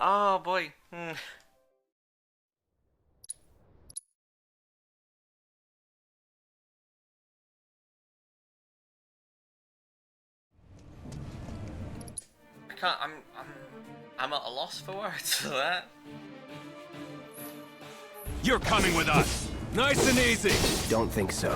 Oh boy. I can't. I'm at a loss for words for that. You're coming with us. Nice and easy. Don't think so.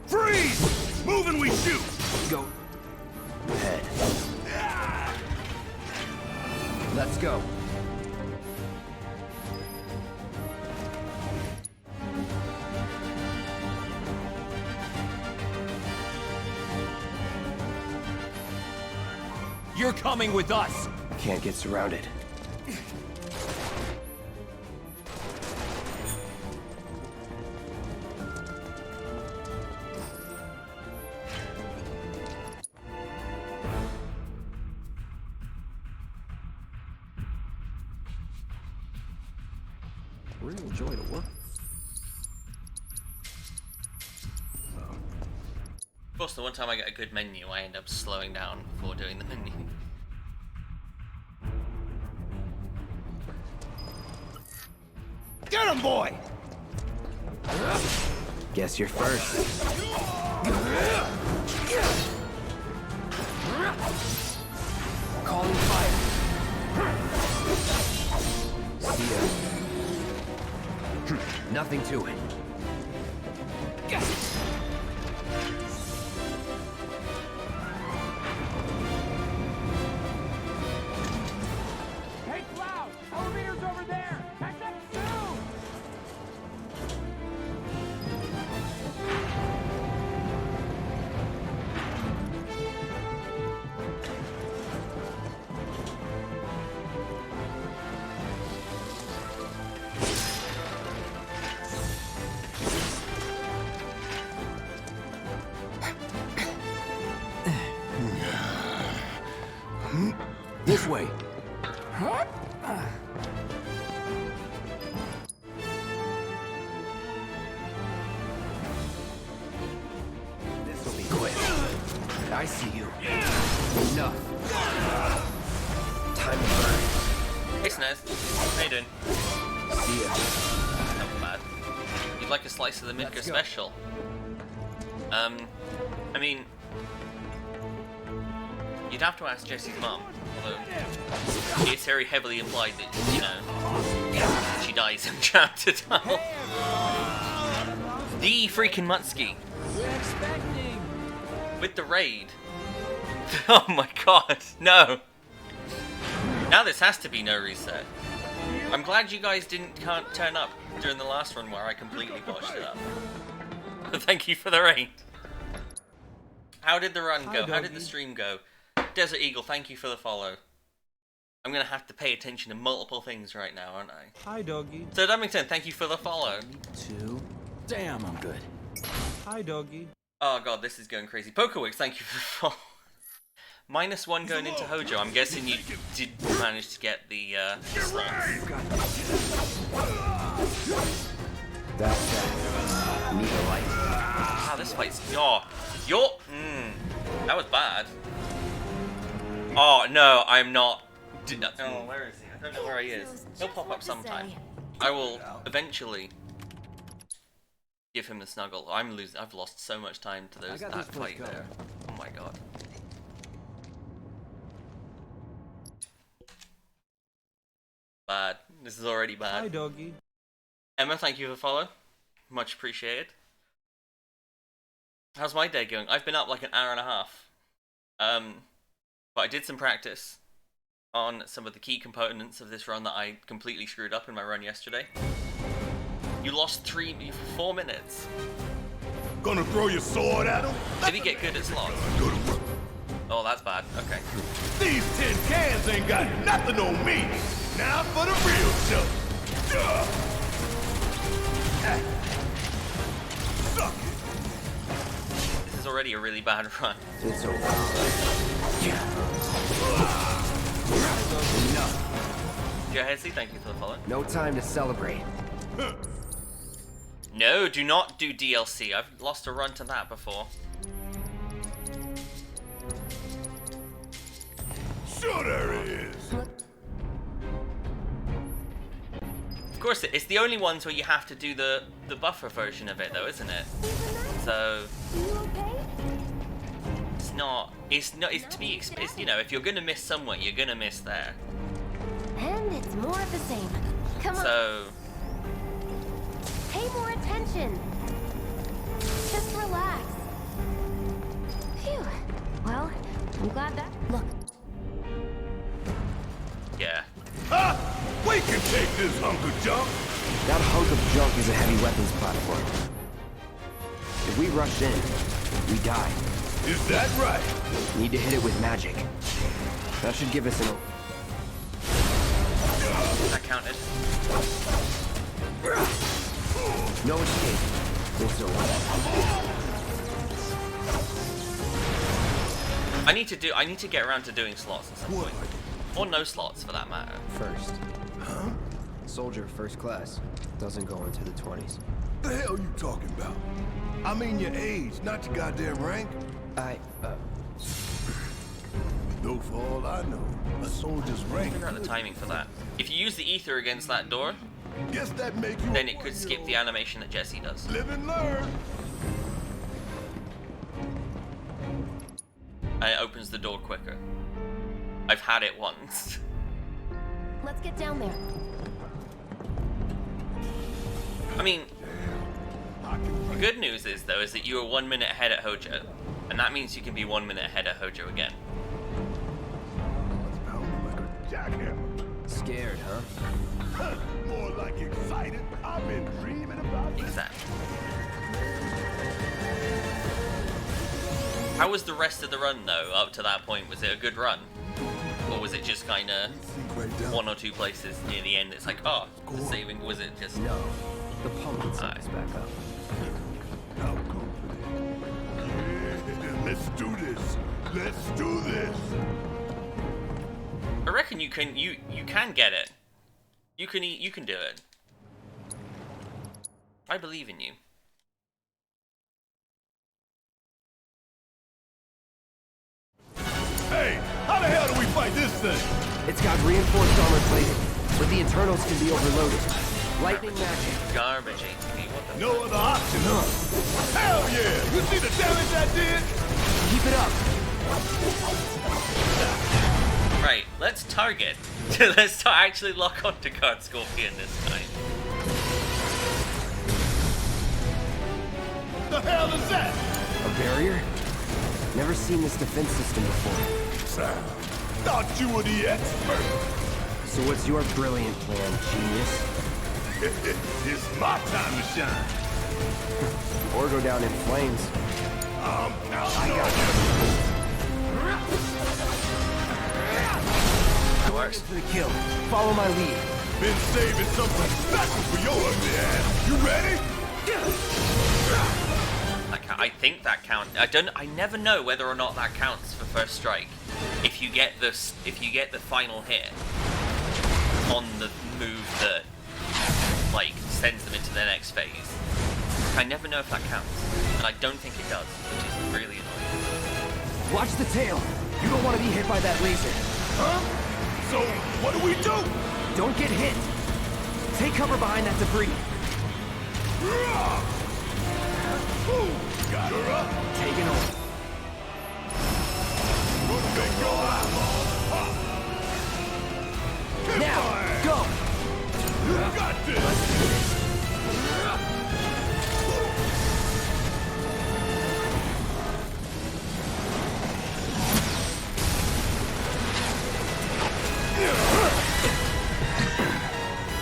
Freeze! Move and we shoot. Go ahead. Let's go. You're coming with us. Can't get surrounded. Real joy to work. Of course, the one time I get a good menu, I end up slowing down before doing the menu. Get him, boy! Guess you're first. Calling fire. See ya. Nothing to it. Hey, Cloud! Elevator's over there! Catch up soon! This way. This'll be quick. I see you. Enough. Time to burn. Hey Snez, how you doing? See ya. Not bad. You'd like a slice of the Midgar Let's go. special? I mean, you'd have to ask Jesse's mom, although it's very heavily implied that, you know, she dies in chapter 12. The freaking Mutski. We're expecting! With the raid. Oh my god, no. Now this has to be no reset. I'm glad you guys can't turn up during the last run where I completely botched it up. Thank you for the raid. How did the run go? How did the stream go? Desert Eagle, thank you for the follow. I'm gonna have to pay attention to multiple things right now, aren't I? Hi, doggy. So Dummington, thank you for the follow. 2. Damn, I'm good. Hi, doggy. Oh god, this is going crazy. Pokerwix, thank you for the follow. -1 going into Hojo. I'm guessing you did manage to get the slots. That's that. Need a light. Ah, this fight's... that was bad. Oh, no, I'm not... Oh, where is he? I don't know where he is. He'll pop up sometime. I will eventually give him the snuggle. I've lost so much time to that fight there. Oh my god. Bad. This is already bad. Hi, doggy. Emma, thank you for the follow. Much appreciated. How's my day going? I've been up like an hour and a half. But I did some practice on some of the key components of this run that I completely screwed up in my run yesterday. You lost 4 minutes. Gonna throw your sword at him? Did he get good at slots? Oh, that's bad. Okay. These tin cans ain't got nothing on me. Now for the real show. Suck it. This is already a really bad run. It's over. Do you Joe Hesley, thank you for the follow. No time to celebrate. No, do not do DLC. I've lost a run to that before. Sure there is. Of course, it's the only ones where you have to do the buffer version of it, though, isn't it? So it's not. It's to be. It's, you know, if you're gonna miss somewhere, you're gonna miss there. And it's more of the same. Come on. So Pay more attention. Just relax. Phew. Well, I'm glad that. Look. yeah. Ah! We can take this hunk of junk. That hunk of junk is a heavy weapons platform. If we rush in, we die. Is that right? Need to hit it with magic. That should give us an... That counted. No escape. It's over. I need to get around to doing slots at some point. Or no slots, for that matter. First. Huh? Soldier first class. Doesn't go into the 20s. The hell you talking about? I mean your age, not your goddamn rank. Though for all I know, a soldier's rank. Figure out the timing for that. If you use the ether against that door, Guess that make you. then it could skip the animation that Jesse does. Live and learn. And it opens the door quicker. I've had it once. Let's get down there. I mean, the good news is, though, is that you are 1 minute ahead at Hojo. And that means you can be 1 minute ahead at Hojo again. Like a jackhammer. Scared, huh? More like excited. I've been dreaming about this. Exactly. How was the rest of the run, though, up to that point? Was it a good run? Or was it just kind of one or two places near the end? It's like, oh, the saving, was it just... No. The pumpkin set us back up. How confident. Yeah, let's do this. Let's do this. I reckon you can get it. You can do it. I believe in you. Hey, how the hell do we fight this thing? It's got reinforced armor plating, but the internals can be overloaded. Lightning magic. Garbage HP. What the No other option, huh? Hell yeah! You see the damage I did? Keep it up. Right, let's target. Let's actually lock onto Guard Scorpion this time. The hell is that? A barrier? Never seen this defense system before. Thought you were the expert. So what's your brilliant plan, genius? It's my time to shine. Or go down in flames. I'm counting. I got That works. For the kill. Follow my lead. Been saving something special for your ugly ass. You ready? I think that counts. I never know whether or not that counts for first strike. If you get the final hit on the move that like sends them into the next phase. I never know if that counts, and I don't think it does, which is really annoying. Watch the tail. You don't want to be hit by that laser. Huh? So what do we do? Don't get hit. Take cover behind that debris. Got her up. Taking over. Make your eyeball pop. Hit Now, my ass. go. You got this.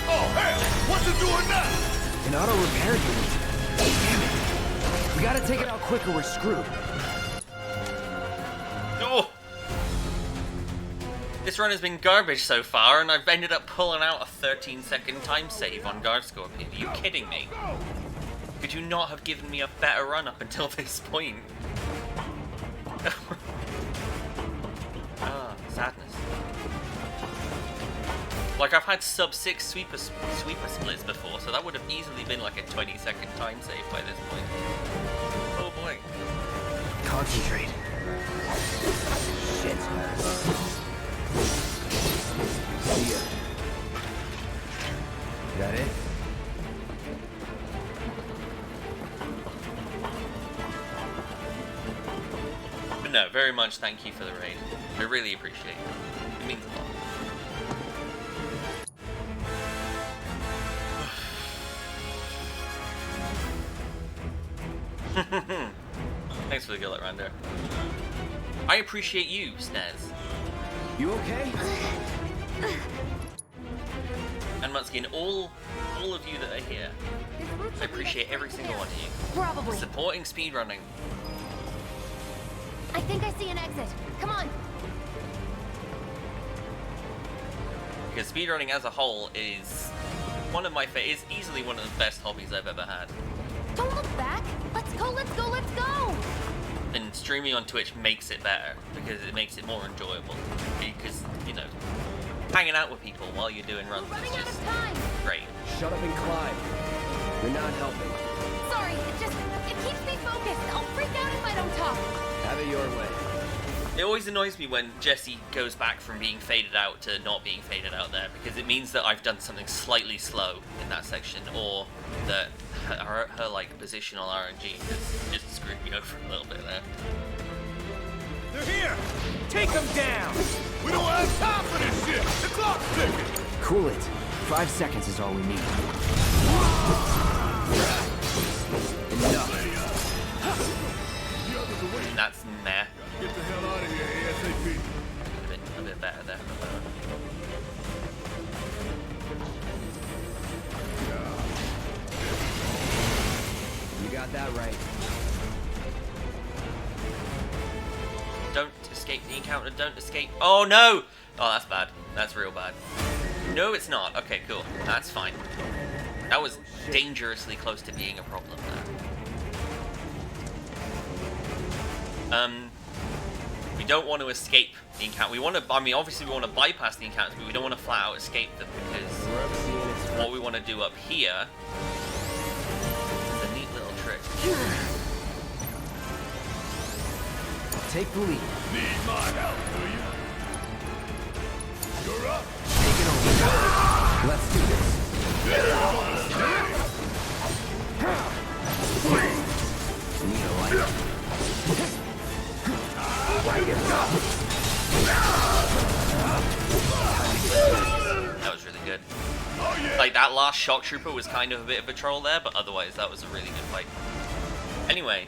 Oh hell! What's it doing now? An auto repair unit. Damn it. We gotta take it out quick or we're screwed. Oh! This run has been garbage so far, and I've ended up pulling out a 13-second time save on Guard Scorpion. Are you kidding me? Could you not have given me a better run up until this point? Ah, sadness. Like, I've had sub-6 sweeper splits before, so that would have easily been like a 20-second time save by this point. Oh boy. Concentrate. Shit. See ya. That it? But no, very much thank you for the raid. I really appreciate it. It means a lot. Thanks for the gullet, Rando. I appreciate you, Snez. You okay? And Mutskin, all of you that are here. I appreciate every single one of you. Probably. Supporting speedrunning. I think I see an exit. Come on. Because speedrunning as a whole is one of my is easily one of the best hobbies I've ever had. Don't look back. Let's go, let's go, let's go. And streaming on Twitch makes it better because it makes it more enjoyable. Because, you know, hanging out with people while you're doing runs We're running is out just of time. great. Shut up and climb. You're not helping. Sorry, it keeps me focused. I'll freak out if I don't talk. Have it your way. It always annoys me when Jessie goes back from being faded out to not being faded out there, because it means that I've done something slightly slow in that section, or that her like positional RNG has just screwed me over a little bit there. They're here! Take them down! We don't have time for this shit! The clock's ticking! Cool it. 5 seconds is all we need. Enough. The others are waiting. That's meh. Get the hell out of here, ASAP. A bit better there. You got that right. Don't escape the encounter, don't escape. Oh no! Oh, that's bad. That's real bad. No, it's not. Okay, cool. That's fine. That was dangerously close to being a problem there. We don't want to escape the encounter. We want to, I mean, obviously we want to bypass the encounters, but we don't want to flat out escape them, because what we want to do up here is a neat little trick. Take the lead. Need my help, do you? You're up. Take it over. Let's do this. Need a light. That was really good. Oh, yeah. Like, that last shock trooper was kind of a bit of a troll there, but otherwise that was a really good fight. Anyway.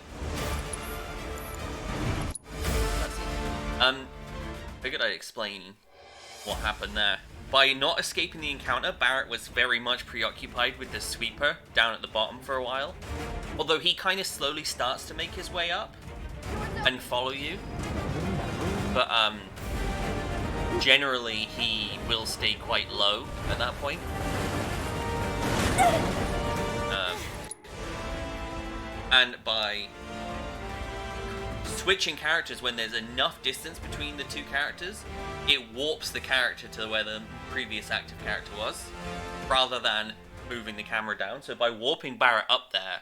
Figured I'd explain what happened there. By not escaping the encounter, Barrett was very much preoccupied with the sweeper down at the bottom for a while. Although he kind of slowly starts to make his way up and follow you. But, generally he will stay quite low at that point. And by switching characters when there's enough distance between the two characters, it warps the character to where the previous active character was, rather than moving the camera down. So by warping Barrett up there,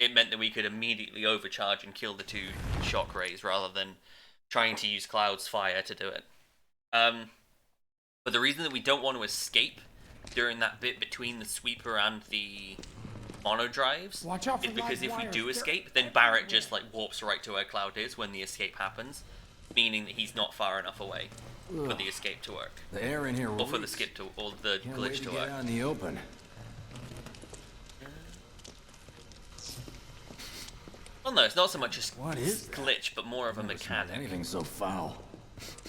it meant that we could immediately overcharge and kill the two shock rays, rather than trying to use Cloud's fire to do it. But the reason that we don't want to escape during that bit between the sweeper and the mono drives is because if we do escape, then Barrett just like warps right to where Cloud is when the escape happens, meaning that he's not far enough away for the escape to work, The air in here or for the reeks. skip to, or the Can't wait glitch to to get work. out in the open. Well, no, it's not so much a What is that? glitch, but more of a Never smelled mechanic. anything so foul.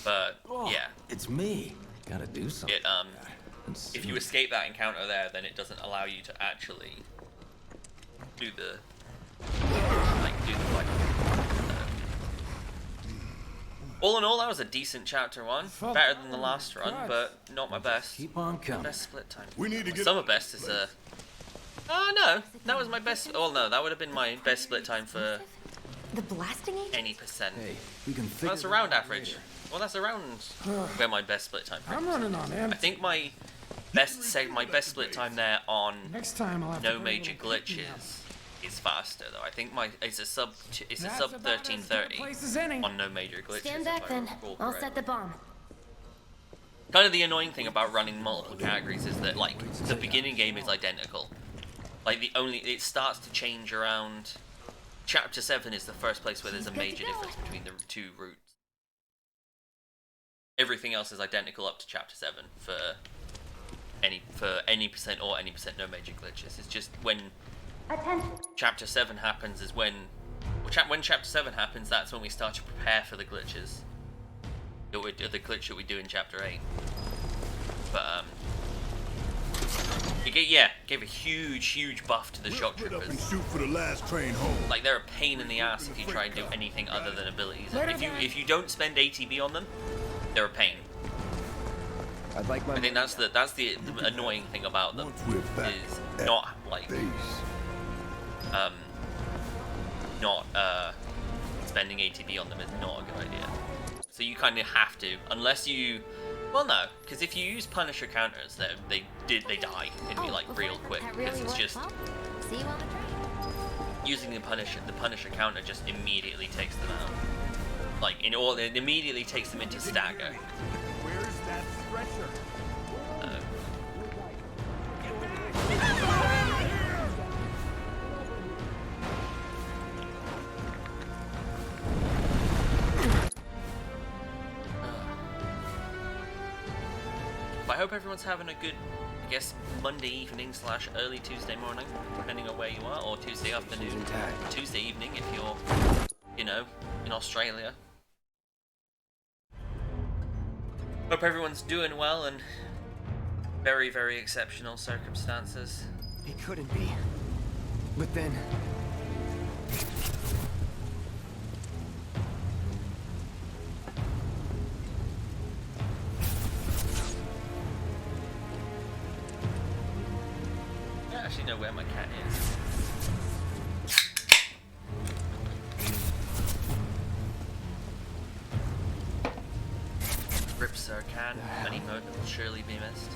But Oh, yeah, it's me. Gotta do something. it if you escape that encounter there, then it doesn't allow you to actually do the fight. All in all, that was a decent chapter 1. Better than the last run, but not my best. Keep on coming. Best split time. We need to get... Summer best is a... Oh no, that was my best... Oh no, that would have been my best split time for The blasting agent? any percent. Hey, we can figure That's that around out average. later. Well, that's around where my best split time. I'm running on I empty. think my my best split time there on Next time I'll have to no bring a major little cookie glitches is faster though. I think it's a sub That's 1330 place as any. on no major glitches. Stand if back I then. recall I'll correctly. set the bomb. Kind of the annoying thing about running multiple categories is that like the beginning game is identical. Like it starts to change around. Chapter 7 is the first place where there's a major difference between the two routes. Everything else is identical up to Chapter 7 for any percent or any percent no major glitches. It's just when Chapter 7 happens is when Chapter 7 happens, that's when we start to prepare for the glitches. The glitch that we do in Chapter 8. But it gave a huge buff to the shock Split up and troopers. shoot for the last train home. Like they're a pain in the ass if you try and do anything other than abilities. If you don't spend ATB on them, they're a pain. I'd like my. I think that's the annoying thing about them Once we're back is at not like base. spending ATB on them is not a good idea. So you kind of have to, unless you, well no, because if you use Punisher counters, they die and be like real quick because it's just See you on the train. using the Punisher counter just immediately takes them out. Like it immediately takes them into stagger. Where's that stretcher? But I hope everyone's having a good, I guess, Monday evening / early Tuesday morning, depending on where you are, or Tuesday afternoon, Tuesday evening if you're, in Australia. Hope everyone's doing well in very, very exceptional circumstances. It couldn't be. But then. I don't actually know where my cat is. Rip Sir Can, many modes will surely be missed.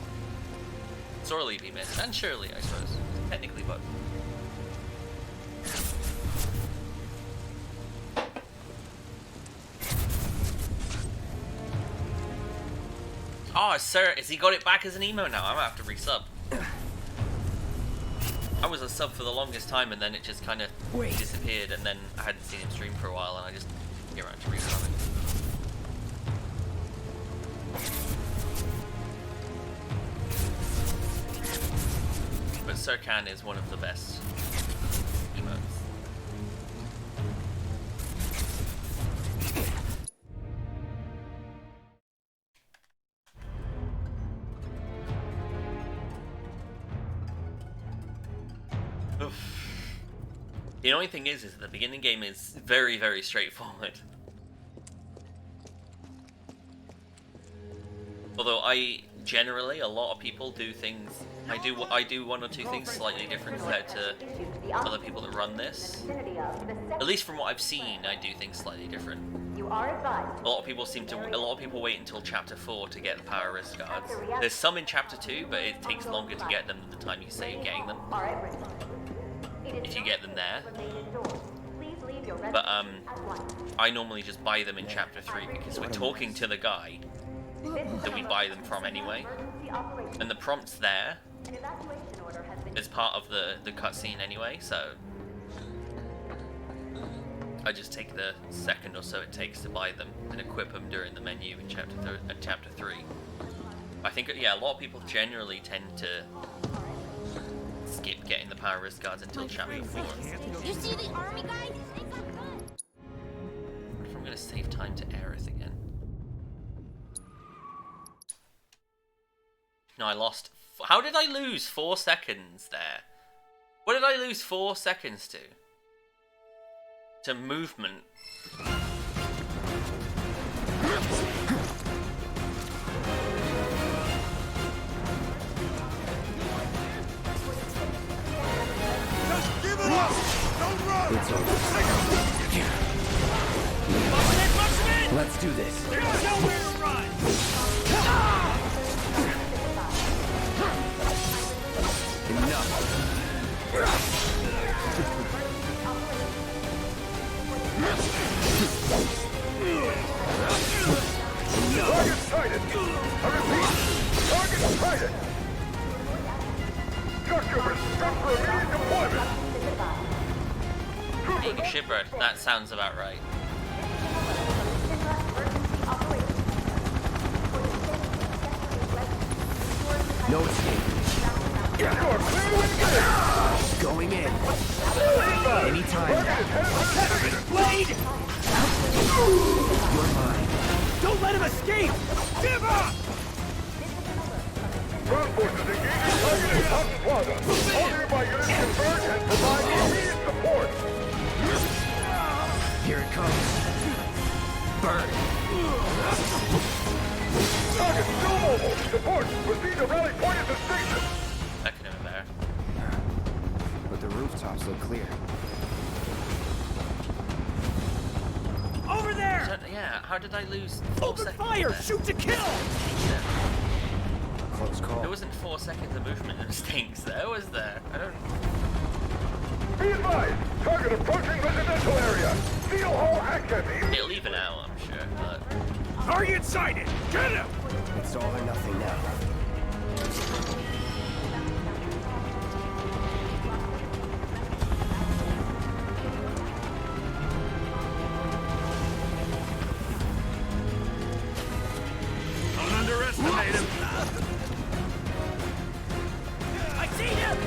Sorely be missed, and surely, I suppose. Technically both. Oh, sir, has he got it back as an emo now? I'm gonna have to resub. I was a sub for the longest time and then it just kind of disappeared and then I hadn't seen him stream for a while and I just get around to resubbing. But Sir Can is one of the best emotes. The annoying thing is the beginning game is very, very straightforward. Although generally, a lot of people do things, I do one or two things slightly different compared to other people that run this. At least from what I've seen, I do things slightly different. A lot of people wait until Chapter 4 to get the power wrist guards. There's some in Chapter 2, but it takes longer to get them than the time you save getting them. If you get them there. But I normally just buy them in Chapter 3 because we're talking to the guy that we buy them from anyway. And the prompt's there as part of the cutscene anyway, so I just take the second or so it takes to buy them and equip them during the menu in Chapter 3. I think, yeah, a lot of people generally tend to skip getting the power wrist guards until Chapter 4. You see the army guys? What if I'm going to save time to Aerith again? No, I lost. How did I lose 4 seconds there? What did I lose 4 seconds to? To movement. Just give it up! Don't run! It's over. Let's do this. There's nowhere to run! shipwreck. That sounds about right. No escape. Going in. Anytime now. Blade! You're mine. Don't let him escape! Diva! Ground forces engaging targeting at Hudson Plaza. All nearby units converge and provide immediate support. Here it comes. Burn. Target still mobile. Support. Proceed to rally point at the station. That could have been better. But the rooftops look clear. Over there! So, yeah, how did I lose 4 Open seconds fire! there? Shoot to kill! Yeah. Close call. There wasn't 4 seconds of movement instincts there, was there? I don't... Be advised. Target approaching residential area. Steel Hall access. It'll even out, I'm sure, but... Target sighted! Get him! It's all or nothing now. Don't underestimate him! I see him!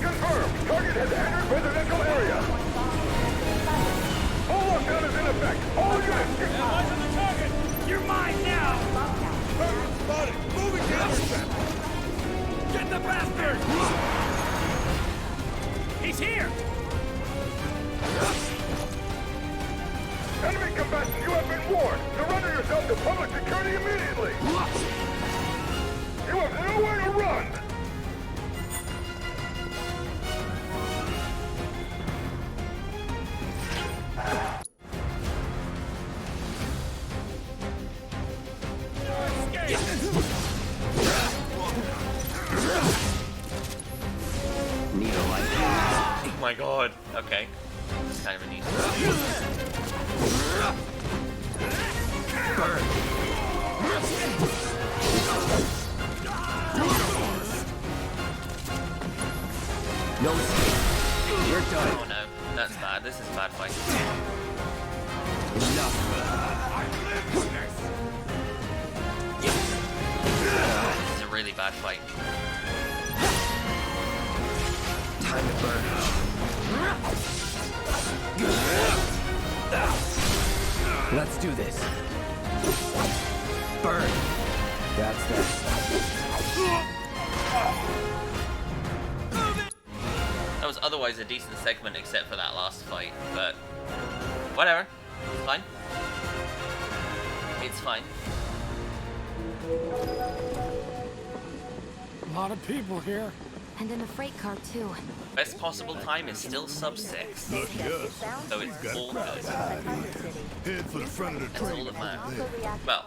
Confirmed. Target has entered residential area. Full lockdown is in effect. All units. Eyes on the target! You're mine now! Target spotted. Moving to intercept. Get the bastard! He's here! Enemy combatants, you have been warned. Surrender yourself to public security immediately. You have nowhere to run. Need a light. Oh my god. Okay. It's kind of a neat... Burn. No escape. You're done. Oh no. That's bad. This is a bad fight. Enough. This is a really bad fight. Time to burn. Let's do this. Burn. That's that. That was otherwise a decent segment except for that last fight, but whatever. It's fine. It's fine. A lot of people here. And in the freight car, too. Best possible time is still sub 6. So it's all good. Head for the front of the That's all that matters. Well,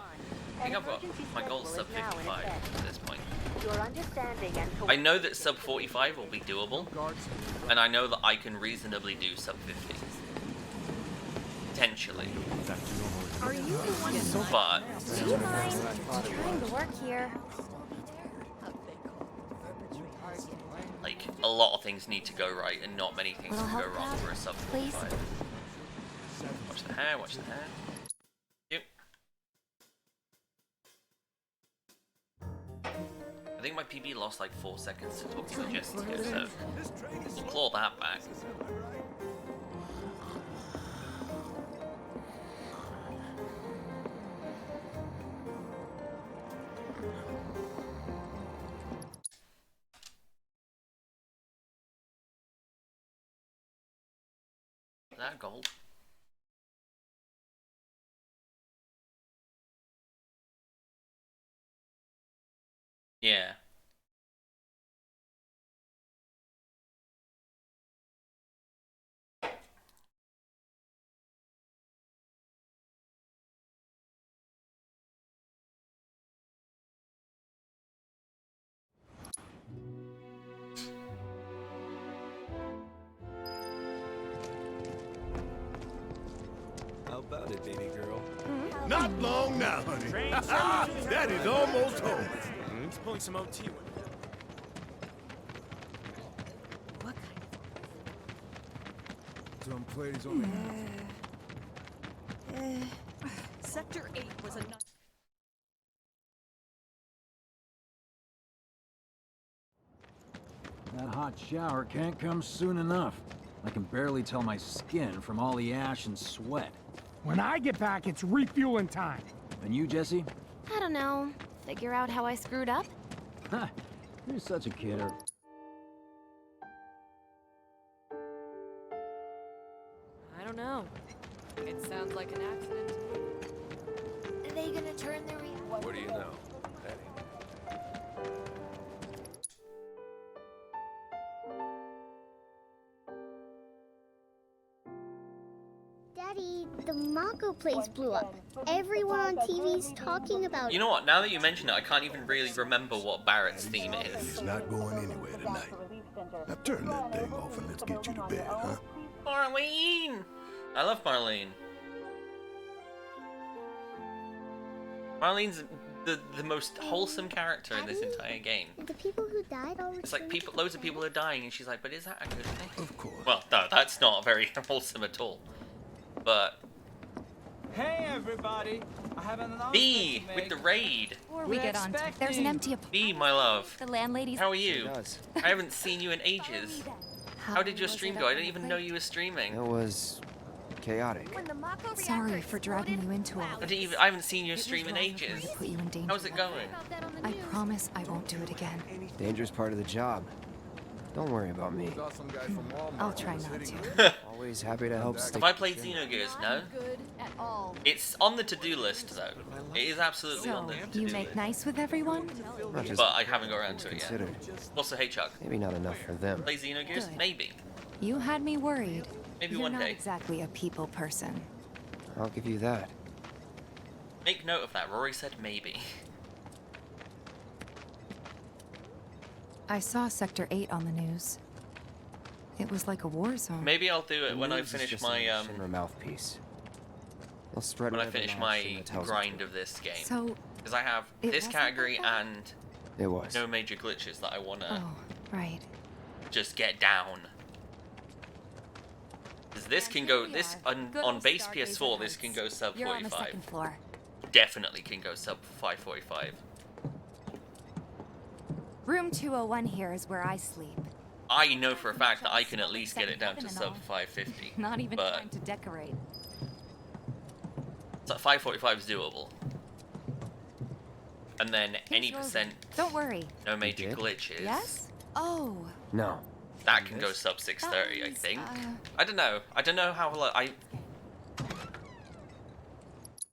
I think I've got my goal sub 55 at this point. I know that sub 45 will be doable, and I know that I can reasonably do sub 50. Potentially. Are you the one But Do you mind? Trying to work here. like a lot of things need to go right and not many things Little can go help, wrong Dad? for a sub Please? 45. Watch the hair, watch the hair. Yep. I think my PB lost like 4 seconds to talk to the Jester here, so we'll claw that back. Is that gold? Yeah. How about it, baby girl? Not long now, honey. Daddy's almost home. He's pulling some OT with him. Some ladies over here. Sector 8 was a That hot shower can't come soon enough. I can barely tell my skin from all the ash and sweat. When I get back, it's refueling time. And you, Jesse? I don't know. Figure out how I screwed up? Ha! You're such a kidder. I don't know. It sounds like an accident. Are they gonna turn the What do you know? That Daddy, the Mako place blew up. Everyone on TV's talking about You know what? Now that you mention it, I can't even really remember what Barrett's theme is. He's not going anywhere tonight. Now turn that thing off and let's get you to bed, huh? Marlene! I love Marlene. Marlene's the most wholesome character in this entire game. the people who died all It's like returned. loads of people are dying, and she's like, but is that a good thing? Of course. Well, no, that's not very wholesome at all. But Hey everybody, I have an announcement B to make. with the raid. Before we get on to there's an empty B, my love. The landlady's How are you? does. I haven't seen you in ages. How did your stream go? I didn't even know you were streaming. It was chaotic. Sorry for dragging you into all of this. I haven't seen your stream in ages. To put you in danger. How's it going? I promise I won't do it again. Dangerous part of the job. Don't worry about me. Saw some guy from Walmart. I'll try on the not city. to. Always happy to help stick Have I to played shit. Xenogears? No. Good at all. It's on the to-do list though. It is absolutely on So, the to-do you list. make nice with everyone? Not just But I haven't got around to it yet. considered. Also, hey Chuck, Maybe not enough for them. play Xenogears? Good. Maybe. You had me worried. Maybe You're one not day. exactly a people person. I'll give you that. Make note of that. Rory said maybe. I saw Sector 8 on the news. It was like a war zone. Maybe I'll do it when I News is finish just my a Shinra mouthpiece. They'll spread when I whatever finish lies my Shinra tells them grind to. of this game. So, Because I have it this wasn't category like that? and It was. no major glitches that I wanna oh, right. just get down. Because this can go, this on base PS4, this can go sub You're on the 45. second floor. Definitely can go sub 545. Room 201 here is where I sleep. I know for a fact that I can at least get it down to sub 550. Not even but time to decorate. so 545 is doable. And then Here's any your room. percent, Don't worry. no major did? glitches. Yes? Oh. No. That can go sub 630, I was, think. I don't know. I don't know how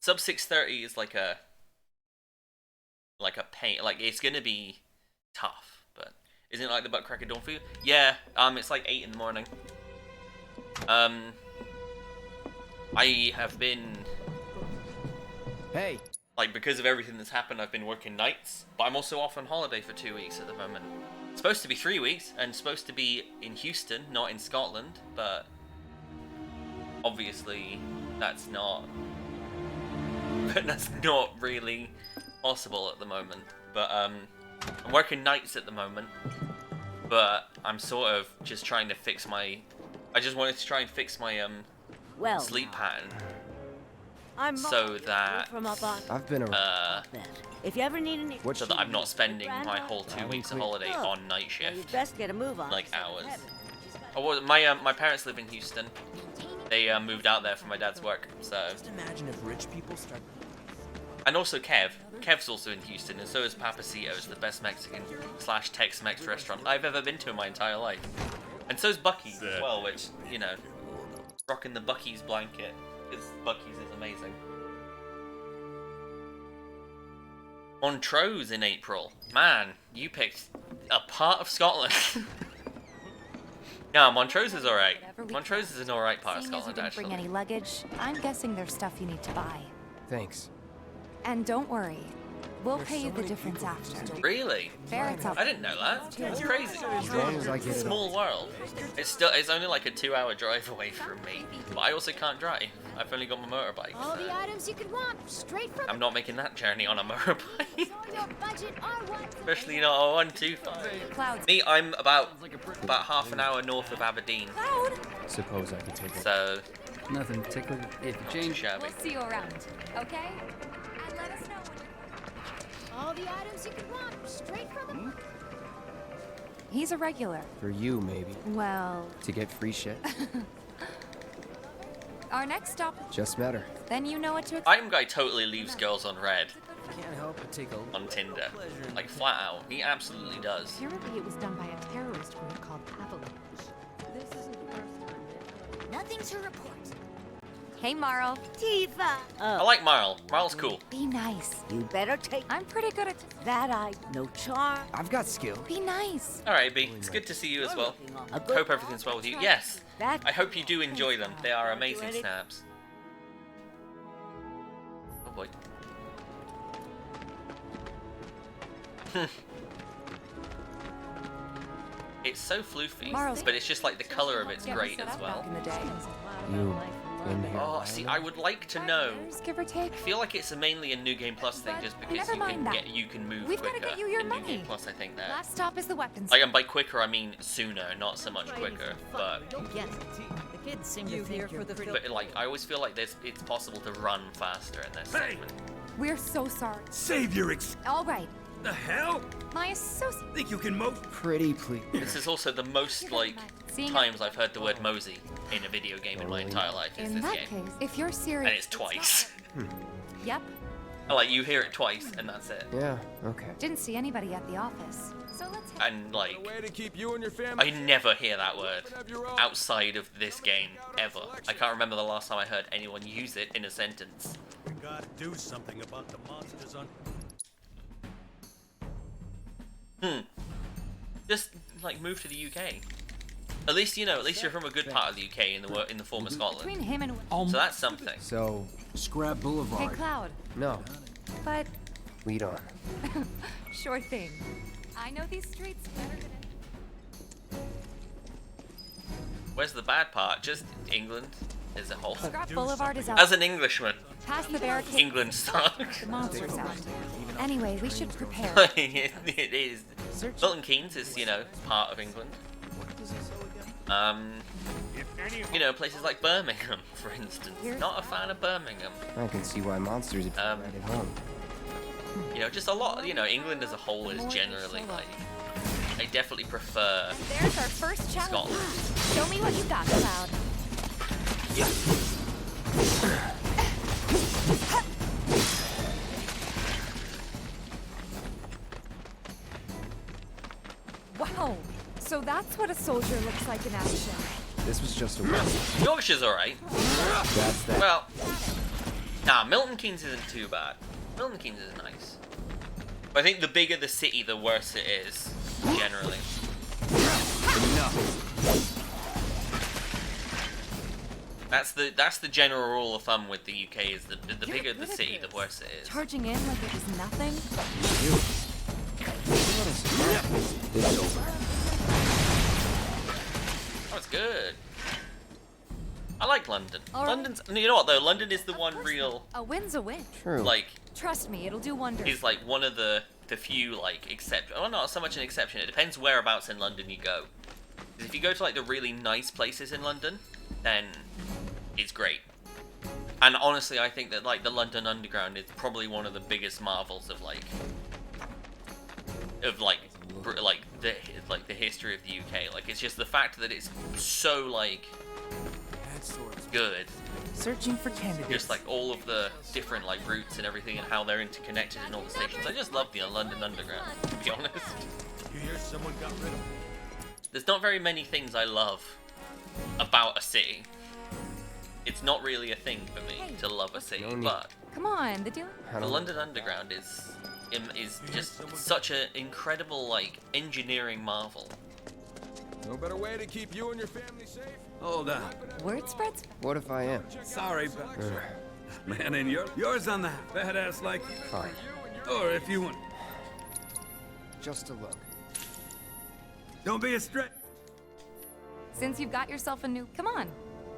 sub 630 is like a pain. Like it's gonna be tough, but isn't it like the butt cracker dawn for you? Yeah. It's like 8 in the morning. I have been Hey. like because of everything that's happened. I've been working nights, but I'm also off on holiday for 2 weeks at the moment. It's supposed to be 3 weeks and supposed to be in Houston, not in Scotland, but obviously that's not really possible at the moment. But I'm working nights at the moment, but I'm sort of just trying to fix my I just wanted to try and fix my sleep pattern I'm so that I've been around. If you ever need any so that I'm not spending my whole 2 weeks of holiday on night shift, best get a move on. like hours. Oh, well, my parents live in Houston. They moved out there for my dad's work, so. Just imagine if rich people start. And also Kev. Kev's also in Houston, and so is Papacito's, the best Mexican / Tex-Mex restaurant I've ever been to in my entire life. And so's Buc-ee's as well, which, you know, rocking the Buc-ee's blanket, because Buc-ee's is amazing. Montrose in April. Man, you picked a part of Scotland. No, Montrose is alright. Montrose is an alright part of Seeing as you Scotland, didn't actually. bring any luggage, I'm guessing there's stuff you need to buy. Thanks. And don't worry, We'll pay you the difference after. Really? Barrett's out. I didn't know that. That's crazy. As long as I get it. Small world. It's only like a 2-hour drive away from me, but I also can't drive. I've only got my motorbike. All So the items you could want, straight from I'm not making that journey on a motorbike. on your budget are what? Especially not a 125. Clouds. Me, I'm about half an hour north of Aberdeen. Cloud. Suppose I could take it. So Nothing particular. If you change. shabby. We'll see you around. Okay? And let us know when you're. All the items you could want, straight from the... He's a regular. For you, maybe. Well, To get free shit. our next stop. Just met her. Then you know what to expect. Item guy totally leaves girls on red Can't help but take a on Tinder. Like flat out. He absolutely does. Apparently it was done by a terrorist group called Avalanche. This isn't the first time. Nothing to report. Hey, Marl. Tifa! I like Marl. Marl's cool. Be nice. You better take I'm pretty good at. that no charm. I've got skill. Be nice. Alright, B. It's good to see you as well. A good Hope everything's well with you. Yes. That I hope you do enjoy them. They are amazing snaps. Oh boy. It's so floofy, Marl's- but it's just like the color of it's Yeah, we great set as up well. back in the day. You in here? Oh, see, I would like to know. $5, give or take. I feel like it's mainly a New Game Plus thing, just because Never mind that. you can move We've gotta quicker get you your in New money. Game Plus. I think that. Last stop is the weapons. Like, and by quicker I mean sooner, not so much quicker. But Yes, the kids seem to think you're pretty. like I always feel like it's possible to run faster in this Hey! segment. We're so sorry. Save your All right. The hell? My associate. Think you can mope? Pretty please. This is also the most like Seeing times I've heard the word mosey in a video game in my entire life. Is In this that game, case, if you're serious. and it's twice. Yep. Like you hear it twice, and that's it. Yeah, okay. Didn't see anybody at the office. So let's. And like, way to keep you and your family. I never hear that word outside of this game ever. I can't remember the last time I heard anyone use it in a sentence. We gotta do something about the monsters on... Just like move to the UK. At least you know. At least you're from a good part of the UK in the former Scotland. Between him and. So that's something. So, Scrap Boulevard. Hey, Cloud. no. But Lead on. sure thing. I know these streets better than. Where's the bad part? Just England as a whole. Scrap Boulevard is out. As an Englishman, Past the barricade. England sucks. The monster's out. Anyway, we should prepare. It is. Milton Keynes is, you know, part of England. You know, places like Birmingham, for instance. Not a fan of Birmingham. I can see why monsters would be right at home. You know, just a lot. You know, England as a whole is generally like. I definitely prefer There's our first challenge. Scotland. Show me what you got, Cloud. Wow. So that's what a soldier looks like in action. This was just a waste. Yorkshire's alright. That's that. Well, nah, Milton Keynes isn't too bad. Milton Keynes is nice. But I think the bigger the city, the worse it is, generally. That's the general rule of thumb with the UK is the bigger the city, the worse it is. Charging in like it was nothing. It's over. That was good. I like London. All right. London's. You know what though? London is the one real A win's a win. True. like. Trust me, it'll do wonders. Is like one of the few like exception. Well, not so much an exception. It depends whereabouts in London you go. 'Cause if you go to like the really nice places in London, then it's great. And honestly, I think that like the London Underground is probably one of the biggest marvels of the history of the UK. Like it's just the fact that it's so like good. Searching for candidates. Just like all of the different like routes and everything and how they're interconnected in all the stations. I just love the London Underground, to be honest. You hear someone got rid of them? There's not very many things I love about a city. It's not really a thing for me to love a city, but Come on, the deal. the London Underground is just such an incredible like engineering marvel. No better way to keep you and your family safe. Hold on. Word spreads. What if I am? Sorry, but... Man, and yours on that. Badass like you. Fine. Or if you want... Just a look. Don't be a stretch. Since you've got yourself a new... Come on.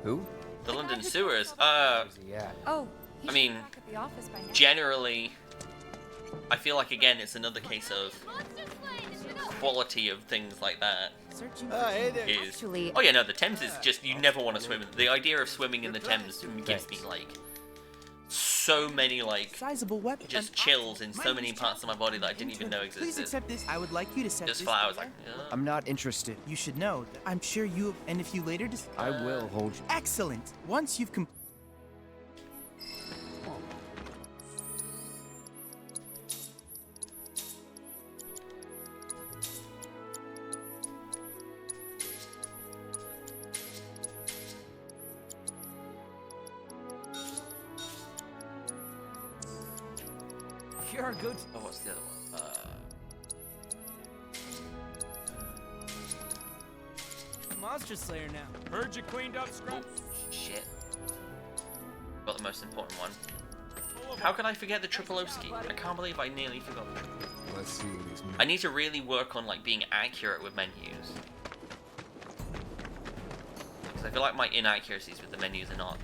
Who? The London sewers. Where's he at? Oh, I mean, back at the office by now. generally, I feel like, again, it's another case of quality of things like that Searching hey there. is... Actually, Oh yeah, no, the Thames is just, you never want to swim in. The idea of swimming in the Thames gives me, like, so many, like, Sizable weapon. just chills in so many parts of my body that I didn't even know Please existed. accept this. I would like you to set Just this. flowers, like, I'm not interested. You should know that I'm sure you, and if you later I will hold you. Excellent. Once you've You're a good. Oh, what's the other one? Monster Slayer now. Heard you cleaned up, Scrap. Shit. Got the most important one. How can I forget the Triple Oski? I can't believe I nearly forgot the Triple. Let's see what these I need to really work on, like, being accurate with menus. Because I feel like my inaccuracies with the menus are not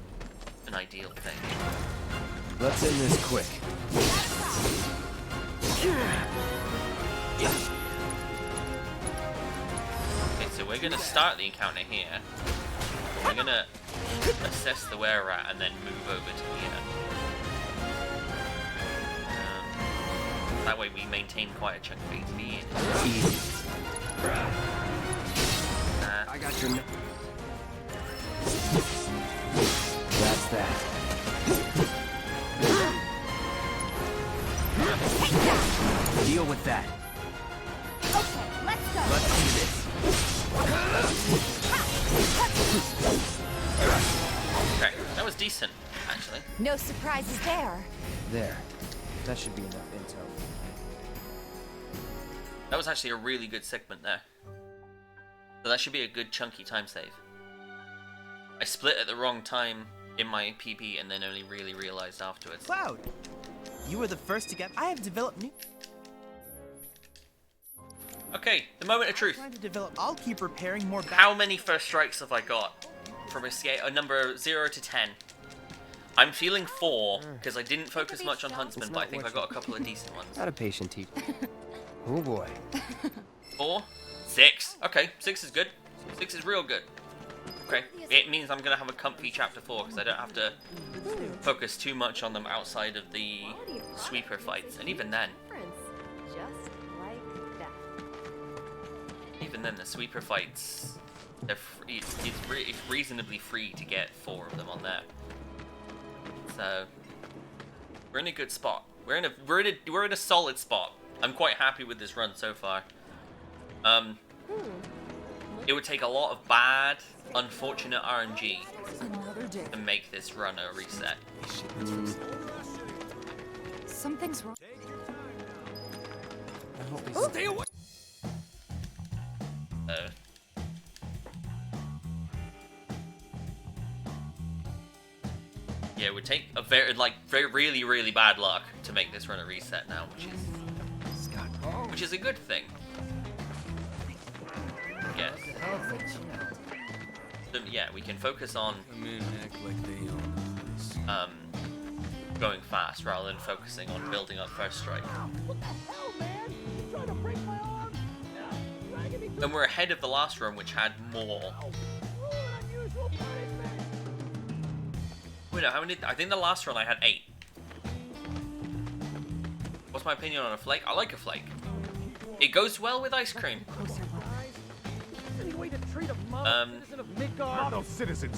an ideal thing. Let's end this quick. Okay, so we're gonna start the encounter here. We're gonna assess the where we're at and then move over to here. That way we maintain quite a chunk of HP. Easy. I got your... That's that. Deal with that. Okay, let's go. Let's do this. Okay, that was decent, actually. No surprises there. There. That should be enough intel. That was actually a really good segment there. So that should be a good chunky time save. I split at the wrong time in my PB and then only really realized afterwards. Cloud, you were the first to get. I have developed new. Okay, the moment of truth. Trying to develop. I'll keep repairing more. How many first strikes have I got? From a scale, a number 0 to 10. I'm feeling 4 because I didn't focus much on Huntsman, but I think I got a couple of decent ones. Not a patient teacher. Oh boy. 4, 6. Okay, 6 is good. 6 is real good. Okay, it means I'm gonna have a comfy chapter 4 because I don't have to focus too much on them outside of the sweeper fights, and even then. Just like that. Even then, the sweeper fights, they're it's reasonably free to get 4 of them on there. So we're in a good spot. We're in a solid spot. I'm quite happy with this run so far. It would take a lot of bad, unfortunate RNG to make this run a reset. Something's wrong. Stay away. Yeah, it would take a really, really bad luck to make this run a reset now, which is a good thing. I guess. So, yeah, we can focus on going fast rather than focusing on building up first strike. And we're ahead of the last run, which had more. Wait, no, how many? I think the last run I had 8. What's my opinion on a flake? I like a flake. It goes well with ice cream.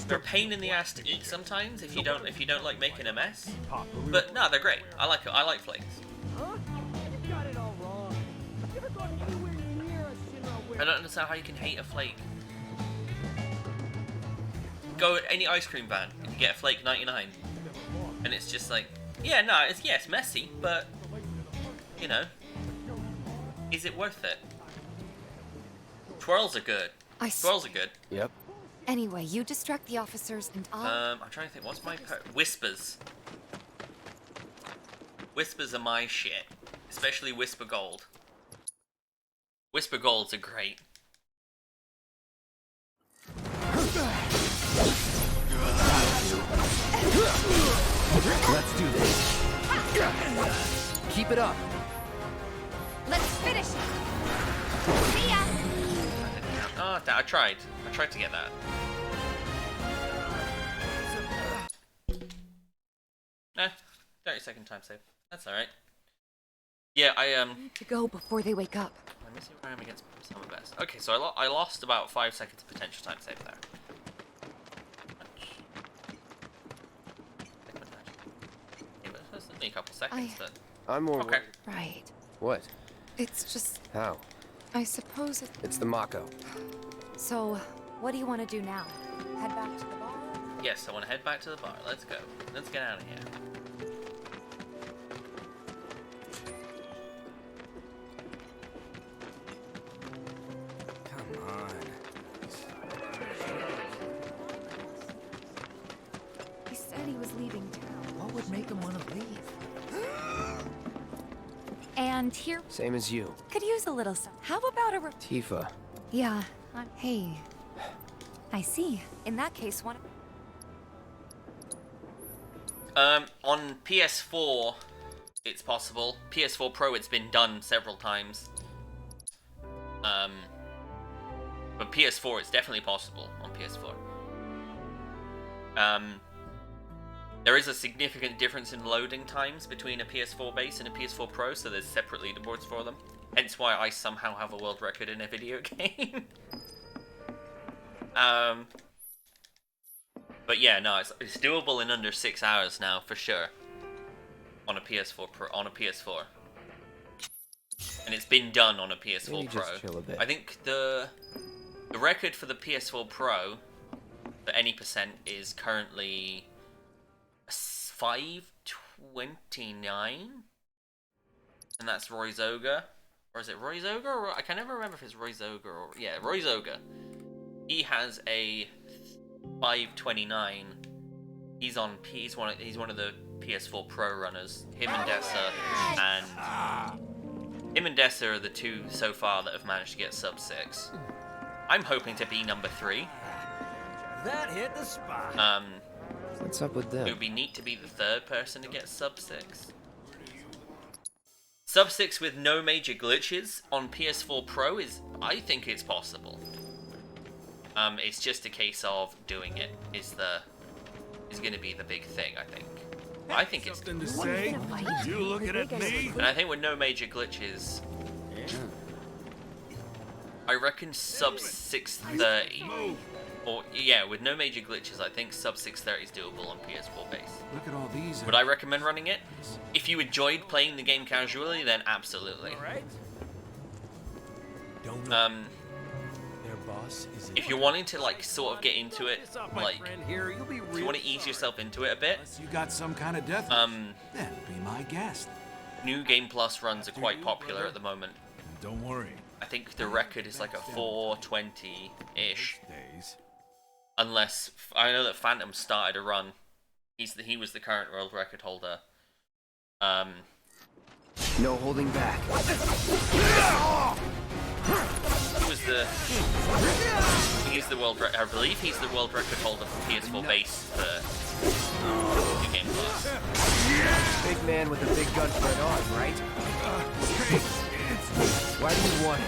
They're a pain in the ass to eat sometimes if you don't like making a mess. But no, they're great. I like flakes. I don't understand how you can hate a flake. Go at any ice cream van and you get a flake 99, and it's just like, yeah, no, it's messy, but you know, is it worth it? Twirls are good. Twirls are good. Yep. Anyway, you distract the officers and I'll... I'm trying to think. What's my whispers? Whispers are my shit. Especially Whisper Gold. Whisper Golds are great. Let's do this. Keep it up. Let's finish. See ya. Oh, I tried. I tried to get that. Nah, 30-second time save. That's alright. Yeah, I Need to go before they wake up. Let me see where I am against Summer Best. Okay, so I lost about 5 seconds of potential time save there. Yeah, but that's only a couple seconds, but... I'm more... Okay. Right. What? It's just... How? I suppose it... It's the Mako. So, what do you want to do now? Head back to the bar? Yes, I want to head back to the bar. Let's go. Let's get out of here. Come on. He said he was leaving town. What would make him want to leave? And here... Same as you. Could use a little... How about a... Tifa. Yeah. Hey. I see. In that case, one... On PS4, it's possible. PS4 Pro, it's been done several times. But PS4, it's definitely possible on PS4. There is a significant difference in loading times between a PS4 base and a PS4 Pro, so there's separate leaderboards for them. Hence why I somehow have a world record in a video game. But yeah, no, it's doable in under 6 hours now for sure. On a PS4 Pro, on a PS4, and it's been done on a PS4 Maybe Pro. just chill a bit. I think the record for the PS4 Pro for any percent is currently 5:29, and that's Roy Zoga, or is it Roy Zoga? Or I can never remember if it's Roy Zoga or yeah, Roy Zoga. He has a 5:29. He's one of the PS4 Pro runners. Him and Dessa are the two so far that have managed to get sub 6. I'm hoping to be number 3. That hit the spot. What's up with It them? would be neat to be the 3rd person to get sub 6. Sub 6 with no major glitches on PS4 Pro I think it's possible. It's just a case of doing it is going to be the big thing, I think. I think it's... Something to say? You looking at me? And I think with no major glitches... I reckon sub 630. Or, yeah, with no major glitches, I think sub 630 is doable on PS4 base. Look at all these. Would I recommend running it? If you enjoyed playing the game casually, then absolutely. Alright. If you're wanting to like sort of get into it, like if you want to ease yourself into it a bit, You got some kind of death. Then be my guest. New Game Plus runs are quite popular at the moment. Don't worry. I think the record is like a 420-ish. Unless I know that Phantom started a run. He was the current world record holder. No holding back. He's the world record. I believe he's the world record holder for PS4 base for New Game Plus. Big man with a big gun for an arm, right? Why do you want it?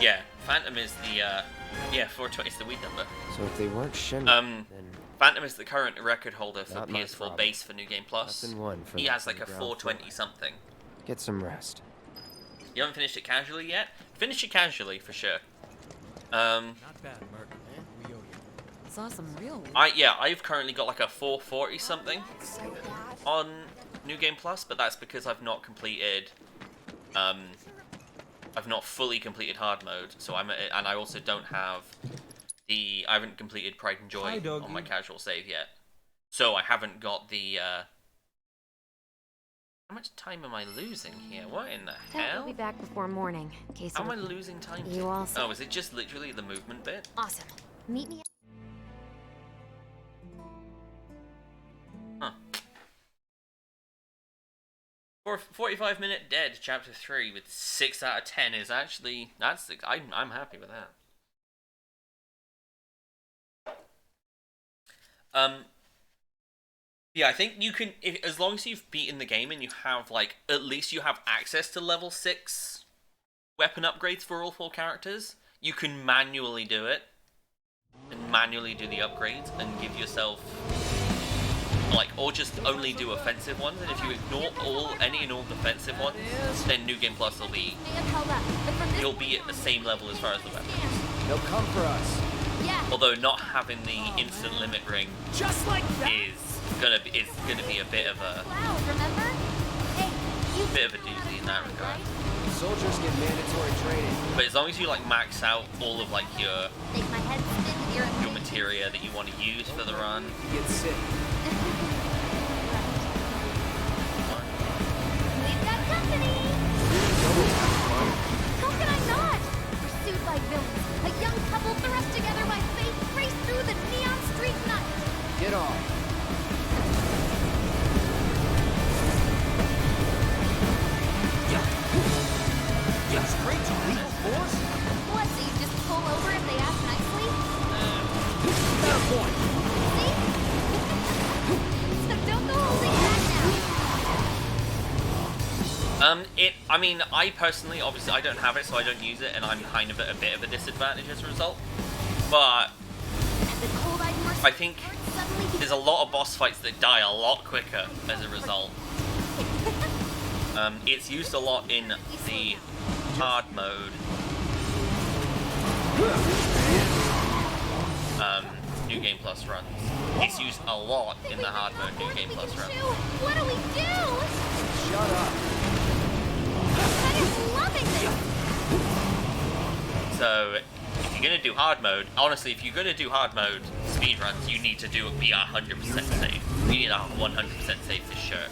Yeah, Phantom is the 420 is the weed number. So if they weren't Shen, then then Phantom is the current record holder for Not my PS4 problem. base for New Game Plus. Nothing won for He that has like a from the ground 420 something. get some rest. You haven't finished it casually yet? Finish it casually for sure. Not bad, Merc. We owe you. Saw some real... I've currently got like a 440 something on New Game Plus, but that's because I've not completed I've not fully completed hard mode, so and I also don't have I haven't completed Pride and Joy on my casual save yet. So I haven't got the How much time am I losing here? What in the We'll hell? be back before morning. In case How am I it- losing time? You all set? Oh, is it just literally the movement bit? Awesome. Meet me. Huh. 45-minute dead, chapter 3 with 6 out of 10 is actually I'm happy with that. Yeah, I think you can, as long as you've beaten the game and you have, like, at least you have access to level 6 weapon upgrades for all 4 characters, you can manually do it. And manually do the upgrades and give yourself, like, or just only do offensive ones. And if you ignore any and all defensive ones, then New Game Plus will be, you'll be at the same level as far as the weapons. They'll come for us. Yeah. Although not having the instant limit ring Just like that. is gonna be a bit of a Remember? Hey, you bit of a doozy in that regard. Soldiers get mandatory training. But as long as you like max out all of like your make my head spin your materia that you want to use for the run. You get sick. We've got company. How can I not? Pursued by villains, a young couple thrust together by fate race through the neon street night. Get off. Straight to lethal force? What, so you just pull over if they ask nicely? Fair point. See? So don't go holding back now. I mean, I personally, obviously, I don't have it, so I don't use it, and I'm kind of at a bit of a disadvantage as a result. But I think there's a lot of boss fights that die a lot quicker as a result. It's used a lot in the hard mode. New Game Plus runs. It's used a lot in the hard mode New Game Plus runs. What do we do? Shut up. I am loving this. So, if you're gonna do hard mode, honestly, if you're gonna do hard mode speedruns, you need to be 100% safe. You need a 100% safe for sure.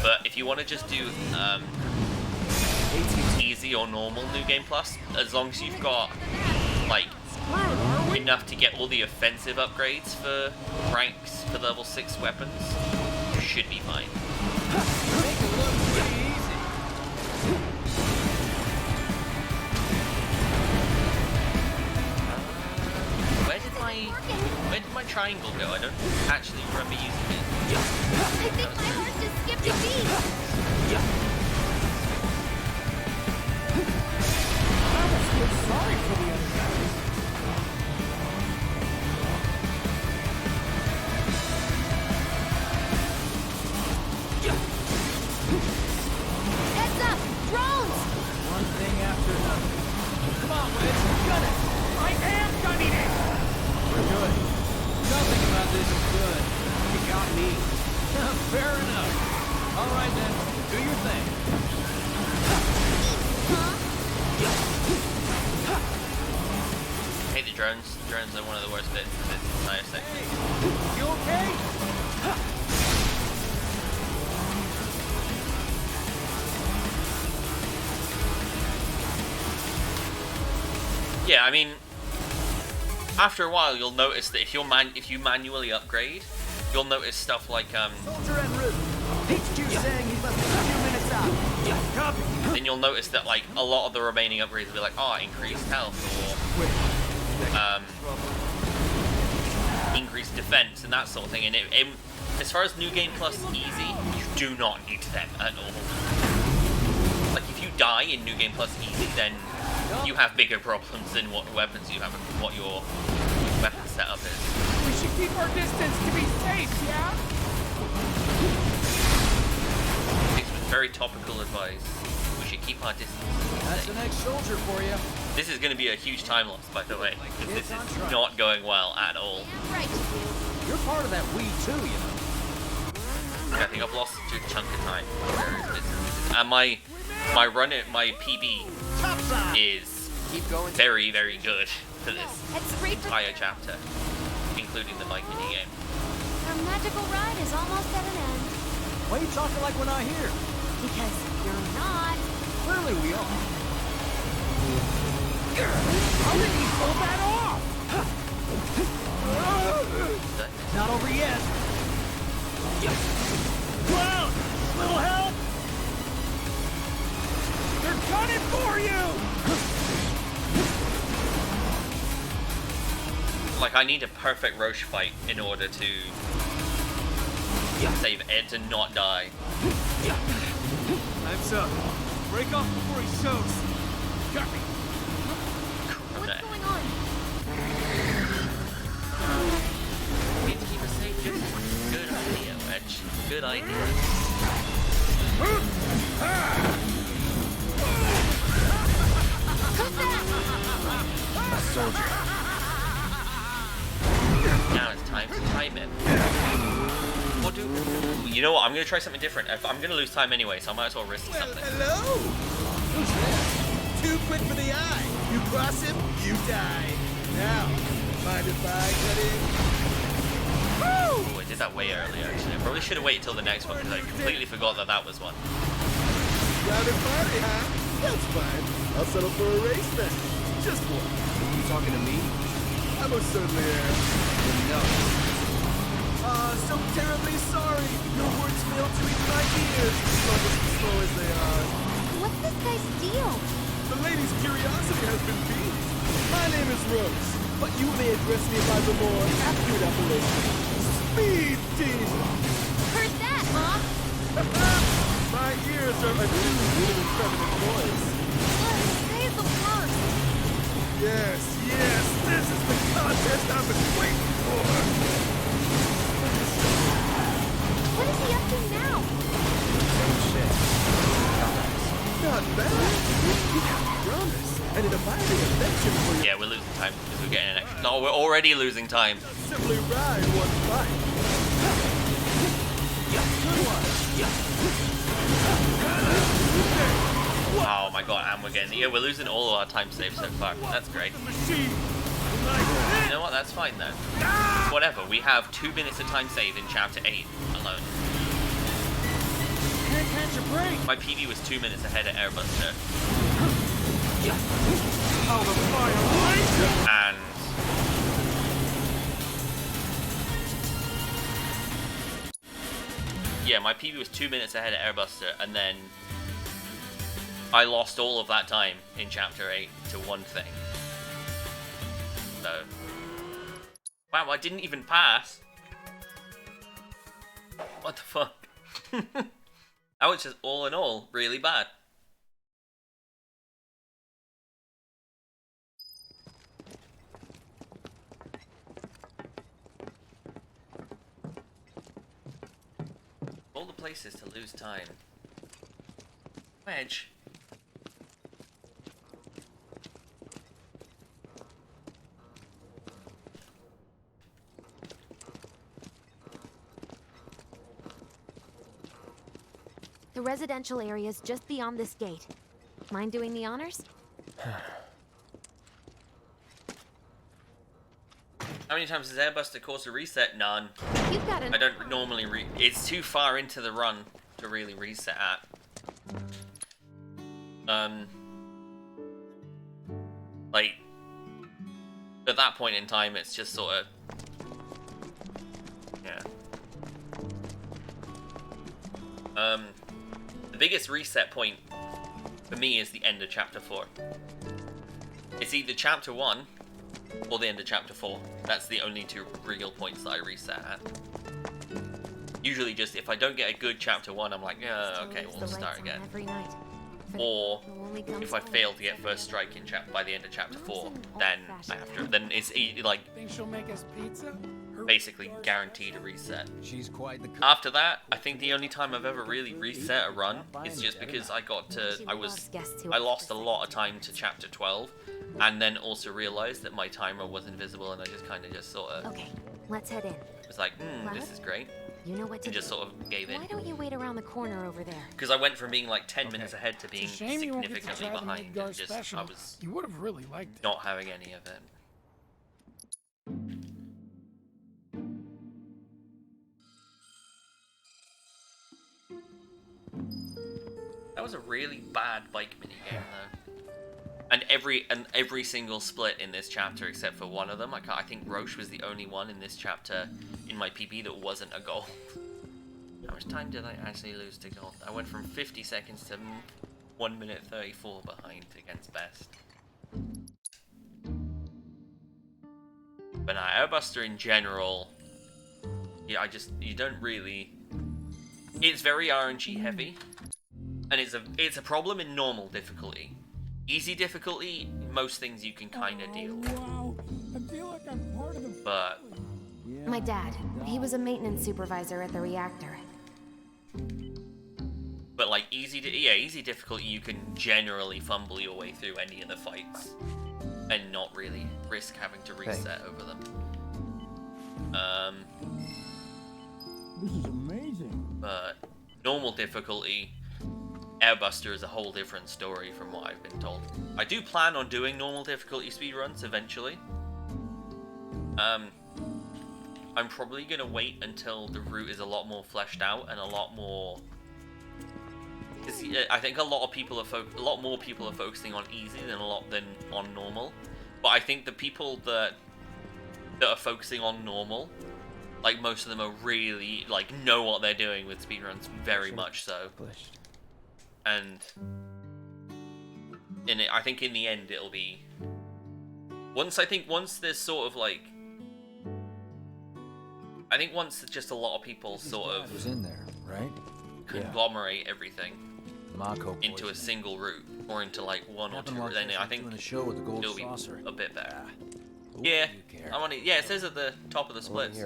But if you want to just do easy or normal New Game Plus, as long as you've got like enough to get all the offensive upgrades for ranks for level 6 weapons, you should be fine. Make it look pretty easy. Where did my triangle go? I don't actually remember using it. I think my heart just skipped a beat. I almost feel sorry for the other guys. Heads up! Drones! One thing after another. Come on, Wedge, gun it! I am gunning it! We're good. Nothing about this is good. You got me. Fair enough. All right then, do your thing. Hey, the drones. The drones are one of the worst bits of this entire section. You okay? Yeah, I mean, after a while, you'll notice that if you manually upgrade, you'll notice stuff like Soldier en route. HQ saying he's less than a few minutes out. Copy. then you'll notice that like a lot of the remaining upgrades will be like, oh, increased health or increased defense and that sort of thing. And as far as New Game Plus Easy, you do not need them at all. Like if you die in New Game Plus Easy, then you have bigger problems than what weapons you have, what your weapon setup is. We should keep our distance to be safe, yeah? This was very topical advice. We should keep our distance. That's the next soldier for you. This is going to be a huge time loss, by the way, because this is not going well at all. Right. You're part of that we too, you know. I think I've lost a good chunk of time. And my PB is very, very good for this entire chapter, including the bike mini game. Our magical ride is almost at an end. Why are you talking like we're not here? Because you're not. Clearly we are. How did he pull that off? Not over yet. Clown! Little help! They're coming for you! Like, I need a perfect Roche fight in order to save Ed to not die. Time's up. Break off before he shows. Got me. What's going on? We need to keep us safe. Good idea, Wedge. Good idea. Who's that? A soldier. Now it's time to time it. What do... You know what? I'm going to try something different. I'm going to lose time anyway, so I might as well risk something. Hello! Who's that? Too quick for the eye. You cross him, you die. Now, mind if I cut in? Ooh, I did that way earlier, actually. I probably should have waited till the next one, because I completely forgot that that was one. Private party, huh? That's fine. I'll settle for a race then. Just one. You talking to me? I most certainly am. No. So terribly sorry. Your words fail to reach my ears, sluggish and slow as they are. What's this guy's deal? The lady's curiosity has been piqued. My name is Rose, but you may address me by the more accurate appellation. Speed Demon! Heard that, Mom? My ears are attuned to the feminine voice. Say the worst. Yes, yes, this is the contest I've been waiting for. What is he up to now? Same shit. Not bad. You have promise and an abiding affection for your... Yeah, we're losing time because we're getting an extra... No, we're already losing time. Simply ride one fight. Good one. Oh my god, and we're getting... Yeah, we're losing all of our time saves so far. That's great. You know what? That's fine then. Whatever, we have 2 minutes of time save in Chapter 8 alone. Can't catch a break. My PB was 2 minutes ahead of Airbuster. Oh, the fire! And... Yeah, my PB was 2 minutes ahead of Airbuster, and then I lost all of that time in Chapter 8 to one thing. So... Wow, I didn't even pass! What the fuck? That was just all in all really bad. All the places to lose time. Wedge. The residential area's just beyond this gate. Mind doing the honors? How many times has Airbuster caused a reset? None. You've got I don't normally it's too far into the run to really reset at. Like, at that point in time, it's just sort of... Yeah. The biggest reset point for me is the end of Chapter 4. It's either Chapter 1 or the end of Chapter 4. That's the only two real points that I reset at. Usually just if I don't get a good Chapter 1, I'm like, yeah, okay, we'll start again. Or if I fail to get first strike in by the end of Chapter 4, then I have to. Then it's like Think she'll make us pizza? basically guaranteed a reset. She's quite the... After that, I think the only time I've ever really reset a run is just because I lost a lot of time to Chapter 12, and then also realized that my timer was invisible, and I just kind of just sort of... Okay, let's head in. was like, this is great. You know what to and just do. sort of gave in. Why don't you wait around the corner over there? Because I went from being like 10 minutes ahead to being It's a shame you won't get to significantly try the behind. Midgar And just, special. I was You would have really liked it. not having any of it. was a really bad bike minigame though. And every single split in this chapter except for one of them. I think Roche was the only one in this chapter in my PB that wasn't a gold. How much time did I actually lose to gold? I went from 50 seconds to 1 minute 34 behind against best. But Airbuster in general, yeah, you don't really. It's very RNG heavy, and it's a problem in normal difficulty. Easy difficulty, most things you can kind of deal with. Wow, I feel like I'm part of the. But My dad, he was a maintenance supervisor at the reactor. But like easy difficulty, you can generally fumble your way through any of the fights, and not really risk having to reset over them. This is amazing. But normal difficulty, Airbuster is a whole different story from what I've been told. I do plan on doing normal difficulty speedruns eventually. I'm probably gonna wait until the route is a lot more fleshed out and a lot more. I think a lot more people are focusing on easy than on normal. But I think the people that are focusing on normal, like most of them are really know what they're doing with speedruns, very much so. And I think in the end it'll be once there's sort of once just a lot of people sort of was in there, right? conglomerate everything Mako into a single route or into one or two, then I think it'll be a bit better. Yeah, it says at the top of the splits.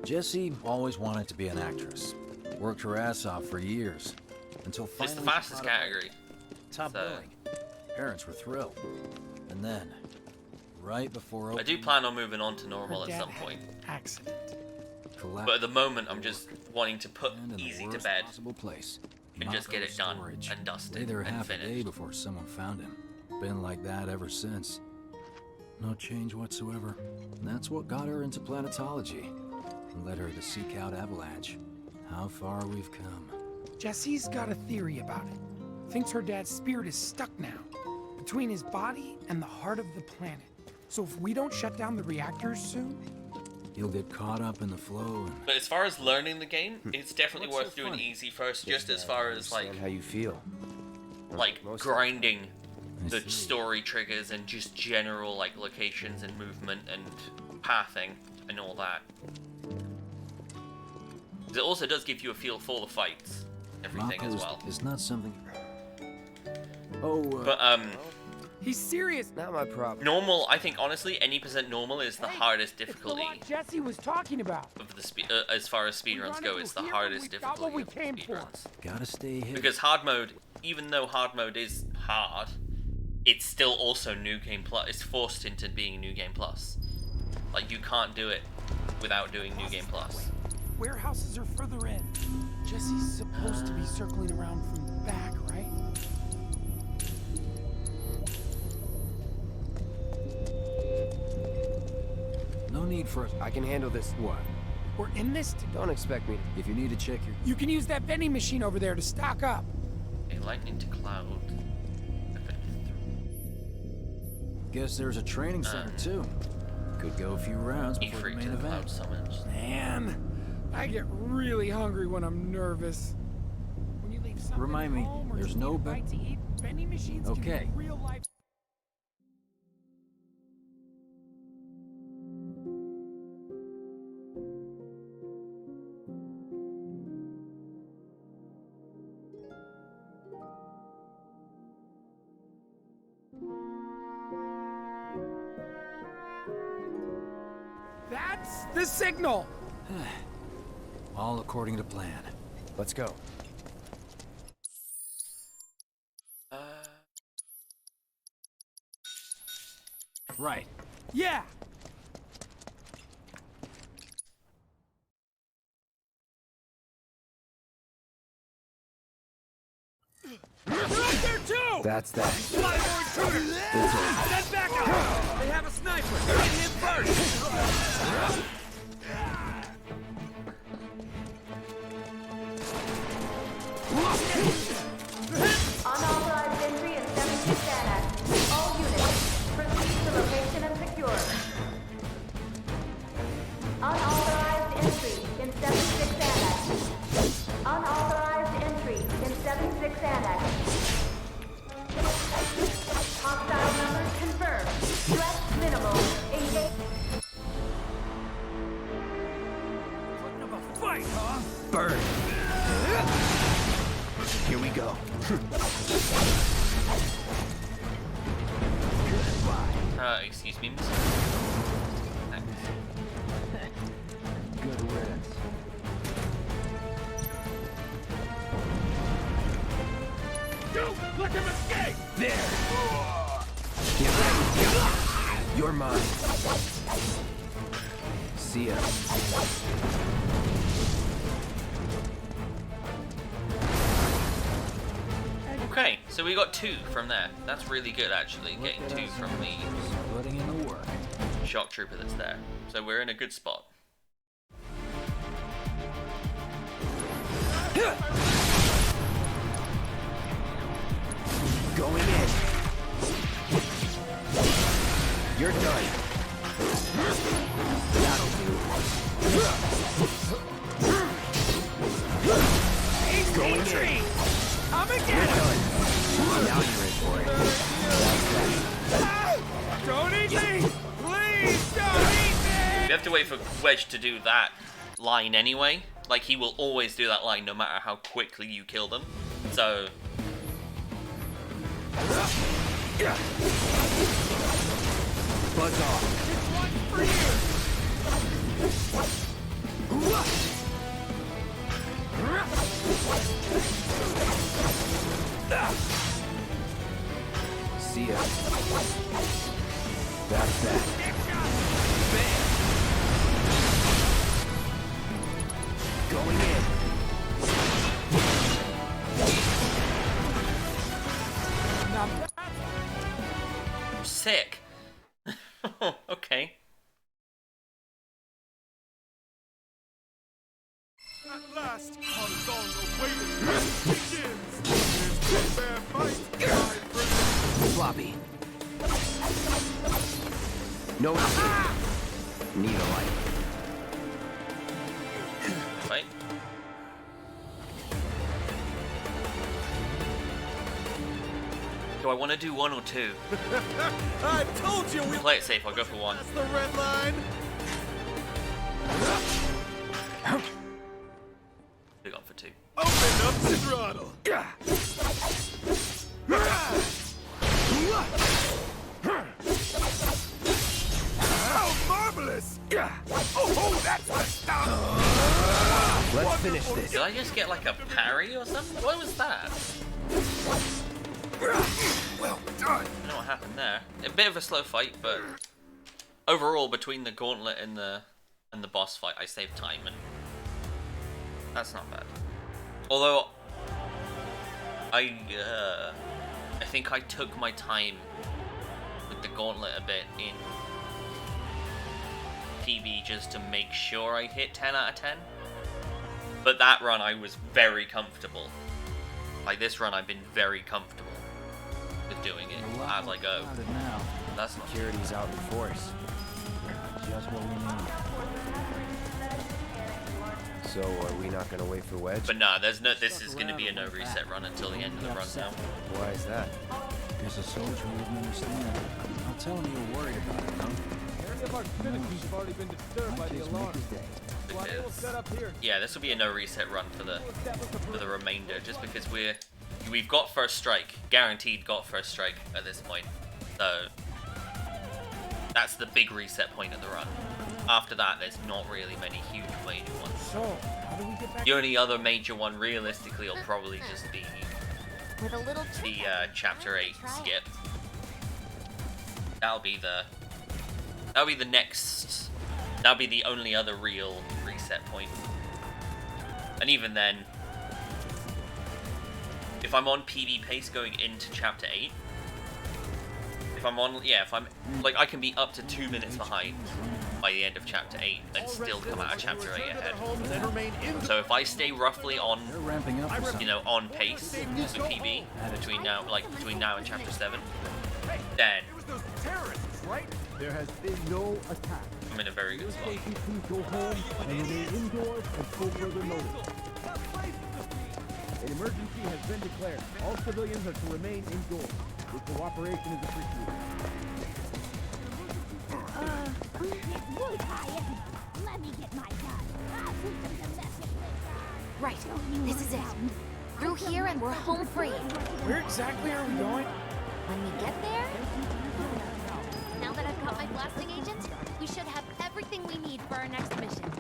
Jessie always wanted to be an actress. Worked her ass off for years. Until finally It's the fastest category. Top billing. Parents were thrilled. And then, right before I do plan on moving on to normal at some point. Accident. But at the moment, I'm just wanting to put easy to bed place. and just get it done and dusted Lay there and half a day finished. before someone found him. Been like that ever since. No change whatsoever. And that's what got her into planetology. And led her to seek out Avalanche. How far we've come. Jessie's got a theory about it. Thinks her dad's spirit is stuck now, between his body and the heart of the planet. So if we don't shut down the reactors soon, You'll get caught up in the flow. But as far as learning the game, it's definitely worth doing easy first, just as far as how you feel. Grinding the story triggers and just general locations and movement and pathing and all that. It also does give you a feel for the fights, everything as well. It's not something. But he's serious. Not my problem. Normal, I think honestly, any percent normal is the hardest difficulty It's the lot Jessie was talking about. of the as far as speedruns go. It's the hardest difficulty of speedruns. Gotta stay hidden. Because hard mode, even though hard mode is hard, it's still also New Game Plus. It's forced into being New Game Plus. You can't do it without doing New Game Plus. Warehouses are further in. Jessie's supposed to be circling around from the back, right? No need for. I can handle this. What? We're in this. Don't expect me. If you need to check your. You can use that vending machine over there to stock up. A lightning to cloud. Guess there's a training center too. Could go a few rounds before the main event. Man, I get really hungry when I'm nervous. When you leave something Remind me, home or there's just no need a bite to eat, vending machines can Okay. be real life. That's the signal. All according to plan. Let's go. Right. Yeah. They're up there too. That's that. Fly more intruders. Send back up. They have a sniper. Get him first. Burn. Here we go. Excuse me, miss. Thanks. Good riddance. Don't let him escape! There! Get ready. You're mine. See ya. Okay, so we got 2 from there. That's really good, actually, getting 2 from the Putting in the work. shock trooper that's there. So we're in a good spot. Going in. You're done. That'll do. Going in. I'm You're done. Now you're in for it. Don't eat me! Please don't eat me! We have to wait for Wedge to do that line anyway. Like, he will always do that line no matter how quickly you kill them. So... Buzz off. For you! See ya. That's that. Bam. Going in. Sick. Okay. At last, how long awaited begins! This fair fight, my friend! Floppy. No escape. Need a light. Right. Do I want to do 1 or 2? I told you we Play it safe, I'll go for 1. That's the red line! We got for 2. Open up the throttle! How marvelous! Oh, that's the stuff! Let's finish this. Did I just get like a parry or something? What was that? Well done! I don't know what happened there. A bit of a slow fight, but overall, between the gauntlet and the boss fight, I saved time, and that's not bad. Although I think I took my time with the gauntlet a bit in PB just to make sure I hit 10 out of 10. But that run, I was very comfortable. Like this run, I've been very comfortable with doing it as I go. That's not Security's out in force. Just what we need. So, are we not gonna wait for Wedge? But nah, there's no. This is going to be a no reset run until the end of the run now. Why is that? Because a soldier wouldn't understand. I'll tell him you're worried about it, no? Area of our citizens have already been disturbed by the alarm. Because, yeah, this will be a no reset run for the remainder, just because we've got first strike, guaranteed got first strike at this point. So that's the big reset point of the run. After that, there's not really many huge major ones. So, how do we get back? The only other major one realistically will probably just be With a little the chapter 8 skip. That'll be the next. That'll be the only other real reset point. And even then, if I'm on PB pace going into chapter 8, if I'm like, I can be up to 2 minutes behind by the end of chapter 8 and still come out of chapter 8 ahead. So if I stay roughly on, on pace with PB between now and chapter 7, then There has been no attack. I'm in a very good spot. Please go home and remain indoors until further notice. An emergency has been declared. All civilians are to remain indoors. Your cooperation is appreciated. Let me get my gun. I'll teach them to mess with this. Right, this is it. Through here and we're home free. Where exactly are we going? When we get there... Now that I've got my blasting agent, we should have everything we need for our next mission.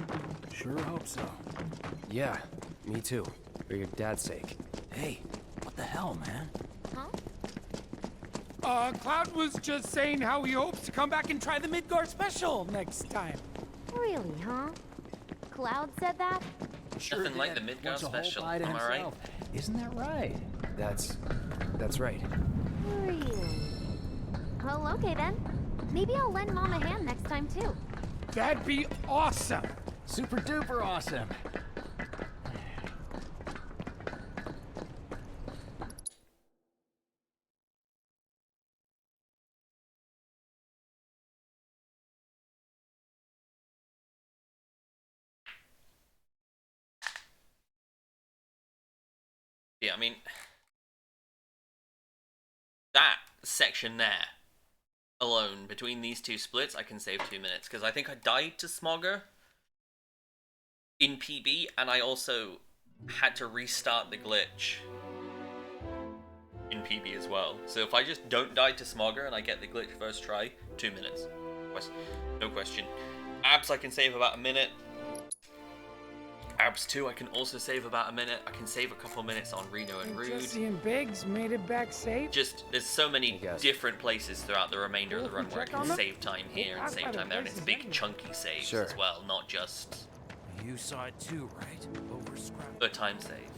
Sure hope so. Yeah, me too. For your dad's sake. Hey, what the hell, man? Huh? Cloud was just saying how he hopes to come back and try the Midgar special next time. Really, huh? Cloud said that? Nothing like the Midgar special, Whole pie to am I right? himself. Isn't that right? That's right. Really? Well, okay then. Maybe I'll lend Mom a hand next time too. That'd be awesome. Super duper awesome. Yeah, I mean, that section there alone, between these two splits, I can save 2 minutes, because I think I died to Smogger in PB, and I also had to restart the glitch in PB as well. So if I just don't die to Smogger and I get the glitch first try, 2 minutes. No question. Abs I can save about a minute. Abs 2 I can also save about a minute. I can save a couple minutes on Reno and Rude. Jesse and Biggs made it back safe. Just, there's so many different places throughout the remainder of the run where I can save time here and save time there, and it's big chunky saves as well, not just You saw it too, right? Over scrap. a time save.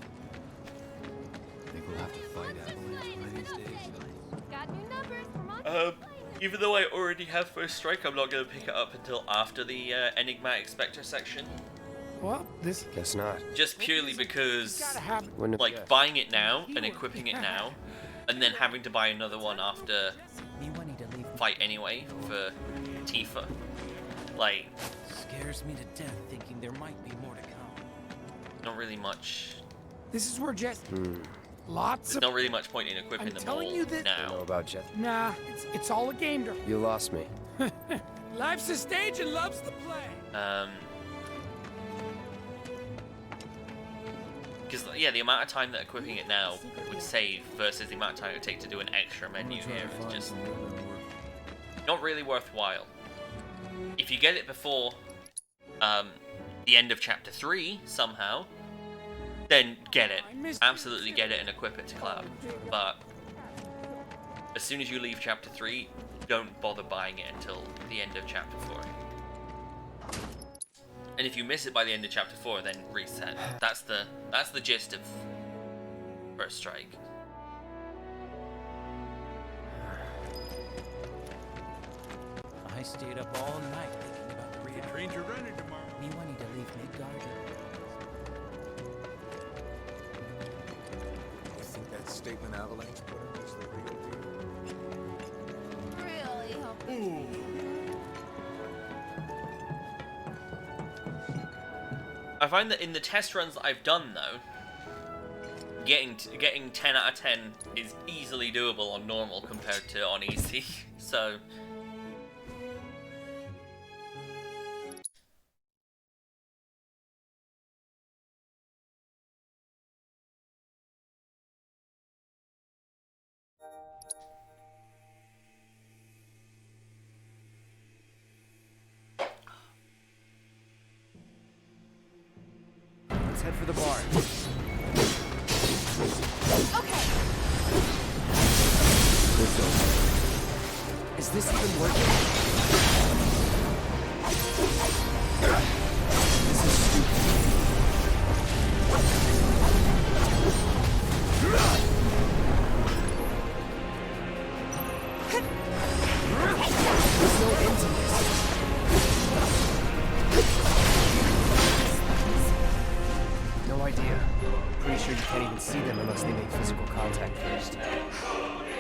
Think we'll have to fight Avalanche one of these days. Got new numbers from Even though I already have First Strike, I'm not going to pick it up until after the Enigmatic Spectre section. Well, this... Guess not. Just purely because, Wouldn't like, have- buying it now and equipping it now, and then having to buy another one after fight anyway for Tifa. Like, Scares me to death thinking there might be more to come. not really much. This is where Jess... Lots There's of... not really much point in equipping I'm them telling all you that- I know now. about Jet. Nah, it's all a game to... You lost me. Life's a stage and love's the play. Because, yeah, the amount of time that equipping it now would save versus the amount of time it would take to do an extra menu here is just not really worthwhile. If you get it before the end of Chapter 3, somehow, then get it. Absolutely get it and equip it to Cloud. But as soon as you leave Chapter 3, don't bother buying it until the end of Chapter 4. And if you miss it by the end of Chapter 4, then reset. That's the gist of First Strike. I stayed up all night thinking about the reaction. Trains are running tomorrow. Me wanting to leave Midgard. You think that statement Avalanche put in was the real deal? Really hope. I find that in the test runs that I've done, though, getting 10 out of 10 is easily doable on normal compared to on easy. So Let's head for the bar. Okay. Is this even working? This is stupid. There's no end to this. No idea. Pretty sure you can't even see them unless they make physical contact first.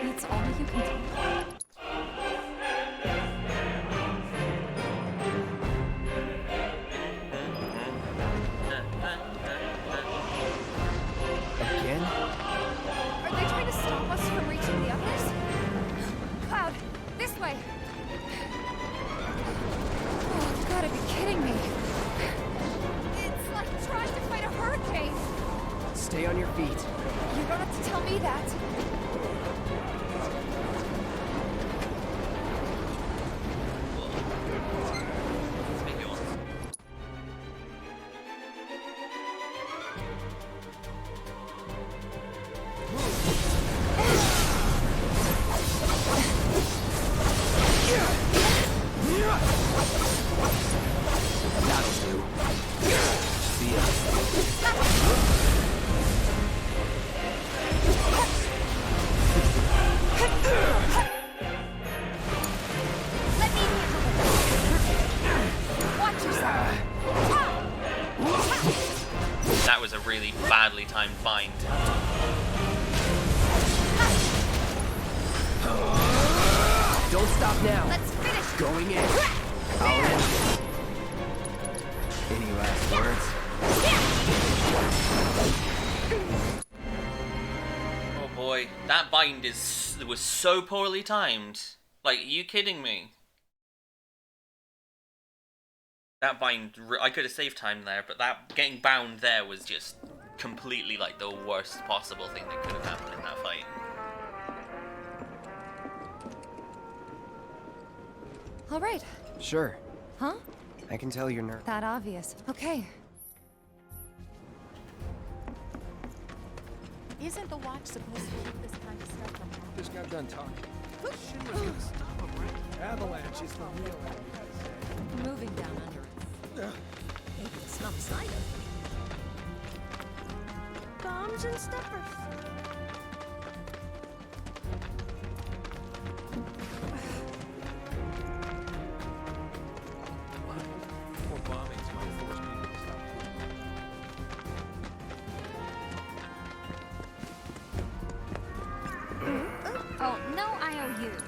That's all you can do. Again? Are they trying to stop us from reaching the others? Cloud, this way. Oh, you've got to be kidding me. It's like trying to fight a hurricane. Stay on your feet. You don't have to tell me that. That was a really badly timed bind. Don't stop now. Let's finish. Going in. All in. Any last words? Oh boy, that bind was so poorly timed. Like, are you kidding me? That bind, I could have saved time there, but that getting bound there was just completely like the worst possible thing that could have happened in that fight. All right. Sure. Huh? I can tell you're nervous. That obvious. Okay. Isn't the watch supposed to keep this kind of stuff from happening? Just got done talking. Shinra's gonna stop him, right? Avalanche is for real, like you guys say. Moving down under it. Maybe the slum side of it. Bombs and steppers. More bombings might force people to stop. Oh, no IOUs.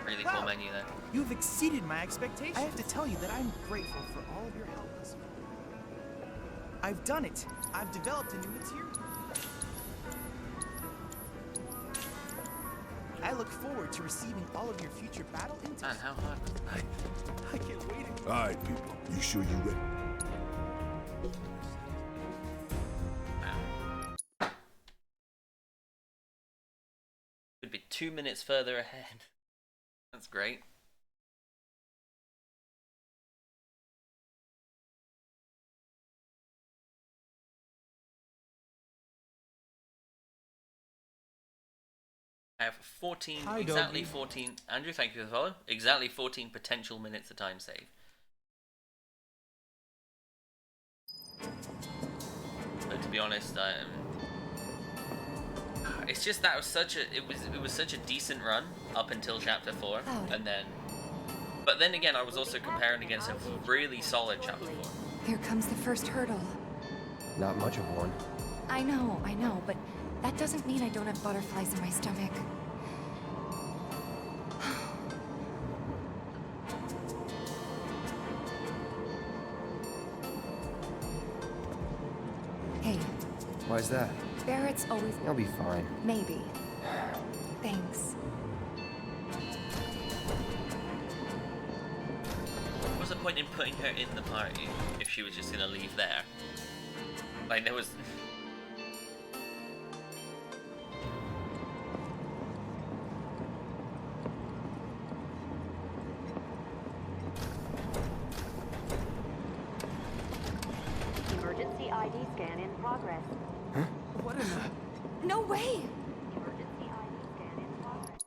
Really cool menu there. You've exceeded my expectations. I have to tell you that I'm grateful for all of your help. I've done it. I've developed a new material. I look forward to receiving all of your future battle intel. Man, how hard was that? I can't wait. All right, people. You sure you ready? Wow. Could be 2 minutes further ahead. That's great. I have 14, Hi, exactly doggy. 14, Andrew, thank you for the follow, exactly 14 potential minutes of time save. But to be honest, it's just that was such a, it was such a decent run up until chapter 4, and then, but then again, I was also comparing against a really solid chapter 4. Here comes the first hurdle. Not much of one. I know, but that doesn't mean I don't have butterflies in my stomach. Hey, Why's that? Barrett's always... I'll be fine. Maybe. Thanks. What was the point in putting her in the party if she was just gonna leave there? Like, there was... Emergency ID scan in progress. Huh? What in the... No way! Emergency ID scan in progress.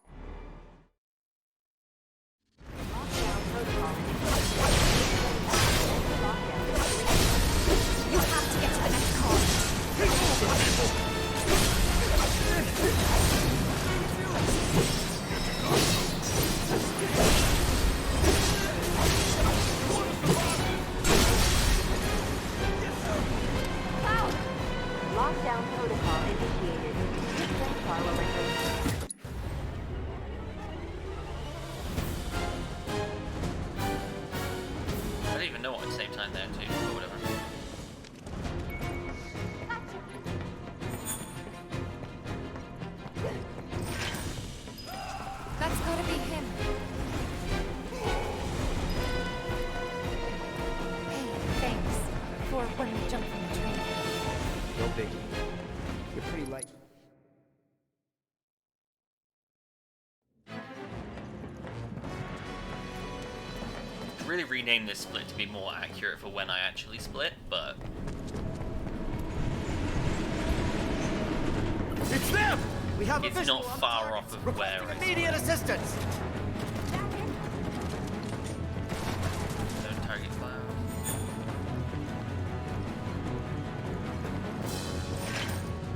Lockdown protocol. You have to get to the next call. Lockdown protocol initiated. really rename this split to be more accurate for when I actually split, but... It's them! We have it's not far off of where I immediate assistance! Don't target fire.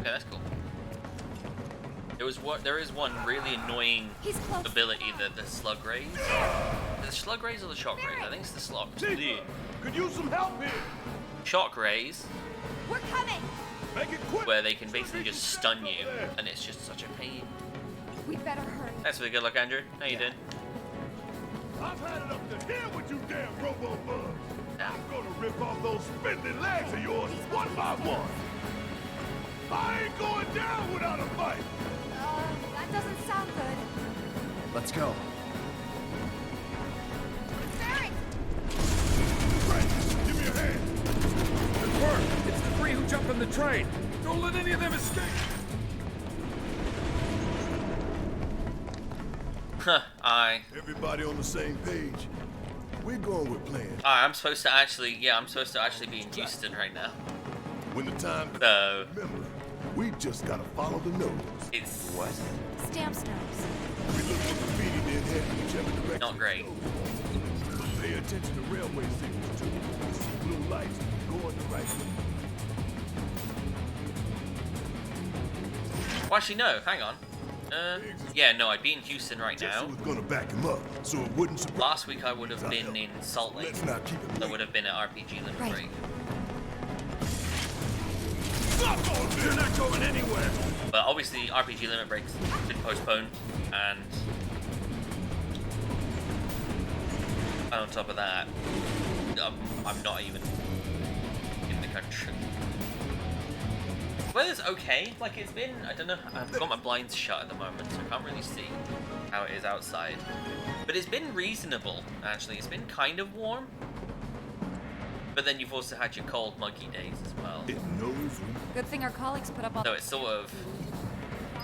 Okay, that's cool. There is one really annoying ability that the slug raise. The slug raise or the shock raise? I think it's the slug. Could use some help here. Shock raise. We're coming. Make it quick. Where they can basically just stun you, and it's just such a pain. We better hurry. That's really good luck, Andrew. How you doing? I've had it up to here with you damn robo-bugs. I'm gonna rip off those spindly legs of yours one by one. I ain't going down without a fight. That doesn't sound good. Let's go. Barrett! Francis, give me a hand. Good work. It's the three who jumped on the train. Don't let any of them escape. Huh, Everybody on the same page. We're going with plan. I'm supposed to actually, I'm supposed to actually be in Houston right now. When the time So... remember, we just gotta follow the nose. It's... What? Stamps nose. We look for graffiti, then head in whichever direction. Not great. Pay attention to railway signals too. See blue lights, go in the right way. Well, actually, no, hang on. Yeah, no, I'd be in Houston right now. Was gonna back him up, so it wouldn't surprise. Last week I would have been in Salt Lake. Let's not keep it I would have been at RPG Limit Break. You're not going anywhere. But obviously, RPG Limit Break's been postponed, and on top of that, I'm not even in the country. Weather's okay. Like, it's been, I don't know, I've got my blinds shut at the moment, so I can't really see how it is outside. But it's been reasonable, actually. It's been kind of warm. But then you've also had your cold, muggy days as well. It knows. Good thing our colleagues put up all. So it's sort of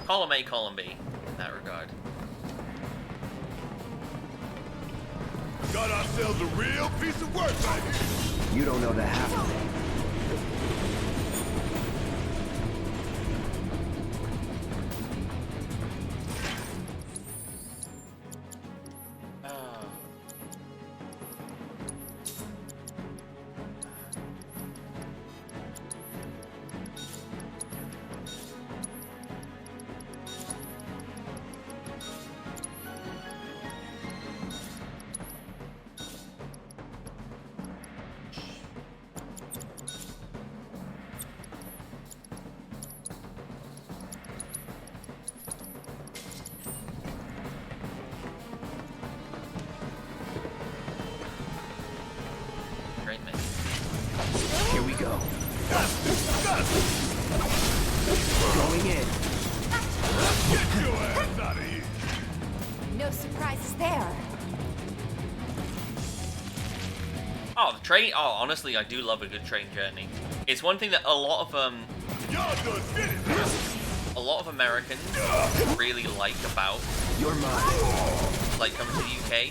column A, column B in that regard. Got ourselves a real piece of work right here. You don't know the half of it. Here we go. Going in. Get your ass out of here. No surprises there. Oh, the train. Oh, honestly, I do love a good train journey. It's one thing that a lot of Americans really like about like coming to the UK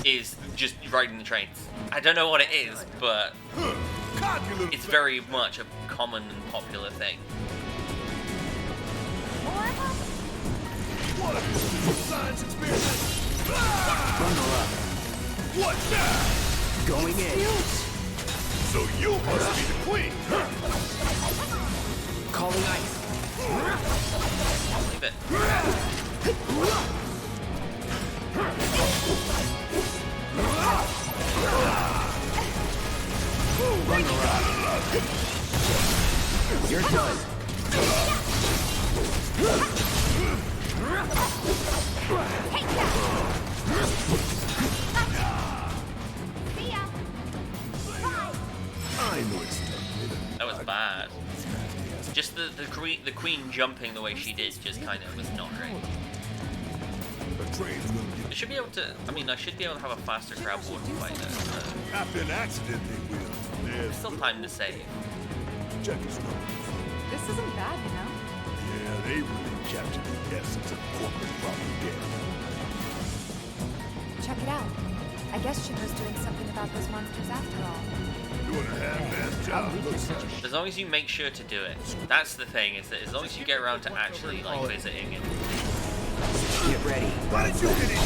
is just riding the trains. I don't know what it is, but it's very much a common and popular thing. What a science experiment! Bundle up. What now? Going in. So you must be the queen. Calling ice. Leave it. Bundle up. You're done. I know it's tough. That was bad. Just the queen jumping the way she did just kind of was not great. I should be able to. I mean, I should be able to have a faster crowd war fight there. After an accident, they will. There's still time to save. Check his numbers. This isn't bad, you know? Yeah, they really captured the essence of corporate propaganda. Check it out. I guess Shinra's doing something about those monsters after all. Doing a half-ass job. As long as you make sure to do it. That's the thing, is that as long as you get around to actually like visiting it. Get ready. Why did you get in here?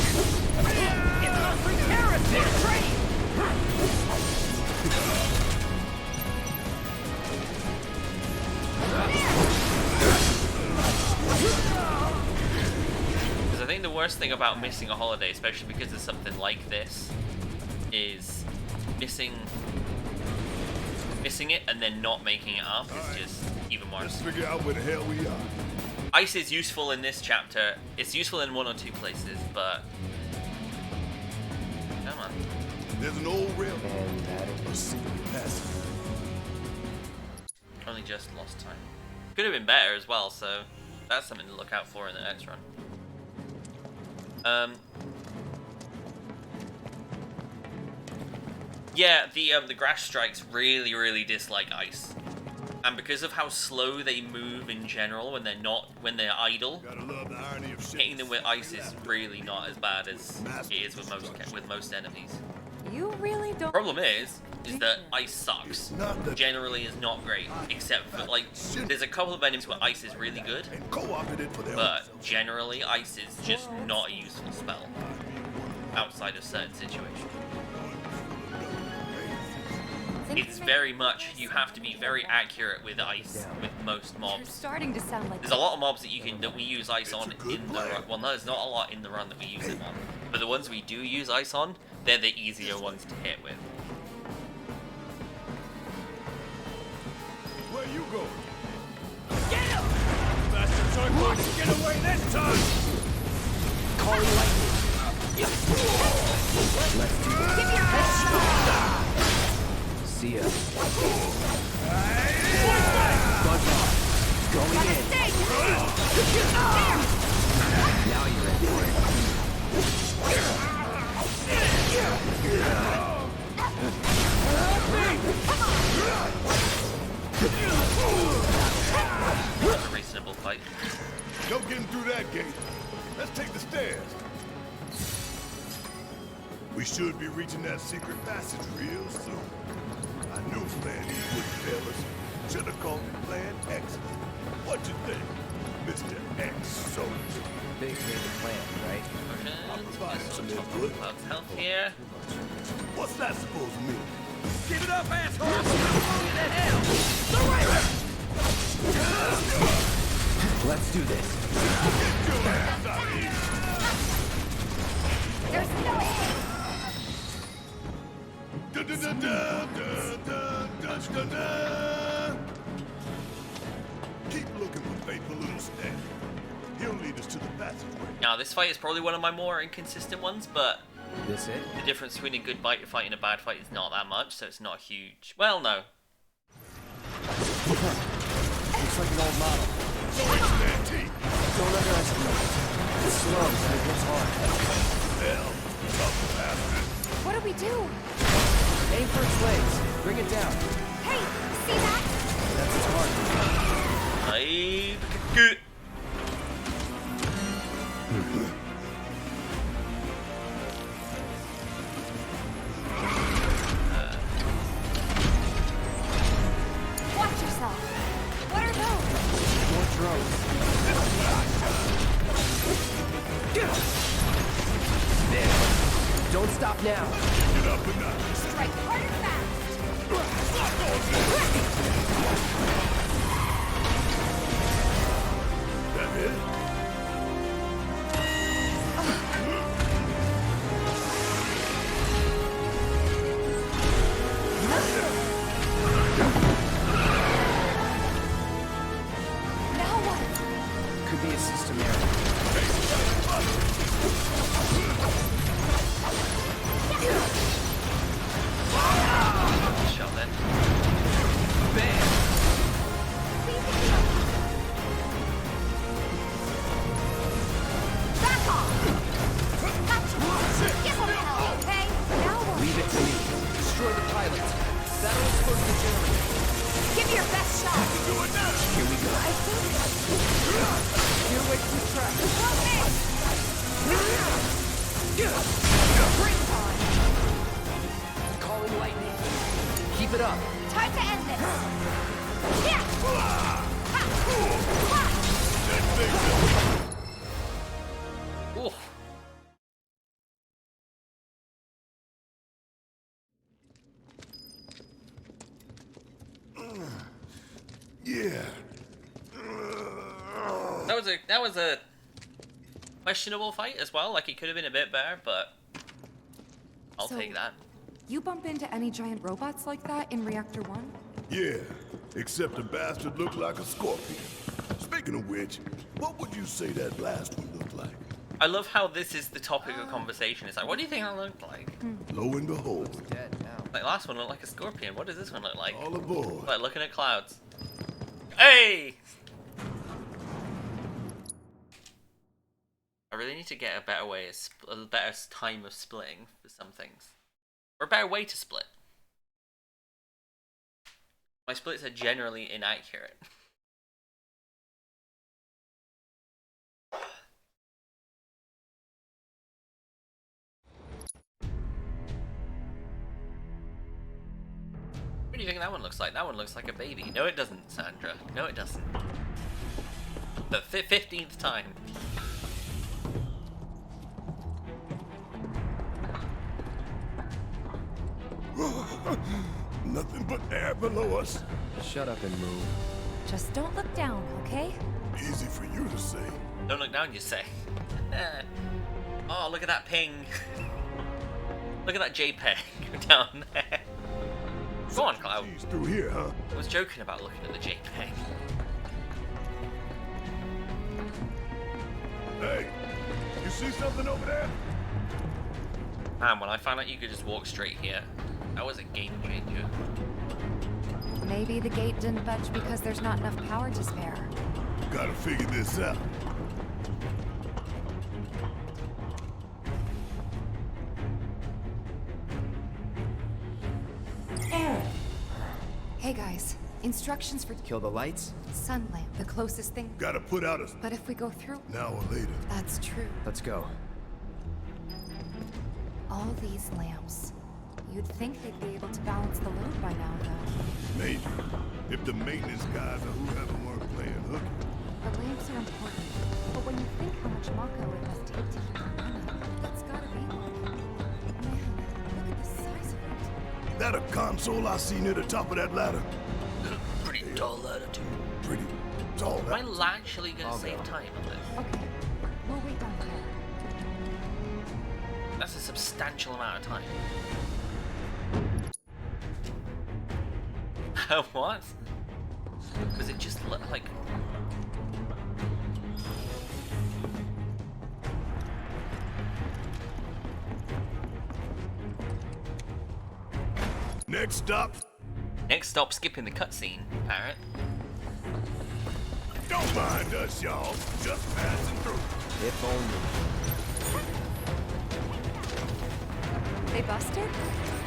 It's not free terrorists there, train! Because I think the worst thing about missing a holiday, especially because of something like this, is missing it and then not making it up is just even worse. Let's figure out where the hell we are. Ice is useful in this chapter. It's useful in 1 or 2 places, but come on. There's an old rail and that is a secret passage. Only just lost time. Could have been better as well, so that's something to look out for in the next run. Yeah, the grass strikes really dislike ice. And because of how slow they move in general when they're idle, hitting them with ice is really not as bad as it is with most enemies. You really don't. Problem is that ice sucks. Generally is not great, except for like there's a couple of enemies where ice is really good, but generally ice is just not a useful spell outside of certain situations. It's very much, you have to be very accurate with ice with most mobs. You're starting to sound like There's a lot of mobs that we use ice on in the run. Well, no, there's not a lot in the run that we use it on. But the ones we do use ice on, they're the easier ones to hit with. Where you going? Get him! Bastards aren't going to get away this time! Calling lightning. Let's do it. Give me your best shot! See ya. Buzz off. Going in. Now you're in for it. That's a reasonable fight. No getting through that gate. Let's take the stairs. We should be reaching that secret passage real soon. I knew Plan E wouldn't fail us. Should have called it Plan X. What you think, Mr. X Soldier? Big made the plan, right? I'm providing some input. Health here. What's that supposed to mean? Give it up, asshole! I'm going to hell! Surrender! Let's do this. Get your ass out of here! There's no Keep looking for faithful little Stan. He'll lead us to the passageway. Now, this fight is probably one of my more inconsistent ones, but This it? the difference between a good fight and a bad fight is not that much, so it's not huge. Well, no. Looks like an old model. Don't underestimate it. It's slow, but it hits hard. Hell, tough bastard. What do we do? Aim for its legs. Bring it down. Hey, see that? That's its target. Good. Watch yourself. What are those? More drones. There. Don't stop now. Get up and down. Strike hard and fast. That it? Now what? Could be a system error. Shot then. Bam! Back off! Gotcha! Give them hell, okay? Now what? Leave it to me. Destroy the pilot. That'll expose the generator. Give me your best shot! Here we go. Get away from the track. Okay! Bring it on! Ooh. Yeah. That was a questionable fight as well. Like, it could have been a bit better, but I'll take that. You bump into any giant robots like that in Reactor 1? Yeah, except the bastard looked like a scorpion. Speaking of which, what would you say that last one looked like? I love how this is the topic of conversation. It's like, what do you think that looked like? Lo and behold. Dead now. Like, last one looked like a scorpion. What does this one look like? All aboard. Like, looking at clouds. Hey! I really need to get a better way, a better time of splitting for some things. Or a better way to split. My splits are generally inaccurate. What do you think that one looks like? That one looks like a baby. No, it doesn't, Sandra. No, it doesn't. The 15th time. Nothing but air below us. Shut up and move. Just don't look down, okay? Easy for you to say. Don't look down, you say. Oh, look at that ping. Look at that JPEG down there. Go on, Cloud. Through here, huh? I was joking about looking at the JPEG. Hey, you see something over there? Man, when I found out you could just walk straight here, that was a game changer. Maybe the gate didn't budge because there's not enough power to spare. Gotta figure this out. Hey guys, instructions for Kill the lights? sun lamp, the closest thing. Gotta put out a... But if we go through, An hour later. that's true. Let's go. All these lamps. You'd think they'd be able to balance the load by now, though. Maybe. If the maintenance guys or whoever weren't playing hooky. The lamps are important, but when you think how much Mako it must take to keep them running, it's gotta be one. Man, look at the size of it. That a console I see near the top of that ladder? Pretty tall ladder, too. Pretty tall Am I ladder. actually gonna save time on this? Okay, we'll wait down there. That's a substantial amount of time. What? Was it just like... Next stop. Next stop, skipping the cutscene, Parrot. Don't mind us, y'all. Just passing through. If only. They busted?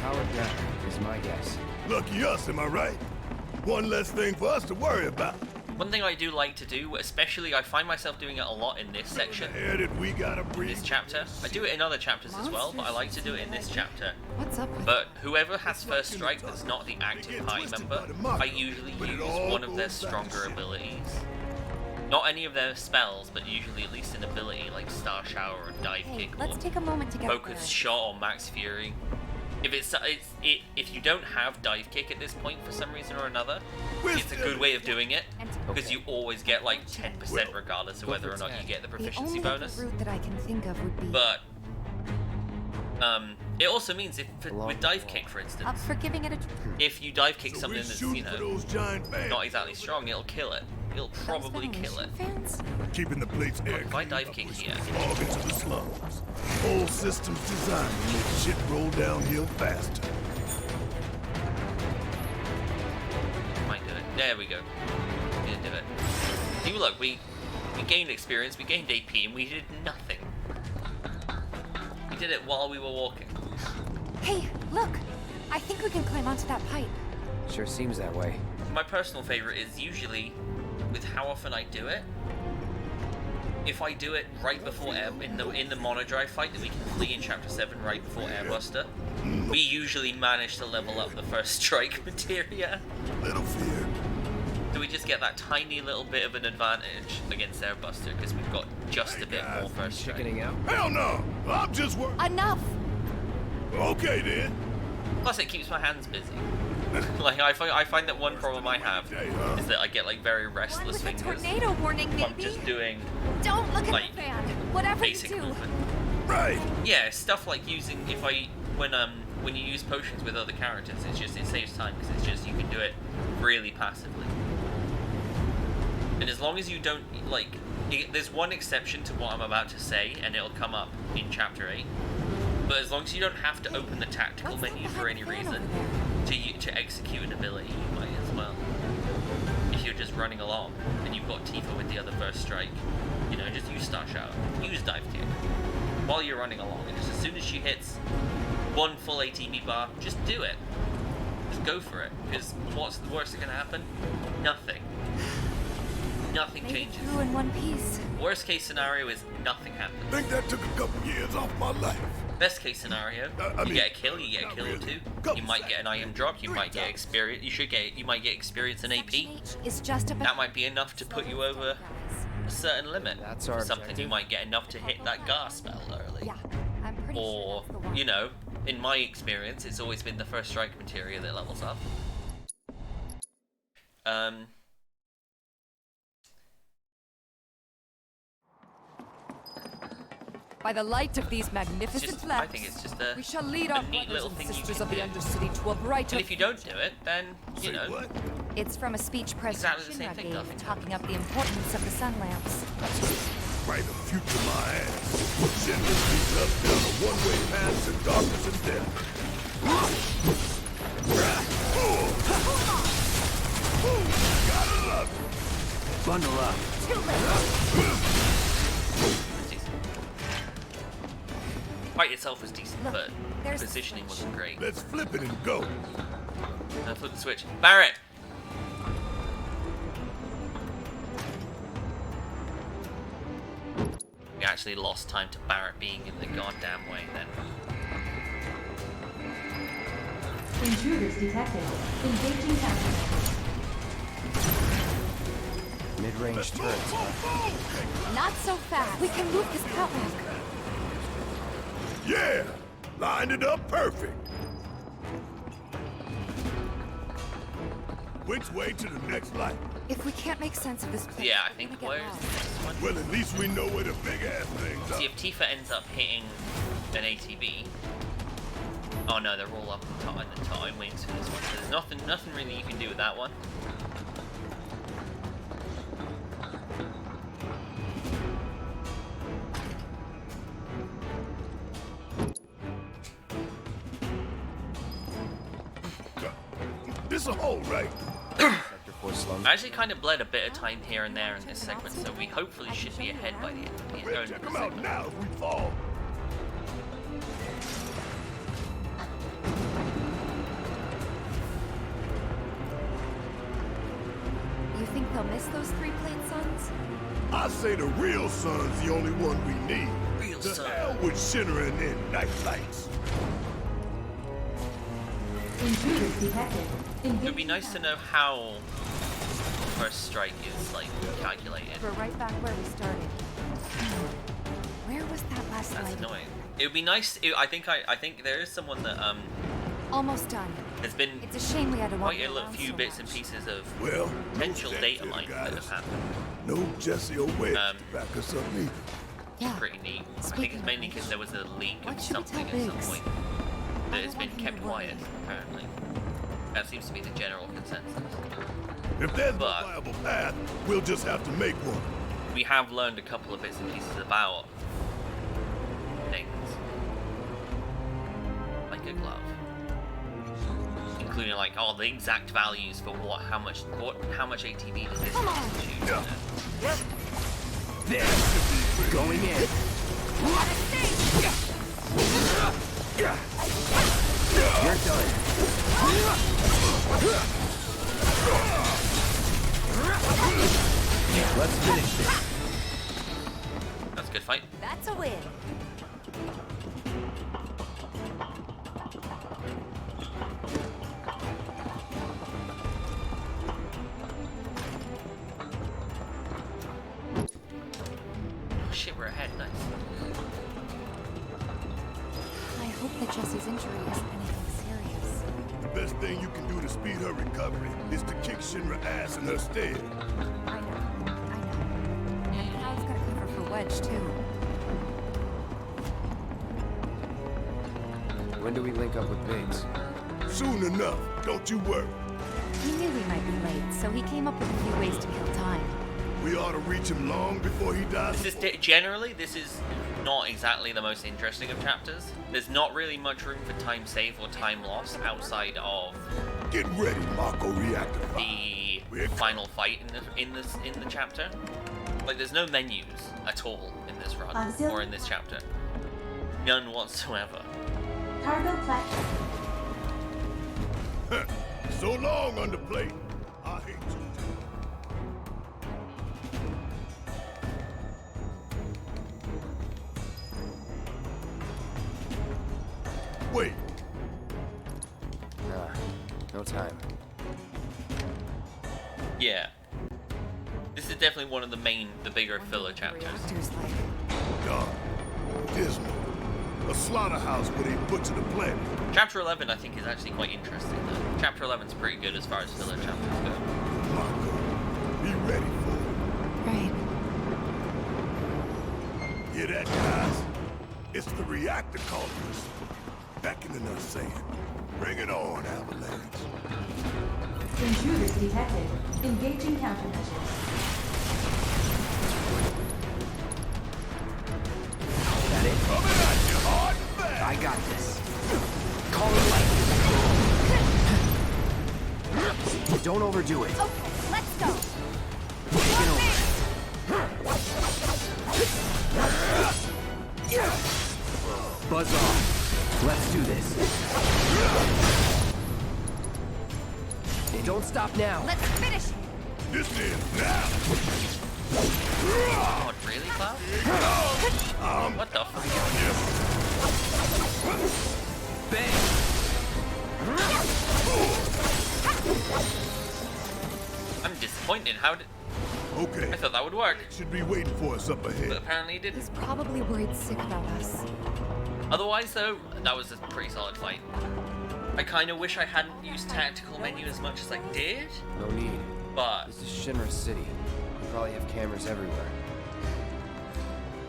Powered down is my guess. Lucky us, am I right? One less thing for us to worry about. One thing I do like to do, especially I find myself doing it a lot in this section, Air that we gotta breathe. this chapter. I do it in other chapters as well, but I like to do it in this chapter. What's up with But whoever has first strike that's not the active party member, I usually use one of their stronger abilities. Not any of their spells, but usually at least an ability like Star Shower or Dive Hey, Kick let's or take a moment to get Focus Shot or Max Fury. If if you don't have Dive Kick at this point for some reason or another, it's a good way of doing it because you always get like 10% regardless of whether or not you get the proficiency bonus. The route that I can think of would be But it also means with Dive Kick, for instance, up for giving it a if you dive kick something that's, you know, those giant bands. not exactly strong, it'll kill it. It'll probably kill it. Keeping the plates air If I dive kick here, fog into the slums. Whole systems designed to make shit roll downhill faster. might do it. There we go. We did do it. See, look, we gained experience, we gained AP, and we did nothing. We did it while we were walking. Hey, look! I think we can climb onto that pipe. Sure seems that way. My personal favorite is usually with how often I do it. If I do it right before in the monodrive fight that we can flee in Chapter 7 right before Airbuster, we usually manage to level up the first strike materia. Little fear. So we just get that tiny little bit of an advantage against their Buster because we've got just a bit more first strike. Hell no! I'm just working. Enough! Okay then. Plus, it keeps my hands busy. Like I find that one problem I have is that I get like very restless fingers. Tornado warning, if I'm maybe? just doing Don't look like at the fan. Whatever you basic do. movement. Right. Yeah, stuff like using when you use potions with other characters, it saves time because it's just you can do it really passively. And as long as you don't there's one exception to what I'm about to say, and it'll come up in Chapter 8. But as long as you don't have to open the tactical menu for any reason to execute an ability, you might as well. If you're just running along and you've got Tifa with the other first strike, you know, just use Star Shower, use Dive Kick while you're running along, and just as soon as she hits one full ATB bar, just do it. Just go for it, because what's the worst that can happen? Nothing. Nothing changes. Through in one piece. Worst case scenario is nothing happens. Think that took a couple years off my life. Best case scenario, you get a kill, you get a kill or two. You might get an item drop, you might get experience, you might get experience in AP. That might be enough to put you over a certain limit. That's our something objective. you might get enough to hit that Gar spell early. Yeah, I'm pretty Or, sure that's the one. you know, in my experience, it's always been the first strike materia that levels up. By the light of these magnificent I lamps, think it's just we shall lead a our neat brothers little and thing you sisters can of the do. Undercity to a brighter And if you don't do it, then, you know, It's from a speech President Exactly the same Shinra thing, gave nothing talking up the importance of the sun lamps. Right a future my ass. Send this beat up down a one-way path to darkness and death. Gotta love it. Bundle up. fight itself was decent, but positioning wasn't great. Let's flip it and go. Flip the switch. Barrett! We actually lost time to Barrett being in the goddamn way then. Intruders detected. Engaging counter. Mid-range turrets, huh? Not so fast. We can move this catwalk. Yeah! Lined it up perfect. Which way to the next light? If we can't make sense of this place, Yeah, I think where's this one? Well, at least we know where the big-ass things are. See, if Tifa ends up hitting an ATB... Oh no, they're all up on the top. I'm waiting for this one. So there's nothing really you can do with that one. This a hole, right? I actually kind of bled a bit of time here and there in this segment, so we hopefully should be ahead by the end of the We'll check them out now if we fall. You think they'll miss those three-plate suns? I say the real sun's the only one we need. Real the sun. hell with shimmering in night lights. Intruders detected. It would be nice to know how first strike is like calculated. We're right back where we started. Where was that last That's light? annoying. It would be nice. I think there is someone that Almost done. has been It's a shame we had to walk quite a around few so bits much. and pieces of Well, potential no data stand mining still, that guys. have happened. No Jesse or Wedge to back us up neither. Yeah. Pretty neat. I think Speaking it's of mainly which, because there was a leak what of should we something tell at some Biggs? point that has been kept quiet, apparently. That seems to be the general consensus. If there's no But- viable path, we'll just have to make one. We have learned a couple of bits and pieces about things. Like a glove. Including like the exact values for how much ATB does this constitute. There. Going in. You're done. Let's finish this. That's a good fight. That's a win. Nice. I hope that Jessie's injury isn't anything serious. The best thing you can do to speed her recovery is to kick Shinra's ass in her stead. I know. And I've got to cover for Wedge, too. When do we link up with Bates? Soon enough, don't you worry. He knew we might be late, so he came up with a few ways to kill time. We ought to reach him long before he dies. This is generally, this is not exactly the most interesting of chapters. There's not really much room for time save or time loss outside of Get ready, Mako Reactor. the final fight in the chapter. Like, there's no menus at all in this run or in this chapter. None whatsoever. Cargo platform. So long, underplate. I hate you. Wait. Nah, no time. Yeah. This is definitely one of the bigger filler chapters. Dark. Dismal. A slaughterhouse where they butcher the planet. Chapter 11, I think, is actually quite interesting, though. Chapter 11's pretty good as far as filler chapters go. Mako, be ready for it. Right. Hear that, guys? It's the reactor calling us. Beckoning us saying, bring it on, Avalanche. Intruders detected. Engaging countermeasures. That it? Coming at you hard and fast. I got this. Call it light. Don't overdo it. Okay, let's go. Take it over. Buzz off. Let's do this. Don't stop now. Let's finish it. This is now. Oh, really, Cloud? What the fuck? Bang! I'm disappointed. How did... Okay. I thought that would work. Should be waiting for us up ahead. But apparently it didn't. He's probably worried sick about us. Otherwise, though, that was a pretty solid fight. I kind of wish I hadn't used tactical menu as much as I did. No need. But This is Shinra City. We probably have cameras everywhere.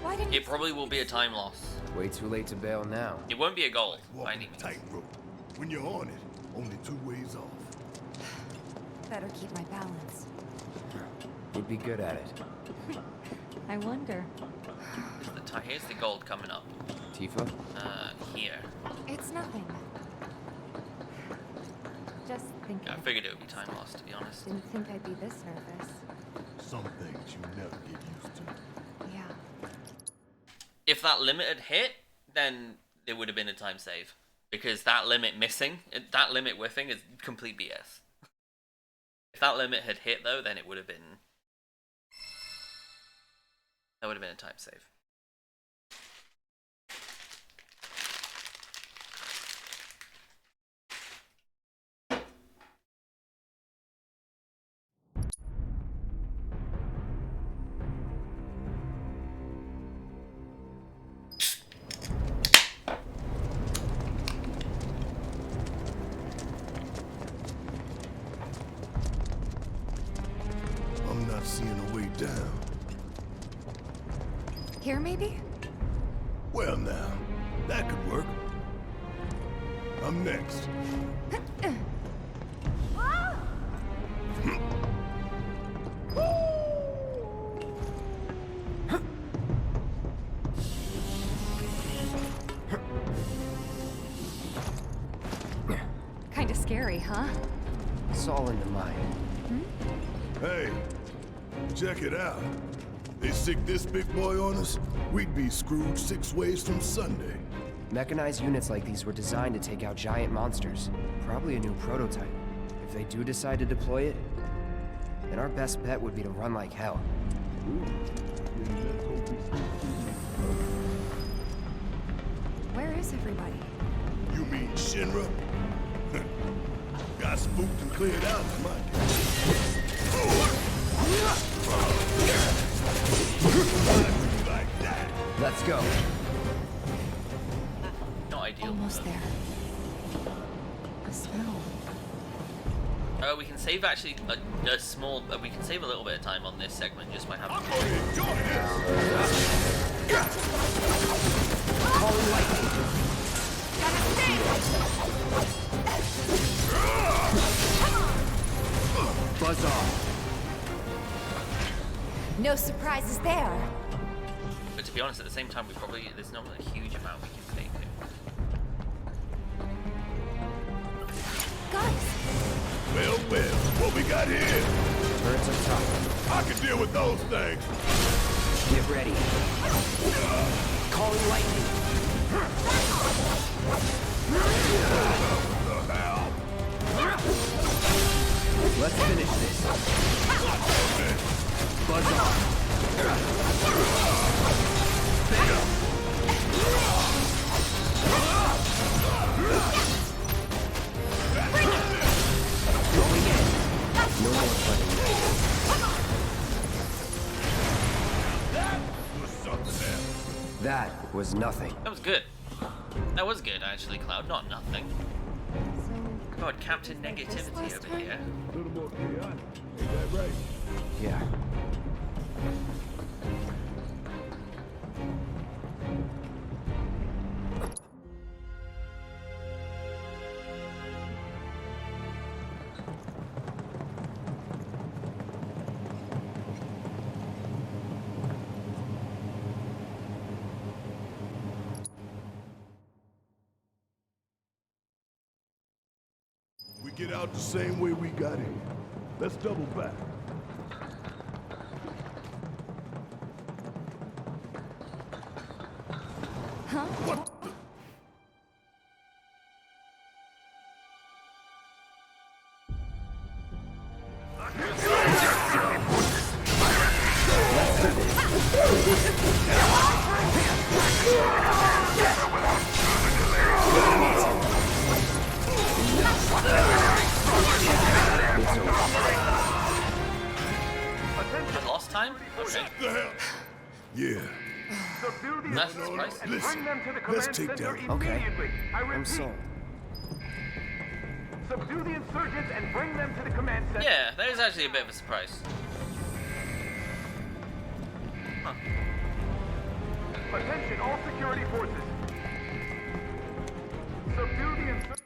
Why didn't it probably will be a time loss. Way too late to bail now. It won't be a goal by any Walking means. tightrope. When you're on it, only 2 ways off. Better keep my balance. We'd be good at it. I wonder. Here's the gold coming up. Tifa? Here. It's nothing. Just thinking. I figured it would be time loss, to be honest. Didn't think I'd be this nervous. Some things you never get used to. Yeah. If that limit had hit, then it would have been a time save. Because that limit missing, that limit whiffing is complete BS. If that limit had hit, though, then it would have been... That would have been a time save. I'm not seeing a way down. Here, maybe? Well, now, that could work. I'm next. Kinda scary, huh? It's all in the mind. Hey, check it out. They sick this big boy on us, we'd be screwed 6 ways from Sunday. Mechanized units like these were designed to take out giant monsters. Probably a new prototype. If they do decide to deploy it, then our best bet would be to run like hell. Where is everybody? You mean Shinra? Got spooked and cleared out, my like that. Let's go. Not ideal. Almost there. The smell. We can save actually a small. We can save a little bit of time on this segment just by having. Calling lightning. Buzz off. No surprises there. But to be honest, at the same time, there's not a huge amount we can take here. Guys! Well, what we got here? Turrets up top. I can deal with those things. Get ready. Calling lightning. What the hell? Let's finish this. Buzz off. Going in. No more fighting. That was nothing. That was good. That was good, actually, Cloud. Not nothing. God, Captain Negativity over here. A little more chaotic. Ain't that right? Yeah. We get out the same way we got in. Let's double back. Huh? What the? Lost time? Okay. What the hell? Yeah. That's a surprise. Listen, let's take that. Okay. I'm sold. Subdue the insurgents and bring them to the command center. Yeah, that is actually a bit of a surprise. Huh. Attention, all security forces. Subdue the insurgents.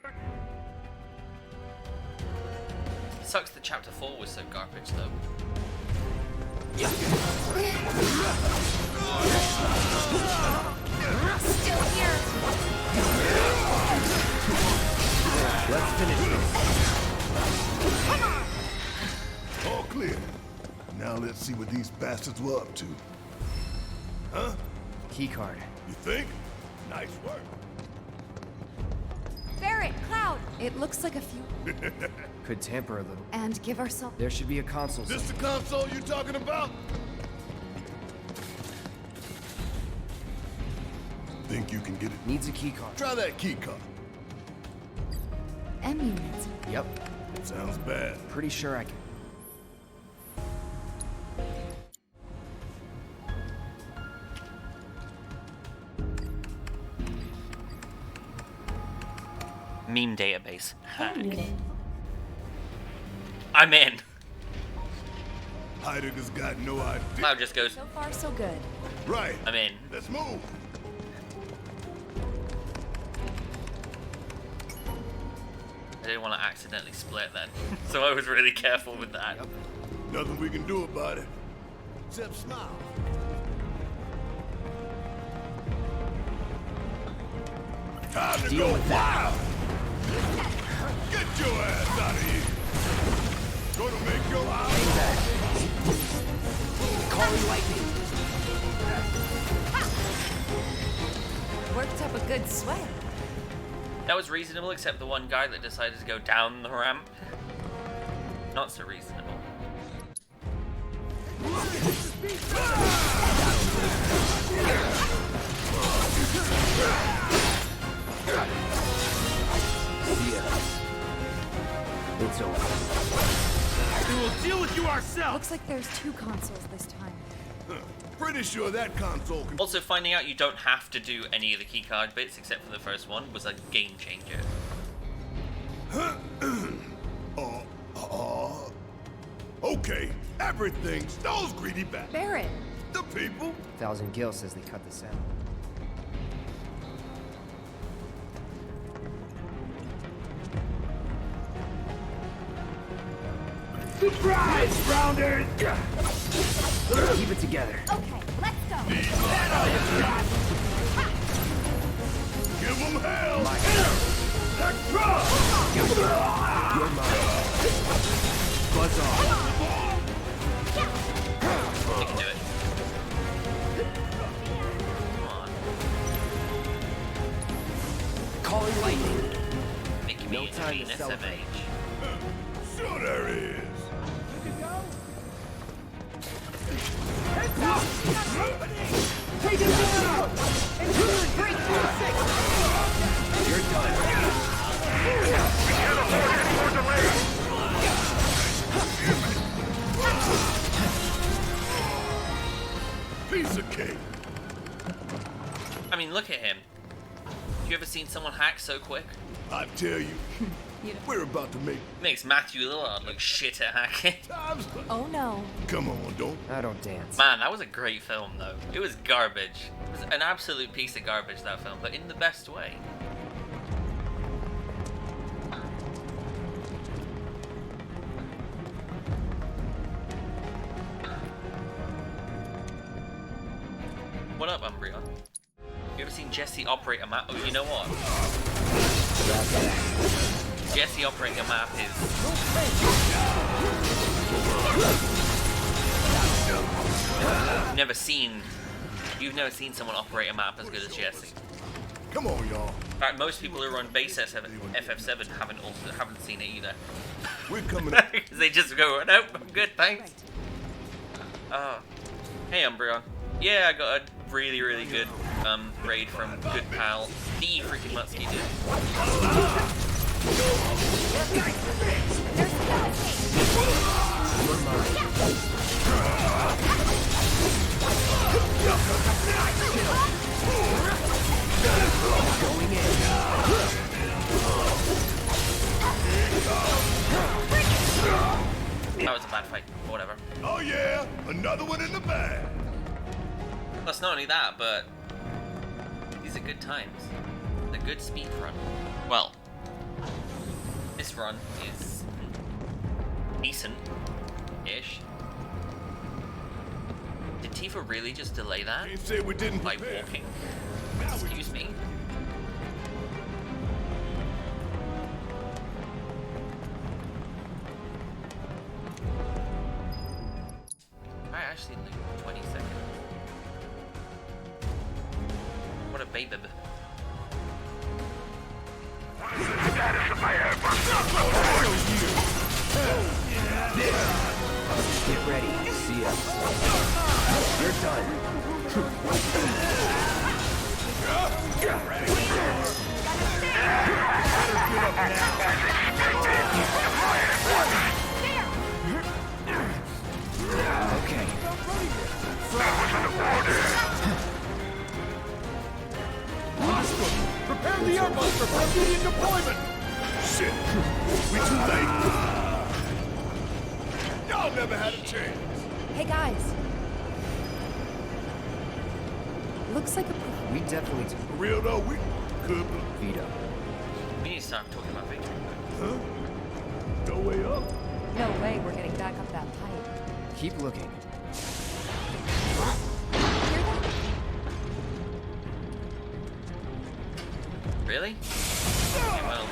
Sucks that Chapter 4 was so garbage, though. Still here. Let's finish this. Come on. All clear. Now let's see what these bastards were up to. Huh? Keycard. You think? Nice work. Barrett, Cloud. It looks like a few. Could tamper a little. And give ourselves. There should be a console. This the console you talking about? Think you can get it? Needs a keycard. Try that keycard. M units. Yep. Sounds bad. Pretty sure I can. Meme database. Hack. I'm in. Heidegger's got no idea. Cloud just goes, So far, so good. Right. I'm in. Let's move. I didn't want to accidentally split then. So I was really careful with that. Yep. Nothing we can do about it. Except smile. Time to Deal go with that. wild. Get your ass out of here. Gonna make your eyes. Calling lightning. Worked up a good sweat. That was reasonable, except the one guy that decided to go down the ramp. Not so reasonable. It's over. We will deal with you ourselves. Looks like there's two consoles this time. Pretty sure that console can... Also, finding out you don't have to do any of the keycard bits except for the first one was a game changer. Okay, everything those greedy bastards. Barrett. The people. 1,000 Gil says they cut this out. Surprise, rounders! Keep it together. Okay, let's go. Give them hell! You're mine. Buzz off. You can do it. Come on. Calling lightning. Making No me time to intervene, celebrate. SMH. Sure there is. Take it down! Engineering 326! You're done. We can't afford any more delays. Piece of cake. I mean, look at him. You ever seen someone hack so quick? I tell you, we're about to make... Makes Matthew Lillard look shit at hacking. Oh no. Come on, don't. I don't dance. Man, that was a great film, though. It was garbage. It was an absolute piece of garbage, that film, but in the best way. What up, Umbreon? You ever seen Jesse operate a map? Oh, you know what? Jesse operating a map is... You've never seen someone operate a map as good as Jesse. Come on, y'all. In fact, most people who run base FF7 haven't seen it either. We're coming up. Because they just go, nope, I'm good, thanks. Hey, Umbreon. Yeah, I got a really, really good raid from good pal, the freaking Mutsky dude. Going in. That was a bad fight, or whatever. Oh yeah, another one in the bag. Plus, not only that, but these are good times. A good speed run. Well, this run is decent-ish. Did Tifa really just delay that? Can't say we didn't by prepare. walking? Excuse me. I actually live 20 seconds. What a baby. Get ready. See ya. You're done. Okay. Prepare the airbuster for immediate deployment. Shit, we too late. Y'all never had a chance. Hey guys. Looks like a... We definitely do. For real though, we could. Vito. We need to start talking about victory. Huh? Go way up. No way we're getting back up that pipe. Keep looking. Really? Okay, well.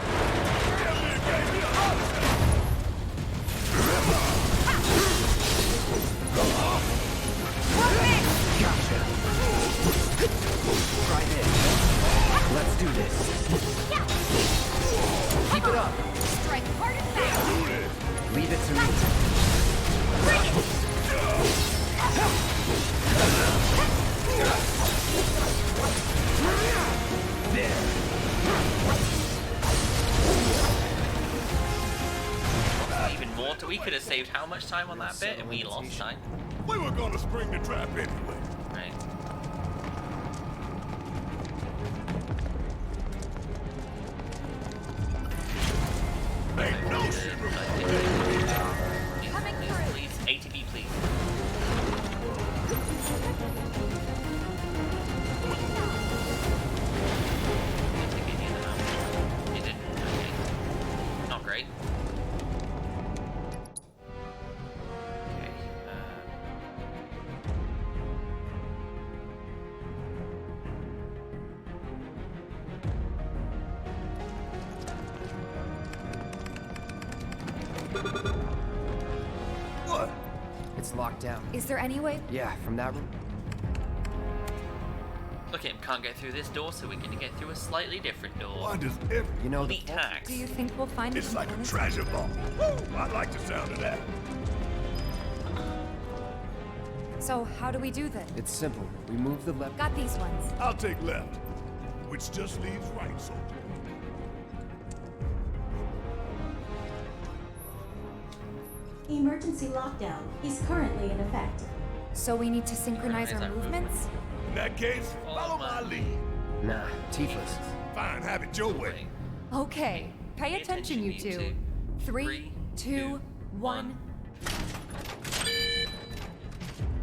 Gotcha. Try this. Let's do this. Keep it up. Strike hard and fast. Leave it to me. There. Even more. We could have saved how much time on that bit, and we lost time. We were gonna spring the trap anyway. is locked down. Is there any way? Yeah, from that room. Look at him, can't get through this door, so we're gonna get through a slightly different door. Why does every... You know, Elite hacks. Do you think we'll find It's like a components? treasure vault. Woo! I like the sound of that. So how do we do this? It's simple. We move the left. Got these ones. I'll take left, which just leaves right, soldier. Emergency lockdown is currently in effect. So we need to synchronize our movements? In that case, follow my lead. Nah, Tifa's. Fine, have it your way. Okay. Pay attention, you two. 3, 2, 1.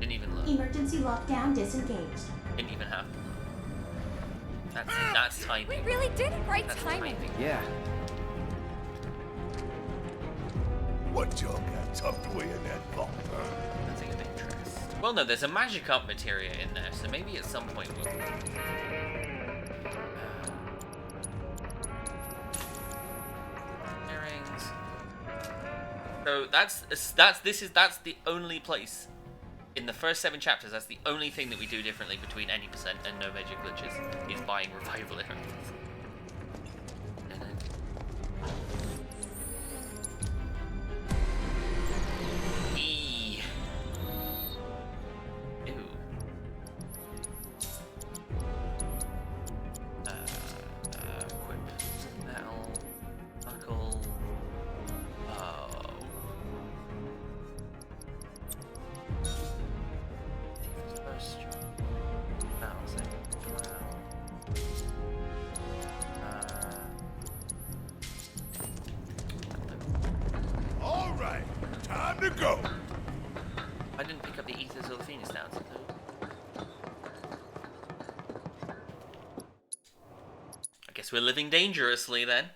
Didn't even look. Emergency lockdown disengaged. Didn't even have. That's timing. We really did it right That's timing. Yeah. What y'all got tucked away in that vault, huh? Nothing of interest. Well, no, there's a magic up materia in there, so maybe at some point we'll. Earrings. So that's the only place in the first 7 chapters. That's the only thing that we do differently between any percent and no major glitches is buying revival earrings. E. Ew. Equip. Metal. Buckle. Oh. First. Bouncing. All right, time to go. I didn't pick up the ethers or the phoenix downs. I guess we're living dangerously then.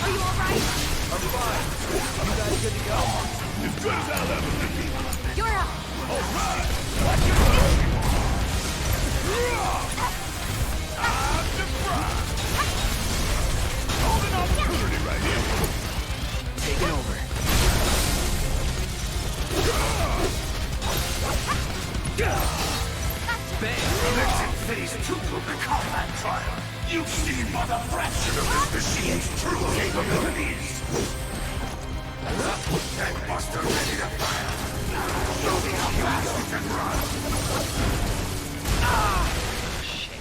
Are you alright? I'm fine. You guys good to go? As good as I'll ever be. You're up. All right. Watch your load. I'm surprised. Golden opportunity right here. Taking over. Bang. Phase 2 of the combat trial. You've seen but a fraction of this machine's true capabilities. That buster ready to fire. Show me how fast you can run. Ah! Shit.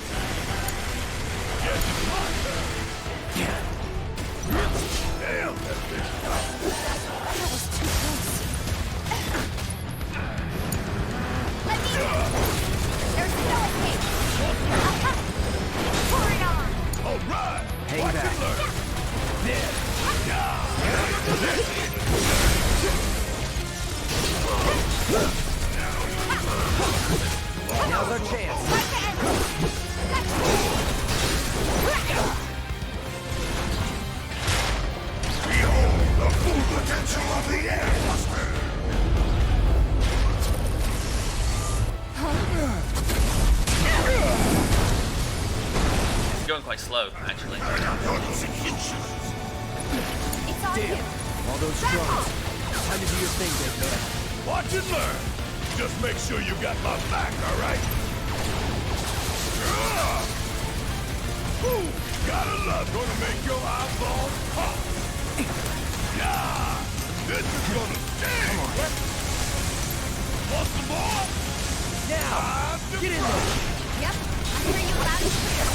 Yes, it's my turn. Damn, that bitch. That was too close. Let me in. There's no escape. Pour it on. All right. Hang Watch back. and learn. There. Now's our chance. Behold the full potential of the air buster. It's going quite slow, actually. It's on Damn. you. All those drones. Time to do your thing, big man. Watch and learn. Just make sure you got my back, all right? Ooh, gotta love gonna make your eyeballs pop. Yeah, this is gonna sting. Come on. Want some more? Now, get in there. Yep, I hear you loud and clear.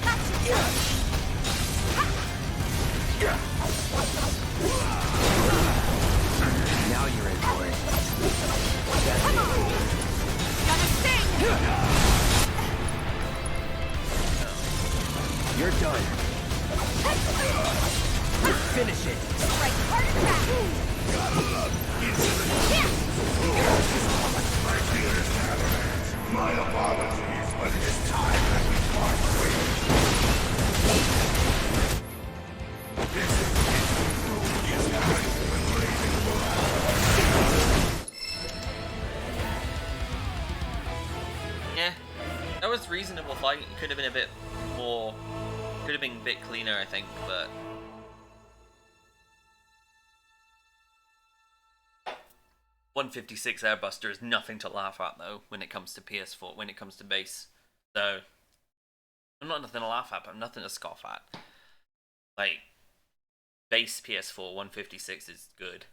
Gotcha. Now you're in for it. Come on. Gotta sting. You're done. Finish it. Right, hard and fast. Gotta love my apologies, but it is time that we part ways. This is the guys been blazing for hours. could have been a bit more, could have been a bit cleaner, I think, but 156 Airbuster is nothing to laugh at though when it comes to PS4, when it comes to base. So I'm not nothing to laugh at, but nothing to scoff at. Like base PS4 156 is good.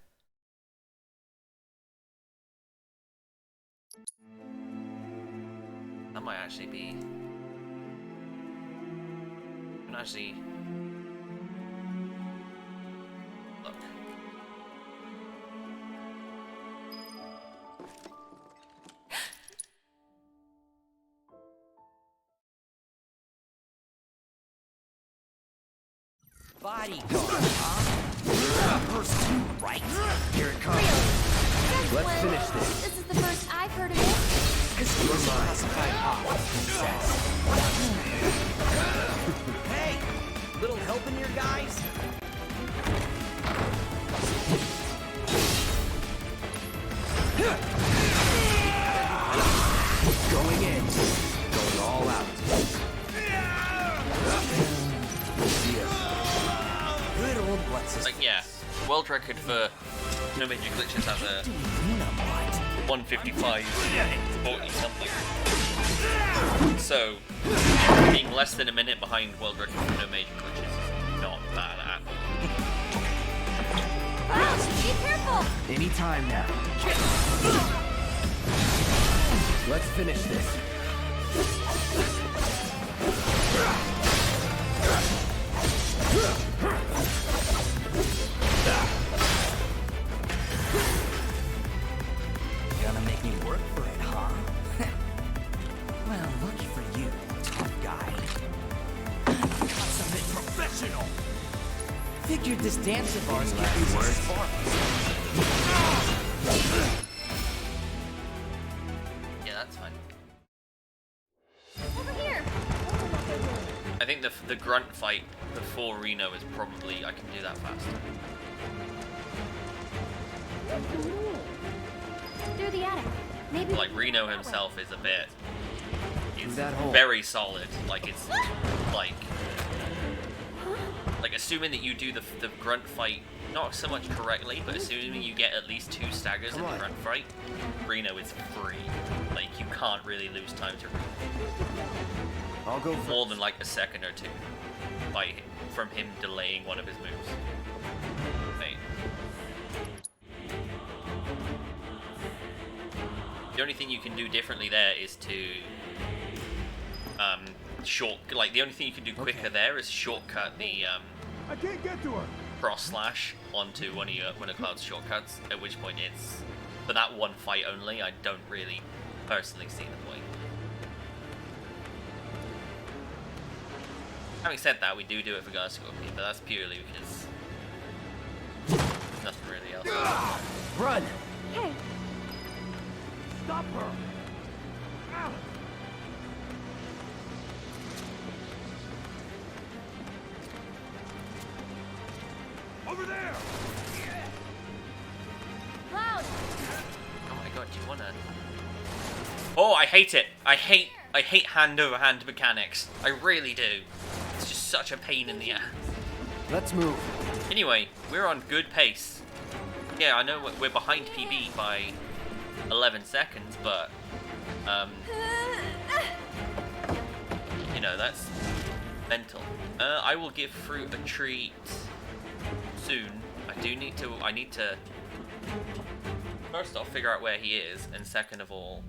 That might actually be. I can actually look. Bodyguard, huh? First two, right? Here it comes. Let's finish this. This is the first I've heard of it. This is classified Hey, little help in here, guys? Going in. Going all out. Good old what's his Like, yeah, world record for no major glitches at the 155 40 something. So being less than a minute behind world record for no major glitches is not bad at all. Be careful! Anytime now. Let's finish this. Gonna make me work for it, huh? Well, lucky for you, tough guy. Consummate professional! Figured this dance of ours could use a spark. Yeah, that's fine. Over here! I think the grunt fight before Reno is probably, I can do that faster. Through the attic. Maybe Like Reno himself is a bit, he's that hole. very solid. Like it's like assuming that you do the grunt fight not so much correctly, but assuming you get at least 2 staggers in the grunt fight, Reno is free. Like you can't really lose time to Reno. I'll go more than like a second or 2 from him delaying one of his moves. Right. The only thing you can do differently there is to the only thing you can do quicker there is shortcut the I can't get to her. cross slash onto one of Cloud's shortcuts, at which point it's for that one fight only. I don't really personally see the point. Having said that, we do it for Garscorpion, but that's purely because nothing really else. Run! Hey, Stop her. Ow. Over there. Cloud! Oh my god, do you wanna? Oh, I hate it. I hate hand-over-hand mechanics. I really do. It's just such a pain in the ass. Let's move. Anyway, we're on good pace. Yeah, I know we're behind PB by 11 seconds, but you know, that's mental. I will give Fruit a treat soon. I need to first off figure out where he is, and second of all,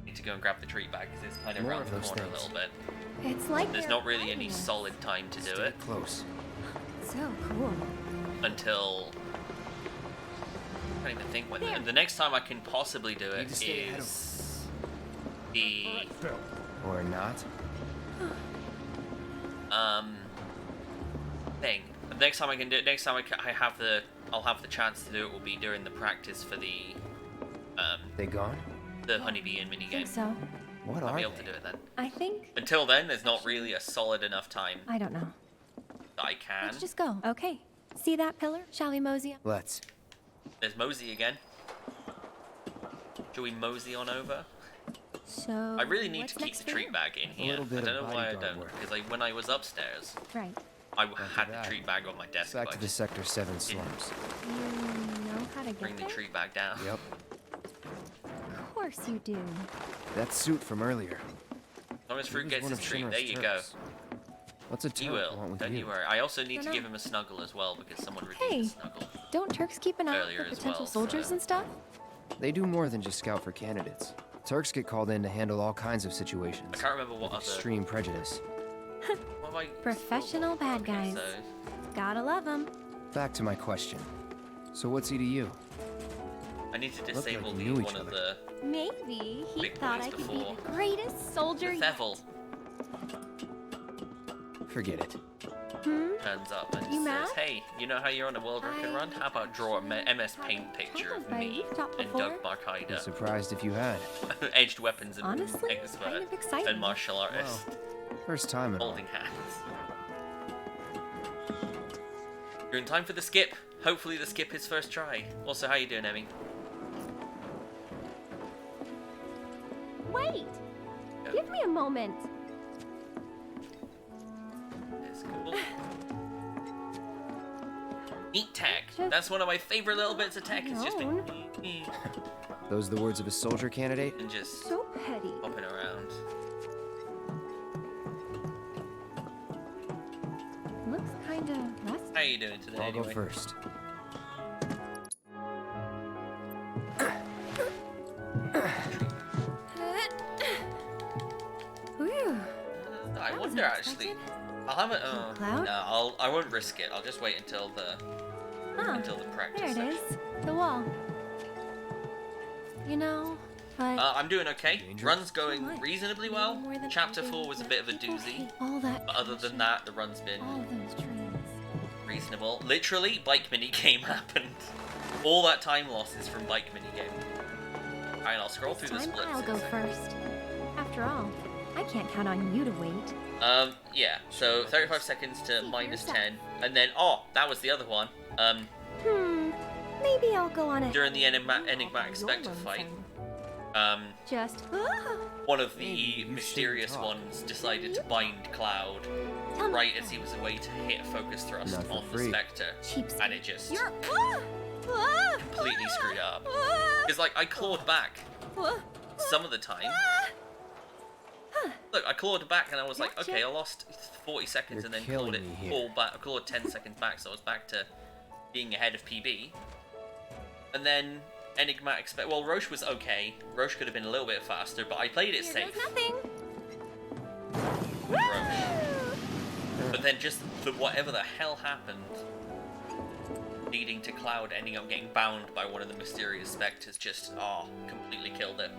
need to go and grab the treat bag because it's kind of around the corner a little bit. It's like There's not really any solid time to do it Close. So cool. until I can't even think when. The next time I can possibly do it is the Or not. thing. The next time I can do it, next time I'll have the chance to do it will be during the practice for the They gone? the Honeybee Inn minigame. So, What I'll are be able they? to do it then. I think... Until then, there's not really a solid enough time I don't know. that I can. Let's just go. Okay. See that pillar? Shall we mosey up? Let's. There's Mosey again. Shall we mosey on over? So I really need what's to keep next the for treat you? bag in here. little bit I don't of know why I bodyguard don't. work. Because when I was upstairs, Right. I had the treat bag on my desk. Back but to I the just Sector 7 slums. You know how to get bring the there? treat bag down. Yep. Of course you do. That suit from earlier. As long as He Fruit was gets one his of treat, Shinra's there you go. Turks. What's a He Turk will. want with Don't you? you worry. I also need to Dunno. give him a snuggle as well because someone redeemed Hey, a snuggle. don't Turks keep an eye out Earlier for as potential well, soldiers so- and stuff? They do more than just scout for candidates. Turks get called in to handle all kinds of situations. I can't remember what with other. extreme prejudice. What have I Professional bad guys. So, Gotta love them. Back to my question. So what's he to you? I need to like disable you knew each one of other. the Maybe he big thought boys I could before. be the greatest soldier yet. Thevel Forget it. turns up and You says, mad? "Hey, you know how you're on a world record run? How about draw a MS Paint picture of my me rooftop and before. Doug Markida, I'm surprised if you had. edged weapons and Honestly, expert kind of excited. and martial artist, First time and all. holding hands." You're in time for the skip. Hopefully the skip is first try. Also, how you doing, Emmy? Wait! Give me a moment. It's cool. Neat tech. That's one of my favorite little bits of tech. It's just been Those the words of a soldier candidate? and just So petty. hopping around. Looks kinda rusty. How you doing today, I'll go anyway? first. Whew. I That was wonder actually. unexpected. I'll have it. Cloud? No, I won't risk it. I'll just wait until the Huh. practice. There it is. The wall. You know, but I'm doing okay. Danger? Run's going much. reasonably well. More than Chapter I 4 was a did. bit of a People doozy. hate all that But other than that, the run's been all those trains. reasonable. Literally, bike mini game happened. All that time loss is from bike mini game. Alright, I'll scroll through the Time splits. I'll in a go second. first. After all, I can't count on you to wait. Yeah. So 35 seconds to minus 10, and then that was the other one. Maybe I'll go on a During the enigmatic spectre fight, just one of the mysterious ones decided to bind Cloud right as he was away to hit a focus thrust Not for on the free. Spectre, and it just You're completely screwed it up. Because like I clawed back some of the time. Look, I clawed back and I was like, Gotcha. okay, I lost 40 seconds You're and then killing clawed me it here. all back. I clawed 10 seconds back, so I was back to being ahead of PB. And then enigmatic spectre. Well, Roche was okay. Roche could have been a little bit faster, but I played it Here safe. goes nothing. With Roche. But then just for whatever the hell happened, leading to Cloud ending up getting bound by one of the mysterious specters, just completely killed it.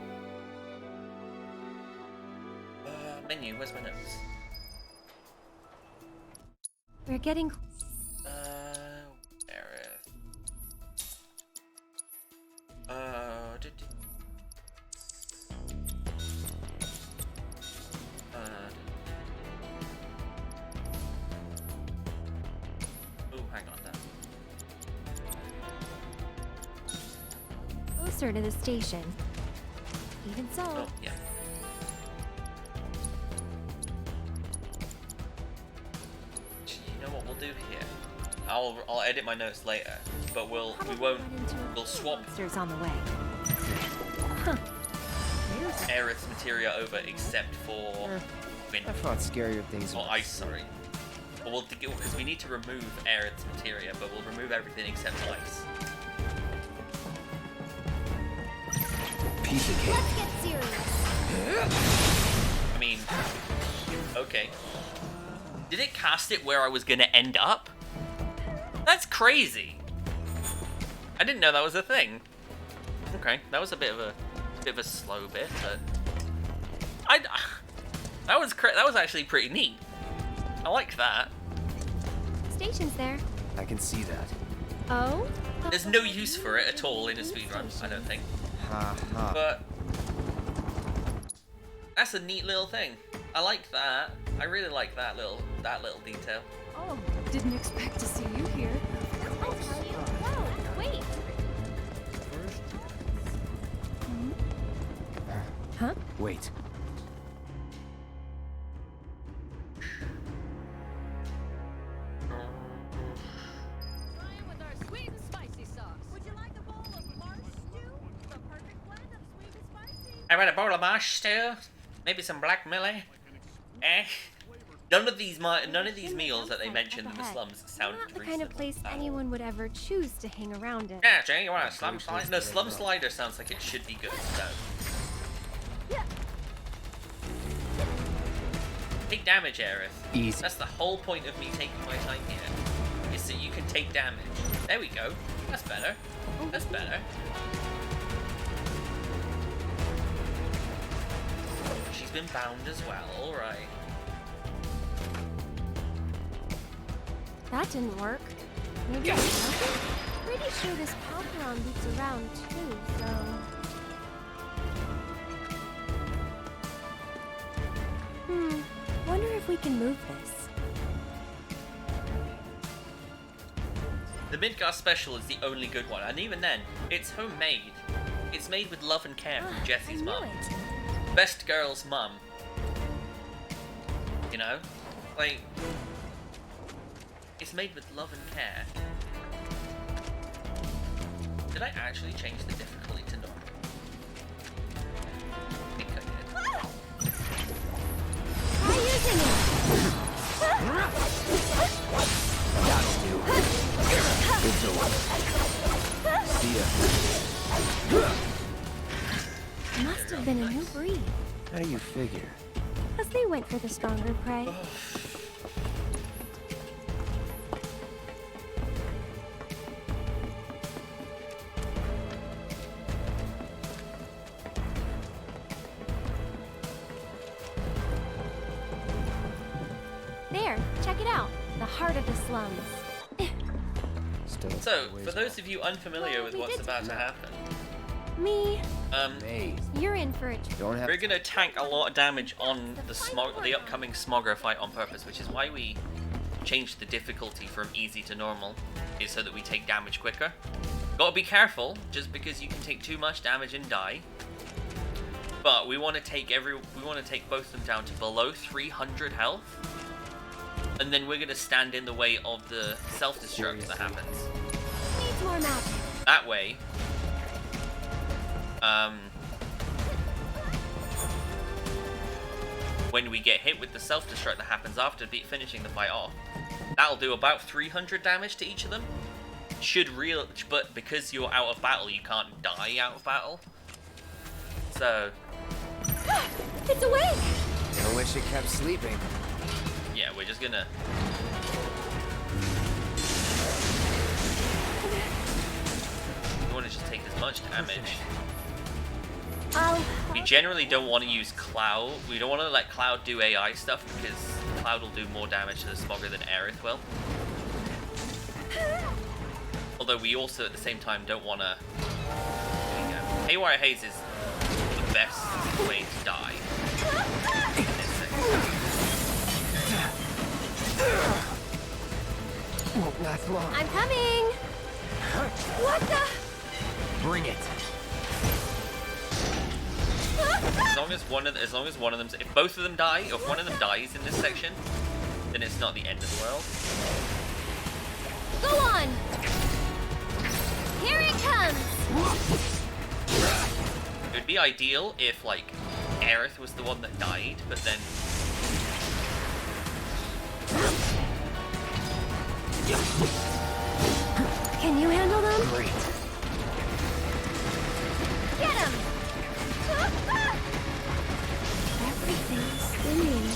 Menu, where's my notes? We're getting Aerith. Hang on now. closer to the station. Even so. Oh, yeah. You know what we'll do here? I'll edit my notes later, but we'll swap Monsters on the way. Aerith's materia over except for wind. I fought scarier things. Oh, ice, sorry. But we'll because we need to remove Aerith's materia, but we'll remove everything except ice. Piece of cake. Let's get serious. I mean, okay. Did it cast it where I was gonna end up? That's crazy. I didn't know that was a thing. Okay, that was a bit of a slow bit, but that was actually pretty neat. I liked that. Station's there. I can see that. Oh? There's no use for it at all in a speedrun, I don't think. Ha ha. But that's a neat little thing. I like that. I really like that little detail. Oh, didn't expect to see you here. I'll tell you. Whoa, wait. Huh? Wait. I want a bowl of mash stew, maybe some black millie. None of these meals that they mentioned in the slums sound Not the reasonable. kind of place anyone would ever choose to hang around in. Yeah, Jay, you want a slum slider? No, slum slider sounds like it should be good. So. Take damage, Aerith. Easy. That's the whole point of me taking my time here. Is so you can take damage. There we go. That's better. That's better. She's been bound as well. All right. That didn't work. Maybe it's nothing? Pretty sure this Palperon loops around too, so... Wonder if we can move this. The Midgar special is the only good one, and even then, it's homemade. It's made with love and care from Jessie's mum. Best girl's mum. You know? Like... It's made with love and care. Did I actually change the difficulty to normal? I think I did. Try using it! That'll do. It's over. See ya. Must have been a new breed. How do you figure? Because they went for the stronger prey. There, check it out. The heart of the slums. So, for those of you unfamiliar with what's about to happen, Me. You're in for it. We're gonna tank a lot of damage on the upcoming Smogger fight on purpose, which is why we changed the difficulty from easy to normal, is so that we take damage quicker. Gotta be careful, just because you can take too much damage and die. But we want to take both of them down to below 300 health, and then we're gonna stand in the way of the self-destruct that happens. Needs more magic. That way, when we get hit with the self-destruct that happens after finishing the fight off, that'll do about 300 damage to each of them. But because you're out of battle, you can't die out of battle. So... It's awake! I wish it kept sleeping. Yeah, we're just gonna... We want to just take as much damage. We generally don't want to use Cloud. We don't want to let Cloud do AI stuff, because Cloud will do more damage to the Smogger than Aerith will. Although we also, at the same time, don't want to... Haywire Haze is the best way to die. Won't last long. I'm coming! What the? Bring it. As long as one of them, if both of them die, or if one of them dies in this section, then it's not the end of the world. Go on! Here it comes! It would be ideal if, like, Aerith was the one that died, but then... Can you handle them? Great. Get him! Everything's spinning.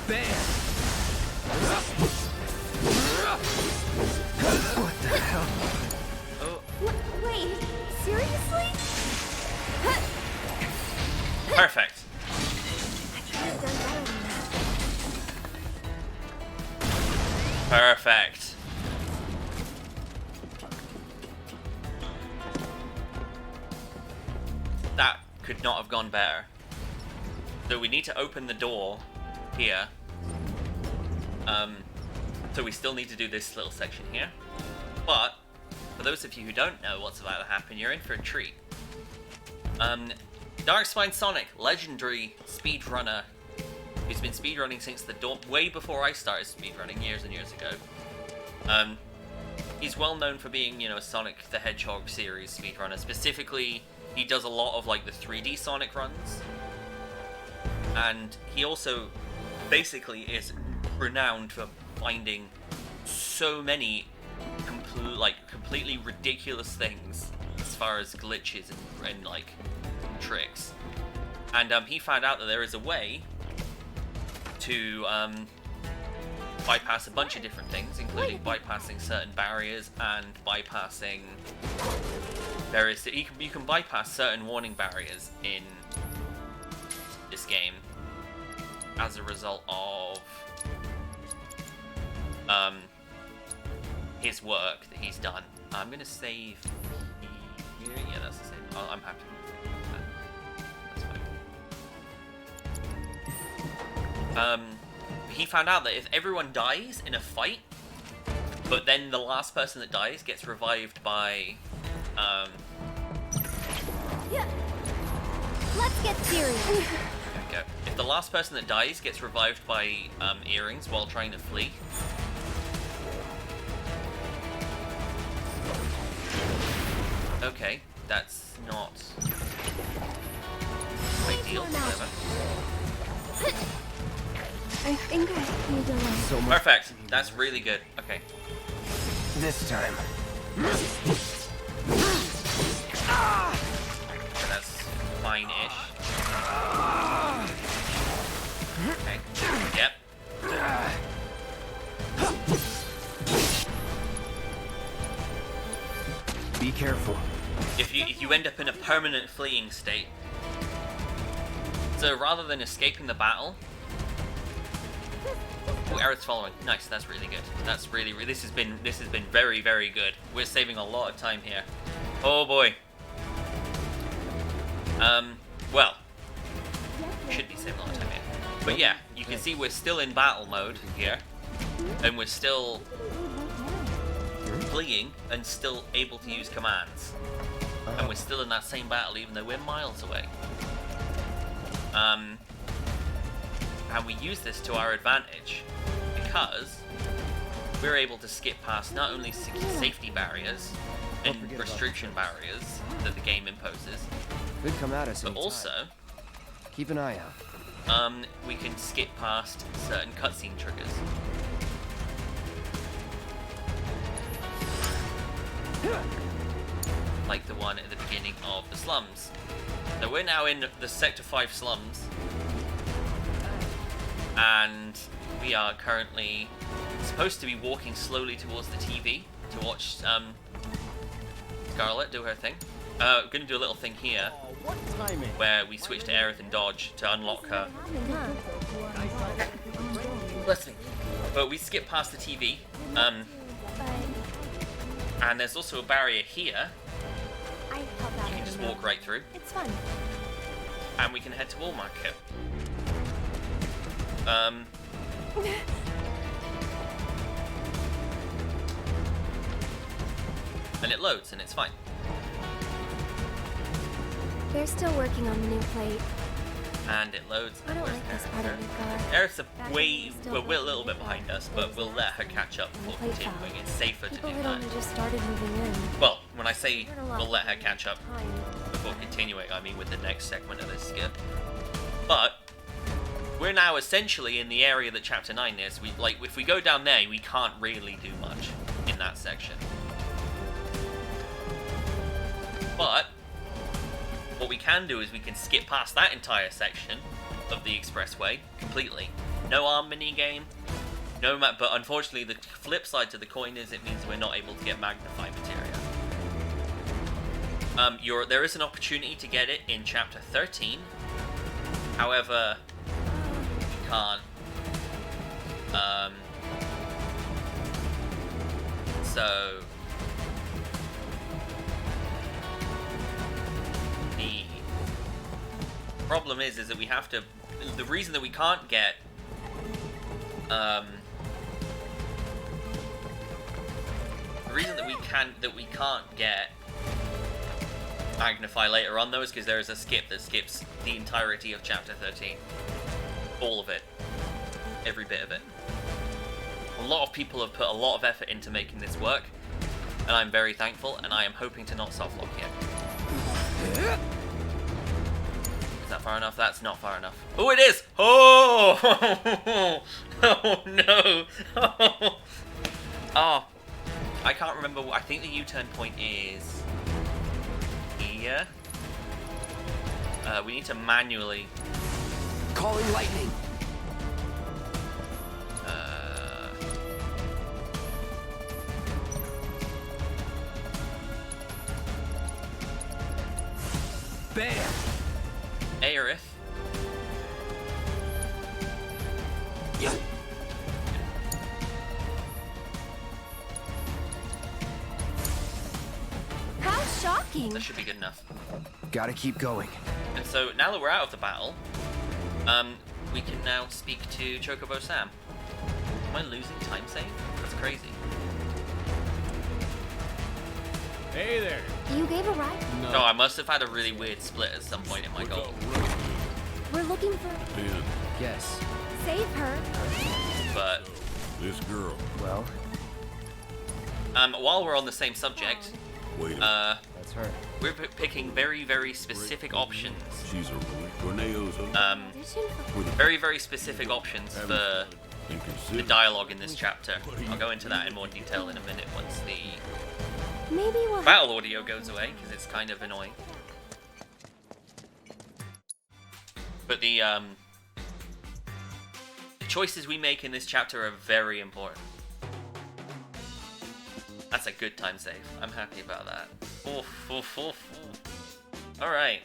Bam! What the hell? Oh. Wait, seriously? Perfect. I could have done better than that. Perfect. That could not have gone better. So we need to open the door here. So we still need to do this little section here. But, for those of you who don't know what's about to happen, you're in for a treat. Darkspine Sonic, legendary speedrunner, who's been speedrunning since the dawn, way before I started speedrunning years and years ago. He's well known for being, you know, a Sonic the Hedgehog series speedrunner. Specifically, he does a lot of like the 3D Sonic runs, and he also basically is renowned for finding so many completely ridiculous things as far as glitches and like tricks. And he found out that there is a way to bypass a bunch of different things, including bypassing certain barriers and bypassing various. You can bypass certain warning barriers in this game as a result of his work that he's done. I'm gonna save here. Yeah, that's the same. I'm happy with that. That's fine. He found out that if everyone dies in a fight, but then the last person that dies gets revived by, Yeah. Let's get serious. There we go. If the last person that dies gets revived by earrings while trying to flee, okay, that's not ideal. Whatever. I think I need to learn. So much. Perfect. That's really good. Okay. This time. So that's fine-ish. Okay. Yep. Be careful. If you end up in a permanent fleeing state, so rather than escaping the battle, oh, Aerith's following. Nice. That's really good. That's really this has been very, very good. We're saving a lot of time here. Oh boy. Well, should be saving a lot of time here. But yeah, you can see we're still in battle mode here, and we're still fleeing and still able to use commands, and we're still in that same battle even though we're miles away. And we use this to our advantage because we're able to skip past not only safety barriers and restriction barriers that the game imposes, Could come at us but anytime. also Keep an eye out. we can skip past certain cutscene triggers. Like the one at the beginning of the slums. So we're now in the Sector 5 slums, and we are currently supposed to be walking slowly towards the TV to watch Scarlet do her thing. We're going to do a little thing here where we switch to Aerith and dodge to unlock her. Bless me. But we skip past the TV, and there's also a barrier here. You can just walk right through. It's fun. And we can head to Wall Market. And it loads, and it's fine. They're still working on the new plate. And it loads. I don't like this part of the car. Aerith's we're a little bit behind us, but we'll let her catch up before continuing. It's safer to do People had that. only just started moving in. Well, when I say we'll let her catch up before continuing, I mean with the next segment of this skip. But we're now essentially in the area that Chapter 9 is. If we go down there, we can't really do much in that section. But what we can do is we can skip past that entire section of the expressway completely. No arm mini game, but unfortunately the flip side to the coin is it means we're not able to get magnified materia. There is an opportunity to get it in Chapter 13. However, you can't. So the problem is that we have to. The reason that we can't get the reason that we can't get magnify later on, though, is because there is a skip that skips the entirety of Chapter 13. All of it. Every bit of it. A lot of people have put a lot of effort into making this work, and I'm very thankful, and I am hoping to not soft lock yet. Is that far enough? That's not far enough. Oh, it is! Oh! Oh, no! Oh. I can't remember. I think the U-turn point is here. We need to manually... Calling lightning! Bam! Aerith. Yeah. How shocking! That should be good enough. Gotta keep going. And so now that we're out of the battle, we can now speak to Chocobo Sam. Am I losing time save? That's crazy. Hey there. You gave a ride? No, I must have had a really weird split at some point in my goal. We're looking for... Yes. Save her. But... This girl. Well? While we're on the same subject, that's her. We're picking very, very specific options. She's a Corneo's very, very specific options for the dialogue in this chapter. I'll go into that in more detail in a minute once the Maybe we'll battle audio goes away, because it's kind of annoying. But the choices we make in this chapter are very important. That's a good time save. I'm happy about that. Alright.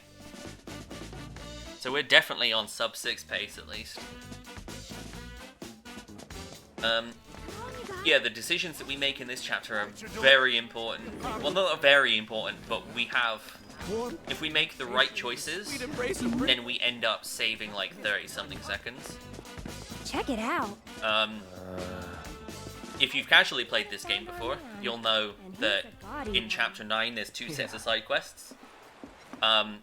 So we're definitely on sub 6 pace at least. Yeah, the decisions that we make in this chapter are very important. Well, not very important, but we have... If we make the right choices, then we end up saving like 30-something seconds. check it out. If you've casually played this game before, you'll know that in Chapter 9 there's 2 sets of side quests.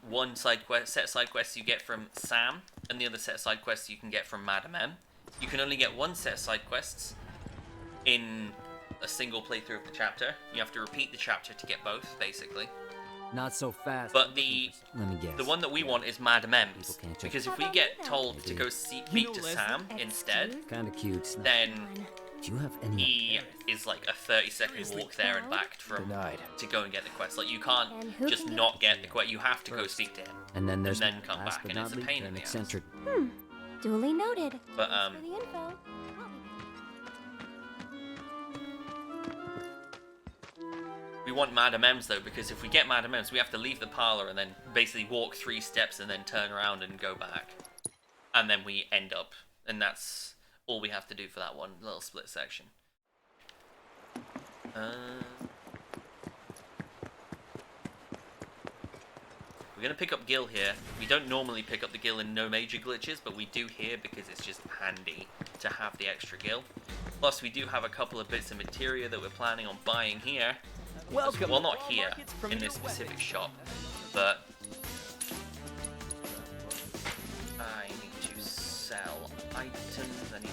One set of side quests you get from Sam, and the other set of side quests you can get from Madam M. You can only get one set of side quests in a single playthrough of the chapter. You have to repeat the chapter to get both, basically. Not so fast. But the one that we want is Madam M's, can't check. because if we get told to go speak to Sam instead, Kinda cute. then Do you have any? he is like a 30-second walk there and back from to go and get the quest. Like you can't just not get the quest. You have to go speak to him And then there's and then come last back, but and it's not a least, pain in an the ass. eccentric. Duly noted. But For the info. we want Madam M's though, because if we get Madam M's, we have to leave the parlor and then basically walk 3 steps and then turn around and go back, and then we end up, and that's all we have to do for that one little split section. We're gonna pick up Gil here. We don't normally pick up the Gil in no major glitches, but we do here because it's just handy to have the extra Gil. Plus, we do have a couple of bits of materia that we're planning on buying here. Welcome. Well, not here, in this specific shop, but I need to sell items. I need...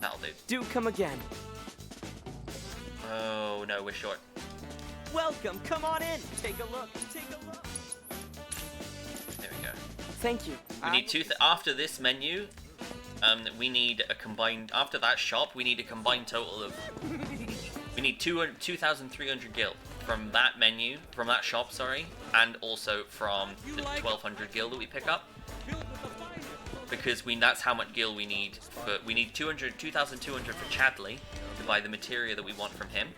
That'll do. Do come again. Oh no, we're short. Welcome. Come on in. Take a look. Take a look. There we go. Thank you. We need after this menu. We need a combined. After that shop, we need a combined total of. We need 2,300 gil from that menu, from that shop, sorry, and also from the 1,200 gil that we pick up. Because that's how much gil we need. We need 2,200 for Chadley to buy the materia that we want from him,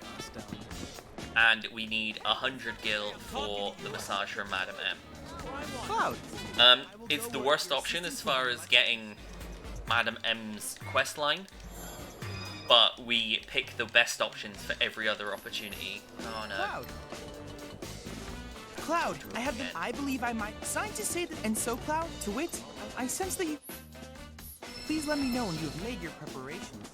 and we need 100 gil for the massage from Madam M. Cloud. It's the worst option as far as getting Madam M's quest line, but we pick the best options for every other opportunity. Oh no. Cloud, I believe I might. Scientists say that, and so Cloud, to wit, I sense that you. Please let me know when you have made your preparations.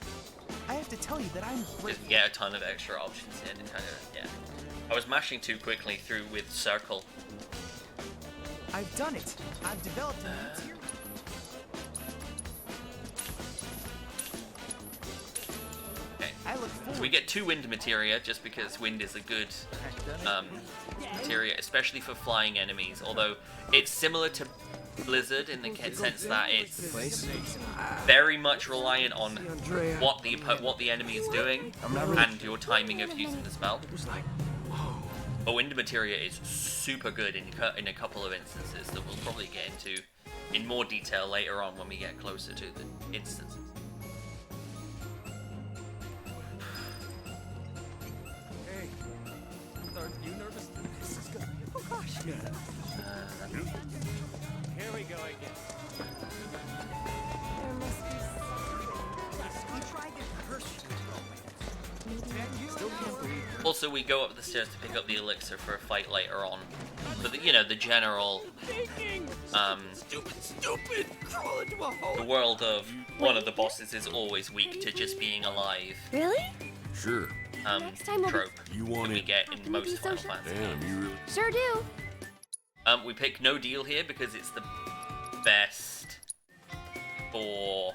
I have to tell you that I'm Just grateful. get a ton of extra options in and kind of, yeah. I was mashing too quickly through with circle. I've done it. I've developed a new tier. Okay. I look forward. So we get 2 wind materia just because wind is a good materia, especially for flying enemies. Although it's similar to Blizzard in the sense that it's very much reliant on what the enemy is doing and your timing of using the spell. But wind materia is super good in a couple of instances that we'll probably get into in more detail later on when we get closer to the instances. Hey, are you nervous? This is gonna be. Oh gosh. Here we go again. There must be We tried to curse Also, we go up the stairs to pick up the elixir for a fight later on. But the, you know, the general stupid crawl into a hole. the world of one of the bosses is always weak to just being alive. Really? Sure. Next time we'll Trope You want that we it? get in most so Final Fantasy. Damn, you really. Sure do. We pick no deal here because it's the best for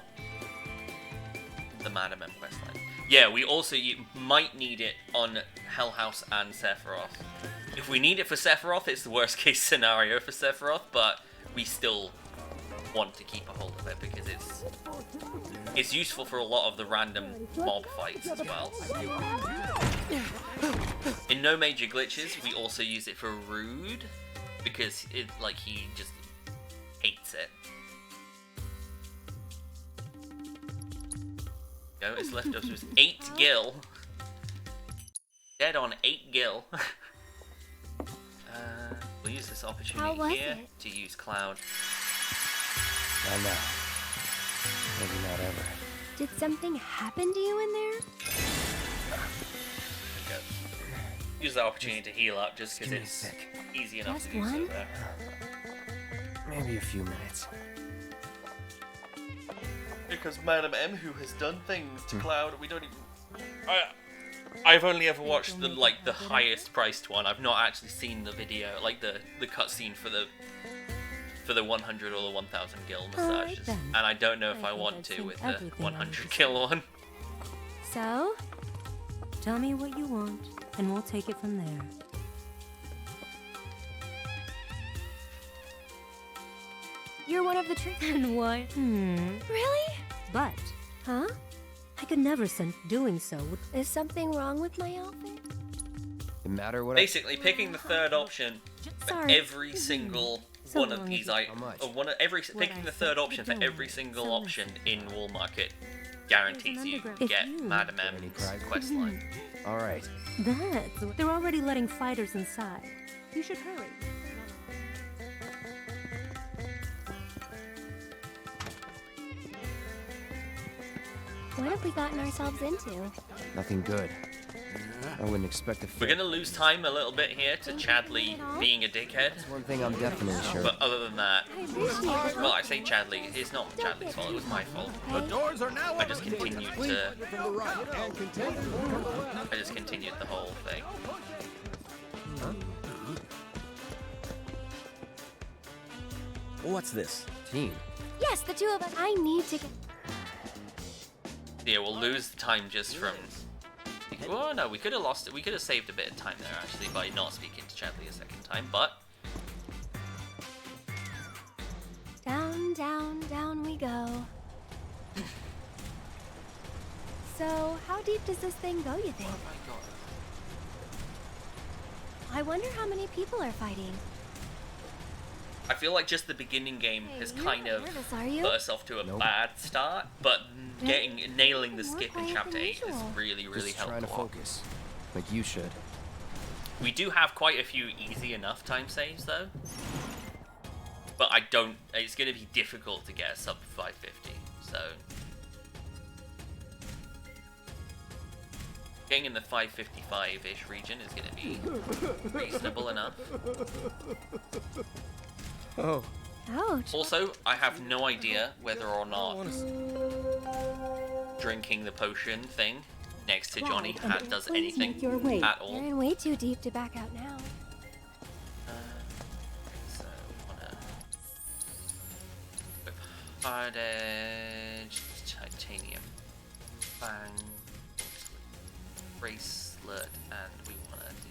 the Madam M questline. Yeah, we also might need it on Hell House and Sephiroth. If we need it for Sephiroth, it's the worst case scenario for Sephiroth, but we still want to keep a hold of it because it's useful for a lot of the random mob fights as well. In No Major Glitches, we also use it for Rude because it he just hates it. No, it's left us with 8 gil. Dead on 8 gil. We'll use this How opportunity was here it? to use Cloud. Not now. Maybe not ever. Did something happen to you in there? There we go. Use that opportunity to heal up just because it's easy enough to do so there. Maybe a few minutes. Because Madam M, who has done things to Cloud, we don't even. I've only ever watched the highest priced one. I've not actually seen the video, the cutscene for the 100 or the 1000 gil massages, and I don't know if I want to with the 100 gil one. So, tell me what you want, and we'll take it from there. You're one of the And what? Really? But, Huh? I could never sense doing so would... Is something wrong with my outfit? No matter what. Basically, picking the third option for Sorry. every single one of these items, picking the third option for every single option in Wall Market guarantees you get Madam M's questline. All right. That's... They're already letting fighters inside. You should hurry. What have we gotten ourselves into? Nothing good. I wouldn't expect to. We're gonna lose time a little bit here to Chadley being a dickhead. That's one thing I'm definitely sure. But other than that, well, I say Chadley. It's not Chadley's fault. It was my fault. The doors are now I just continued to. and continue. I just continued the whole thing. What's this? Team. Yes, the two of us. I need to get. Yeah, we'll lose time just from. Well, no, we could have lost it. We could have saved a bit of time there actually by not speaking to Chadley a second time, but. Down, down, down we go. So, how deep does this thing go, you think? Oh my god. I wonder how many people are fighting. I feel like just the beginning game has you're kind not of nervous, are you? put us off to a bad start, but nailing the skip in chapter 8 is really, really Just helped trying a to lot. focus, like you should. We do have quite a few easy enough time saves though, but I don't. It's going to be difficult to get a sub 550, so getting in the 555-ish region is going to be reasonable enough. Oh. Ouch. Also, I have no idea whether or not drinking the potion thing next to Johnny does Please anything make your way. at all. You're in way too deep to back out now. So we wanna whip hard edge, titanium bang, bracelet, and we wanna do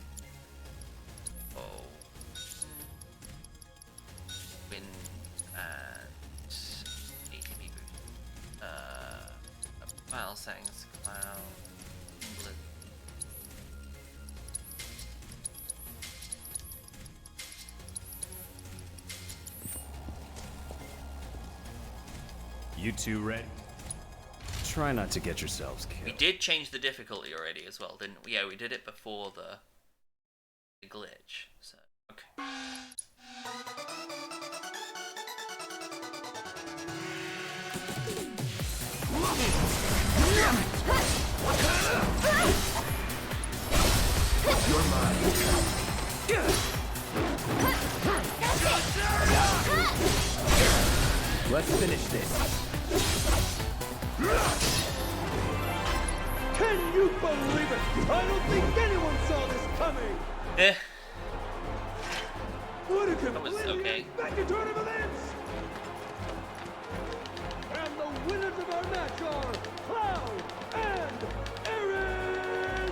wind and ATB boot. Battle settings, cloud, blue. You two ready? Try not to get yourselves killed. We did change the difficulty already as well, didn't we? Yeah, we did it before the glitch. So, okay. You're mine. Let's finish this. Can you believe it? I don't think anyone saw this coming. Eh. What a That was completely okay. unexpected turn of events! And the winners of our match are Cloud and Aaron!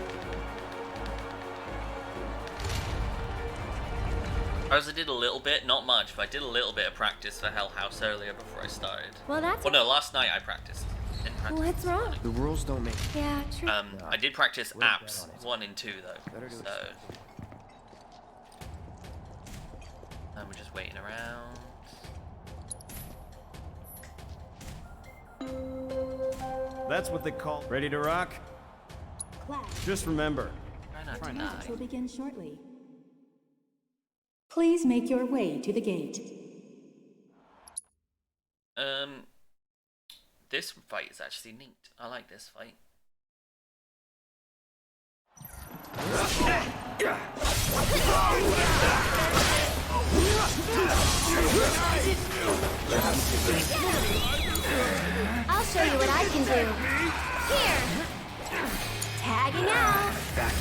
I did a little bit, not much, but I did a little bit of practice for Hell House earlier before I started. Well, that's. Well, no, last night I practiced. Didn't practice. What's wrong? The rules don't make. Yeah, true. I did practice apps 1 and 2 though. So. And we're just waiting around. That's what they call ready to rock. Class. Just remember. Try not Match will begin shortly. Please make your way to the gate. This fight is actually neat. I like this fight. I'll show you what I can do. Here. Tagging out. Back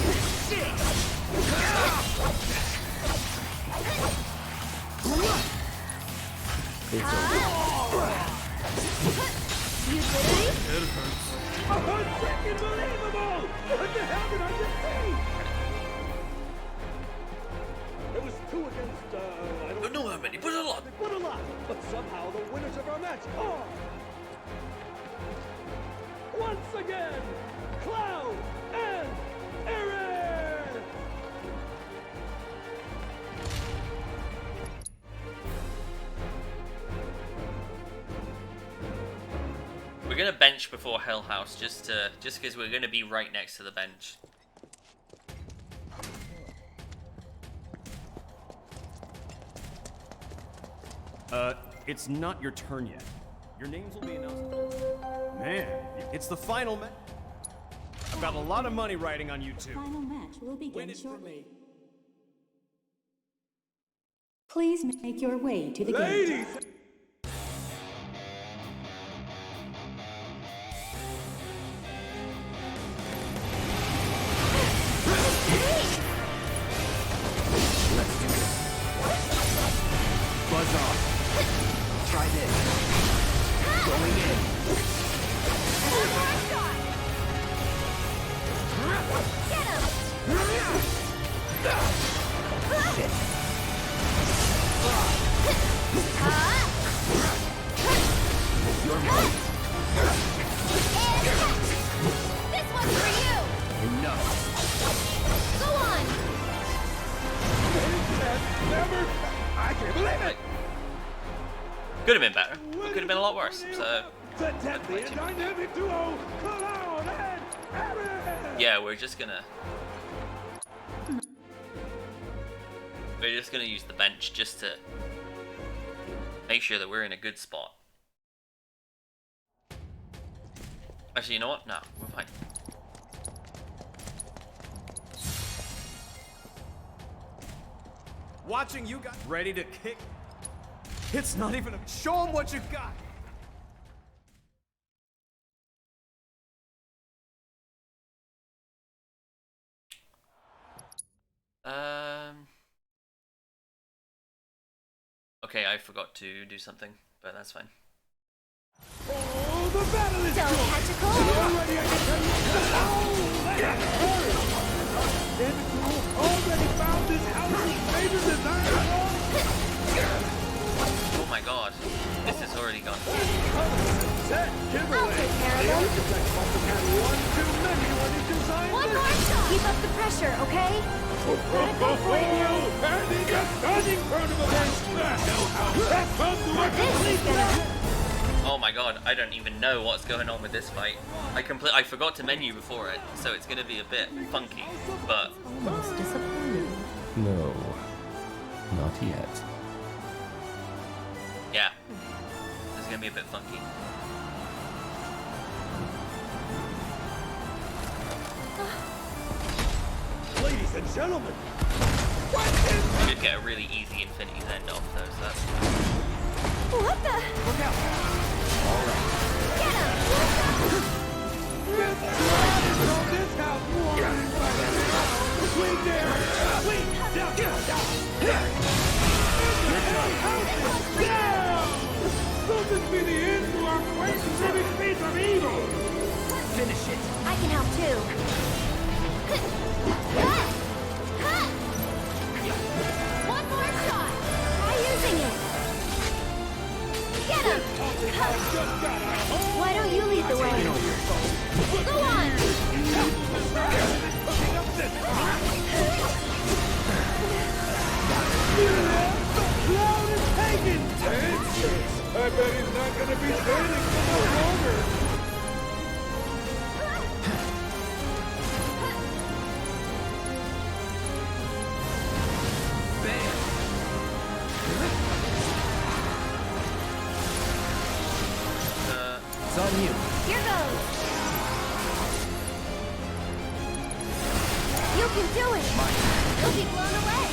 You did it? It hurts. Unbelievable! What the hell did I just see? It was 2 against, I don't know how many, but a lot. But a lot. But somehow the winners of our match are... Once again, Cloud and Aaron! We're gonna bench before Hell House just because we're gonna be right next to the bench. It's not your turn yet. Your names will be announced. Man, it's the final match. I've got a lot of money riding on you two. Final match will begin shortly. Please make your way to the gate. Buzz off. Try this. Going in. Get him! Shit. You're mine. This one's for you! Enough. Go on! I can't believe it! Could have been better. But could have been a lot worse. So. The deadly and dynamic duo, Cloud and Aaron! Yeah, we're just gonna use the bench just to make sure that we're in a good spot. Actually, you know what? No, we're fine. Watching you guys ready to kick. It's not even a show them what you got. Okay, I forgot to do something, but that's fine. Oh, the battle is Tactical. already I can tell you. Already found this house's favorite designer. Oh my god, this is already gone. Set giveaway. I'll take care of them. One too many when you design One more shot. Keep up the pressure, okay? And he just stunning turn of events. That comes to a complete Oh my god, I don't even know what's going on with this fight. I forgot to menu before it, so it's gonna be a bit funky, but Almost disappointing. No, not yet. yeah, this is gonna be a bit funky. Ladies and gentlemen, You did get a really easy Infinity End off though, so that's fine. What the? look out. All right. Get him! This house Wait there. Wait. Down. Will this be the end to our quest living piece of evil? Finish it. I can help too. One more shot. Try using it. Get him! Why don't you lead the way? Go on! Cloud is taken! I bet he's not gonna be standing for much longer. It's on you. Here goes! You can do it! You'll be blown away!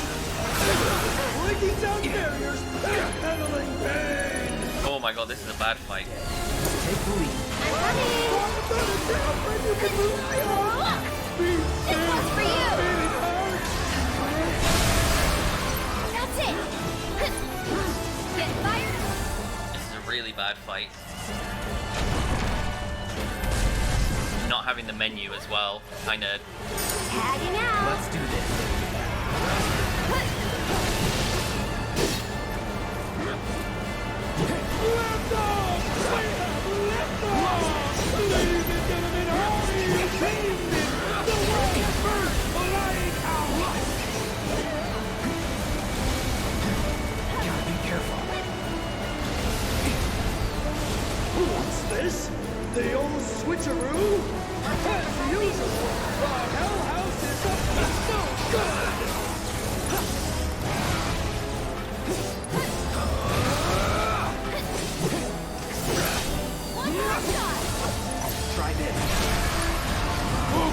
Breaking down barriers and pedaling pain! Oh my god, this is a bad fight. Take the lead. I'm coming! This one's for you! That's it! Get fired up! This is a really bad fight. Not having the menu as well, kinda. Tagging out! Let's do this. Lift off! Lift off! Ladies and gentlemen, hurry! Achieved it! The world's first flying house! Gotta be careful. What's this? The old switcheroo? As usual, the Hell House is up to no good! One more shot! Try this. Oh,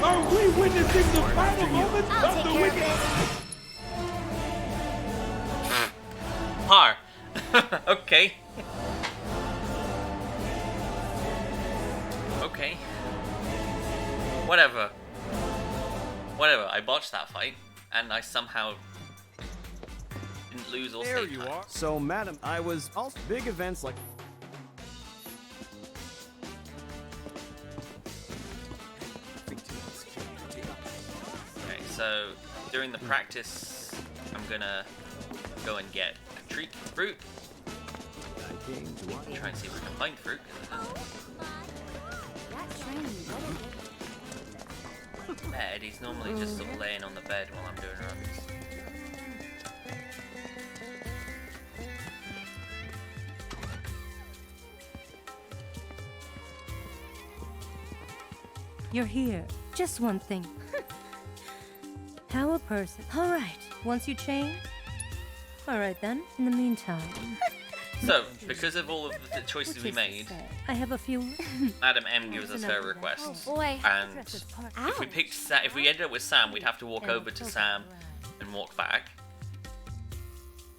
are we witnessing the final moments I'll of take the care of wicked? Par. Okay. Okay. Whatever. I botched that fight, and I somehow didn't lose or There save you time. are. So, madam, I was also big events like. Okay, so during the practice, I'm gonna go and get a treat fruit. Try and see if we can find fruit. 'Cause yeah, Eddie's normally just sort of laying on the bed while I'm doing runs. You're here. Just one thing. How a person. Alright, once you change. Alright then, in the meantime. So, because of all of the choices we made, I have a few. Madam M gives us her request. Oh boy. And if we picked if we ended up with Sam, we'd have to walk over to Sam and walk back.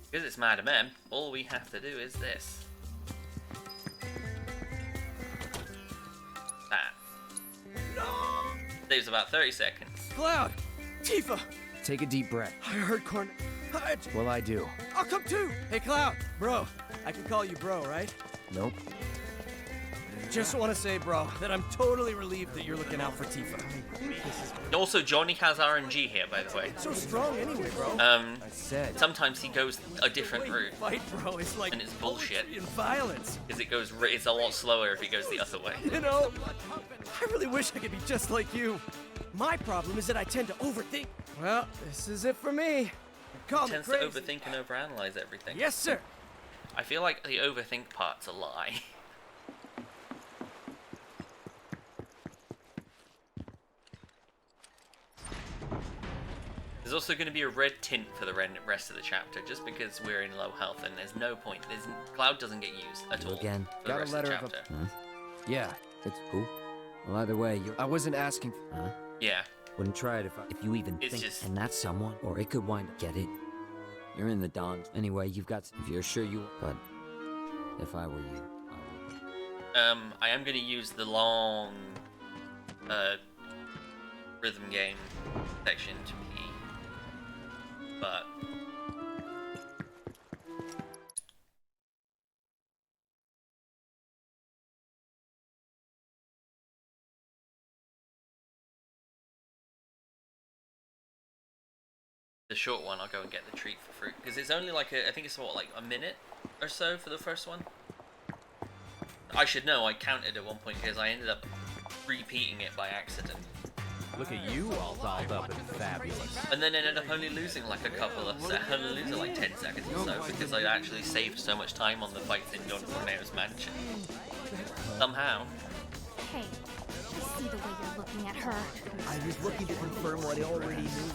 Because it's Madam M, all we have to do is this. That. Saves about 30 seconds. Cloud! Tifa! Take a deep breath. I heard Corn... Well, I do. I'll come too. Hey, Cloud. Bro, I can call you bro, right? Nope. Just want to say, bro, that I'm totally relieved that you're looking out for Tifa. Also, Johnny has RNG here, by the way. So strong anyway, bro. Sometimes he goes a different route. Fight, bro. It's like and it's bullshit. And violence. Because it's a lot slower if it goes the other way. You know, I really wish I could be just like you. My problem is that I tend to overthink. Well, this is it for me. Call me Tends crazy. to overthink and overanalyze everything. Yes, sir. I feel like the overthink part's a lie. There's also going to be a red tint for the rest of the chapter, just because we're in low health and there's no point. Cloud doesn't get used at all. Again. For the rest of the chapter. Yeah. It's cool. Well, either way, I wasn't asking. Huh? Yeah. Wouldn't try it if you even It's think. just- And that's someone, or it could wind up. Get it? You're in the Dons. Anyway, you've got. If you're sure you. But if I were you, I would. I am going to use the long rhythm game section to be, but the short one I'll go and get the treat for fruit, because it's only like I think it's what, like a minute or so for the first one. I should know, I counted at one point because I ended up repeating it by accident. Look at you all dolled up and fabulous. And then ended up only losing like a couple of only losing like 10 seconds or so, because I actually saved so much time on the fights in Don Corneo's mansion. Somehow. Hey, I see the way you're looking at her. I was looking to confirm what I already knew.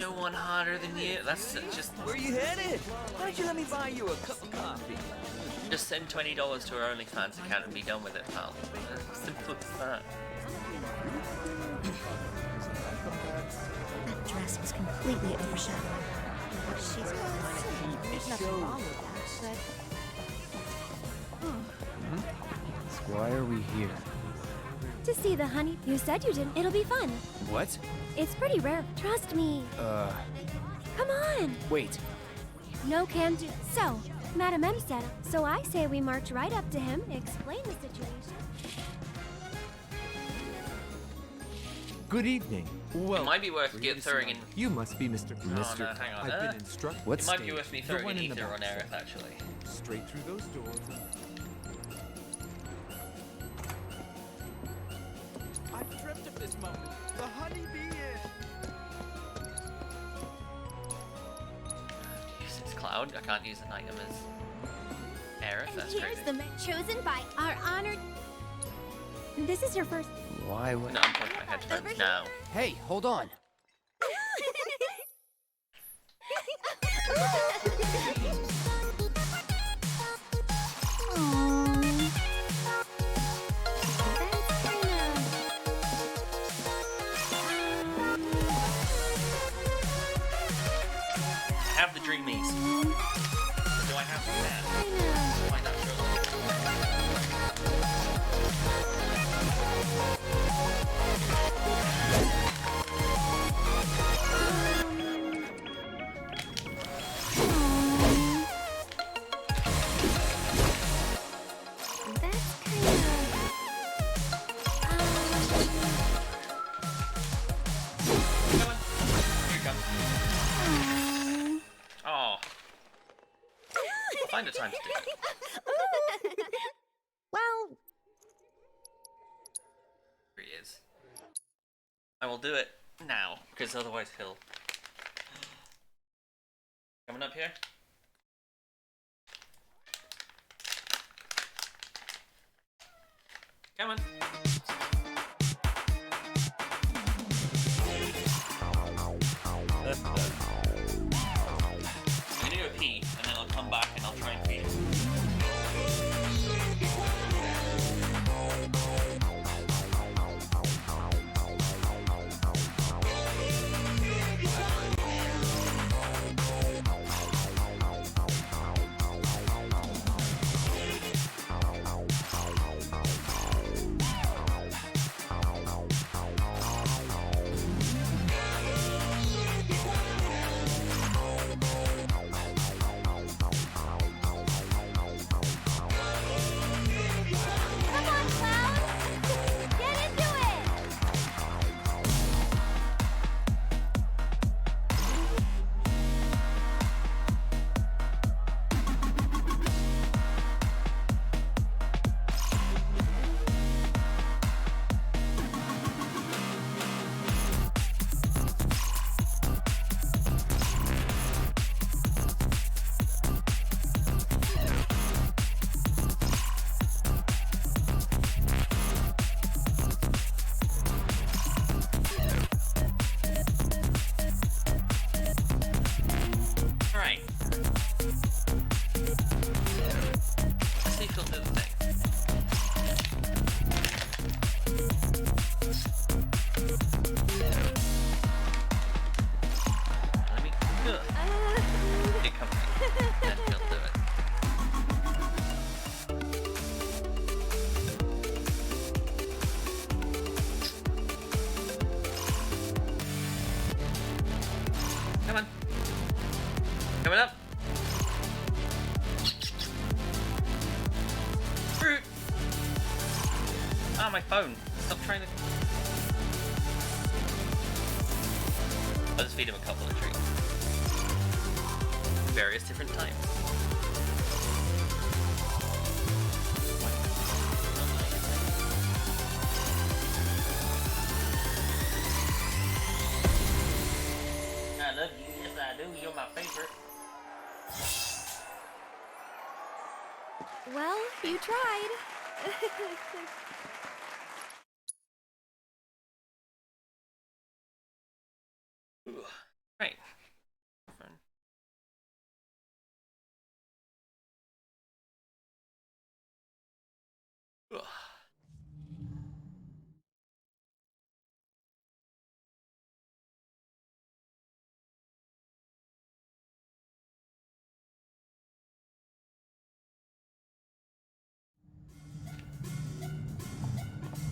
No one hotter than you. That's just. Where you headed? Why don't you let me buy you a cup of coffee? Just send $20 to our OnlyFans account and be done with it, pal. Simple as that. That dress was completely overshadowed. She's there's nothing wrong with that, but... Why are we here? To see the honey. You said you did. It'll be fun. What? It's pretty rare. Trust me. Come on. Wait. No can do. So, Madam M said, so I say we march right up to him, explain the situation. Good evening. Well, it might be worth throwing in. You must be Mr. Oh, no, hang on. I've been instructed. It might be worth me throwing in ether on Aerith, actually. Straight through those doors. I've dreamt of this moment. The honeybee Use this Cloud. I can't use an item as Aerith. That's Here's crazy. the man chosen by our honored... This is your first... Why would... No, I'm putting my headphones now. Hey, hold on. Have the dreamies. Do I have them there? Find out Oh. I'll find a time to do it. Well... Here he is. I will do it now, because otherwise he'll... Coming up here? Come on. I'm gonna go pee, and then I'll come back and I'll try and feed him. Ah, my phone. Stop trying to... I'll just feed him a couple of treats. Various different times. I love you, yes I do, you're my favorite. Well, you tried. Right. Ugh.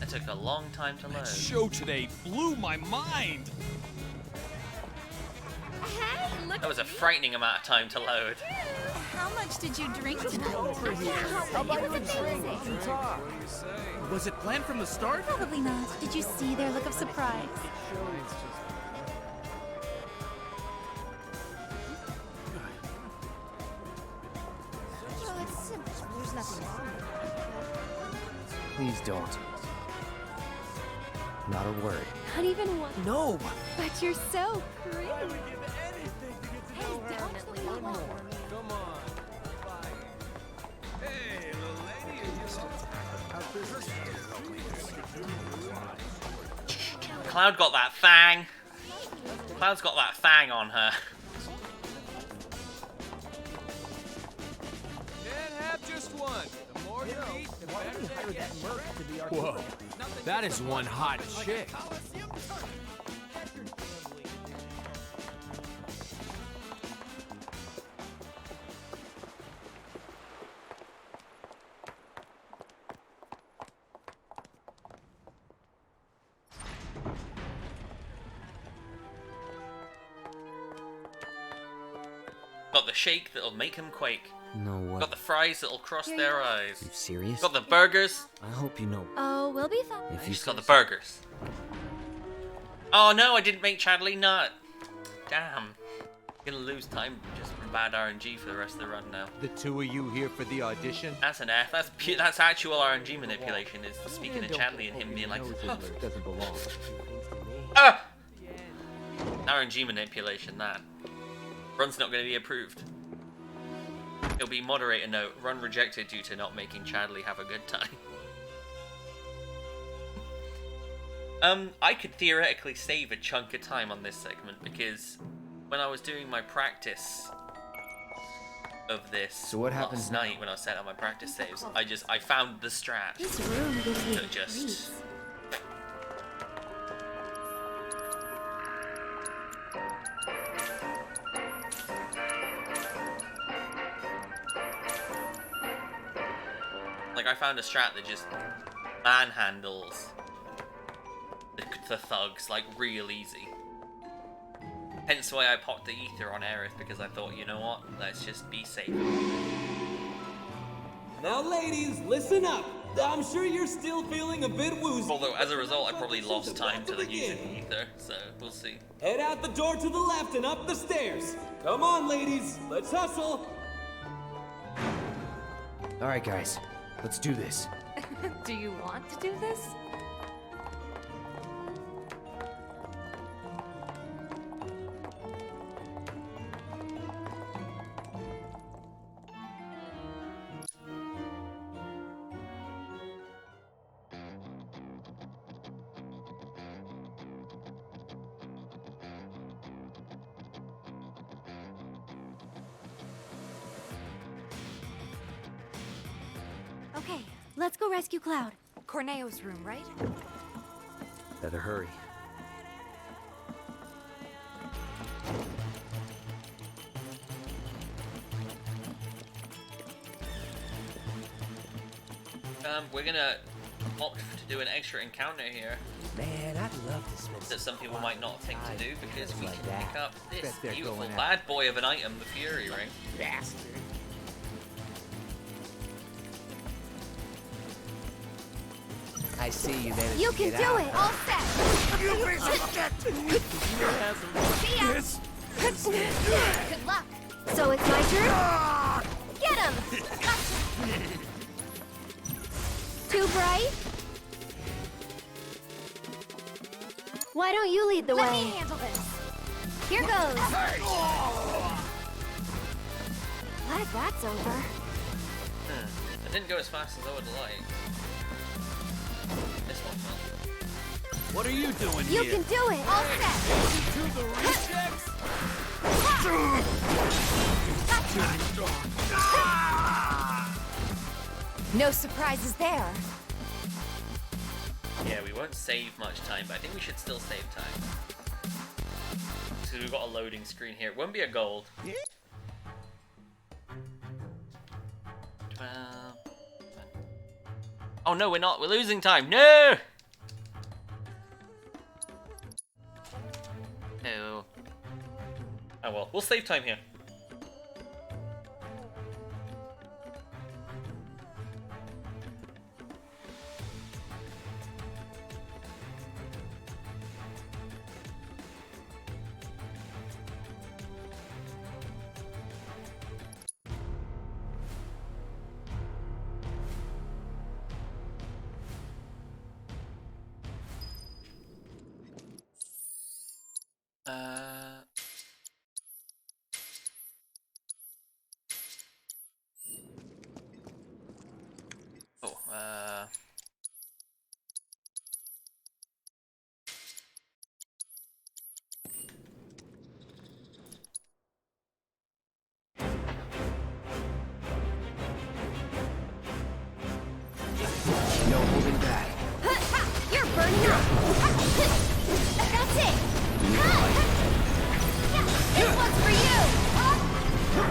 That took a long time to load. That show today blew my mind. Hey, look. That was a frightening amount of time to load. How much did you drink tonight? Over here. How about you drink and talk? Was it planned from the start? Probably not. Did you see their look of surprise? You know, it's simple. There's nothing wrong. Please don't. Not a word. Not even one. No. But you're so pretty. Hey, definitely not one. Come on. Hey, little lady, are you so Cloud got that fang. Cloud's got that fang on her. Can't have just one. The more you eat, the better they get. Whoa. That is one hot chick. Got the shake that'll make him quake. No way. Got the fries that'll cross their eyes. You serious? Got the burgers. I hope you know. Oh, we'll be fine. If I you just got the say burgers. Oh no, I didn't make Chadley nut. Damn. Gonna lose time just from bad RNG for the rest of the run now. The two of you here for the audition? That's an F. That's actual RNG manipulation. Is speaking to Chadley and him being like, Doesn't belong. ah! RNG manipulation. That run's not going to be approved. It'll be moderator note. Run rejected due to not making Chadley have a good time. I could theoretically save a chunk of time on this segment because when I was doing my practice of this So what happens last night when I was setting up my practice saves, I found the strat. This room gives me that just like I found a strat that just manhandles the thugs like real easy. Hence why I popped the ether on Aerith, because I thought, you know what, let's just be safe. Now ladies, listen up. I'm sure you're still feeling a bit woozy. Although as a result I probably lost time to the using the ether, so we'll see. Head out the door to the left and up the stairs. Come on ladies, let's hustle. Alright guys, let's do this. Do you want to do this? Okay, let's go rescue Cloud. Corneo's room, right? Better hurry. We're gonna opt to do an extra encounter here. Man, I'd love to spend that some people might not think to do because we like can that. pick up this Bet they're beautiful going bad boy of an item, the Fury Ring. Bastard. I see you managed You to can get do out. it. All set. You piece of shit! See ya. Yes. Good luck. So it's my turn? Get him! Gotcha. Too bright? Why don't you lead the way? Let me handle this. Here goes. Glad that's over. It didn't go as fast as I would like. This one will. What are you doing You here? can do it. All set. To the rejects? No surprises there. Yeah, we won't save much time, but I think we should still save time. Because we've got a loading screen here. It won't be a gold. 12. Oh no, we're not. We're losing time. No! Oh. Oh well, we'll save time here. No holding back. You're burning up. That's it. This one's for you.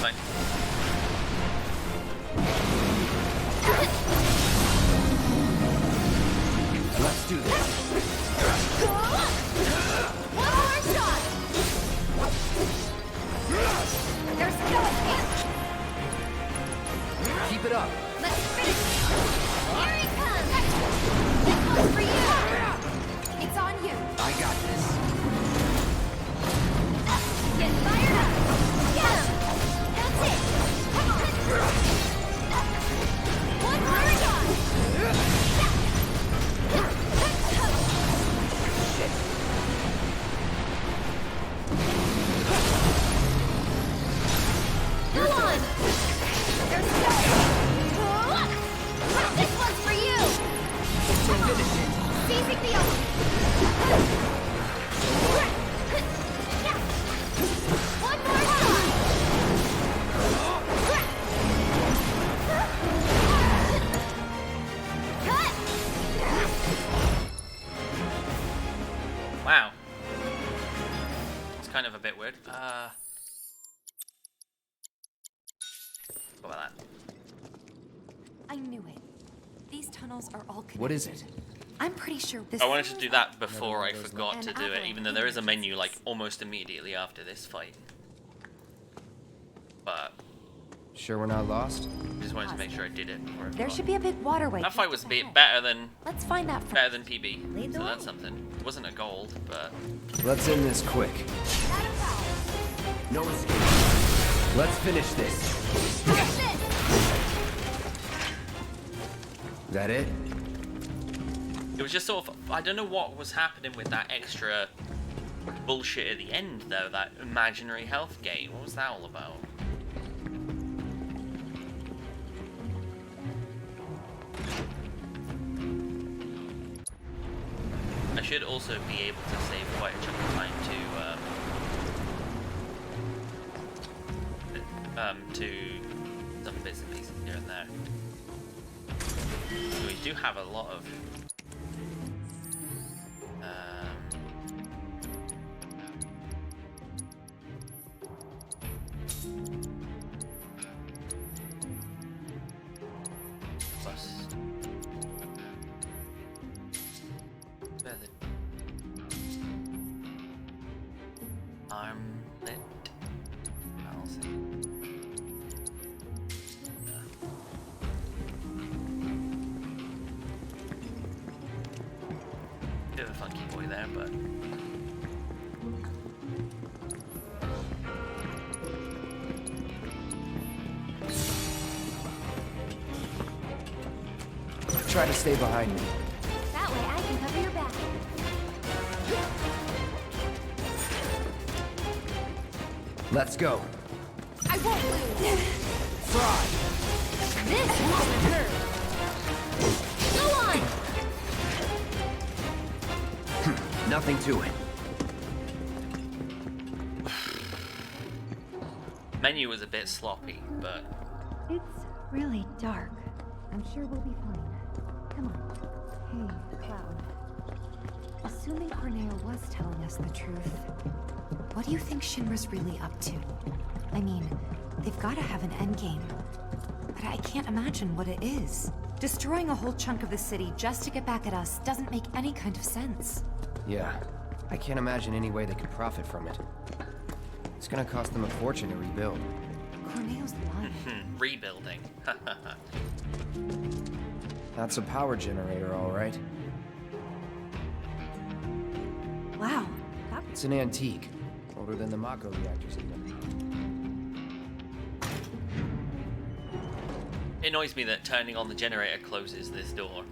Fine. Let's do this. One more shot. There's still a chance. Keep it up. Let's finish it. Here he comes. This one's for you. It's on you. I got this. Get fired up. Get him. That's it. Come on. One more shot. Shit. Go on. There's still. This one's for you. Come on. Seizing the open. One more shot. Cut. Wow. It's kind of a bit weird. What about that? I knew it. These tunnels are all connected. What is it? I'm pretty sure this. I wanted to do that before I forgot An to do it, avalanche. even though there is a menu like almost immediately after this fight. But Sure we're not lost? just wanted to make sure I did it before I There forgot. should be a big waterway. That fight was a bit better than Let's find that better first. than PB, Lead the so way. that's something. It wasn't a gold, but Let's end this quick. No escape. Let's finish this. That it? it was just sort of, I don't know what was happening with that extra bullshit at the end though, that imaginary health gain. What was that all about? I should also be able to save quite a chunk of time to some bits and pieces here and there. So we do have a lot of plus armlet. Bit of a funky boy there, but... Try to stay behind me. That way I can cover your back. Let's go. I won't lose. Fry. This won't hurt. Go on. Nothing to it. Menu was a bit sloppy, but... It's really dark. I'm sure we'll be fine. Come on. Hey, Cloud. Assuming Corneo was telling us the truth, what do you think Shinra's really up to? I mean, they've got to have an endgame. But I can't imagine what it is. Destroying a whole chunk of the city just to get back at us doesn't make any kind of sense. Yeah, I can't imagine any way they could profit from it. It's gonna cost them a fortune to rebuild. Corneo's lying. Rebuilding. That's a power generator, all right. Wow. It's an antique. Older than the Mako reactors even. It annoys me that turning on the generator closes this door.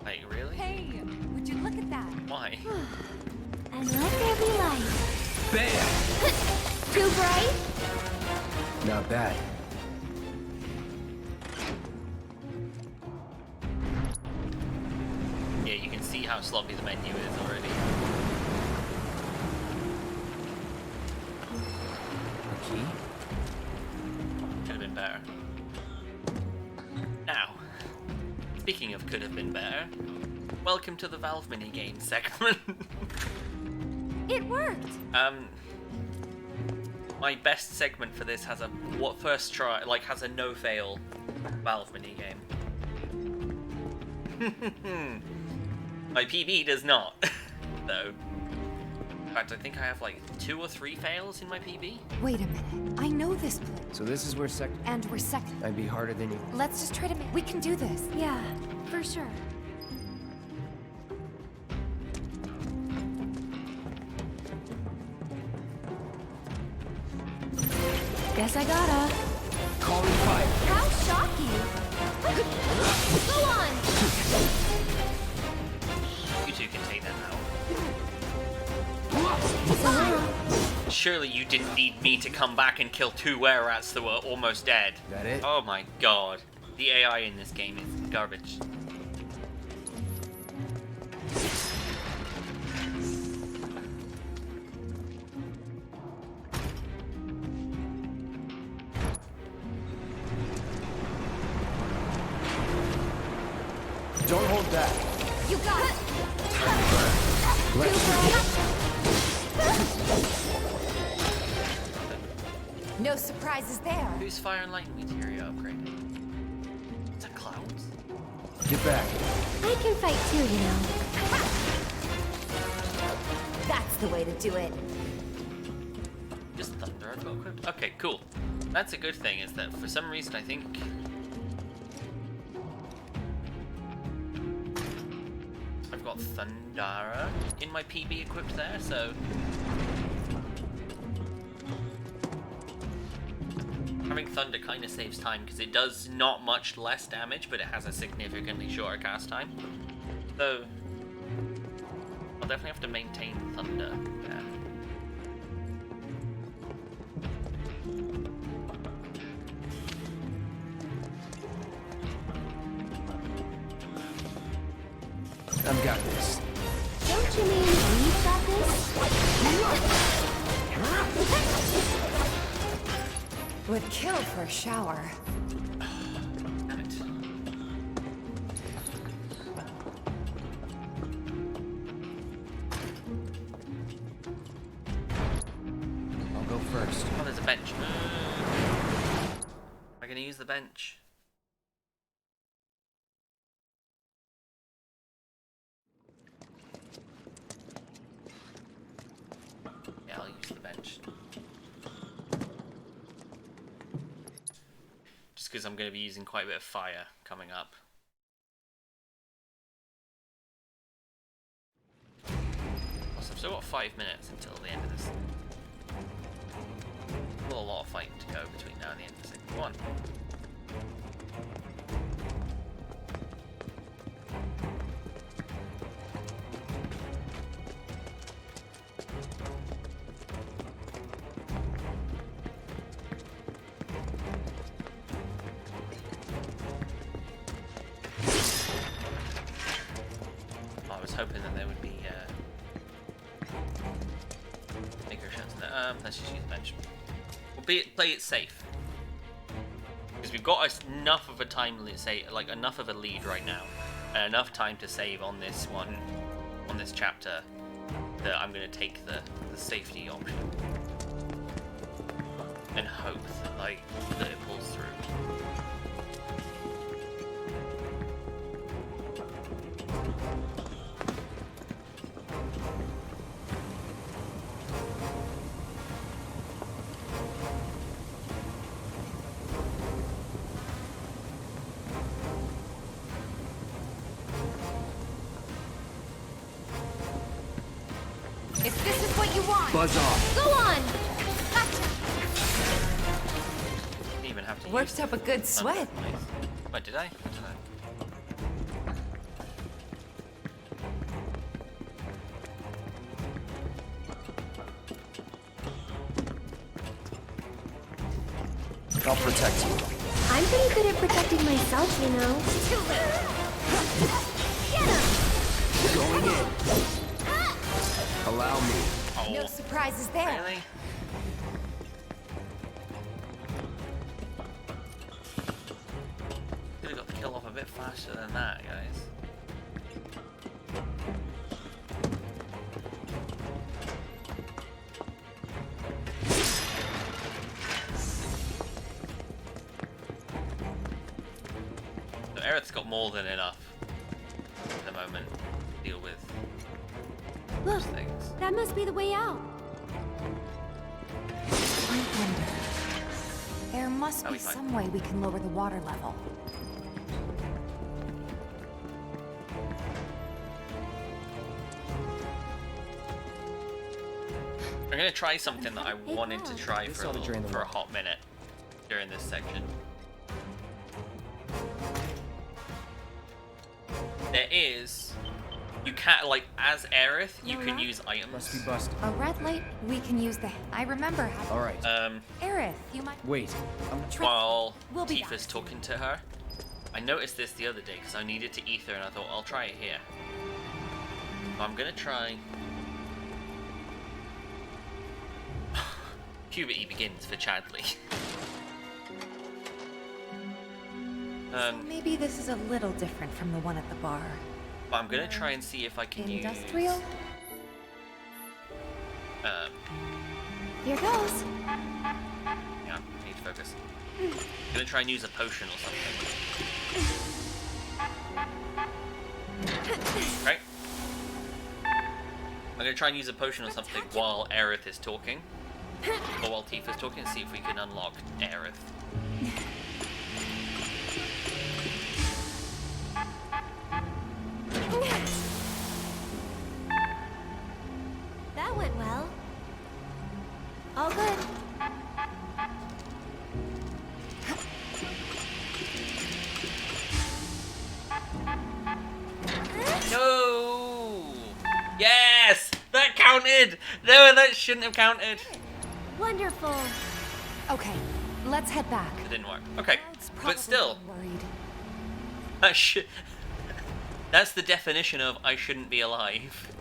Like, really? Hey, would you look at that? Why? And let there be light. Bam! Too bright? Not bad. Yeah, you can see how sloppy the menu is already. A key? Could have been better. Now, speaking of could have been better, welcome to the Valve minigame segment. It worked. My best segment for this has a first try, like has a no fail Valve minigame. My PB does not, though. In fact, I think I have like 2 or 3 fails in my PB. Wait a minute. I know this place. So this is where And we're second. I'd be harder than you. Let's just try to we can do this. Yeah, for sure. Guess I gotta. Calling fire. How shocking. Go on. You two can take that So, Surely you didn't need me to come back and kill 2 were-rats that were almost dead. That it? Oh my god. The AI in this game is garbage. Don't hold back. you got it. No surprises there. Who's fire and light materia upgraded? Is that clouds? Get back. I can fight too, you know. That's the way to do it. Just thunder I've got equipped? Okay, cool. That's a good thing, is that for some reason I think... I've got Thundara in my PB equipped there, so... Having Thunder kind of saves time, because it does not much less damage, but it has a significantly shorter cast time. So... I'll definitely have to maintain Thunder. Yeah. I've got this. Don't you mean we've got this? Would kill for a shower. Damn it. I'll go first. Oh, there's a bench. Am I gonna use the bench? Yeah, I'll use the bench. Just because I'm going to be using quite a bit of fire coming up. So what, 5 minutes until the end of this? Well, a lot of fighting to go between now and the end of this thing. Come on. I was hoping that there would be bigger shots in there. Let's just use a bench. We'll play it safe. Because we've got enough of a time, like enough of a lead right now, and enough time to save on this one, on this chapter, that I'm going to take the safety option and hope that it pulls through. If this is what you want, buzz off. Go on. Didn't even have to Worked up a good sweat. Wait, did I? I'll protect you. I'm pretty good at protecting myself, you know. Going in. Allow me. No surprises there. Really? Could have got the kill off a bit faster than that, guys. So Aerith's got more than enough at the moment to deal with Look, things. that must be the way out. I wonder. There must That'll be be fine. some way we can lower the water level. I'm gonna try something that I wanted to try This for ought to drain the a water. hot minute during this section. There is, you can't, like, as Aerith, you can use items. Must be busted. A red light, we can use the... I remember how... All right. Aerith, you might... Wait. While We'll be Tifa's talking to her, I noticed this the other day because I needed to ether and I thought I'll try it here. I'm gonna try. Puberty begins for Chadley. So maybe this is a little different from the one at the bar. But I'm gonna try and see if I can Industrial? use. Here goes. Yeah, I need to focus. I'm gonna try and use a potion or something. Right? I'm gonna try and use a potion or something while Aerith is talking. Or while Tifa's talking, and see if we can unlock Aerith. That went well. All good. No! Yes! That counted! No, that shouldn't have counted. Wonderful. Okay, let's head back. It didn't work. Okay, Probably but still, worried. that should. That's the definition of I shouldn't be alive.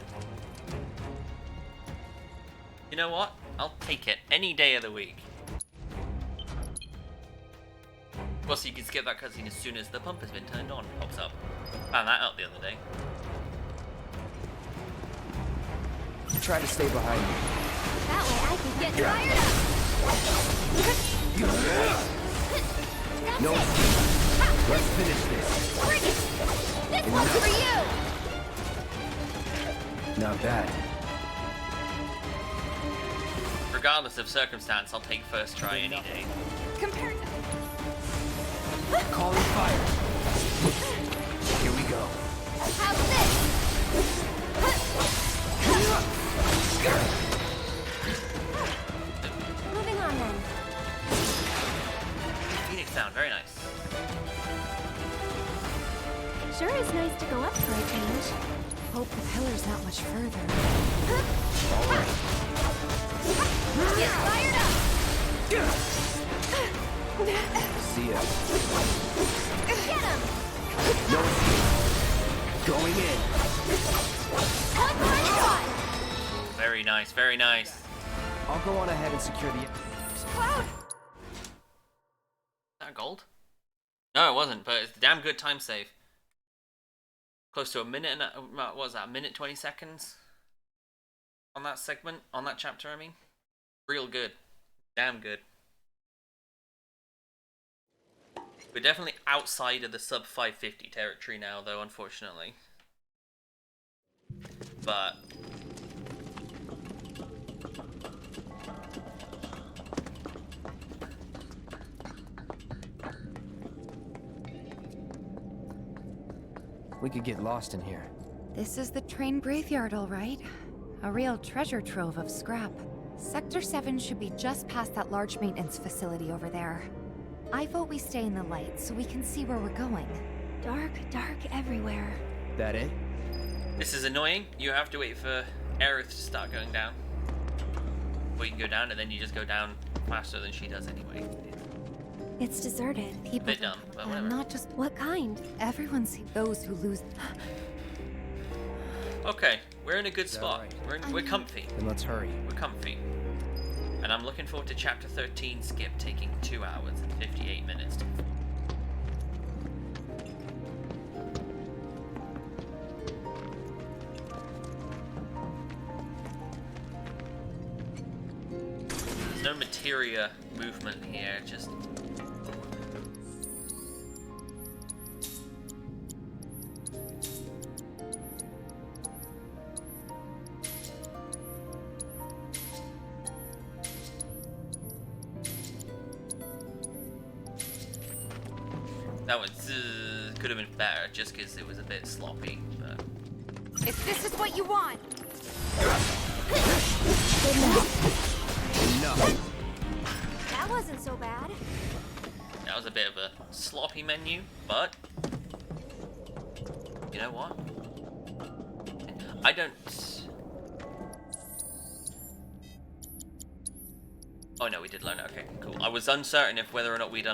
You know what? I'll take it any day of the week. Well, so you can skip that cutscene as soon as the pump has been turned on. Pops up. Found that out the other day. Try to stay behind me. That way I can get fired up. No. Let's finish this. Bring it. This one's for you. Not bad. Regardless of circumstance, I'll take first try any day. Compared to... Calling fire. Here we go. How's this? down. Very nice. Sure is nice to go up for a change. Hope the pillar's not much further. All right. Get fired up! See ya. Get him! No escape. Going in. One shot! Very nice, very nice. I'll go on ahead and secure the... Cloud! Is that gold? No, it wasn't, but it's a damn good time save. Close to a minute and what was that? A minute 20 seconds on that segment, on that chapter. I mean, real good, damn good. We're definitely outside of the sub 550 territory now, though, unfortunately. But we could get lost in here. This is the train graveyard, all right. A real treasure trove of scrap. Sector 7 should be just past that large maintenance facility over there. I vote we stay in the light so we can see where we're going. Dark, dark everywhere. That it? this is annoying. You have to wait for Aerith to start going down. Or you can go down and then you just go down faster than she does anyway. It's deserted. People Bit dumb, but whatever. not just What kind? everyone sees those who lose. Okay, we're in a good spot. We're comfy. Then let's hurry. We're comfy. And I'm looking forward to chapter 13 skip taking 2 hours and 58 minutes. There's no materia movement here, just that one could have been better just because it was a bit sloppy. But If this is what you want. Enough. That wasn't so bad. that was a bit of a sloppy menu, but you know what? I don't. Oh no, we did learn. Okay, cool. I was uncertain if whether or not we'd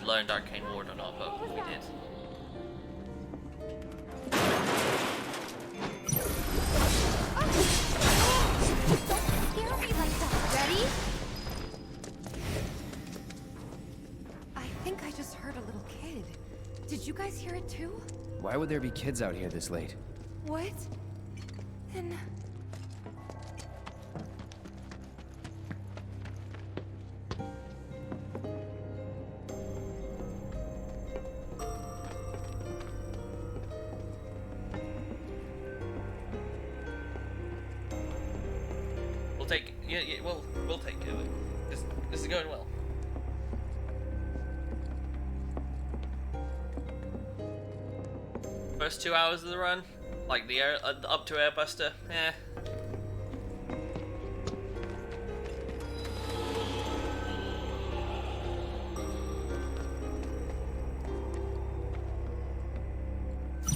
learned Arcane Ward or not, but we did. Don't scare me like that. Ready? I think I just heard a little kid. Did you guys hear it too? Why would there be kids out here this late? What? Then We'll take. Yeah, we'll take care of it. This is going well. First 2 hours of the run, like the up to Airbuster, eh.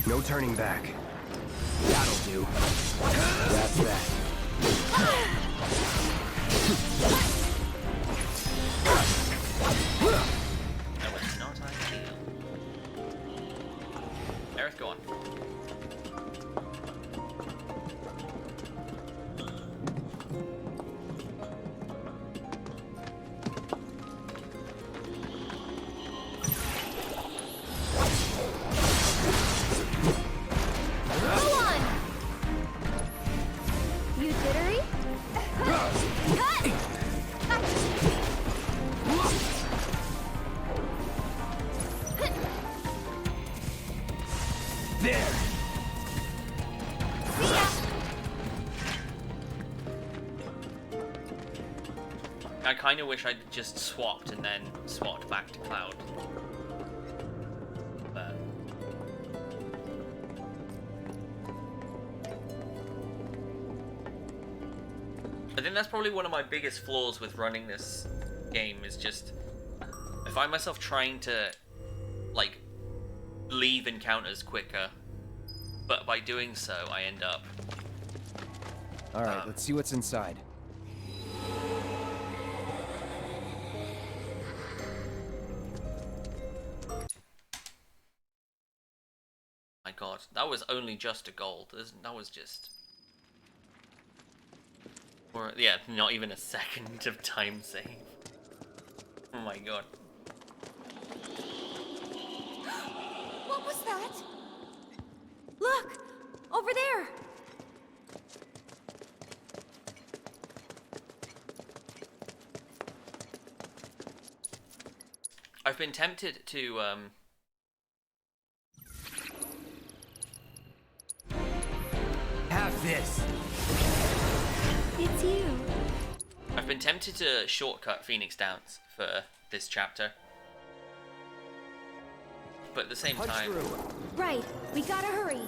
No turning back. That'll do. That's that. That was not ideal. Aerith, go on. Go on. You jittery? Cut! There. See ya. I kind of wish I'd just swapped and then swapped back to Cloud. But I think that's probably one of my biggest flaws with running this game is just a find myself trying to, like, leave encounters quicker, but by doing so, I end up... Alright, let's see what's inside. My god, that was only just a gold. That was just... Or, yeah, not even a second of time save. Oh my god. What was that? Look! Over there! I've been tempted to, Have this. It's you. I've been tempted to shortcut Phoenix Downs for this chapter. But at the same time... Right, we gotta hurry.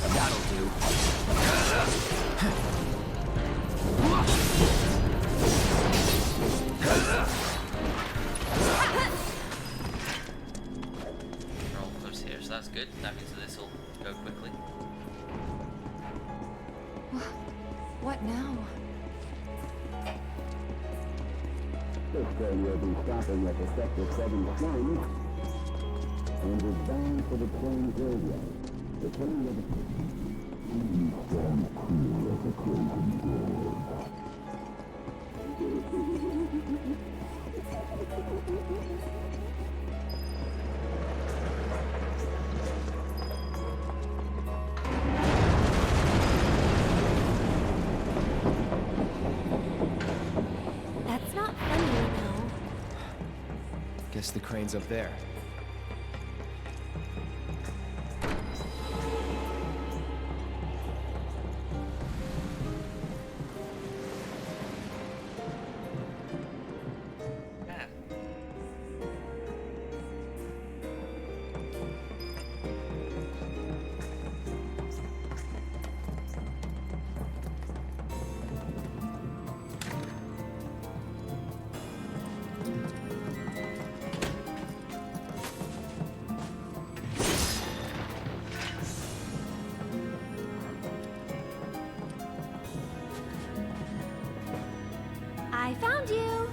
That'll do. We're all close here, so that's good. That means that this will go quickly. What now? This train will be stopping at the Sector 7 train and is bound for the train graveyard. The train will be... stand clear of the crazy door. That's not funny, you know. Guess the crane's up there. I found you.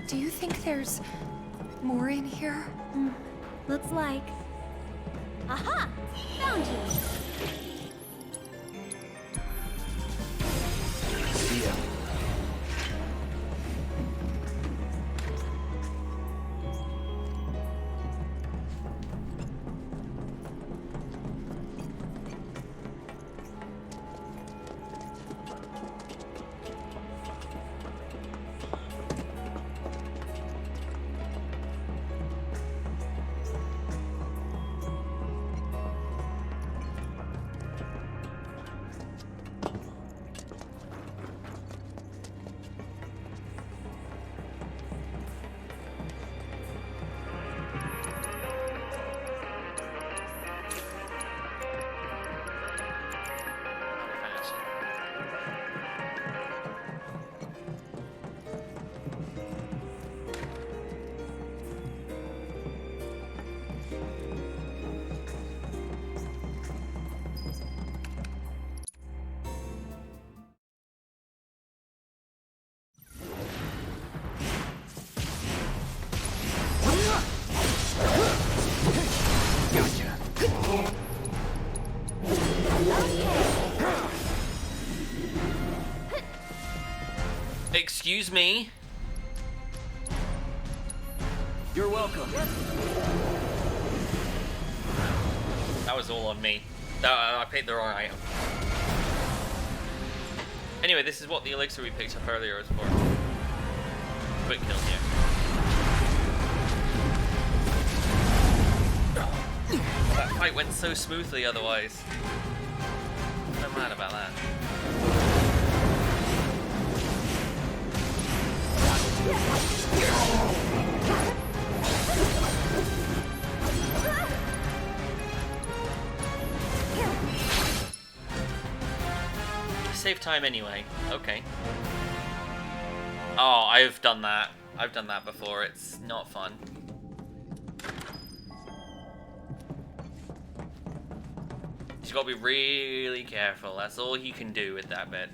Do you think there's more in here? Looks like. Aha! Found you. See ya. Excuse me? You're welcome. That was all on me. I picked the wrong item. Anyway, this is what the elixir we picked up earlier is for. Quick kill here. fight went so smoothly otherwise. I'm mad about that. Save time anyway. Okay. Oh, I've done that. I've done that before. It's not fun. You gotta be really careful. That's all you can do with that bit.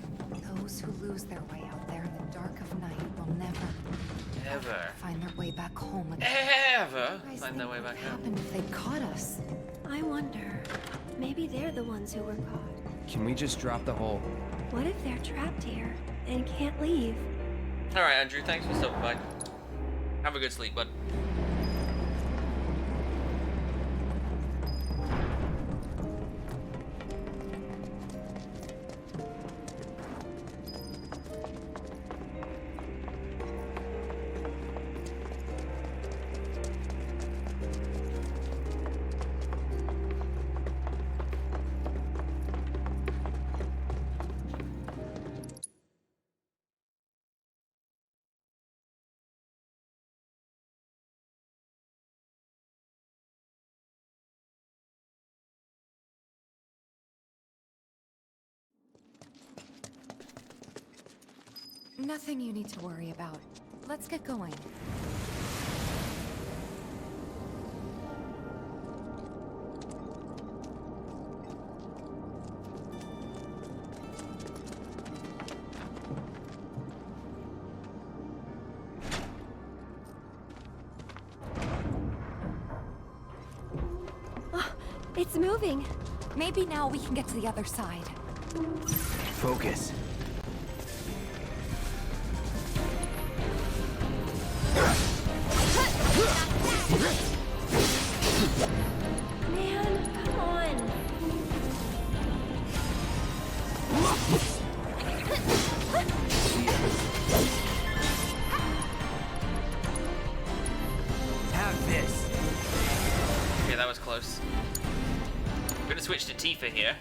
Those who lose their way out there in the dark of night will never find their way back home again. Ever find their way back home. What happened if they caught us? I wonder. Maybe they're the ones who were caught. Can we just drop the hole? What if they're trapped here and can't leave? Alright, Andrew, thanks for stopping by. Have a good sleep, bud. Nothing you need to worry about. Let's get going. Oh, it's moving. Maybe now we can get to the other side. Focus. Man, come on. Have this. Okay, that was close. I'm gonna switch to Tifa here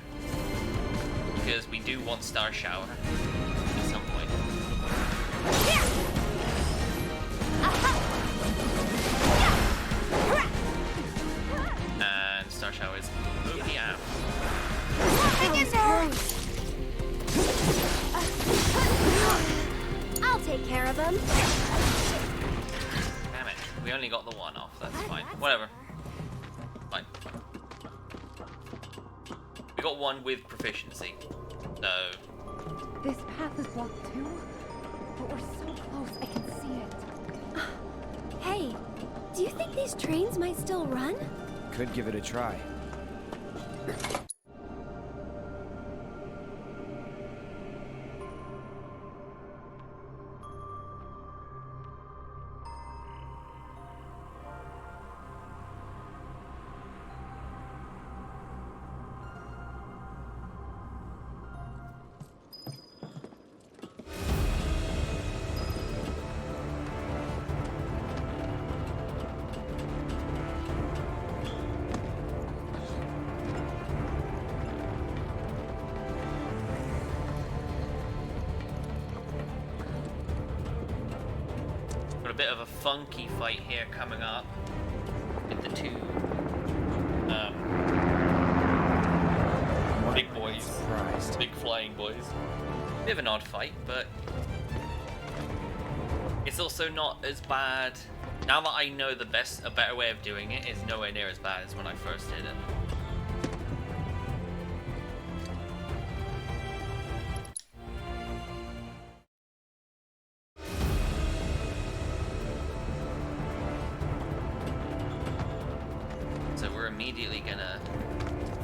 because we do want Star Shower at some point. And Star Shower is moving out. Hang in there. I'll take care of him. Damn it, we only got the one off. That's fine. Whatever. Fine. We got one with proficiency. So. This path is blocked too, but we're so close. I can see it. Hey, do you think these trains might still run? Could give it a try. Bit of a funky fight here coming up with the two big boys, big flying boys. Bit of an odd fight, but it's also not as bad. Now that I know a better way of doing it, it's nowhere near as bad as when I first did it. Immediately gonna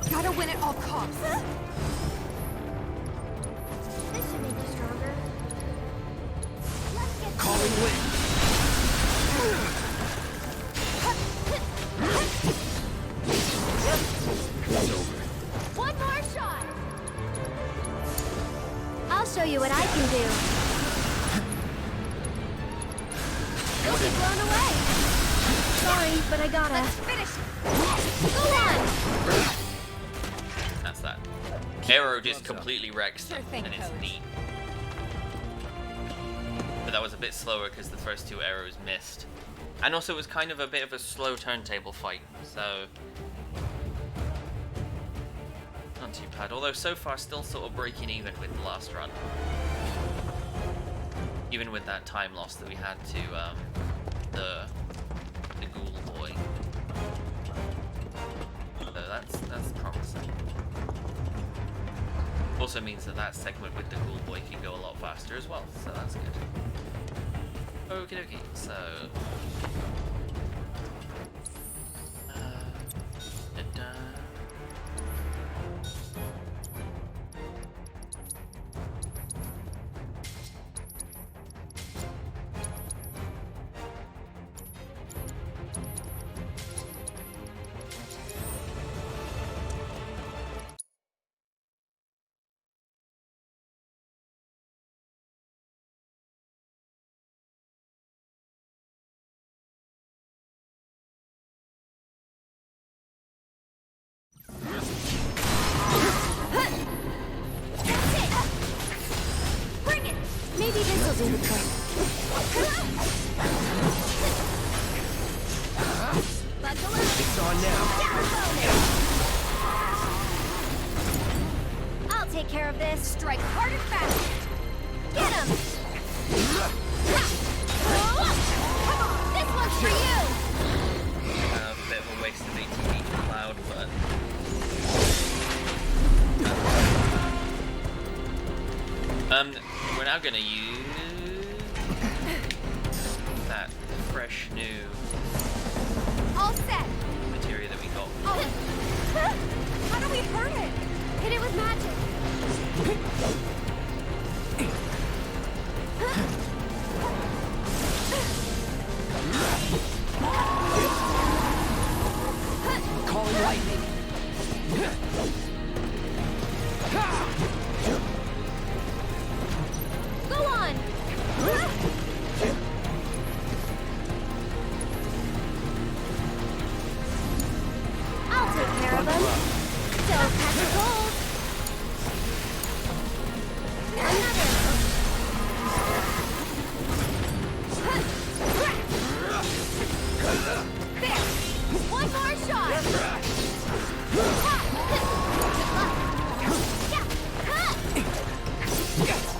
gotta win at all costs. This should make you stronger. Let's get calling wind. It's over. One more shot. I'll show you what I can do. You'll be blown away. Sorry, but I gotta. Let's finish. That's that. Arrow just completely wrecks them, and it's neat. But that was a bit slower because the first two arrows missed. And also it was kind of a bit of a slow turntable fight, so... not too bad, although so far still sort of breaking even with the last run. Even with that time loss that we had to the ghoul boy. So that's promising. Also means that segment with the ghoul boy can go a lot faster as well, so that's good. Okie dokie, so... Maybe this will do the trick. Buckle up. It's on now. I'll take care of this. Strike hard and fast. Get him! Come on, this one's for you! A bit of a waste of ATB for Cloud, but... we're now gonna use that fresh new All set. materia that we got. Oh. How do we hurt it? Hit it with magic. Calling lightning. Go on. I'll take care of them. Don't pass the gold. Another. There. One more shot.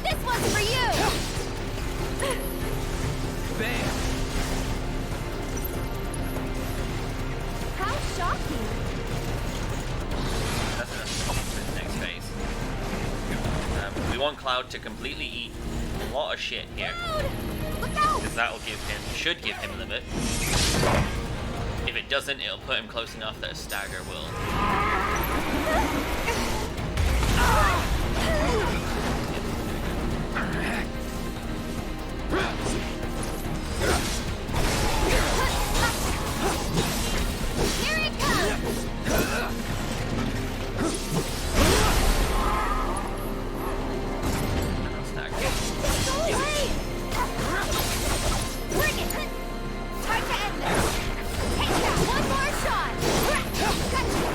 This one's for you. Bam. How shocking. That's enough for the next phase. We want Cloud to completely eat a lot of shit here. Look out! Because that'll should give him limit. If it doesn't, it'll put him close enough that a stagger will. Here it comes! Go away! Bring it! Time to end this! Take that! One more shot! Gotcha!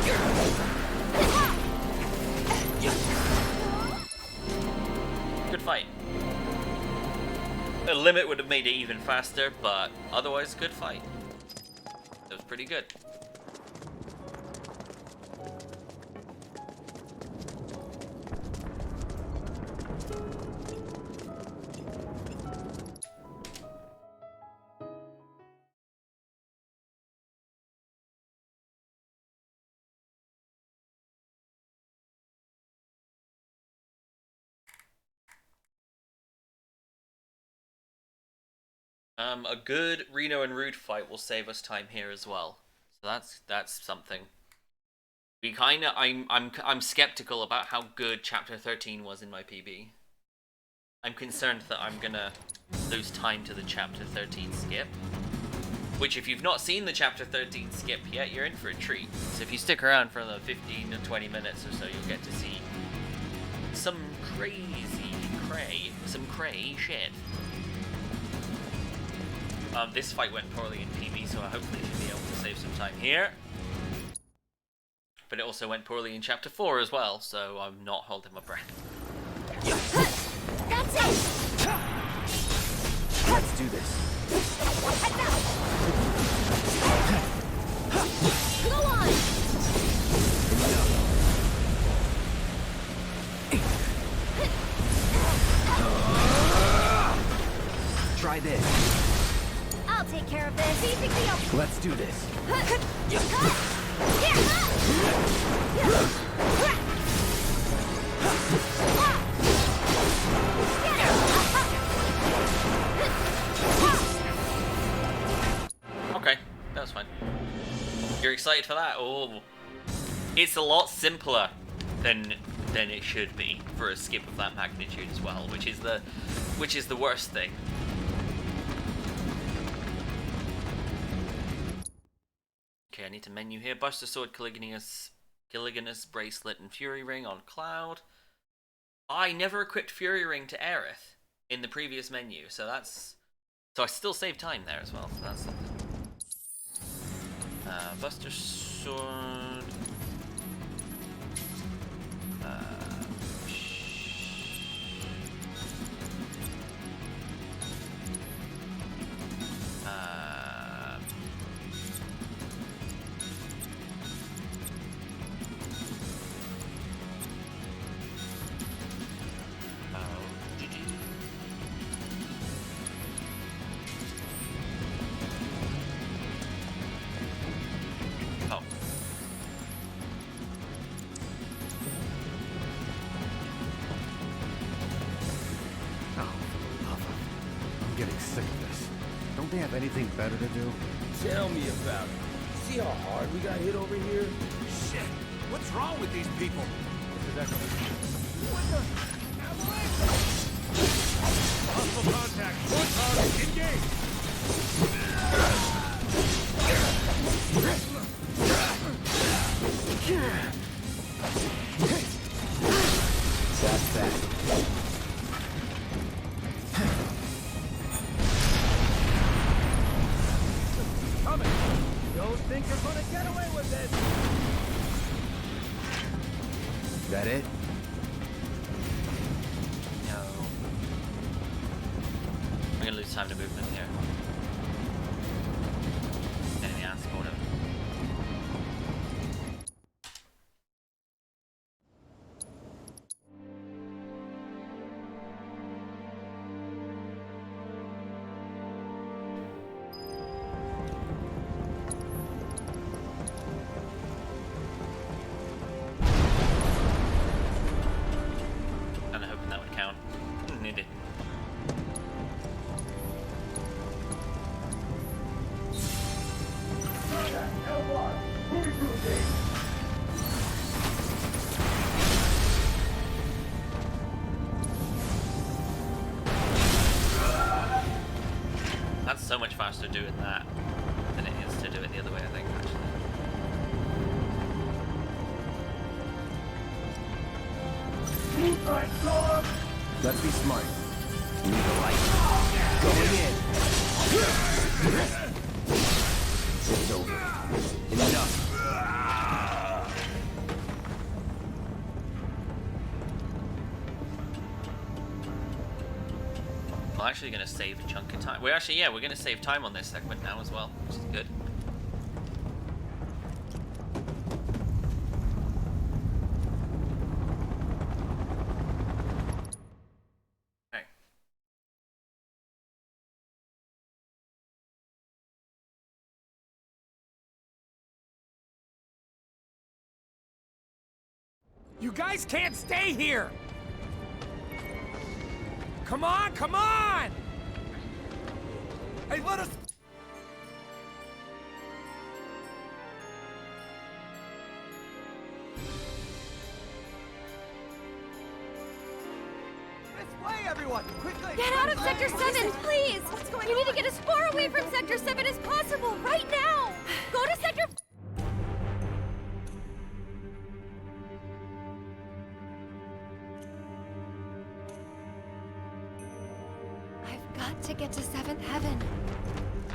Good fight. A limit would have made it even faster, but otherwise, good fight. It was pretty good. A good Reno and Rude fight will save us time here as well. So that's something. We kinda I'm skeptical about how good Chapter 13 was in my PB. I'm concerned that I'm gonna lose time to the Chapter 13 skip. Which, if you've not seen the Chapter 13 skip yet, you're in for a treat. So if you stick around for the 15 to 20 minutes or so, you'll get to see some cray shit. This fight went poorly in PB, so I hopefully should be able to save some time here. but it also went poorly in Chapter 4 as well, so I'm not holding my breath. That's it! Let's do this. Go on! Try this. I'll take care of this. Easy deal. Let's do this. Okay, that was fine. You're excited for that? Oh, it's a lot simpler than it should be for a skip of that magnitude as well, which is the worst thing. Okay, I need to menu here. Buster Sword, Caligulus Bracelet, and Fury Ring on Cloud. I never equipped Fury Ring to Aerith in the previous menu, so I still save time there as well, so that's something. Buster Sword. Don't they have anything better to do? Tell me about it. See how hard we got hit over here? Shit! What's wrong with these people? This is Echo. What the? Hostile contact. One target. Engage. That's that. Don't think you're gonna get away with it! That it? No. I'm gonna lose time to movement here. And the ass for it. That's so much faster doing that than it is to do it the other way, I think, actually. Let's be smart. We need a light. Going in. It's over. Enough. I'm actually going to save a chunk of time. We're actually, yeah, we're going to save time on this segment now as well, which is good. Okay. You guys can't stay here! Come on, come on! Hey, let us... This way, everyone! Quickly! Get out of Sector 7, please! You need to get as far away from Sector 7 as possible, right now! Go to Sector... I've got to get to 7th Heaven.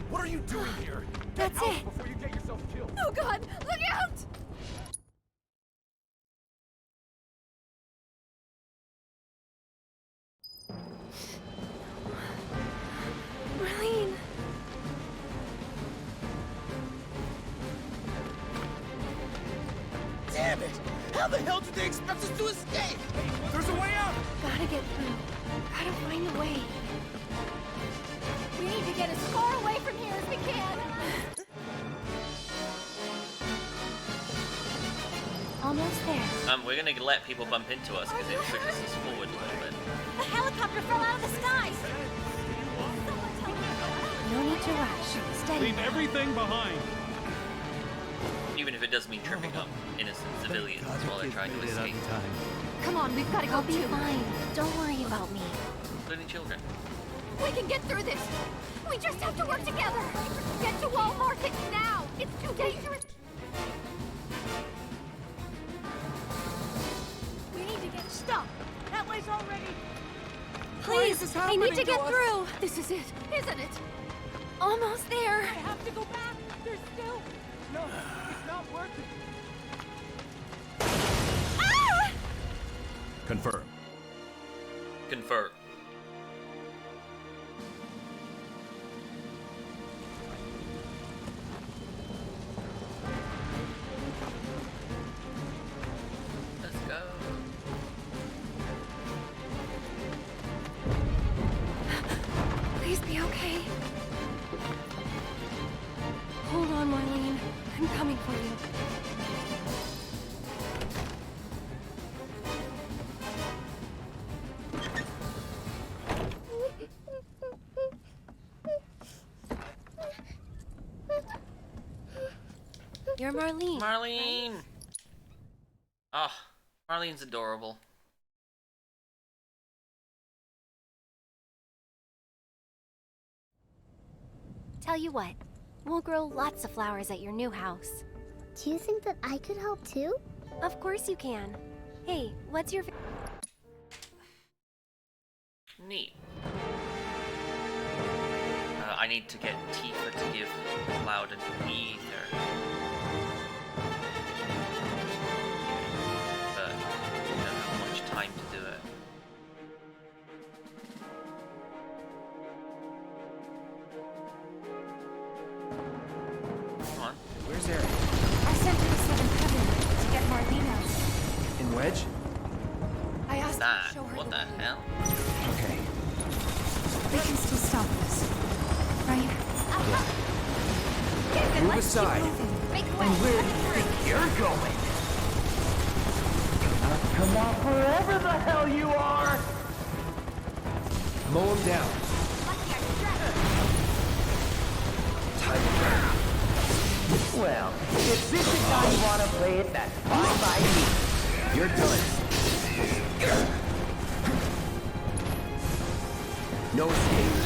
What are you doing here? That's Get out it. before you get yourself killed. Oh God, look out! the hell did they expect us to escape? There's a way out! Gotta get through. Gotta find a way. We need to get as far away from here as we can. Almost there. We're gonna let people bump into us because it pushes us forward a little bit. The helicopter fell out of the sky. No need to rush. Steady. Leave everything behind. Even if it does mean tripping up innocent civilians while they're trying to escape. Come on, we've got to go. I'll be fine. Don't worry about me. Including children. We can get through this. We just have to work together. Get to Wall Market now. It's too dangerous. We need to get stuck. That way's already. Please, I need to get through. This is it, isn't it? Almost there. I have to go back. There's still. No, it's not working. Ah! Confirm. Confirm. Let's go. Please be okay. Hold on, Marlene. I'm coming for you. You're Marlene. Marlene! Ah, Marlene's adorable. Tell you what, we'll grow lots of flowers at your new house. Do you think that I could help too? Of course you can. Hey, what's your... Neat. I need to get Tifa to give Cloud an ether. But I don't have much time to do it. Come on. Where's Eric? I sent her to Seventh Heaven to get Marlene out. In Wedge? I asked her That? to show her What the hell? Okay. They can still stop this, right? Move aside. And where do you think you're going? Come on, wherever the hell you are! Mow him down. Time to burn. Well, if this is how you want to play it, that's fine by me. You're done. No escape.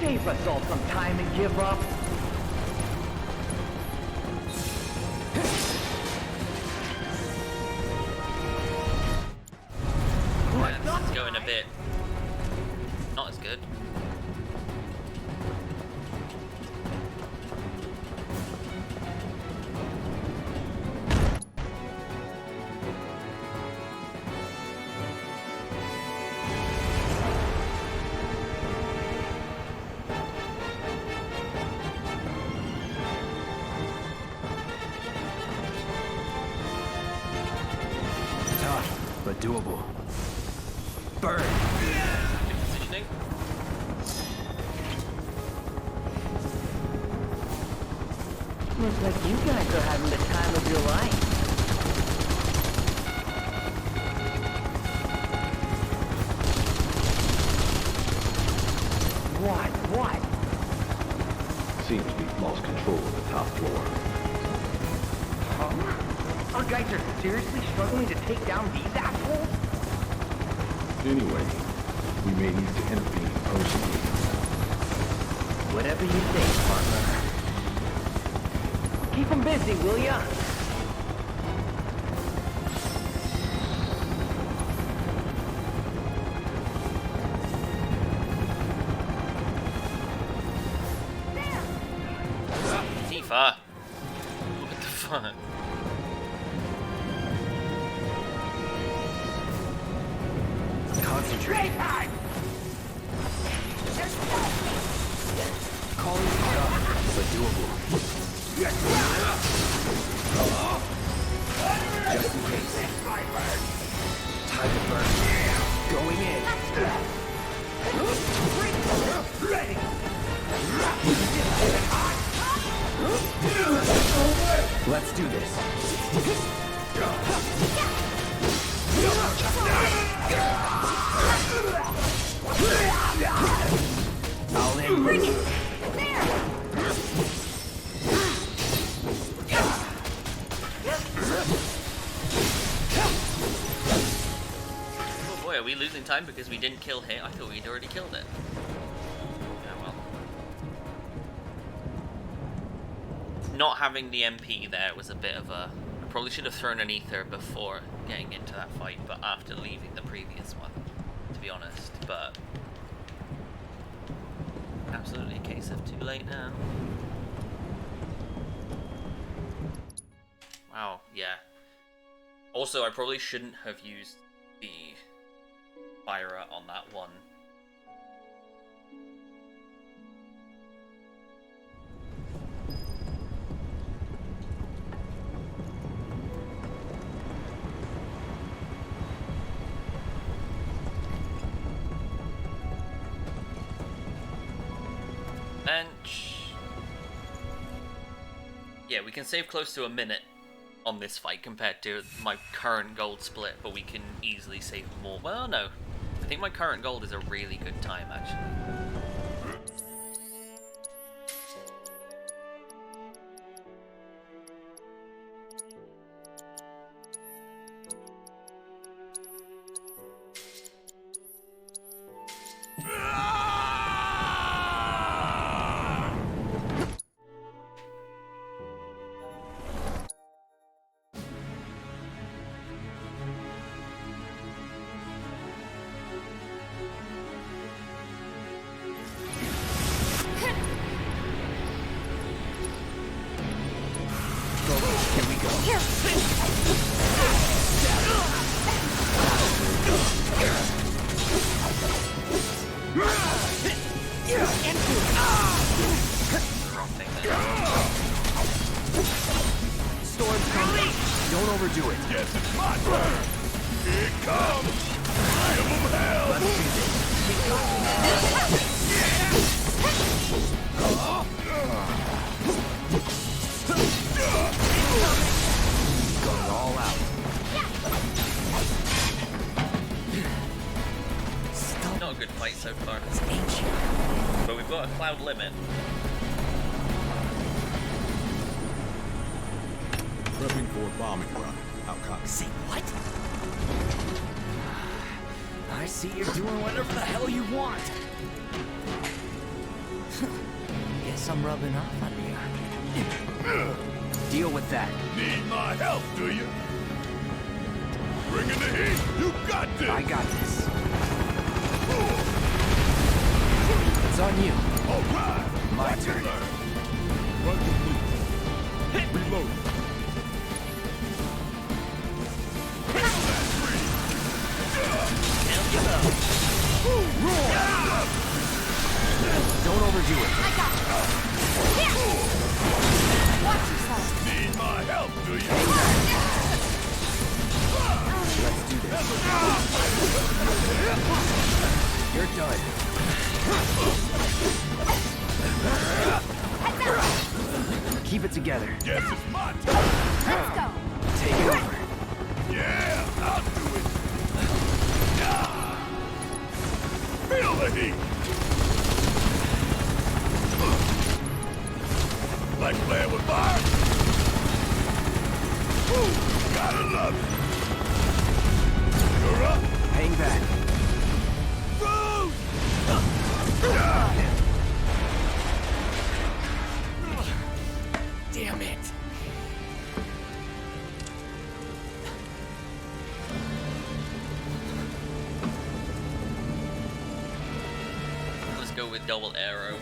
Save us all some time and give up. Yeah, this is going a bit not as good. Tough, but doable. Burn. Good positioning. Looks like you guys are having the time of your life. What? Seems we've lost control of the top floor. Huh? Our guys are seriously struggling to take down these assholes? Anyway, we may need to intervene personally. Whatever you think, partner. Keep them busy, will ya? Tifa. What the fuck? Concentrate. Calling tough, but doable. Just in case. Time to burn. Going in. Ready! Let's do this. I'll end. Bring it! Oh boy, are we losing time because we didn't kill him? I thought we'd already killed it. Oh well. Not having the MP there was a bit of a... I probably should have thrown an ether before getting into that fight, but after leaving the previous one, to be honest. But absolutely a case of too late now. Wow, yeah. Also, I probably shouldn't have used the Fyra on that one. Bench. Yeah, we can save close to a minute on this fight compared to my current gold split, but we can easily save more. Well, no. I think my current gold is a really good time, actually. Storm's coming. Don't overdo it. Yes, it's my turn. Here it comes. Give them hell. Let's do this. Going all out. Not a good fight so far. But we've got a cloud limit. Prepping for a bombing run. How copy? See what? I see you're doing whatever the hell you want. Guess I'm rubbing off on you. Deal with that. Need my help, do you? Bring in the heat. You got this. I got this. It's on you. All right. My turn. Run complete. Reload. Don't overdo it. I got it. Here. Watch yourself. Need my help, do you? Let's do this. You're done. Keep it together. Guess it's my turn. Let's go. Take it over. Yeah, I'll do it. Feel the heat. Like playing with fire? Woo, gotta love it. You're up. Hang back. Food! Damn it. Let's go with double arrow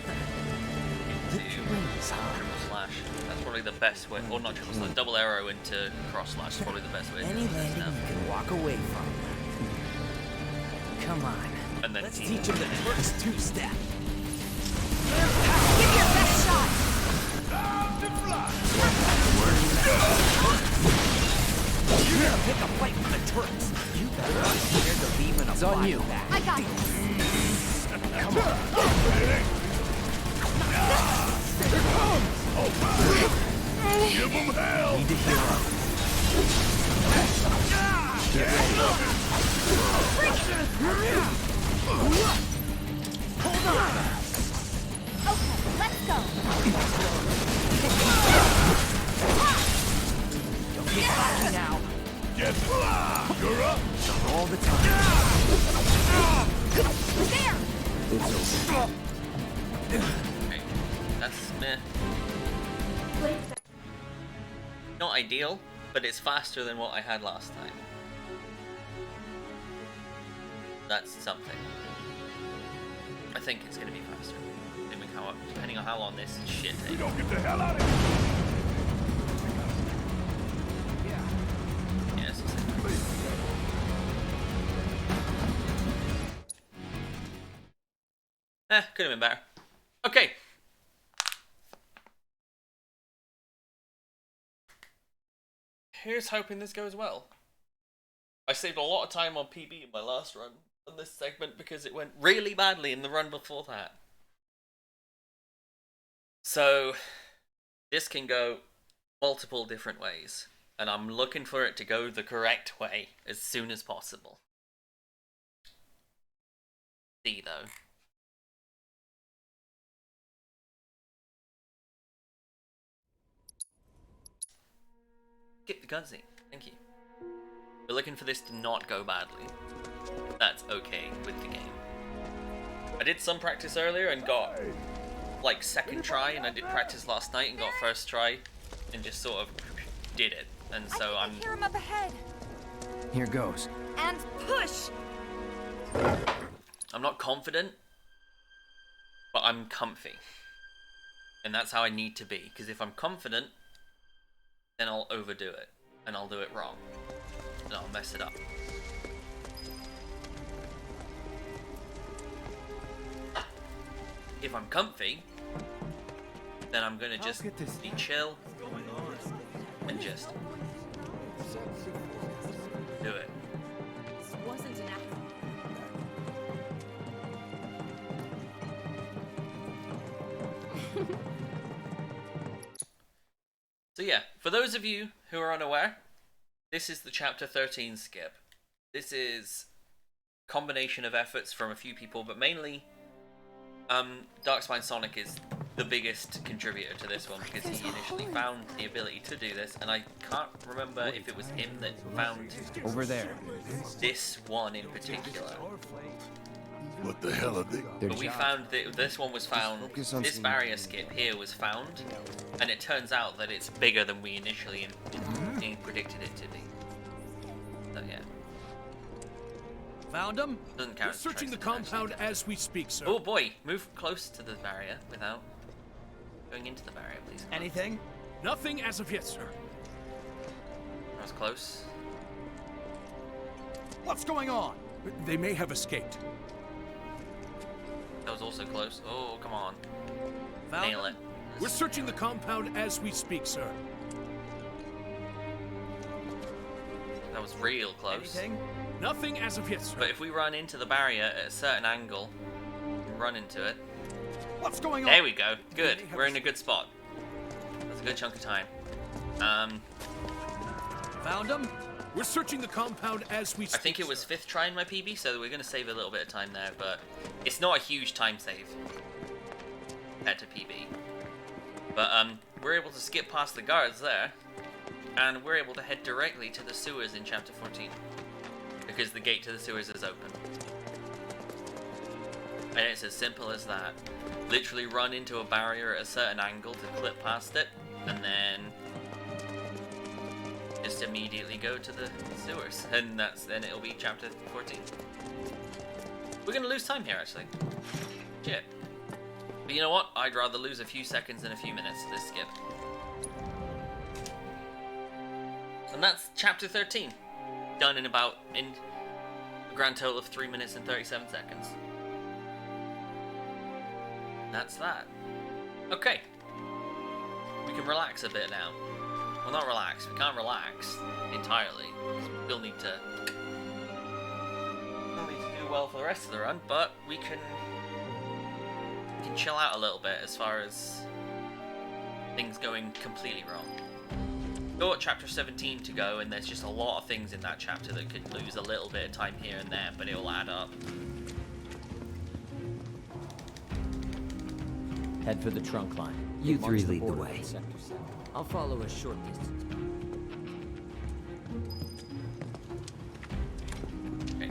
into triple slash. That's probably the best way, or not triple slash, double arrow into cross slash is probably the best way to Any do this landing now. you can walk away from. Come on. And then Let's team teach him the Turks two-step. Give your best shot. Time to fly. Let's turrets. You better not be scared of even a It's on you. back. I got this. Come on. Here it comes! Give them hell! Need to heal up. Hold on. Okay, let's go. Don't be cocky now. Yes, you're up! All the time. There. It's over. Okay, that's meh. Not ideal, but it's faster than what I had last time. That's something. I think it's gonna be faster. Depending on how long this shit takes. We don't get the hell out of here! Yes. Could have been better. Okay. Here's hoping this goes well. I saved a lot of time on PB in my last run on this segment because it went really badly in the run before that. So, this can go multiple different ways, and I'm looking for it to go the correct way as soon as possible. See, though. Skip the cutscene. Thank you. We're looking for this to not go badly. That's okay with the game. I did some practice earlier and got like second try, and I did practice last night and got first try and just sort of did it. And so I hear him up ahead. Here goes. And push. I'm not confident, but I'm comfy. And that's how I need to be, because if I'm confident, then I'll overdo it, and I'll do it wrong, and I'll mess it up. If I'm comfy, then I'm gonna just be chill and just do it. This wasn't an accident. So yeah, for those of you who are unaware, this is the Chapter 13 skip. This is a combination of efforts from a few people, but mainly Darkspine Sonic is the biggest contributor to this one because he initially found the ability to do this, and I can't remember if it was him that found over there this one in particular. What the hell are they? But we found that this one was found, this barrier skip here was found, and it turns out that it's bigger than we initially predicted it to be. So yeah. Found him? Doesn't count. We're searching the compound as we speak, sir. Oh boy, move close to the barrier without going into the barrier, please. Anything? Nothing as of yet, sir. That was close. What's going on? They may have escaped. That was also close. Oh, come on. Found Nail it. We're searching the compound as we speak, sir. That was real close. Anything? Nothing as of yet, sir. But if we run into the barrier at a certain angle, run into it. What's going on? There we go. Good. We're in a good spot. That's a good chunk of time. Found him? We're searching the compound as we speak. I think it was 5th try in my PB, so we're going to save a little bit of time there, but it's not a huge time save compared to PB. But we're able to skip past the guards there, and we're able to head directly to the sewers in Chapter 14, because the gate to the sewers is open. And it's as simple as that. Literally run into a barrier at a certain angle to clip past it, and then just immediately go to the sewers, and then it'll be Chapter 14. We're gonna lose time here, actually. Shit. But you know what? I'd rather lose a few seconds than a few minutes to this skip. And that's Chapter 13. Done in a grand total of 3 minutes and 37 seconds. That's that. Okay. We can relax a bit now. Well, not relax. We can't relax entirely. We still need to do well for the rest of the run, but we can chill out a little bit as far as things going completely wrong. Got chapter 17 to go, and there's just a lot of things in that chapter that could lose a little bit of time here and there, but it'll add up. Head for the trunk line. You March three lead the border way. in Sector 7. I'll follow a short distance. Okay.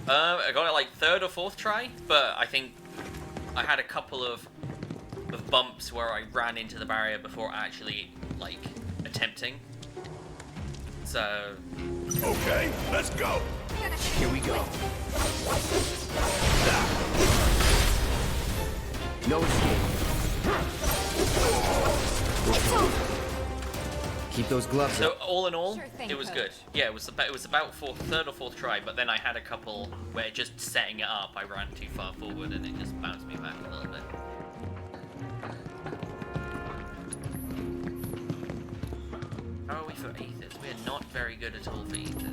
I got it like third or fourth try, but I think I had a couple of bumps where I ran into the barrier before actually like attempting. So okay, let's go. Here we go. No escape. Keep those gloves so up. all in all, Sure thing, it was Coach. good. Yeah, it was about third or fourth try, but then I had a couple where just setting it up, I ran too far forward and it just bounced me back a little bit. How are we for Aethers? We are not very good at all for Aethers.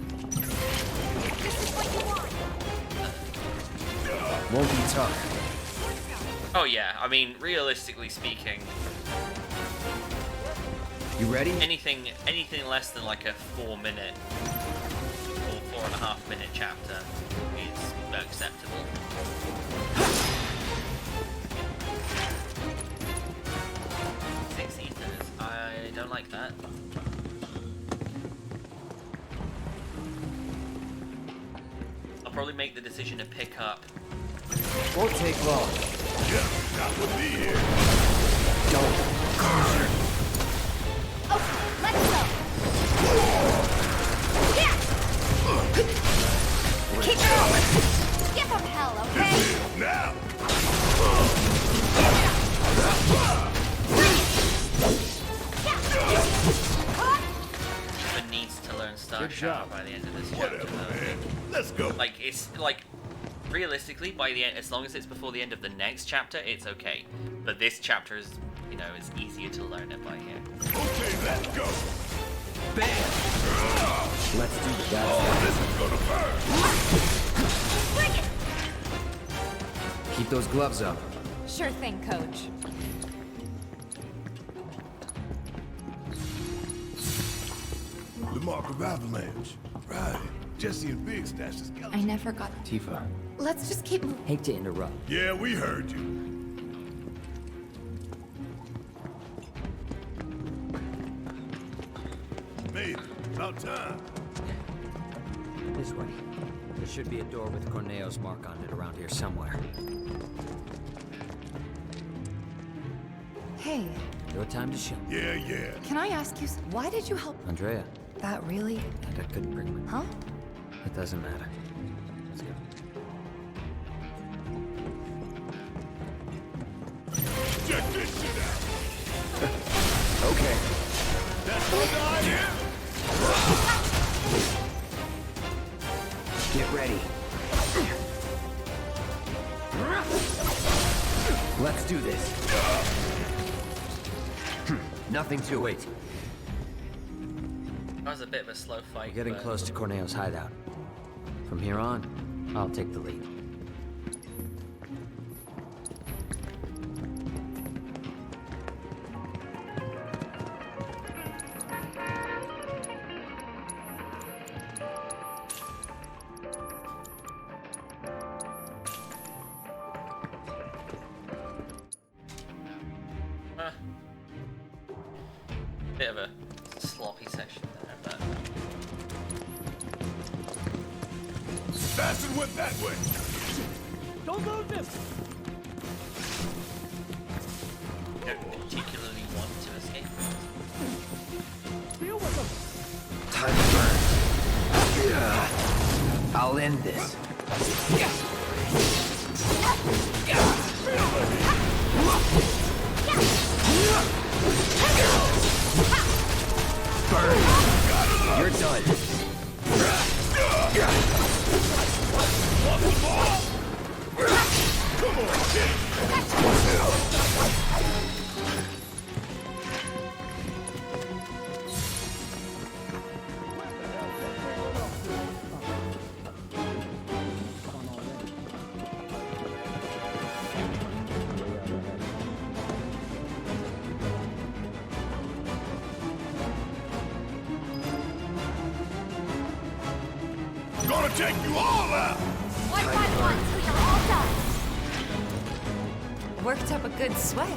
Won't be tough. Oh yeah, I mean, realistically speaking, You ready? anything less than like a 4 minute or 4.5 minute chapter is acceptable. 6 Aethers. I don't like that. I'll probably make the decision to pick up. Won't take long. Yeah, not with me here. Don't. Okay, let's go. Yeah. Keep it up. Give them hell, okay? Now. Even needs to learn Star Good Shower job. by the end of this chapter. Whatever, though. man. Let's go. Like it's like realistically by the end, as long as it's before the end of the next chapter, it's okay. But this chapter is, you know, it's easier to learn it by here. Okay, let's go. Bam! Let's do the best. Oh, this is gonna burn. Bring it. Keep those gloves up. Sure thing, Coach. The mark of avalanche. Right. Jesse and Big stashed the skeleton. I never got... Tifa. Let's just keep... Hate to interrupt. Yeah, we heard you. Made it. About time. This way. There should be a door with Corneo's mark on it around here somewhere. Hey, Your time to shine. Yeah, yeah. can I ask you... Why did you help... Andrea, That really... and I couldn't bring my... Huh? It doesn't matter. Let's go. Check this shit out. Okay. That's what I hear. Get ready. Let's do this. Nothing to Wait, That was a bit of a slow fight. we're getting but close to Corneo's hideout. From here on, I'll take the lead. Bit of a sloppy section there, but Bastard went that way. Don't lose him! don't particularly want to escape. Time to burn. I'll end this. Burn. You're done. Come on, kid. Gonna take you all out! One by one till you're all done. Worked up a good sweat.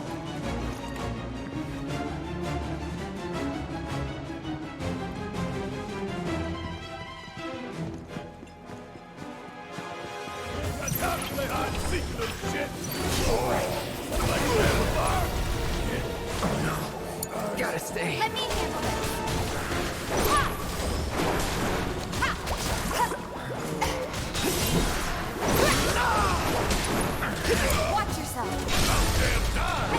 Got time to play hide and seek, you little shit! Like you have a fire? Oh no. Gotta stay. Let me handle this. Ha! Ha! Watch yourself. Damn time!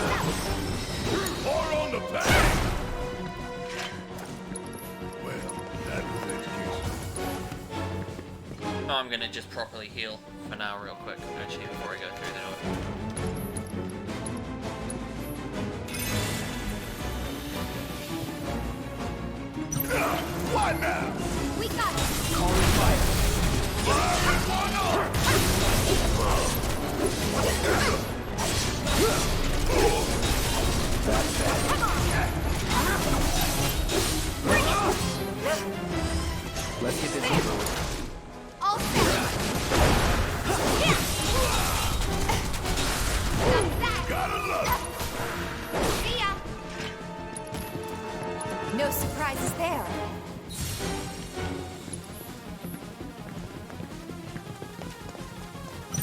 Pour on the pack! Well, that was education. Oh, I'm gonna just properly heal for now real quick, actually, before I go through the door. What now? We got it. Calling fire. That's bad. Let's get this over with. All set. That's that. Gotta love See ya. No surprises there.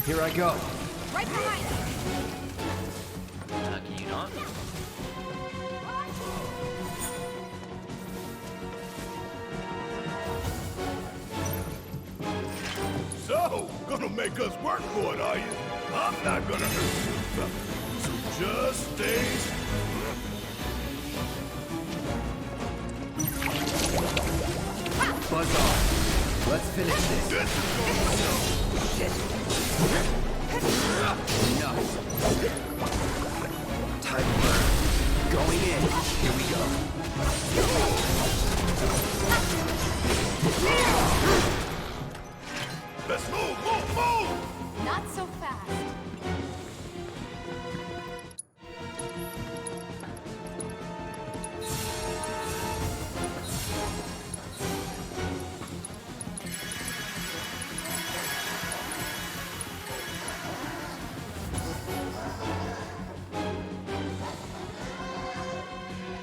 Here I go. Right behind you. Can you not? So, gonna make us work for it, are you? I'm not gonna hurt you, fella. So just stay. Buzz off. Let's finish this. This is gonna show. Shit. Enough. Time to burn. Going in. Here we go. Let's move, move, move! Not so fast.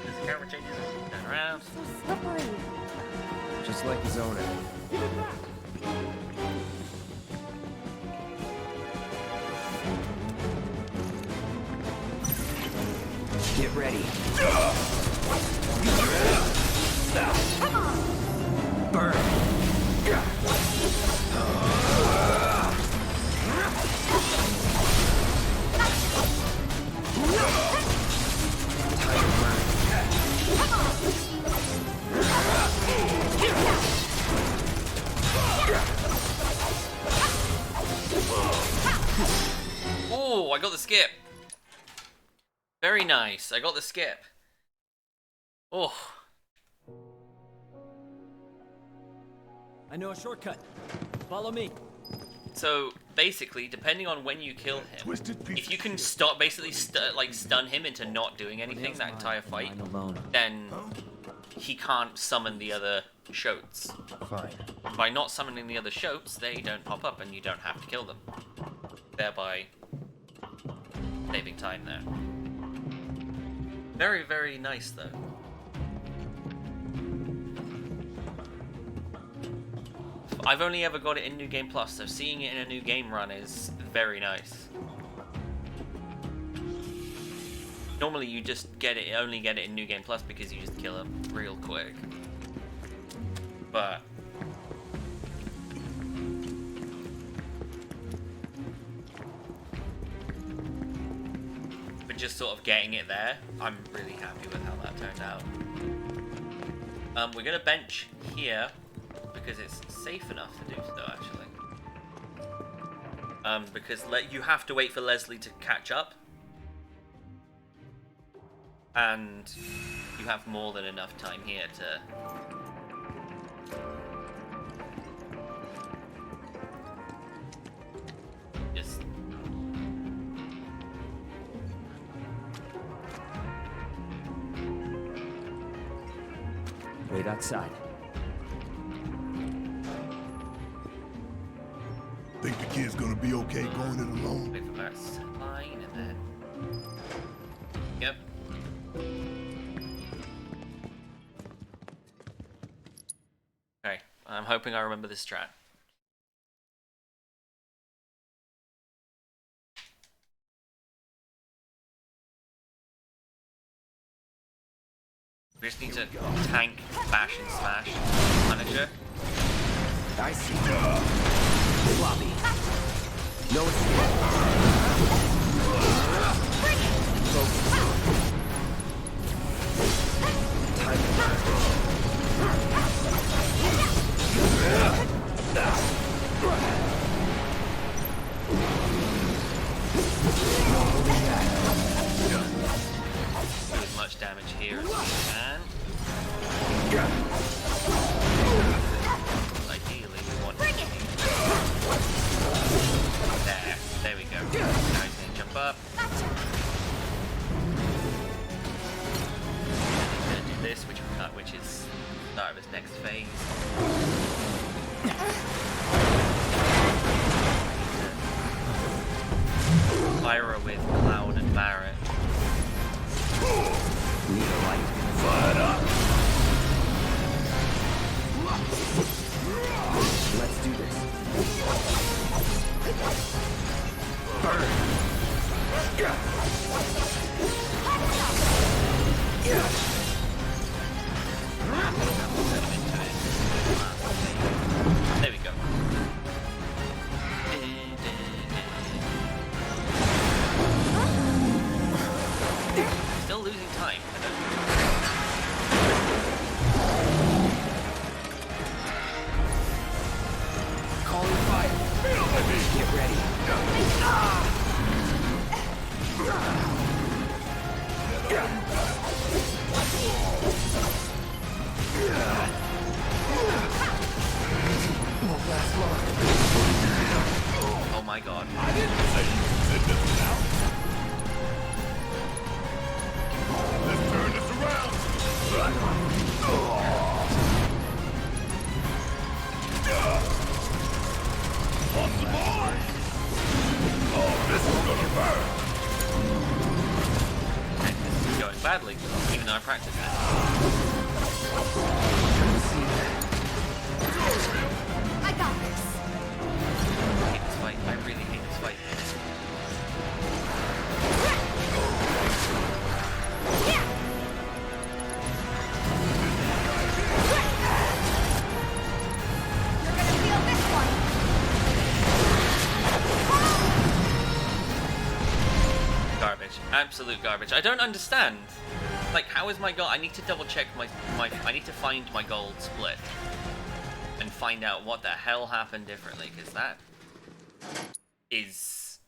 The camera changes, turn around. So slippery. Just like his owner. Get ready. Come on. Burn. Time to burn. Come on. Oh, I got the skip. Very nice. I got the skip. Oh. I know a shortcut. Follow me. So basically, depending on when you kill him, if you can stop, basically stun him into not doing anything that entire fight, then he can't summon the other shotes. Fine. By not summoning the other shotes, they don't pop up and you don't have to kill them, thereby saving time there. Very, very nice though. I've only ever got it in New Game Plus, so seeing it in a New Game run is very nice. Normally you just only get it in New Game Plus because you just kill him real quick. But just sort of getting it there, I'm really happy with how that turned out. We're gonna bench here because it's safe enough to do so, actually. Because you have to wait for Leslie to catch up, and you have more than enough time here to just wait outside. Think the kid's gonna be okay going it alone? wait for that line and then yep. Okay, I'm hoping I remember this strat. We just need to tank, bash, and smash Punisher. I see. Floppy. No escape. Focus. Time to burn. Do as much damage here as we can. Ideally, we want to there we go. Now he's gonna jump up. He's gonna do this, which is the start of his next phase. Pyro with Cloud and Barret. Need a light. Fire up! Let's do this. Burn. There we go. Still losing time. Calling fire. Get ready. Won't last long. Oh my god. I didn't say you could sit this one out. Let's turn this around. On the board. Oh, this is gonna burn. This is going badly, even though I practiced it. I got this. I hate this fight. I really hate this fight. You're gonna feel this one. Garbage. Absolute garbage. I don't understand. Like, how is my gold? I need to double check my I need to find my gold split and find out what the hell happened differently, because that is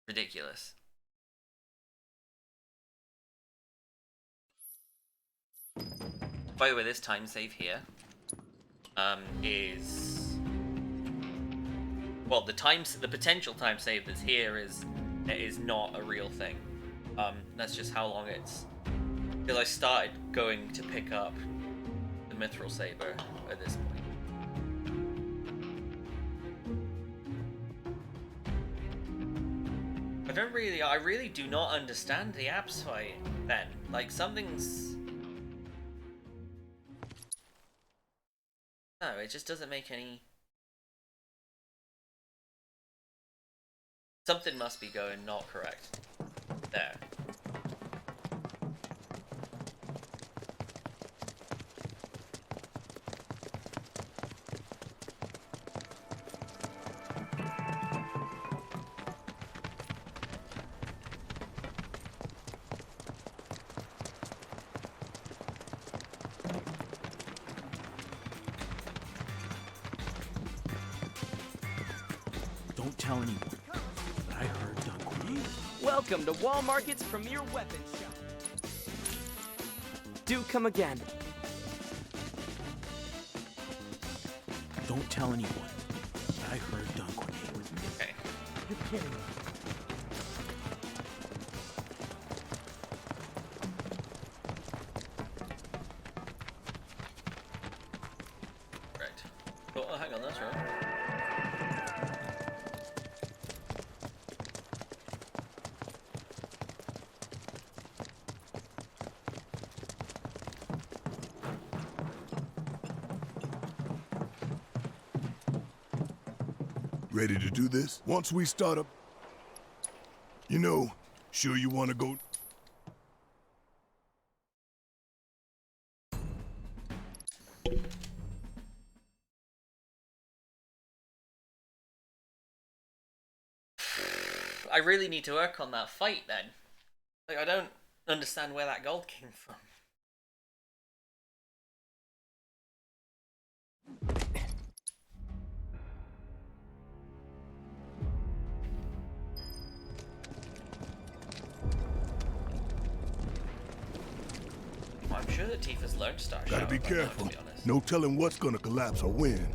ridiculous. By the way, this time save here is, well, the potential time save that's here is not a real thing. That's just how long it's, because I started going to pick up the Mithril Saber at this point. I really do not understand the apps fight then. Like, something's, no, it just doesn't make any, something must be going not correct there. Don't tell anyone. But I heard Duncan. Welcome to Wall Market's premier weapon shop. Do come again. Don't tell anyone. But I heard Duncan. Okay. You're kidding me. Right. Oh, hang on, that's right. Ready to do this? Once we start up... You know, sure you want to go... I really need to work on that fight then. Like, I don't understand where that gold came from. I'm sure that Tifa's Lone Star Gotta shot be by now, careful. to be honest. No telling what's gonna collapse or when.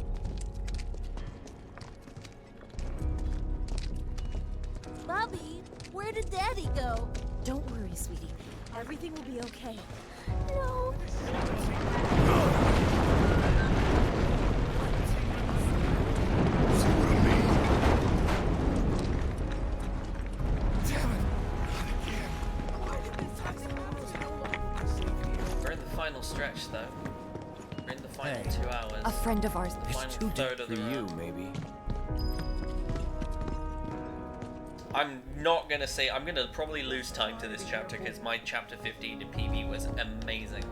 Bobby, where did Daddy go? Don't worry, sweetie. Everything will be okay. No. We're in the final stretch, though. We're in the final 2 hours. A friend of ours. The final third of the run. maybe. I'm not gonna say. I'm gonna probably lose time to this chapter because my chapter 15 in PB was amazing.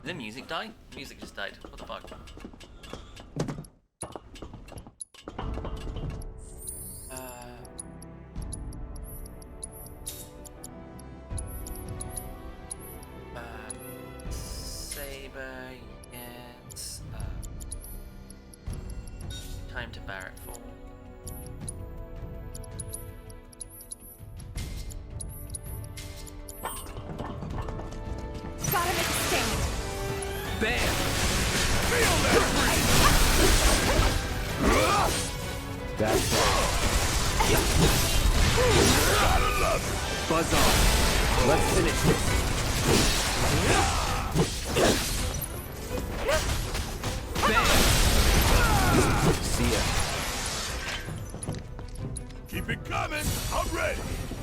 Did the music die? The music just died. What the fuck? Saber, yes. Time to Barrett Fall. Gotta make a stand. Bam! Feel that breeze! That's Gotta love it! Buzz off. Let's finish this. Bam! See ya. Keep it coming! I'm ready!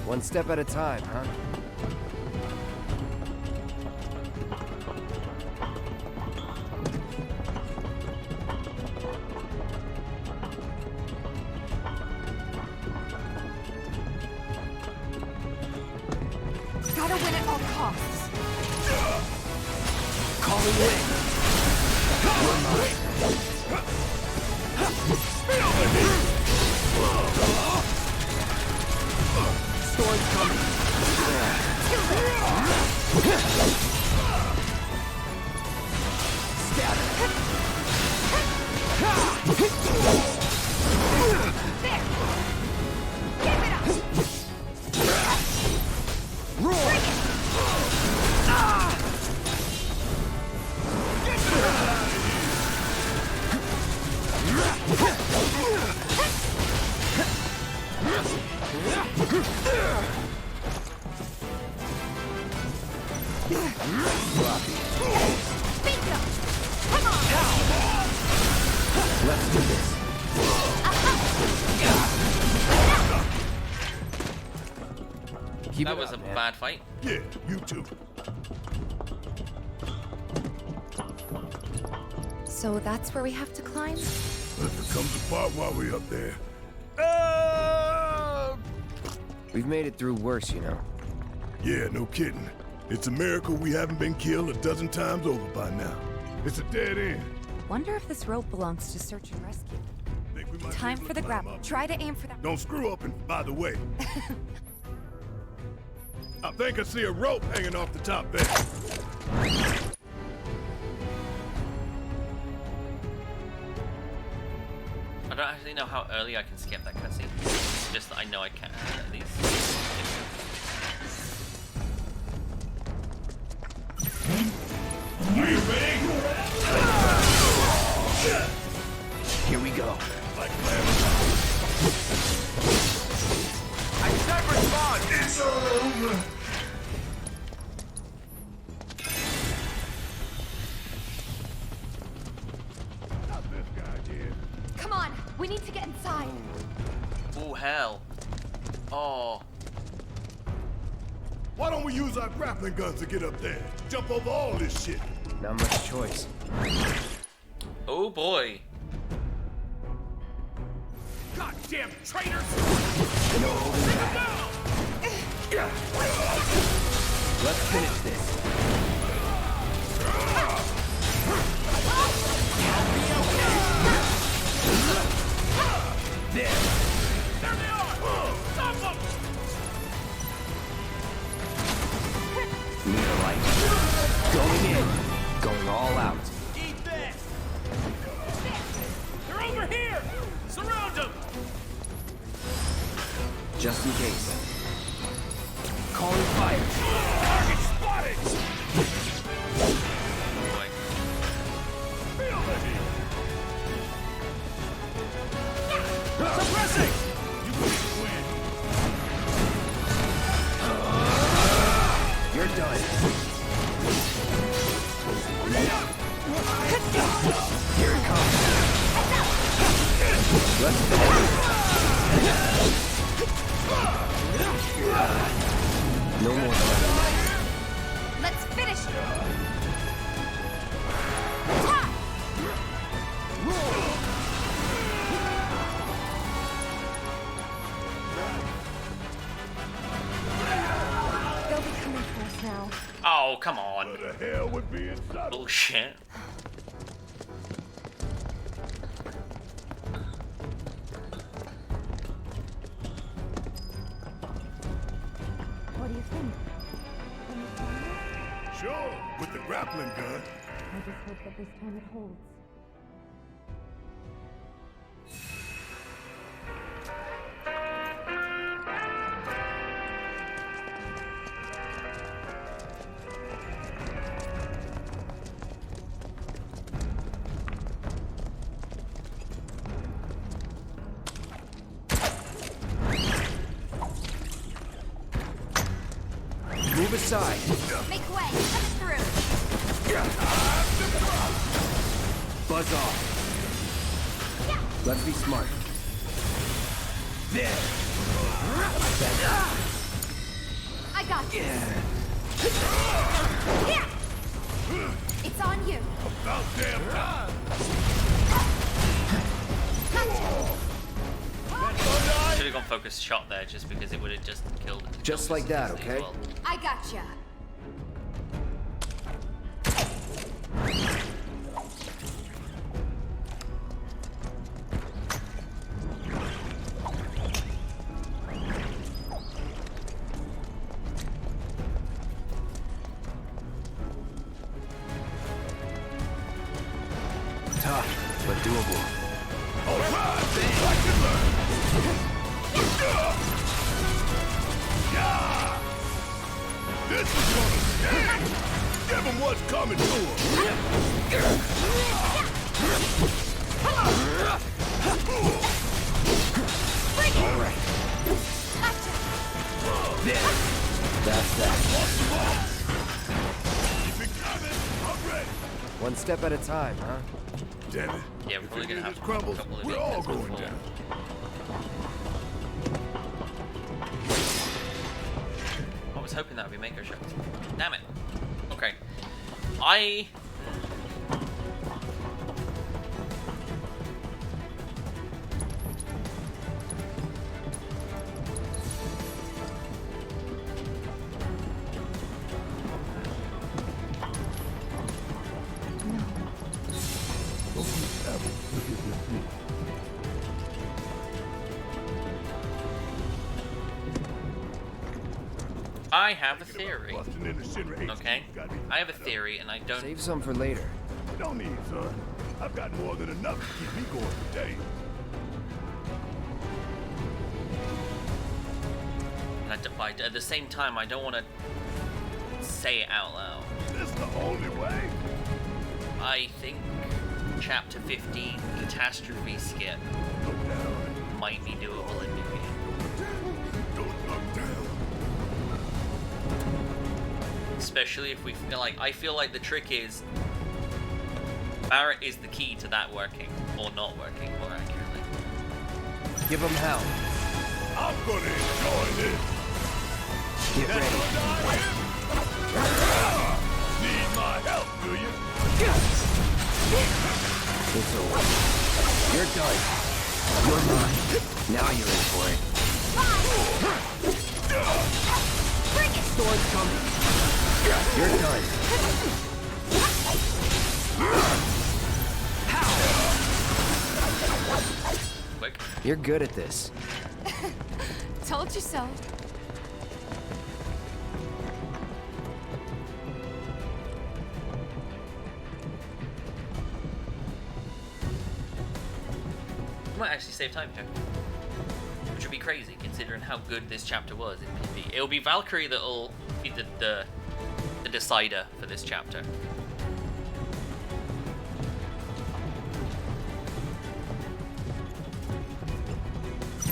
One step at a time, huh? Gotta win at all costs. Calling in. You're mine. Storm's coming. Scatter. There. Give it up. Roar. Bingo. Come on. Let's do this. Keep That it was up, a man. bad fight. Yeah, you too. So that's where we have to climb? But if it comes apart while we're up there. We've made it through worse, you know. Yeah, no kidding. It's a miracle we haven't been killed a dozen times over by now. It's a dead end. Wonder if this rope belongs to search and rescue. Think we might Time be able for to the climb grapple. up. Try to aim for that. Don't screw up, and by the way. I think I see a rope hanging off the top there. I don't actually know how early I can skip that cutscene. It's just that I know I can at least. Are you ready? Here we go. I never thought it's over. Not this guy again. Come on, we need to get inside. Oh hell. Oh. Why don't we use our grappling guns to get up there? Jump over all this shit. Not much choice. Oh boy. Goddamn traitors! No holding back. Let's finish this. There they are! Stop them! Need a light. Going in. Going all out. Eat that! They're over here! Surround them! Just in case. Calling fire. Target spotted! Feel the heat! Suppressing! You can't win! You're done. Here it comes. Let's finish. No more fighting. Let's finish it. They'll be coming for us now. Oh, come on. What the hell would be inside? Bullshit. What do you think? Can you find it? Sure, with the grappling gun. I just hope that this time it holds. Move aside. Make way. Let us through. Buzz off. Let's be smart. There. I got you. It's on you. About damn time. Should have gone focused shot there just because it would have just killed it. Just like that, okay? Well. I gotcha. Tough, but doable. All right, I can learn. Yeah. This is gonna sting. Give him what's coming to him. All right. There. That's that. Keep it coming. I'm ready. One step at a time, huh? Damn it. Yeah, we're probably gonna have This crumbles. a couple of We're these all next going before. down. I was hoping that would be Maker Shot. Damn it. Okay. I I have a theory. Okay? I have a theory, and I don't... Save some for later. No need, son. I've got more than enough to keep me going today. But at the same time, I don't want to say it out loud. This the only way? I think Chapter 15 Catastrophe Skip might be doable in New Game. Don't look down. Especially if we feel like, I feel like the trick is Barrett is the key to that working, or not working more accurately. Give them hell. I'm gonna enjoy this. Get ready. Need my help, do you? It's over. You're done. You're mine. Now you're in for it. Bring it! Sword's coming. You're done. Quick. You're good at this. Told you so. Might actually save time here, which would be crazy considering how good this chapter was in PvP. It'll be Valkyrie that'll be the decider for this chapter.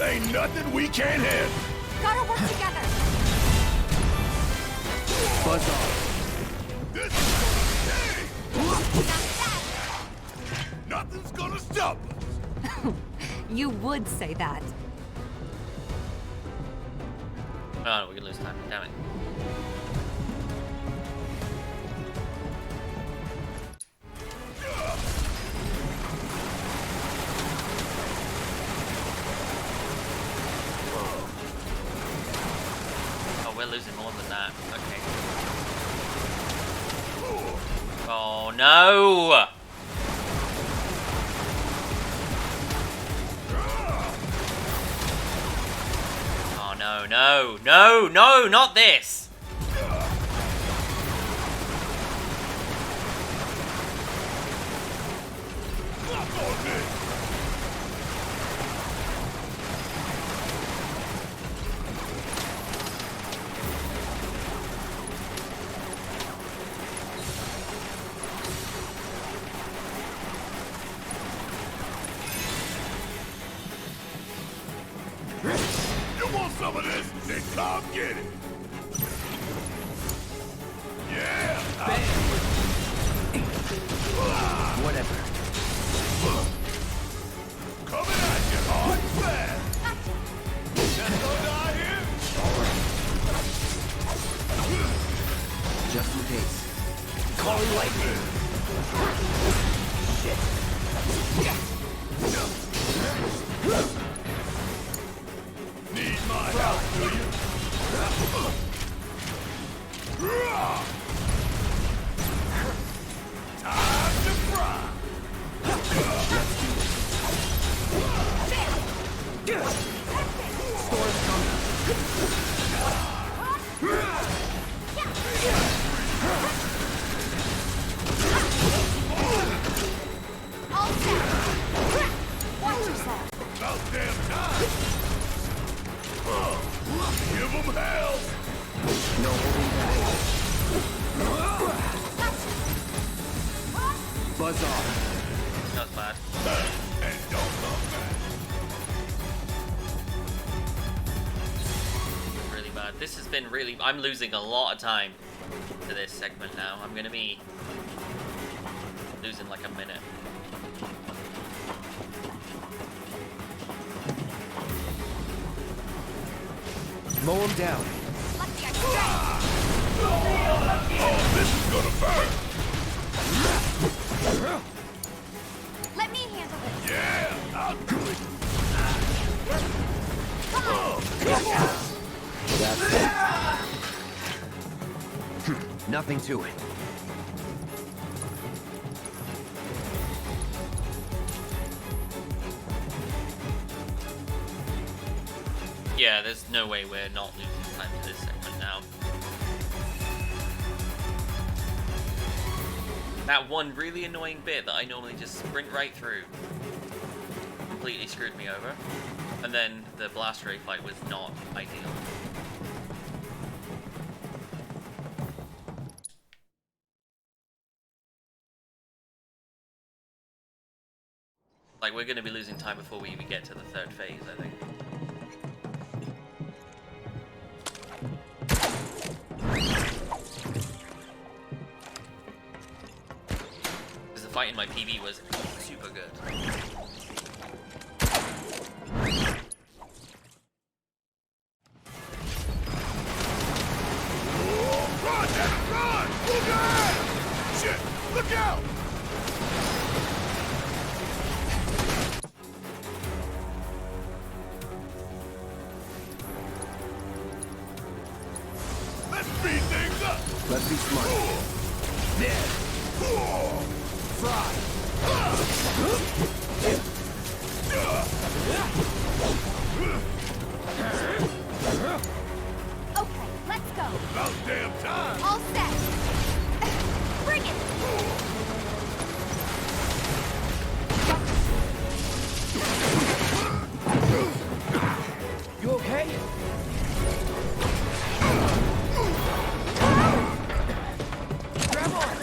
Ain't nothing we can't handle. Gotta work together. Buzz off. This is nothing's gonna stop us. You would say that. Oh no, we're gonna lose time. Damn it. Oh, we're losing more than that. Okay. Oh no! No, not this! You want some of this? Then come get it. Yeah. Whatever. Coming at you hard and fast. Just gonna die here? Just in case. Calling lightning. Shit. Need my help, do you? Time to fry. Let's do this. Storm's coming. All set. Watch yourself. About damn time. Give them hell. No holding back. Buzz off. That was bad. And don't come back. Really bad. This has been really... I'm losing a lot of time to this segment now. I'm gonna be losing like a minute. Mow him down. Oh, this is gonna burn. Let me handle it. Yeah, I'll do it. That's it. Nothing to it. Yeah, there's no way we're not losing time to this segment now. That one really annoying bit that I normally just sprint right through completely screwed me over. And then the blast ray fight was not ideal. Like, we're gonna be losing time before we even get to the third phase, I think. Because the fight in my PB was super good. Run, Dennis, run! Move your ass! Shit, look out! Let's speed things up! Let's be smart. Dead! Fry! Okay, let's go. About damn time! All set. Bring it. You okay? Grab on.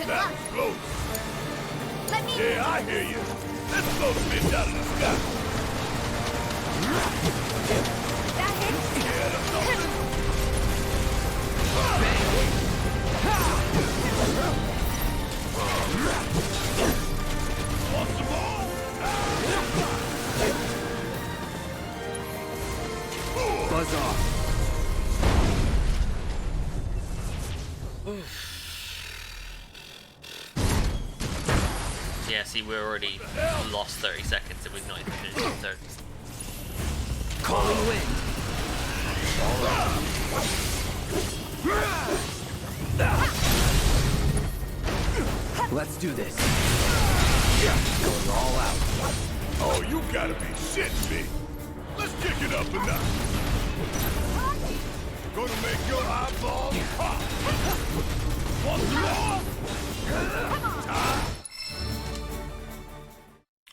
That was close. Let me. Yeah, I hear you. Let's blow the bitch out of the sky. That hit. Yeah, that's something. Want some more? Buzz off. Yeah, see, we're already lost 30 seconds and we've not even finished the third. Calling wind. Let's do this. Going all out. Oh, you gotta be shitting me. Let's kick it up a notch. Gonna make your eyeballs pop. Want some more?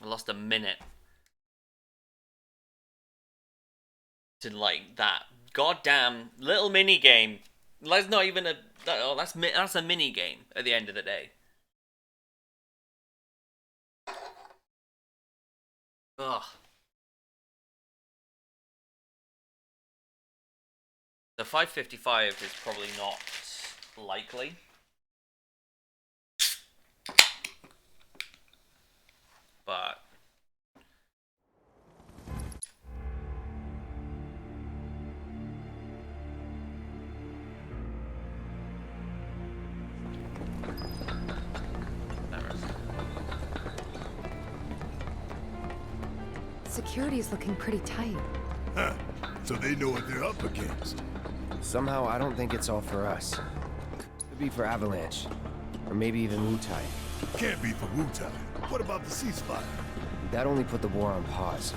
I lost a minute to like that goddamn little mini game. That's not even a. Oh, that's a mini game at the end of the day. Ugh. The 555 is probably not likely. But Security's looking pretty tight. Huh. So they know what they're up against. Somehow, I don't think it's all for us. Could be for Avalanche. Or maybe even Wutai. Can't be for Wutai. What about the ceasefire? That only put the war on pause.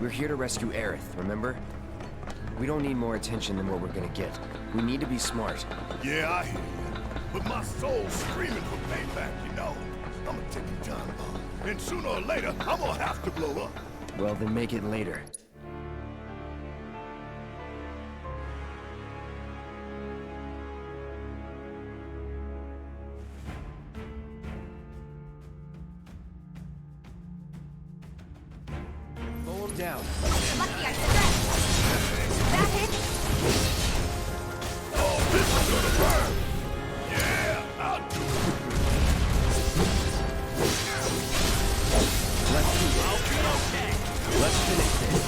We're here to rescue Aerith, remember? We don't need more attention than what we're gonna get. We need to be smart. Yeah, I hear you. But my soul's screaming for payback, you know? I'm a ticking time bomb. And sooner or later, I'm gonna have to blow up. Well, then make it later. Slow him down. Lucky I stretched. That hit. Oh, this is gonna burn! Yeah, I'll do it. Let's do it. I'll be okay. Let's finish this.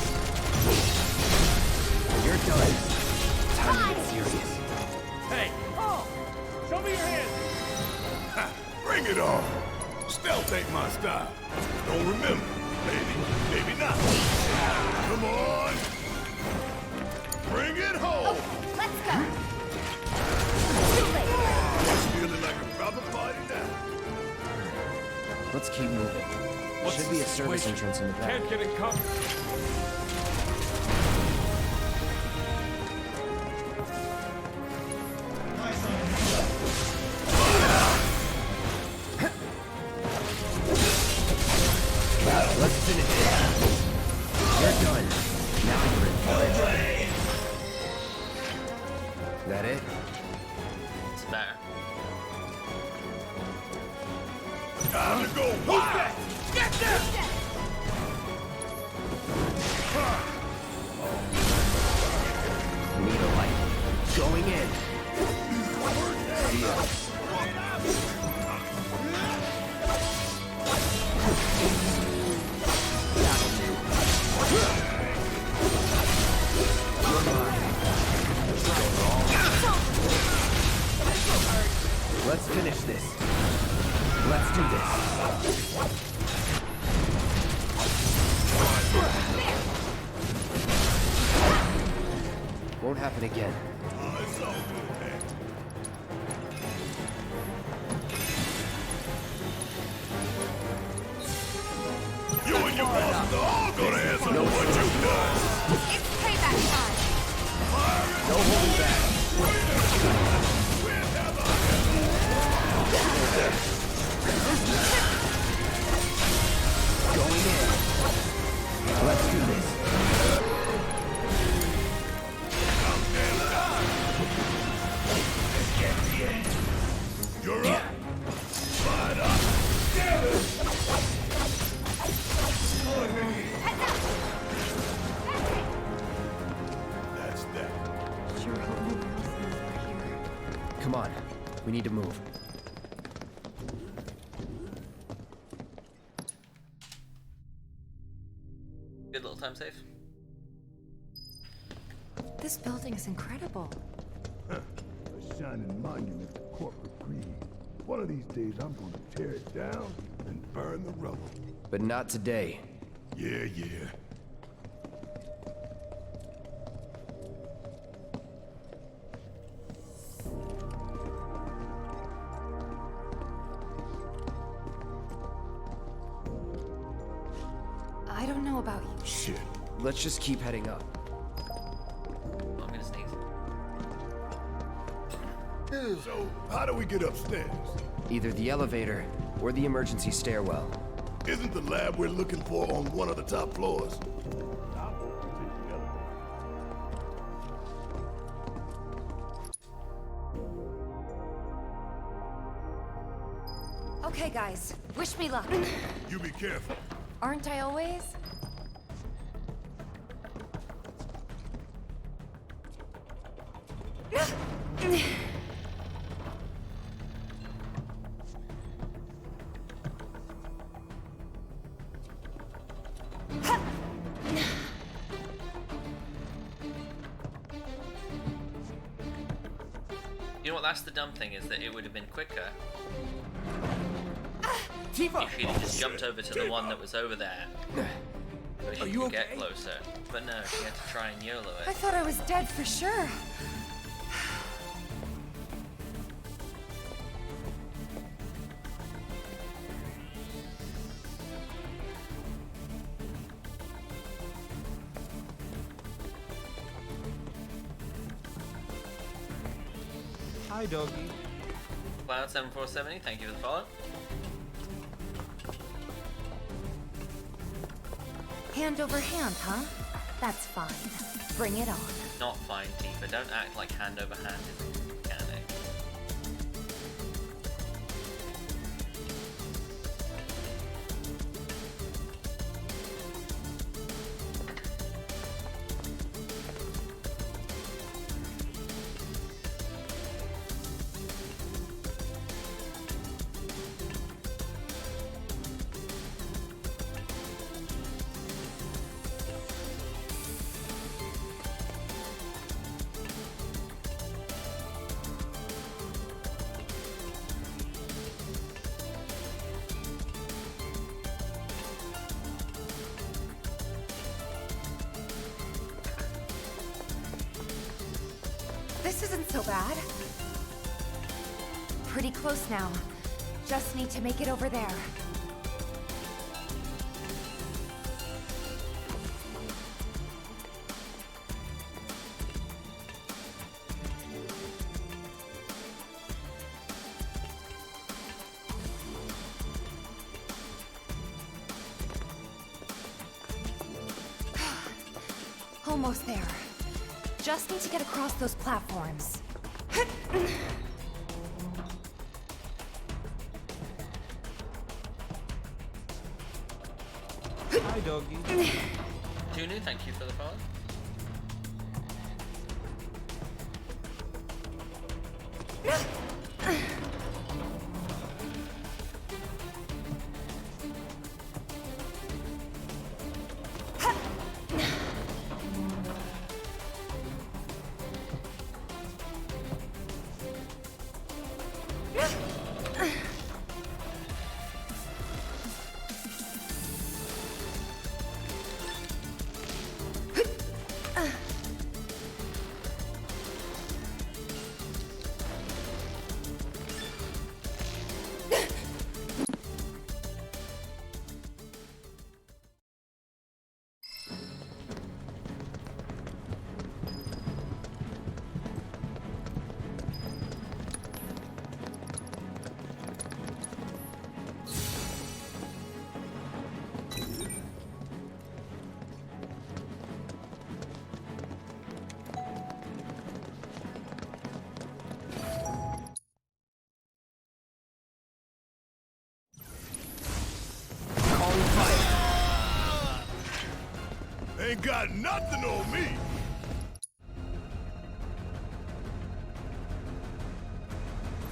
this entrance in the back. Can't get in contact. Let's finish it. You're done. Now you're in charge. That it? It's better. Time to go wild! Get there! Need a light. Going in. See ya. Let's finish this. Let's do this. Won't happen again. It's all good, man. You and your bosses are all gonna answer for what you've done. It's payback time. No holding back. Going in. Let's do this. You're up. Line up. Damn it. That's that. Sure hope no one else knows we're here. Come on. We need to move. Good little time save. This building is incredible. A shining monument to corporate greed. One of these days, I'm going to tear it down and burn the rubble. But not today. Yeah. I don't know about you. Shit. Let's just keep heading up. I'm gonna sneeze. So, how do we get upstairs? Either the elevator or the emergency stairwell. Isn't the lab we're looking for on one of the top floors? Okay, guys. Wish me luck. You be careful. Aren't I always? You know what? That's the dumb thing, is that it would have been quicker if you'd just jumped over to the one that was over there. So you could get closer. But no, you had to try and YOLO I it. thought I was dead for sure. Hi, doggy. Cloud7470, thank you for the follow. Hand over hand, huh? That's fine. Bring it on. Not fine, Tifa. Don't act like hand over hand is mechanic. This isn't so bad. Pretty close now. Just need to make it over there. Almost there. Just need to get across those platforms. Hi, doggy. Junu, thank you for the follow. Ain't got nothing on me.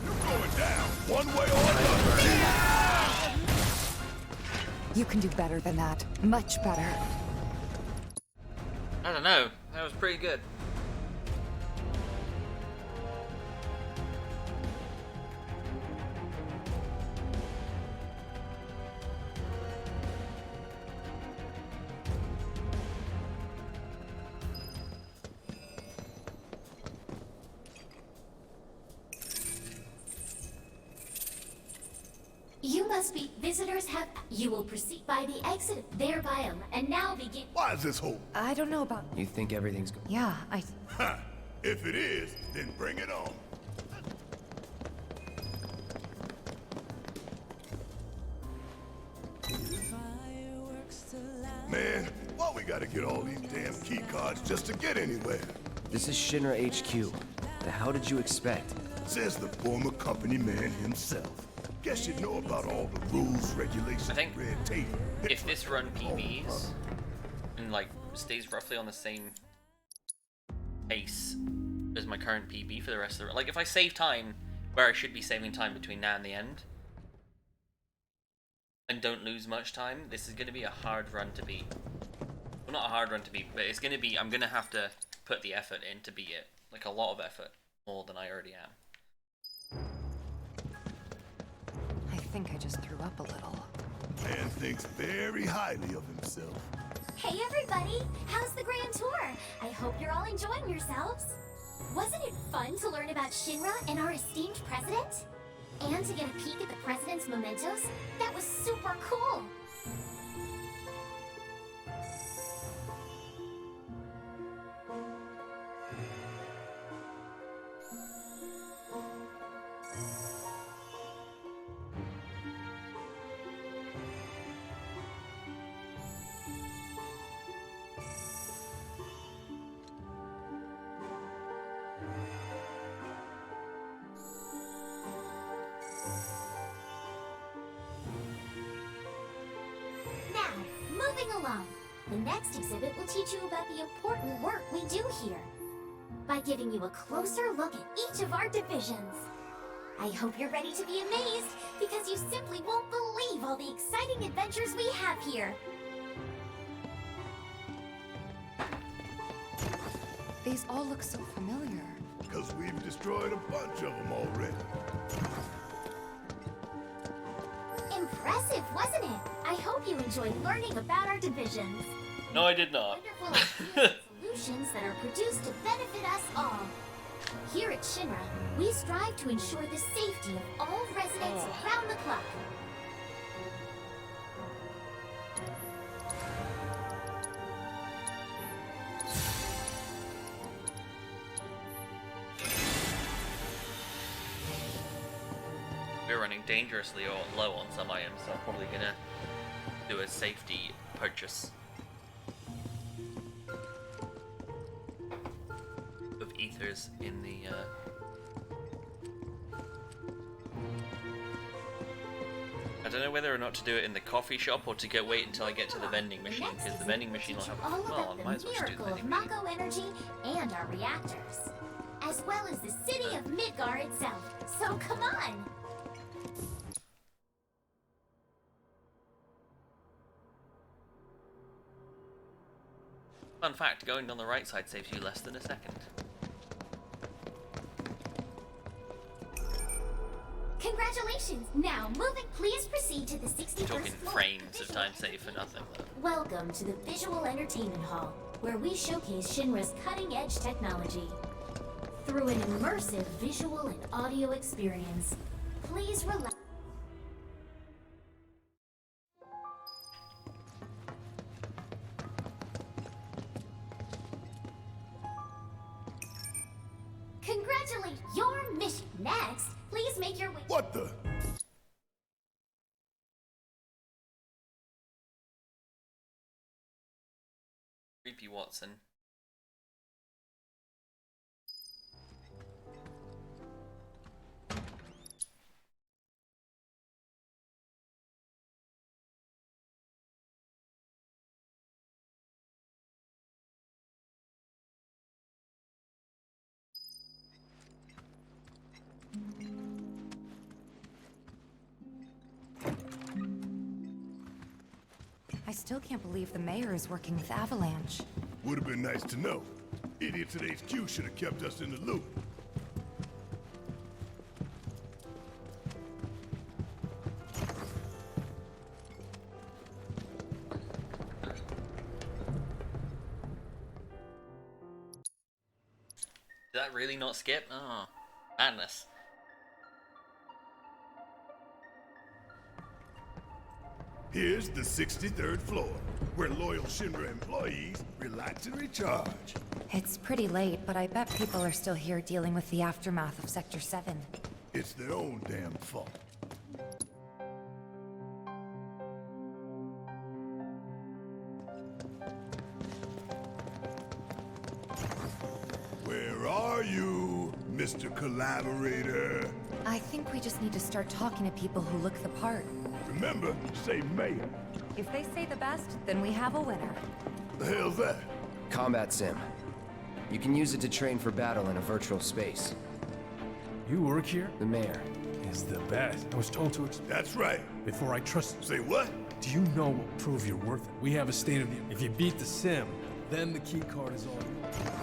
You're going down one way or another. You can do better than that. Much better. I don't know. That was pretty good. You must be. Visitors have. You will proceed by the exit of their biome and now begin. Why is this whole? I don't know about... You think everything's good? Yeah, Ha! If it is, then bring it on. Man, why we gotta get all these damn key cards just to get anywhere? This is Shinra HQ. The hell did you expect? Says the former company man himself. Guess you'd know about all the rules, regulations, red tape. If this run PBs and like stays roughly on the same pace as my current PB for the rest of the run, like if I save time where I should be saving time between now and the end and don't lose much time, this is going to be a hard run to beat. Well, not a hard run to beat, but it's going to be, I'm going to have to put the effort in to beat it. Like a lot of effort, more than I already am. I think I just threw up a little. Man thinks very highly of himself. Hey everybody! How's the grand tour? I hope you're all enjoying yourselves. Wasn't it fun to learn about Shinra and our esteemed president? And to get a peek at the president's mementos? That was super cool! Moving along, the next exhibit will teach you about the important work we do here by giving you a closer look at each of our divisions. I hope you're ready to be amazed because you simply won't believe all the exciting adventures we have here. These all look so familiar. Because we've destroyed a bunch of them already. Impressive, wasn't it? I hope you enjoyed learning about our divisions. No, I did not. Wonderful solutions that are produced to benefit us all. Here at Shinra, we strive to ensure the safety of all residents around the clock. We're running dangerously low on some items, so I'm probably gonna do a safety purchase. vendors in the. I don't know whether or not to do it in the coffee shop or to wait until I get to the vending machine, because the vending machine will have. Well, I might as well just do the Miracle of vending machine. Mako energy and our reactors, as well as the city of Midgar itself. So come on! Fun fact, going down the right side saves you less than a second. Congratulations! Now, please proceed to the 61st Talking floor. frames of time save for nothing, though. Welcome to the Visual Entertainment Hall, where we showcase Shinra's cutting-edge technology. Through an immersive visual and audio experience, please relax. Congratulate your mission. Next, please make your way. What the? Creepy Watson. I still can't believe the mayor is working with Avalanche. Would have been nice to know. Idiots at HQ should have kept us in the loop. Did that really not skip? Oh, madness. Here's the 63rd floor, where loyal Shinra employees relax and recharge. It's pretty late, but I bet people are still here dealing with the aftermath of Sector 7. It's their own damn fault. Where are you, Mr. Collaborator? I think we just need to start talking to people who look the part. Remember, say mayor. If they say the best, then we have a winner. The hell's that? Combat sim. You can use it to train for battle in a virtual space. You work here? The mayor. Is the best. I was told to That's right. before I trust. Say what? Do you know what will prove you're worth it? We have a state of the. If you beat the sim, then the key card is all yours.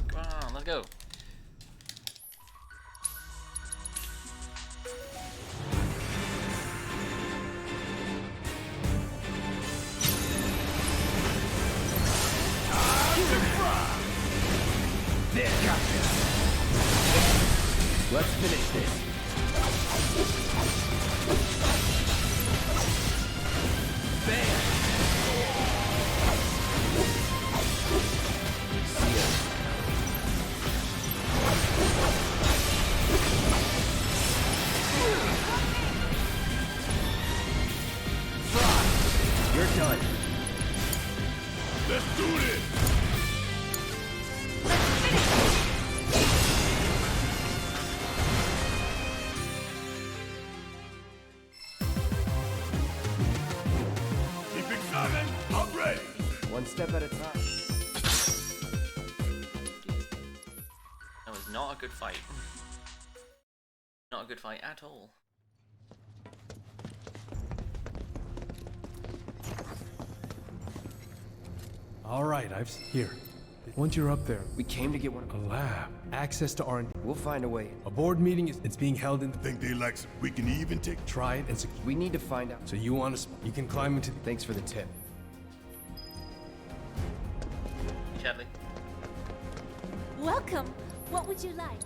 Come on, let's go. There, gotcha. Let's finish this. Bam! See ya. Frost, you're done. Let's do this! Keep it coming. I'm ready. One step at a time. That was not a good fight. Not a good fight at all. All right, here. Once you're up there, We came to get one. a lab, access to R&D. We'll find a way. A board meeting it's being held in. Think they like some, we can even take. Try it and secure. We need to find out. So you want to? You can climb into. Thanks for the tip. Chadley. Welcome. What would you like?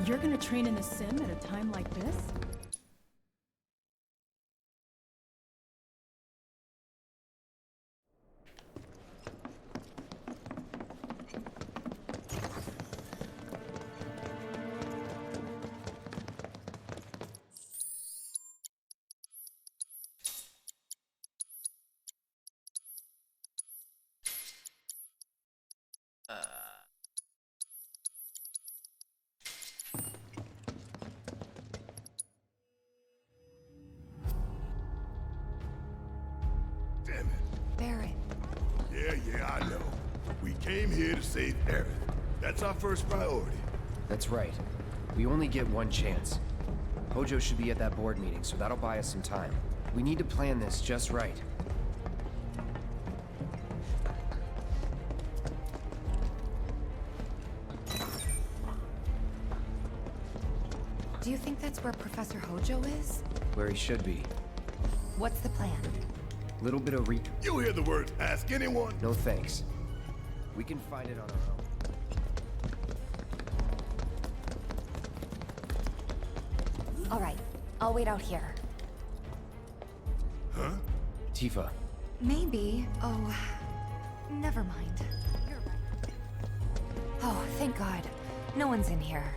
You're gonna train in a sim at a time like this? Damn it. Barrett. Yeah, I know. We came here to save Aerith. That's our first priority. That's right. We only get one chance. Hojo should be at that board meeting, so that'll buy us some time. We need to plan this just right. Do you think that's where Professor Hojo is? Where he should be. What's the plan? Little bit of You hear the words, ask anyone? No thanks. We can find it on our own. All right, I'll wait out here. Huh? Tifa. Maybe. Oh, never mind. You're right. Oh, thank God. No one's in here.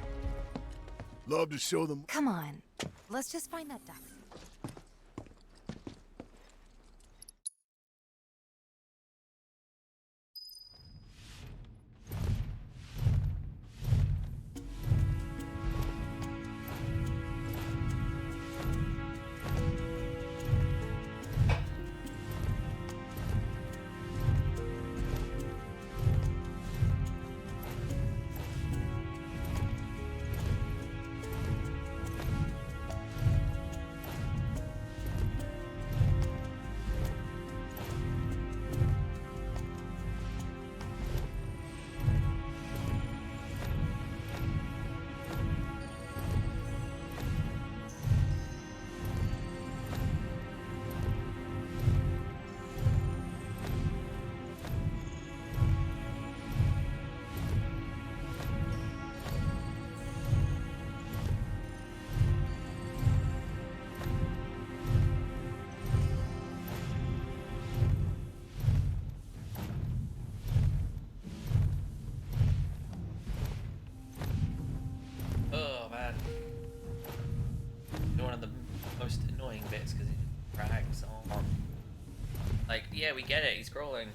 Love to show them. Come on. Let's just find that duck. bits because it drags on. Like, yeah, we get it, he's scrolling.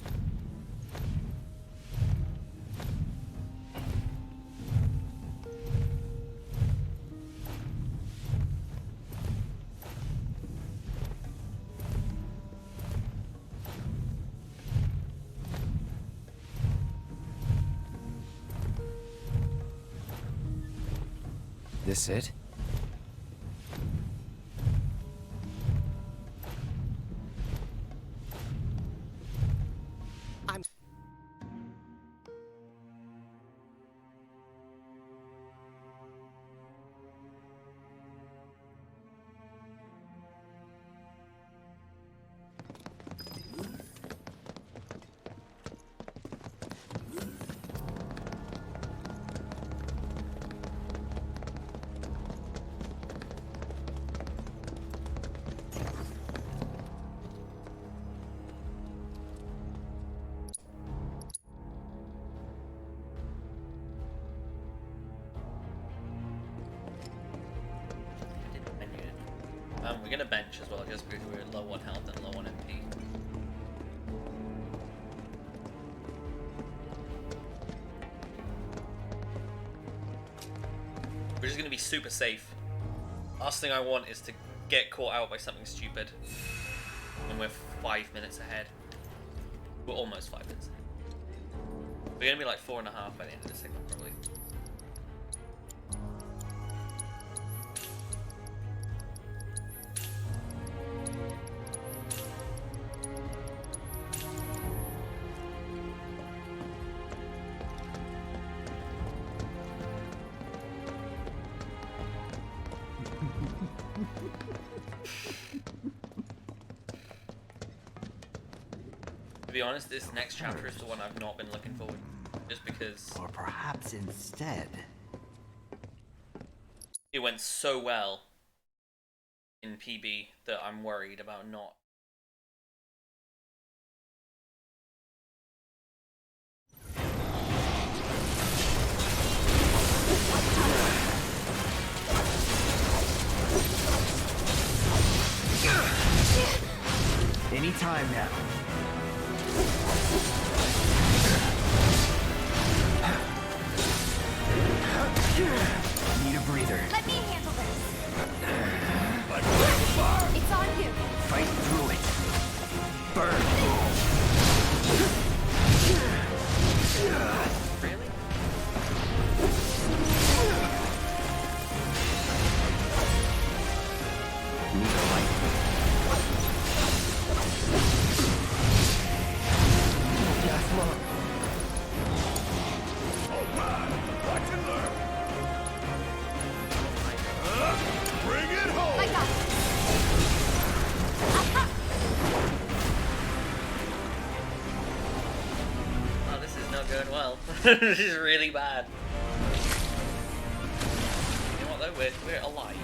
This it? We're gonna bench as well, just because we're low on health and low on MP. We're just gonna be super safe. Last thing I want is to get caught out by something stupid when we're 5 minutes ahead. We're almost 5 minutes ahead. We're gonna be like 4.5 by the end of this segment, probably. To be honest, this next chapter is the one I've not been looking forward to, just because... Or perhaps instead... It went so well in PB that I'm worried about not. Anytime now. Watch and learn. Bring it home. I got Oh, this is not going well. This is really bad. You know what though? We're alive.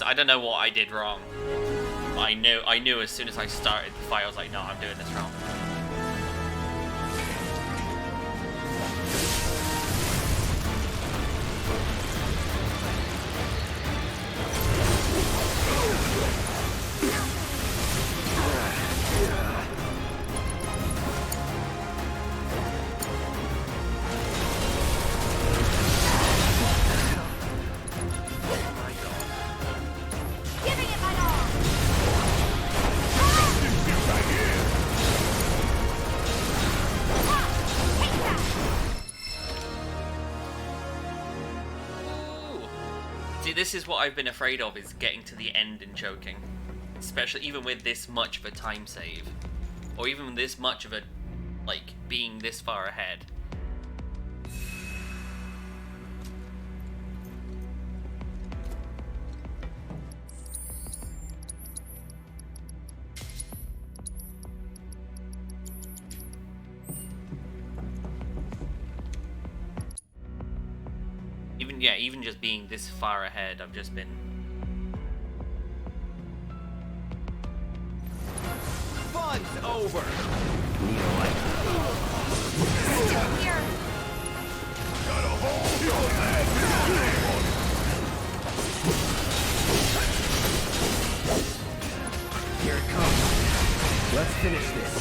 I don't know what I did wrong. I knew as soon as I started the fight, I was like, no, I'm doing this wrong. This is what I've been afraid of, is getting to the end and choking. Especially even with this much of a time save. Or even this much of a, like, being this far ahead. Even just being this far ahead, I've just been... Fun's over! Still here! Gotta hold your head! Here it comes. Let's finish this.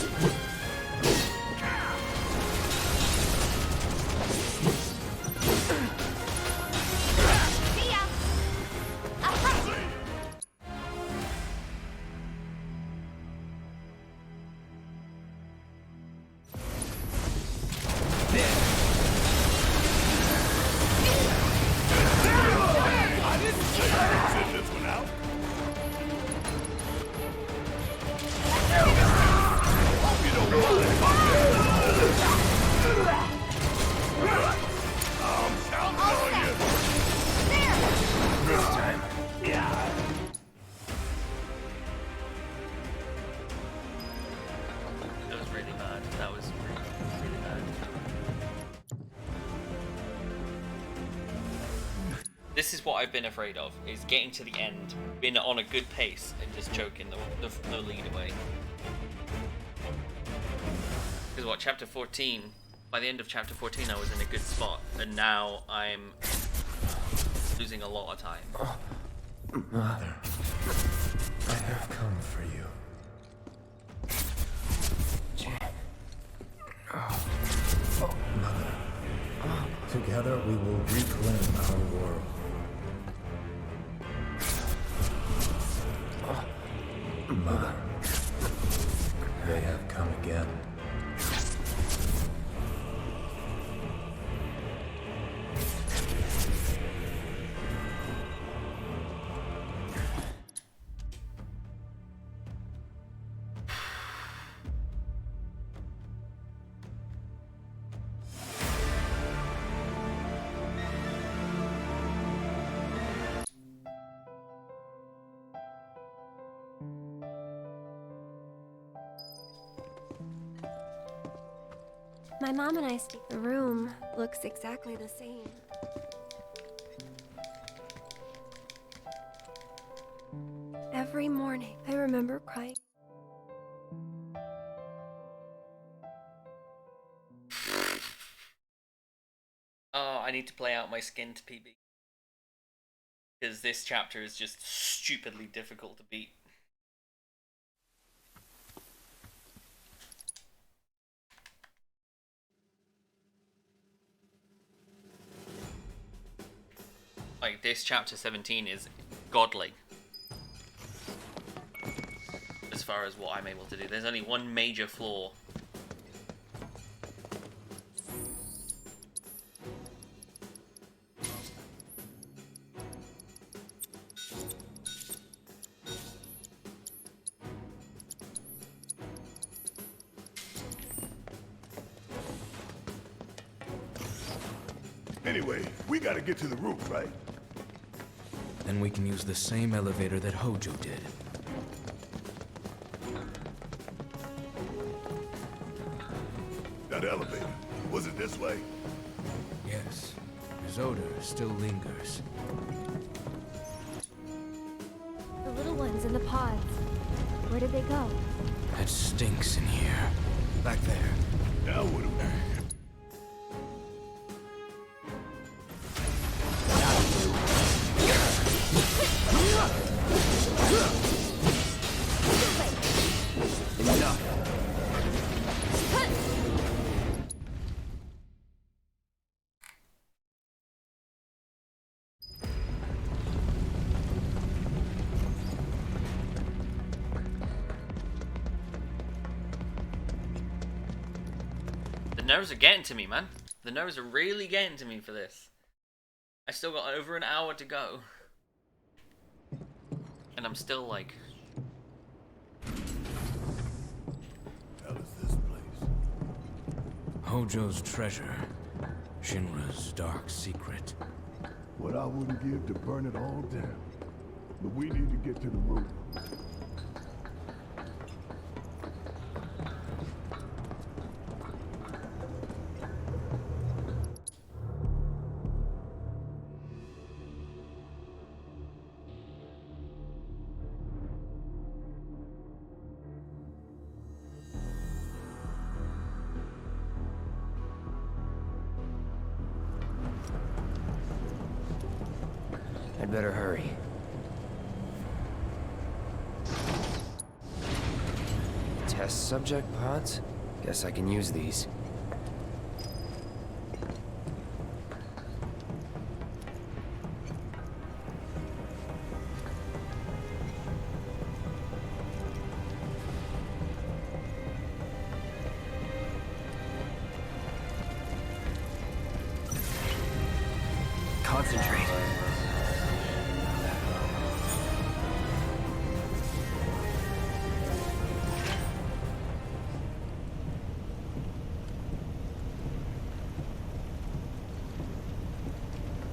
This is what I've been afraid of, is getting to the end, being on a good pace, and just choking the lead away. Because what, chapter 14, by the end of chapter 14 I was in a good spot, and now I'm losing a lot of time. Mother, I have come for you. Mother, together we will reclaim our world. Mother, they have come again. My mom and I stay. The room looks exactly the same. Every morning, I remember crying. I need to play out my skin to PB. Because this chapter is just stupidly difficult to beat. Like, this chapter 17 is godly. As far as what I'm able to do. There's only one major flaw. Anyway, we gotta get to the roof, right? Then we can use the same elevator that Hojo did. That elevator, was it this way? Yes. His odor still lingers. The little ones in the pods. Where did they go? It stinks in here. Back there. Now what do we... The nerves are getting to me, man. The nerves are really getting to me for this. I still got over an hour to go. And I'm still like... hell is this place? Hojo's treasure. Shinra's dark secret. What I wouldn't give to burn it all down. But we need to get to the roof. I'd better hurry. Test subject pods? Guess I can use these. Concentrate.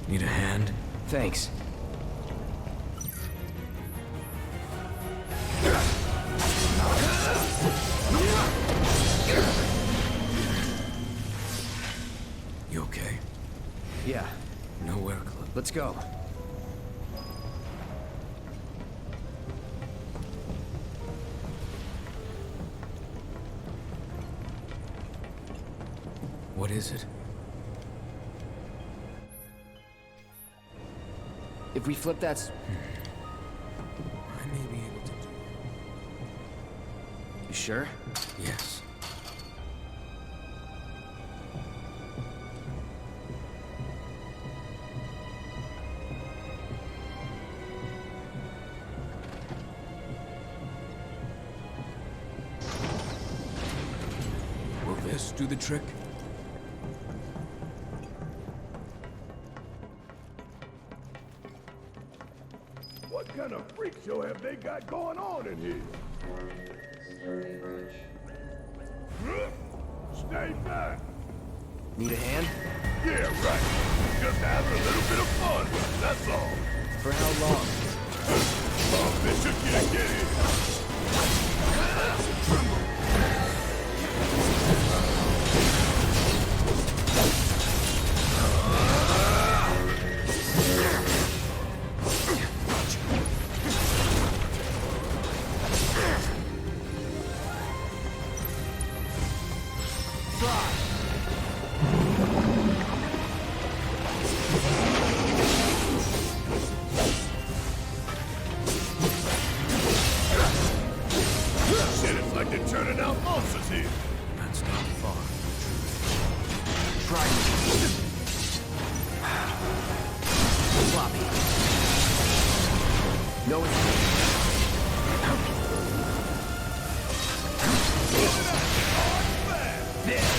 Need a hand? Thanks. You okay? Yeah. Nowhere close. Let's go. What is it? If we flip that... I may be able to do it. You sure? Yes. Will this do the trick? What kind of freak show have they got going on in here? Stay back. Need a hand? Yeah, right. Just having a little bit of fun, that's all. For how long? Oh, bitch, you can't get in. like they're turning out monsters here. That's not far. Try Floppy. No escape. There.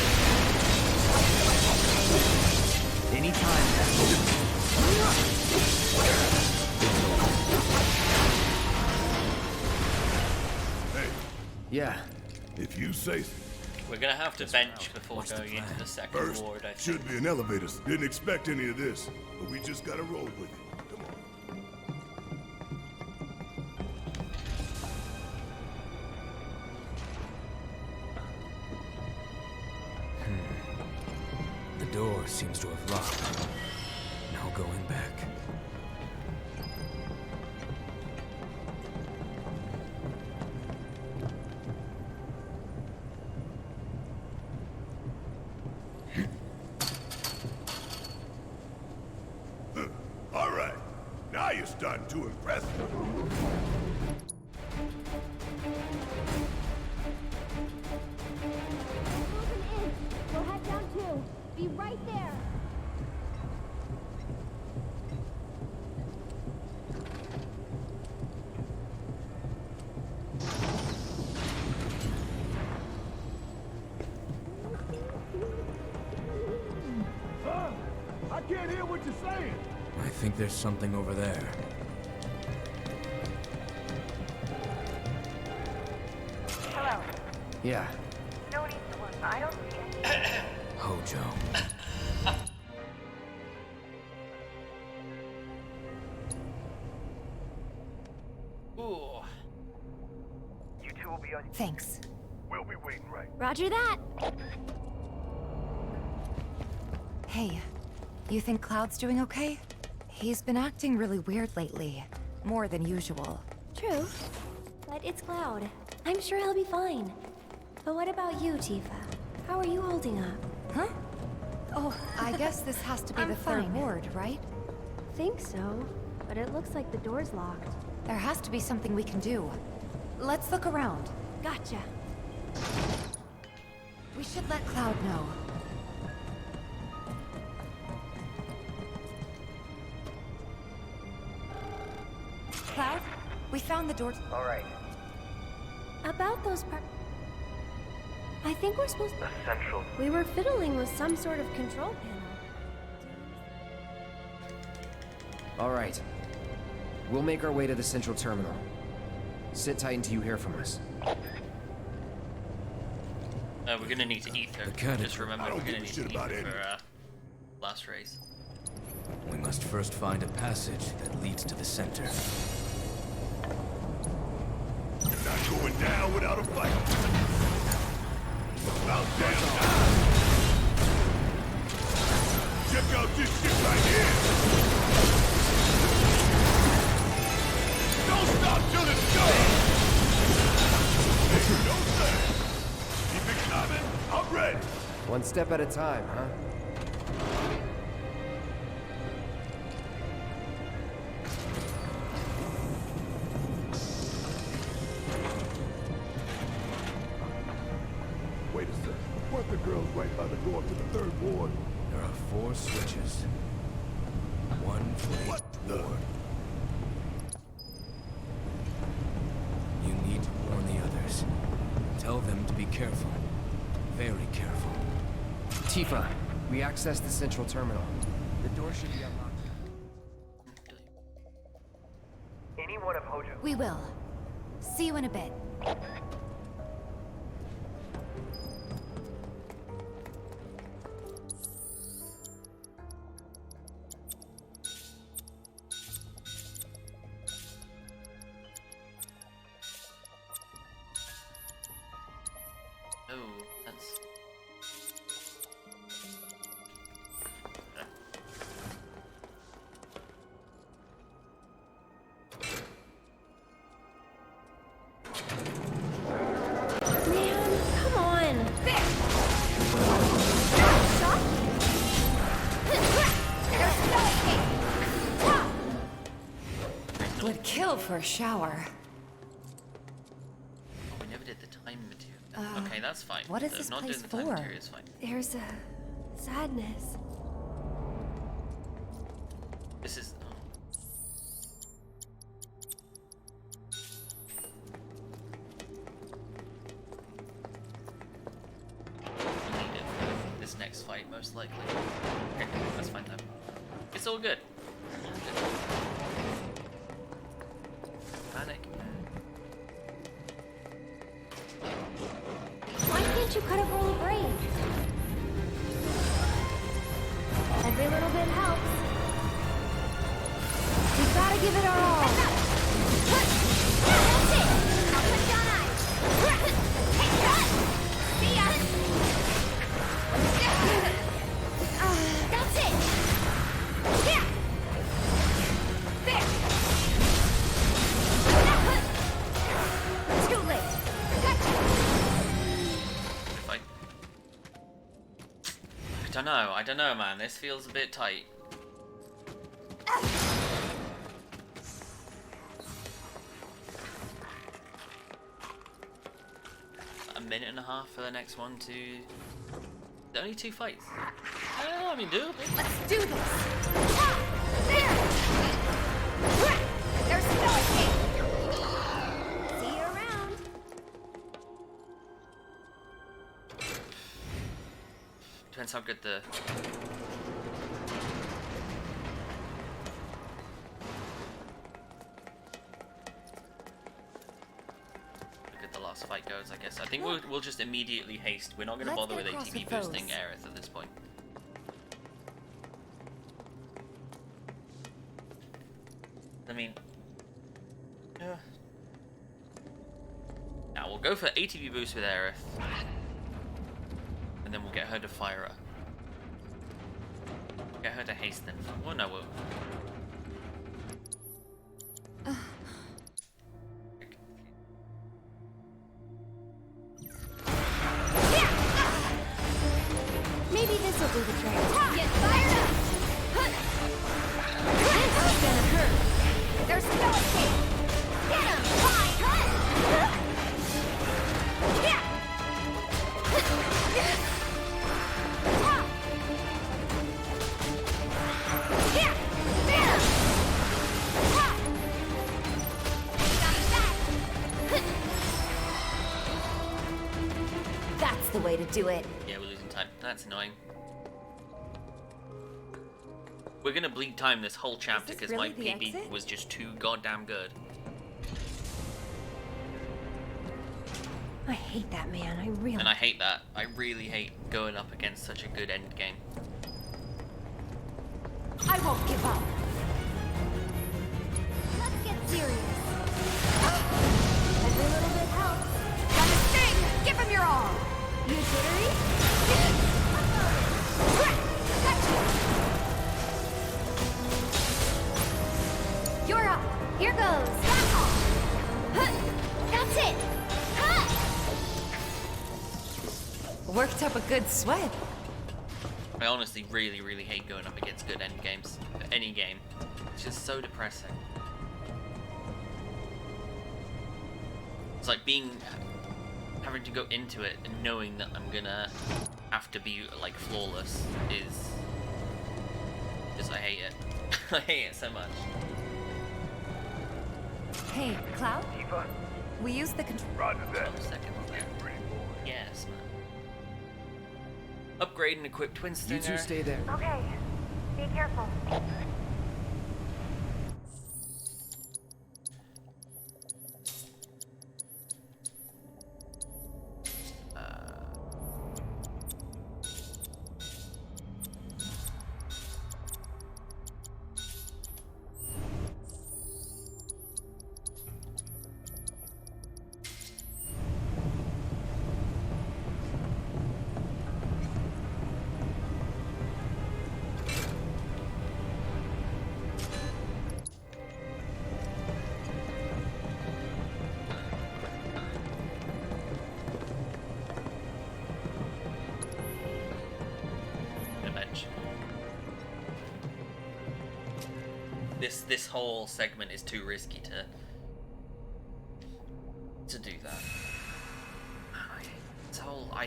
Anytime. Hey. Yeah. If you say so. We're gonna have to bench before going into the second First, ward, I think. should be an elevator. Didn't expect any of this, but we just gotta roll with it. Come on. The door seems to have locked. No going back. All right, now you're starting to impress me. We'll head down too. Be right there. I can't hear what you're saying. I think there's something over there. Hello. Yeah. No need to worry. I don't see it. Hojo. Ooh. You two will be on. Thanks. We'll be waiting right. Roger that. Hey, you think Cloud's doing okay? He's been acting really weird lately. More than usual. True. But it's Cloud. I'm sure he'll be fine. But what about you, Tifa? How are you holding up? Huh? Oh, I guess this has to be I'm the third fine. ward, right? Think so. But it looks like the door's locked. There has to be something we can do. Let's look around. Gotcha. We should let Cloud know. Cloud, we found the door. All right. About those I think we're supposed The central. We were fiddling with some sort of control panel. All right. We'll make our way to the central terminal. Sit tight until you hear from us. We're gonna need to ether. Just remember, we're gonna need to ether for last race. We must first find a passage that leads to the center. You're not going down without a fight. About damn time. Check out this shit right here. Don't stop till it's done. Make no sense. Keep it coming. I'm ready. One step at a time, huh? Wait a second. Weren't the girls right by the door to the third ward? There are 4 switches. One for each ward. You need to warn the others. Tell them to be careful. Very careful. Tifa, we accessed the central terminal. The door should be unlocked. Any one of Hojo. We will. See you in a bit. Oh, that's... Come on! Good kill for a shower. Oh, we never did the time that's fine. What is this Not place doing the time for? material is fine. There's a sadness. This is. This next fight, most likely. Okay, that's fine then. It's all good. Panic. Why can't you cut a roll of braid? Every little bit helps. We've got to give it our all. That's it. I'll put down eyes. Take that. See ya. That's it. Yeah. There. Too late. Gotcha. I don't know, man. This feels a bit tight. A minute and a half for the next one to... Only 2 fights. I mean, doable. Let's do this. There. There's no escape. See you around. Depends how good the... last fight goes, I guess. I think we'll just immediately haste. We're not going to bother with ATB boosting Aerith at this point. I mean... Now, we'll go for ATB boost with Aerith. And then we'll get her to fire her. Get her to hasten. Well, no, we'll... Maybe this'll do the trick. Get fired up! This is gonna hurt. There's no escape. Get him! Fine! That's the way to do it. Yeah, we're losing time. That's annoying. We're gonna bleed time this whole chapter because really my the PB exit? was just too goddamn good. I hate that man. I really. And I hate that. I really hate going up against such a good end game. I won't give up. Let's get serious. Every little bit helps. Got a sting! Give him your all! You jittery? Gotcha! You're up. Here goes. That's it. Worked up a good sweat. I honestly really hate going up against good end games. Any game. It's just so depressing. It's like having to go into it and knowing that I'm gonna have to be like flawless is just, I hate it. I hate it so much. Hey, Cloud? We use the control. Roger that. Yes, man. Upgrade and equip twin stinger. You two stay there. Okay. Be careful. This whole segment is too risky to do that. This whole I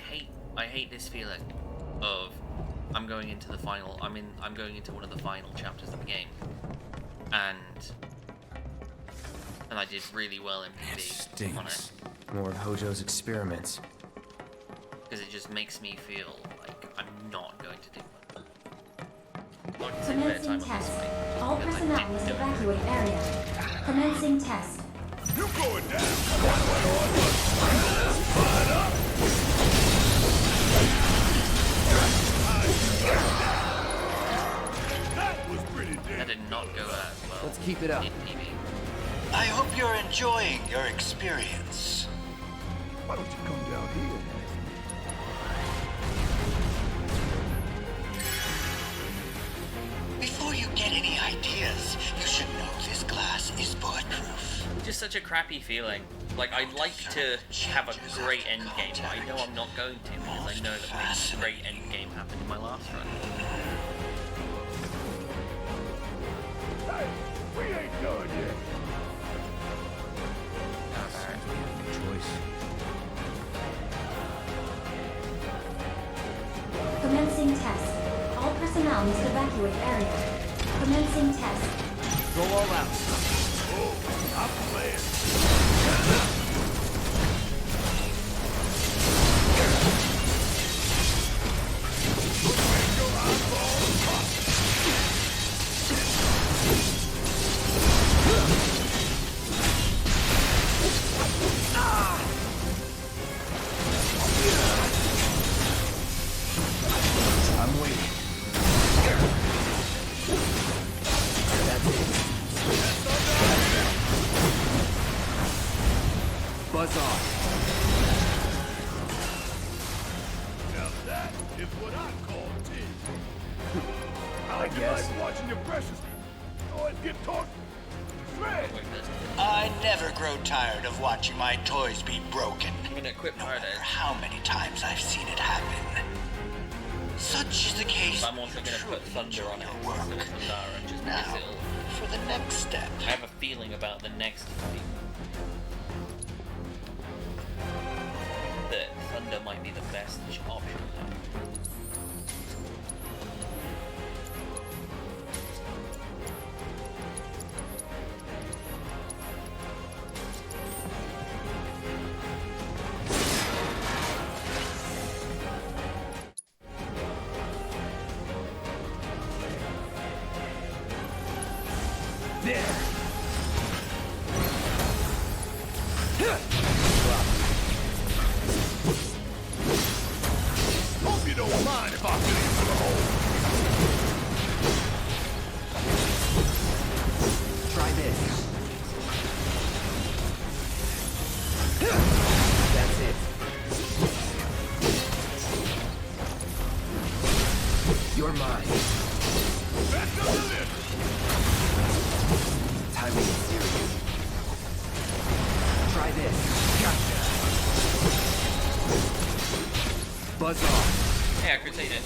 hate this feeling of I'm going into the final. I'm going into one of the final chapters of the game, and I did really well in PB on it. More of Hojo's experiments. Because it just makes me feel like I'm not going to do well. Like I said, Commencing test. All personnel must evacuate area. Commencing test. You going down? Fire up! That was pretty damn. That did not go as well. Let's keep it up. In PB. I hope you're enjoying your experience. Why don't you come down here? Before you get any ideas, you should know this glass is bulletproof. Just such a crappy feeling. Like, I'd like to have a great end game, but I know I'm not going to because I know that my great end game happened in my last run. Hey, we ain't done yet. Commencing test. All personnel must evacuate area. Commencing test. Go all out. Oh, I'm playing. I'm waiting. That's it. Buzz off. Now that is what I call tea. I guess. like watching your precious toys get tossed. Shred. I never grow tired of watching my toys be broken. I'm gonna quit No part matter of how many times I've seen it happen. Such is the case. I'm also gonna put Thunder on it work. instead of Thundara, just Now, because it'll... for the next step. I have a feeling about the next fight that Thunder might be the best option there. Hope you don't mind if I fit into the hole. Try this. That's it. You're mine. Best of the list. Timing is serious. Try this. Gotcha. Buzz off. Hey, I crusaded.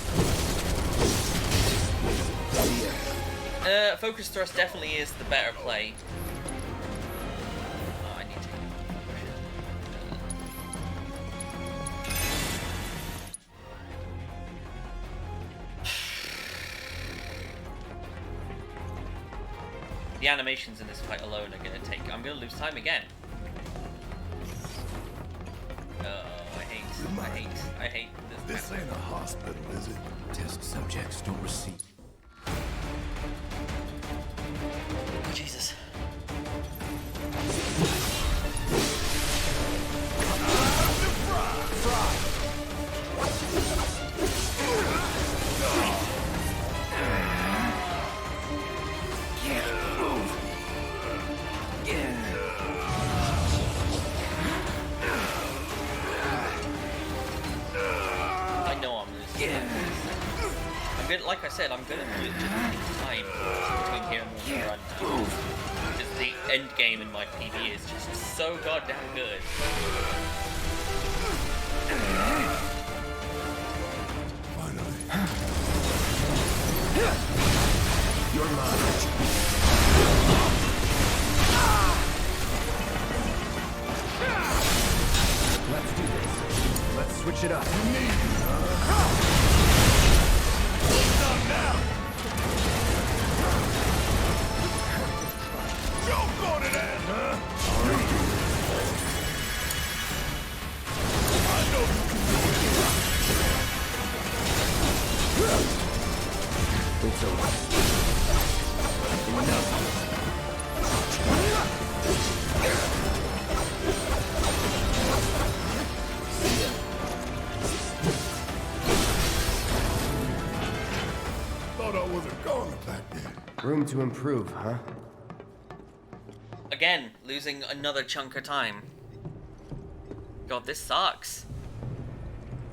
Focus thrust definitely is the better play. Oh, I need to push it. The animations in this fight alone are gonna take. I'm gonna lose time again. I hate this. This ain't a hospital, is it? Test subjects don't receive. Oh, Jesus. I know I'm losing. I'm gonna, like I said, I'm gonna do it just in time between here and the run. Because the end game in my PB is just so goddamn good. You're mine. Let's do this. Let's switch switch it up. Stop now! Choke on it, ass, huh? I know you can do it. It's over. Thought I was a goner back then. Room to improve, huh? Again, losing another chunk of time. God, this sucks.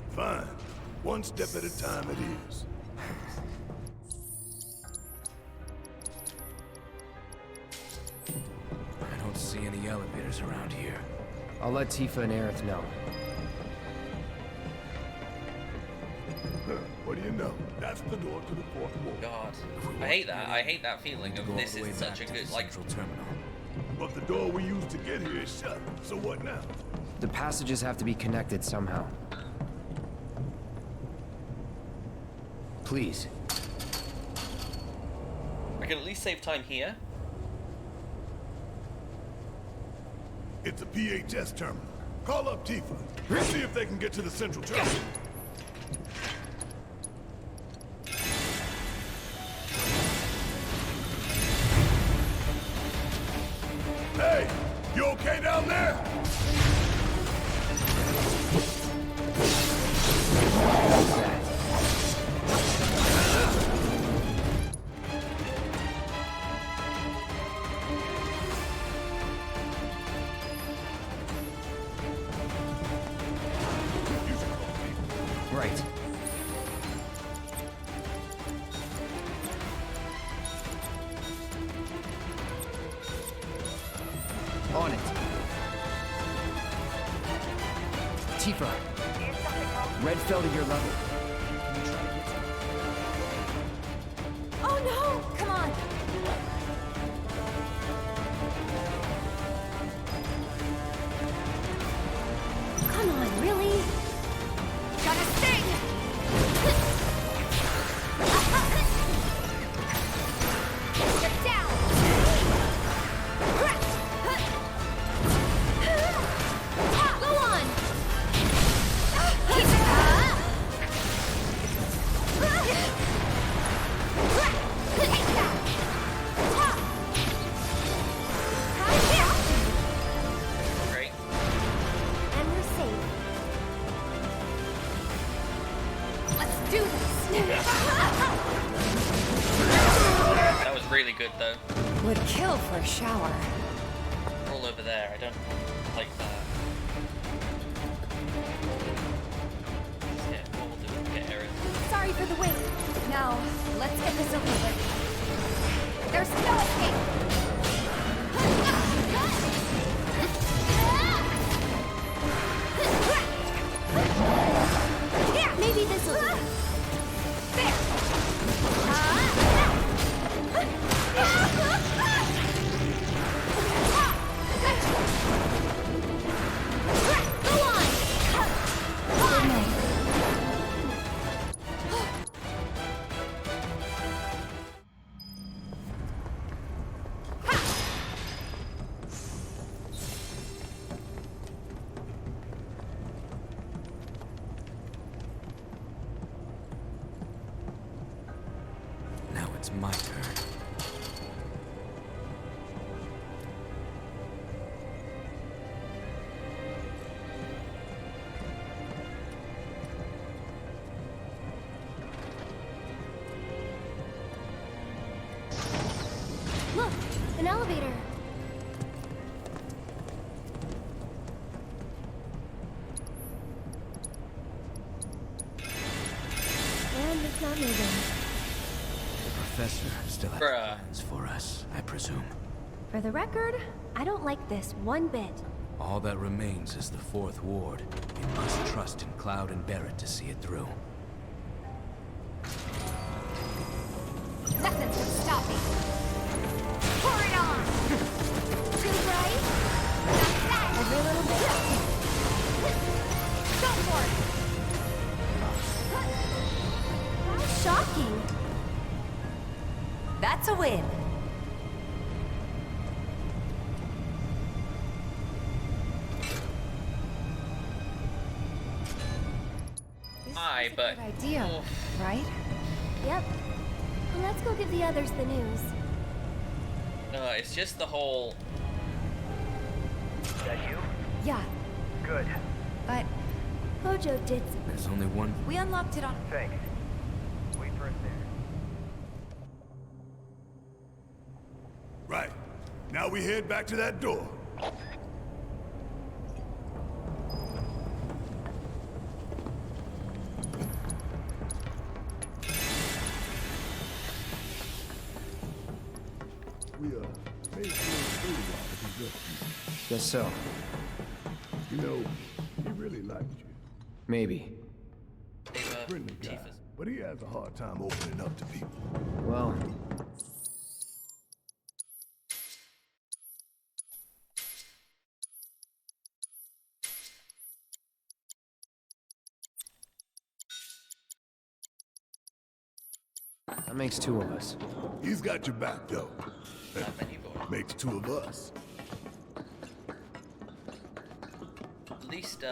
Fine. One step at a time it is. I don't see any elevators around here. I'll let Tifa and Aerith know. What do you know? That's the door to the fourth wall. God, I hate that. I hate that feeling of this is such a good, like, terminal. But the door we used to get here is shut. So what now? The passages have to be connected somehow. Please. I can at least save time here. It's a PHS terminal. Call up Tifa. See if they can get to the central terminal. Hey, you okay down there? Right. On it. Tifa. Red fell to your level. Oh no! Come on! Come on, really? Gotta sting! Get down! Go on! Great. And we're safe. Let's do this! That was really good, though. Would kill for a shower. We're all over there. I don't like that. Yeah, what we'll do is get Aerith. Sorry for the wait. Now, let's get this over with. There's no escape! Yeah, maybe this'll do. There! Go on! Good night. Now it's my turn. Look, an elevator. And it's not moving. The professor still has Bruh. plans for us, I presume. For the record, I don't like this one bit. All that remains is the fourth ward. You must trust in Cloud and Barrett to see it through. Nothing's gonna stop me. Pour it on! Too bright? Not that! Every little bit. Go for it! How shocking. That's a win. Aye, but Good idea, right? Yep. Well, let's go give the others the news. it's just the whole. Is that you? Yeah, Good. but Hojo did. There's only one. We unlocked it on. Thanks. Wait for us there. Right. Now we head back to that door. We made a Guess so. You know, he really liked you. Maybe. Friendly guy, but he has a hard time opening up to people. Well, that makes two of us. He's got your back, though. Makes two of us. At least,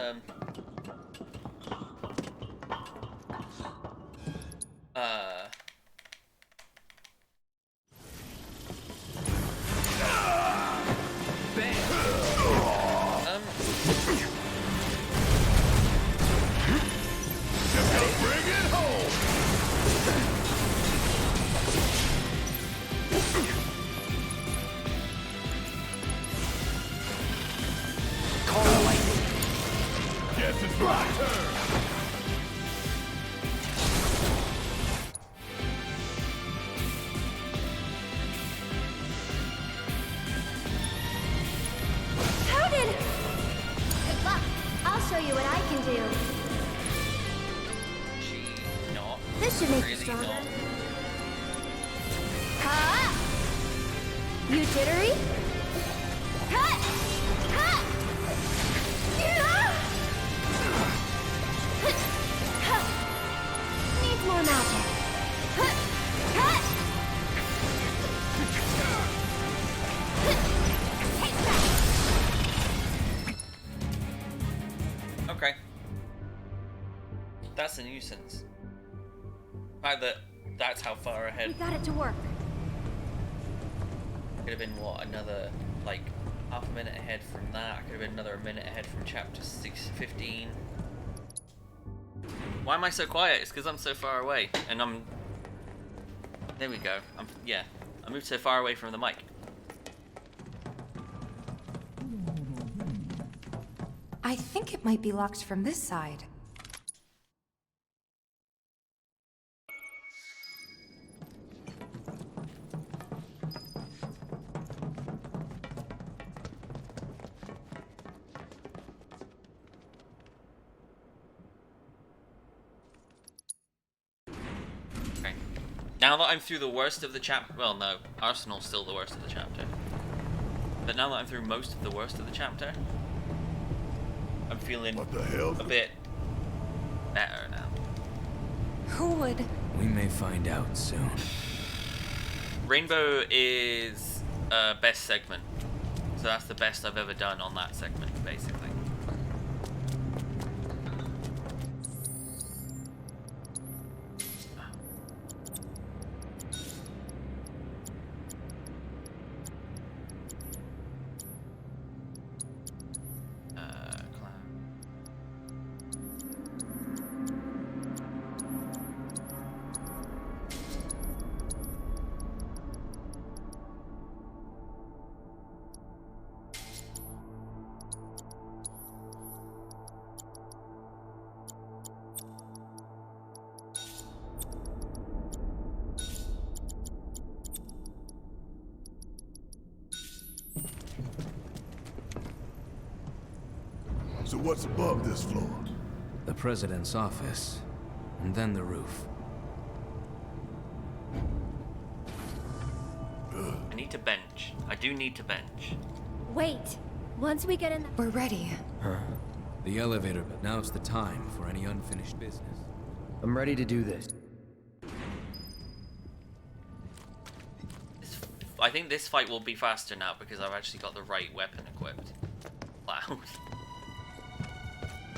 Guess it's my turn. How did? Good luck. I'll show you what I can do. not. This should make you really stronger. not. Ha! You jittery? Ha! Ha! Yeah! Ha! Needs more magic. Ha! Ha! Okay. That's a nuisance. That's how far ahead. We got it to work. Could have been what, another like half a minute ahead from that. Could have been another minute ahead from chapter 15. Why am I so quiet? It's because I'm so far away, and I'm. There we go. I moved so far away from the mic. I think it might be locked from this side. Okay. Now that I'm through the worst of the chapter, well, no, Arsenal's still the worst of the chapter. But now that I'm through most of the worst of the chapter, I'm feeling a bit better now. Who would? We may find out soon. Rainbow is best segment, so that's the best I've ever done on that segment, basically. So what's above this floor? The president's office, and then the roof. I need to bench. I do need to bench. Wait. Once we get in, we're ready. Huh? The elevator, but now's the time for any unfinished business. I'm ready to do this. I think this fight will be faster now because I've actually got the right weapon equipped. Cloud.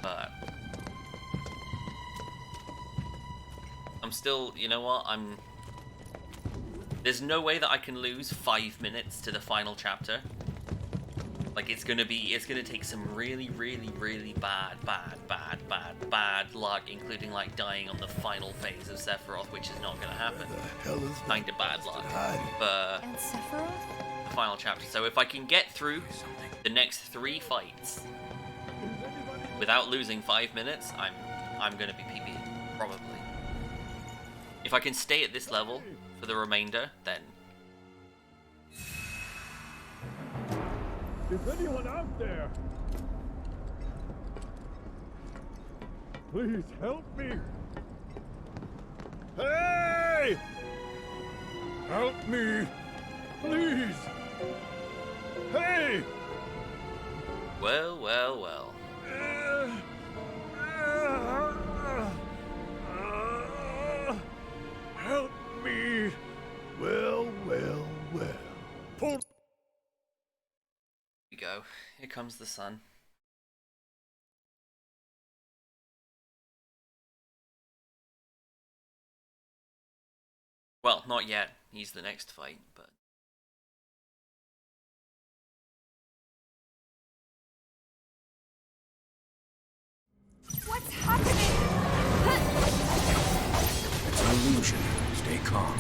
But I'm still, you know what, there's no way that I can lose 5 minutes to the final chapter. Like, it's gonna take some really, really, really bad luck, including, like, dying on the final phase of Sephiroth, which is not gonna happen. Kinda bad luck. But And Sephiroth? the final chapter. So if I can get through the next 3 fights without losing 5 minutes, I'm gonna be PB, probably. If I can stay at this level for the remainder, then Is anyone out there? Please help me. Hey! Help me, please. Hey! well, well, well. Help me. Well, well, well. Pull. Here we go. Here comes the sun. Well, not yet. He's the next fight, but What's happening? It's an illusion. Stay calm.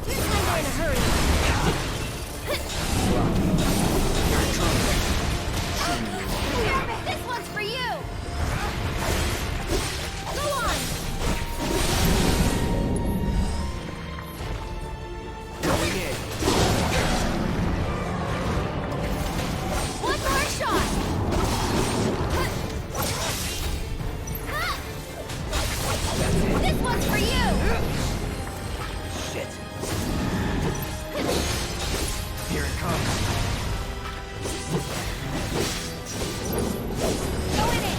I'm in a hurry. Damn it, this one's for you! Go on! Going in. One more shot! This one's for you! Shit. Here it comes. Go in it!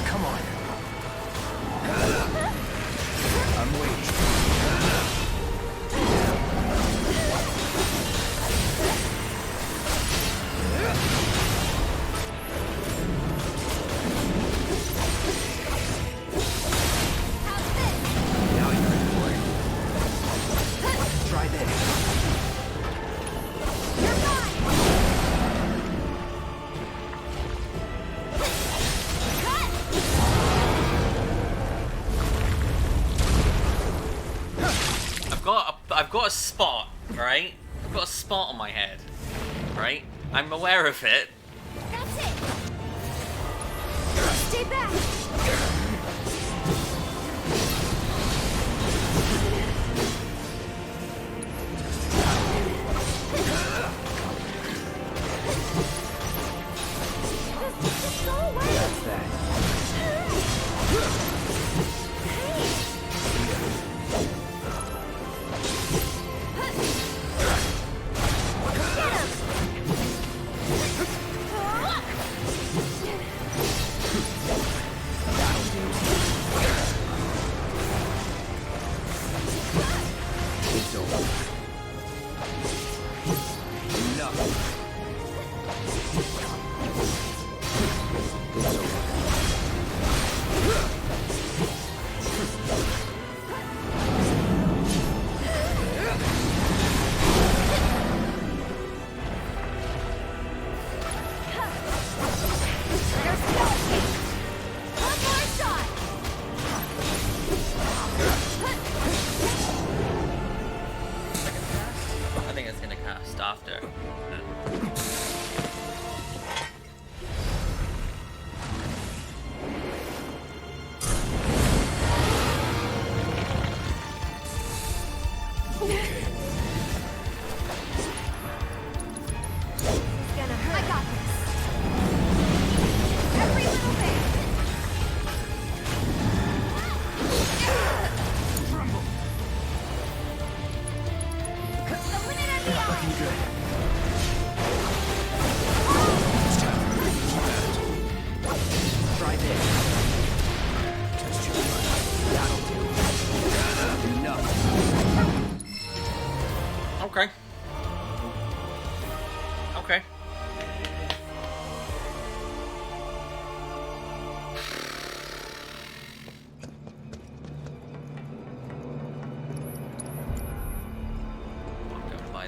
Come on. I'm waiting. Now you're in for it. Try this. You're gone! Cut! I've got a spot, right? I've got a spot on my head, right? I'm aware of it. That's it! Stay back! Just go away! That's that. It's over. Enough. It's over.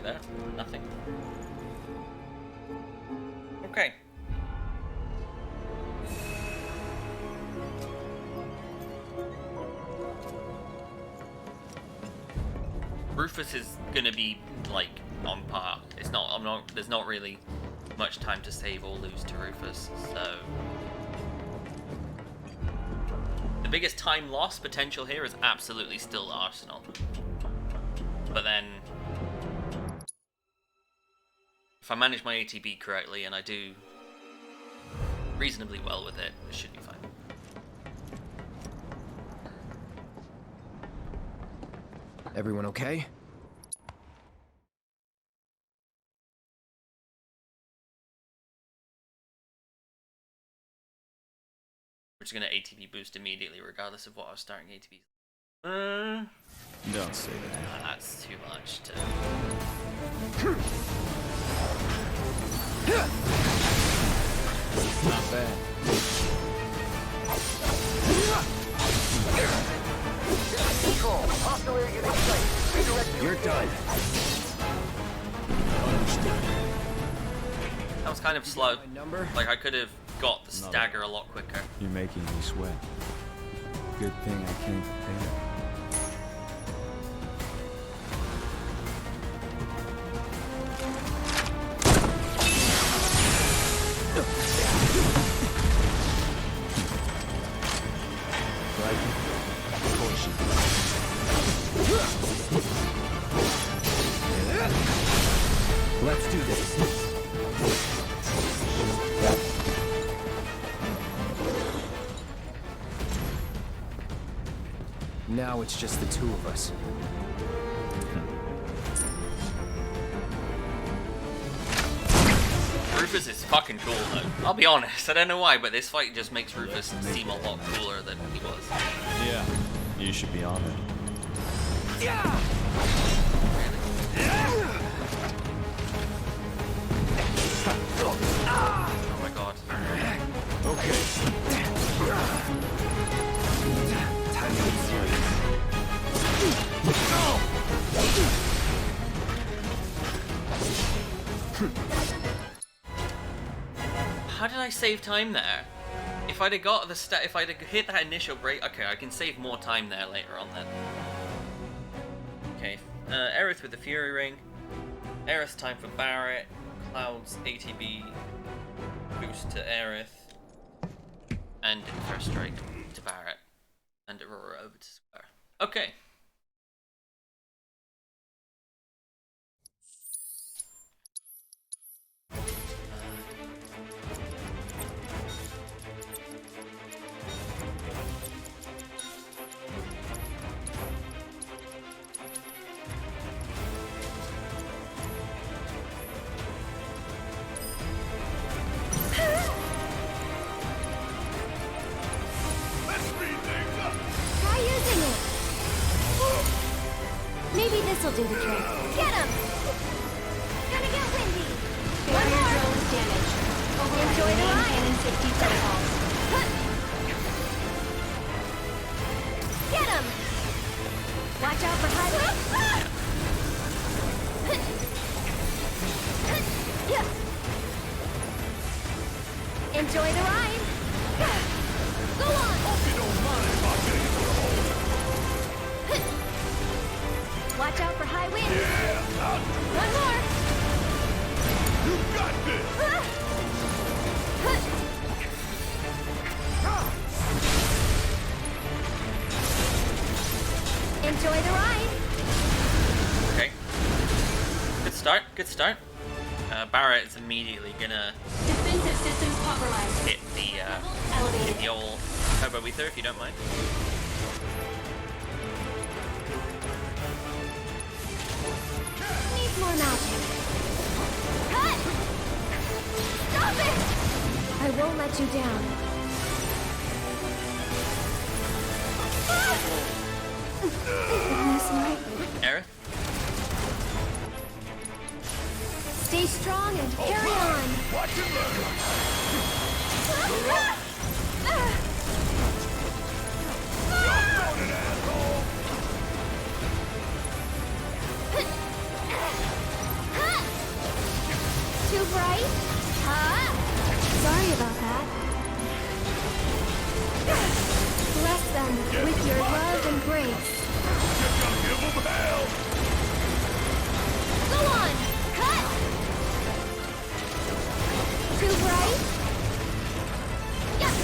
there? Nothing. Okay. Rufus is gonna be like on par. It's not. I'm not. There's not really much time to save or lose to Rufus. So the biggest time loss potential here is absolutely still Arsenal. But then, if I manage my ATB correctly and I do reasonably well with it, it should be fine. Everyone okay? We're just gonna ATB boost immediately, regardless of what our starting ATB is. Don't say that. That's too much to... Not bad. Control. Hostile area in sight. Redirect. You're done. Understood. That was kind of slow. Like, I could have got the Another. stagger a lot quicker. You're making me sweat. Good thing I came prepared. Let's do this. Now it's just the two of us. Rufus is fucking cool though. I'll be honest, I don't know why, but this fight just makes Rufus seem a lot cooler than he was. Yeah, you should be honored. Yeah! Oh my god. Okay. Time to get serious. How did I save time there? If I'd have got the if I'd have hit that initial break, okay, I can save more time there later on then. Okay, Aerith with the Fury Ring, Aerith's time for Barret, Cloud's ATB boost to Aerith, and First Strike to Barret, and Aurora over to Square. Okay. Try using it. Maybe this'll do the trick. Get him! Gonna get windy. One more. Drone's damaged. Enjoy the ride. Cannon 60 protocols. Get him! Watch out for high winds. Enjoy the ride. Go on. Hope you don't mind if I get into the hole. Watch out for high winds. Yeah, I'll do it. One more. You got this. Enjoy the ride. Okay. Good start, good start. Barret is immediately gonna Defensive systems compromised. hit the old Turbo Ether if you don't mind. Needs more magic. Cut! Stop it! I won't let you down. This night. Aerith? Stay strong and carry on. Watch it learn. them with your love and grace. Give them hell! Go on! Cut! Too bright? Yeah!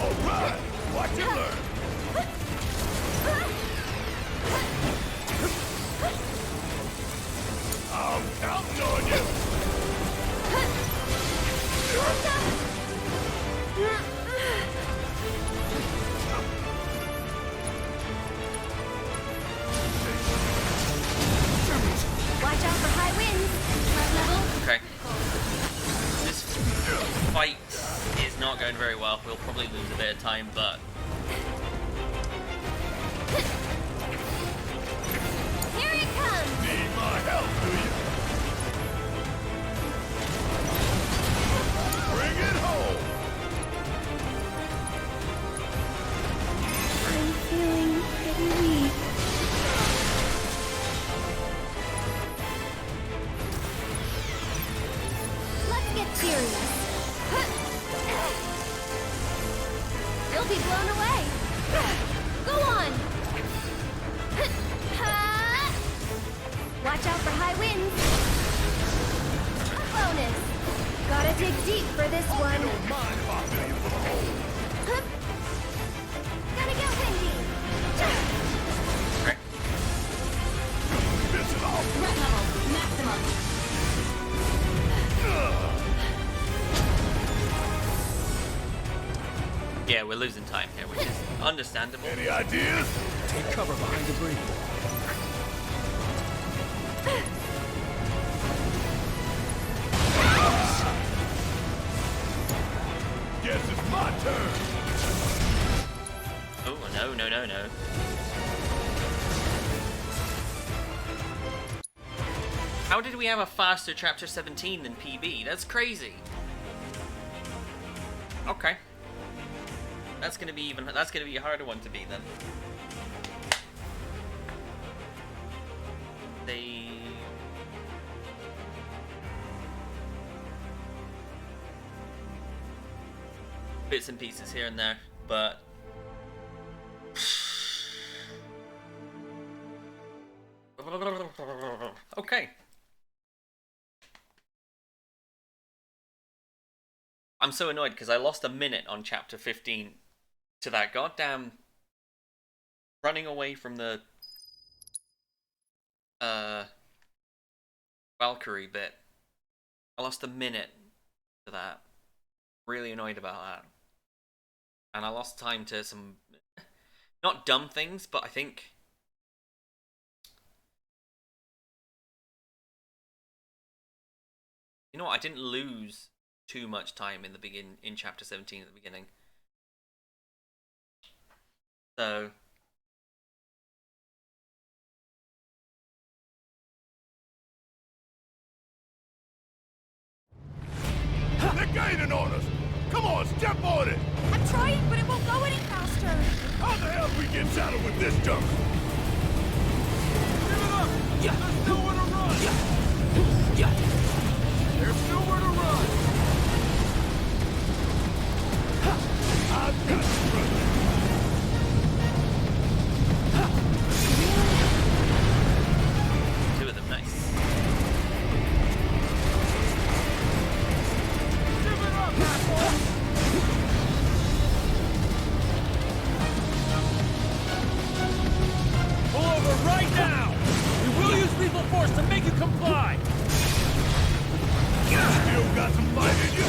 Alright! Watch it learn! I'm counting on you! Watch out for high winds! Level. Okay. This fight is not going very well. We'll probably lose a bit of time, but... Here it comes! Need my help, do you? Bring it home! I'm feeling pretty weak. Let's get serious. You'll be blown away. Go on. Watch out for high winds. Bonus. Gotta dig deep for this one. Don't mind if I fill you full of holes. Gonna get windy. Piss it off! Red level, maximum. Yeah, we're losing time here, which is understandable. Any ideas? Take cover behind debris. Guess it's my turn! Oh, no, no, no, no. How did we have a faster Chapter 17 than PB? That's crazy. Okay. That's gonna be a harder one to beat then. Bits and pieces here and there, but okay. I'm so annoyed because I lost a minute on Chapter 15 to that goddamn running away from the Valkyrie bit. I lost a minute to that. Really annoyed about that. And I lost time to some not dumb things, but I think you know what, I didn't lose too much time in Chapter 17 at the beginning. So They're gaining on us! Come on, step on it! I'm trying, but it won't go any faster. How the hell we get saddled with this junk? Give it up! Yeah. There's nowhere to run! Yeah. Yeah. There's nowhere to run! I've got you, brother! two of them, nice. Give it up, asshole! Pull over right now! We will use lethal force to make you comply! Still got some fight in you?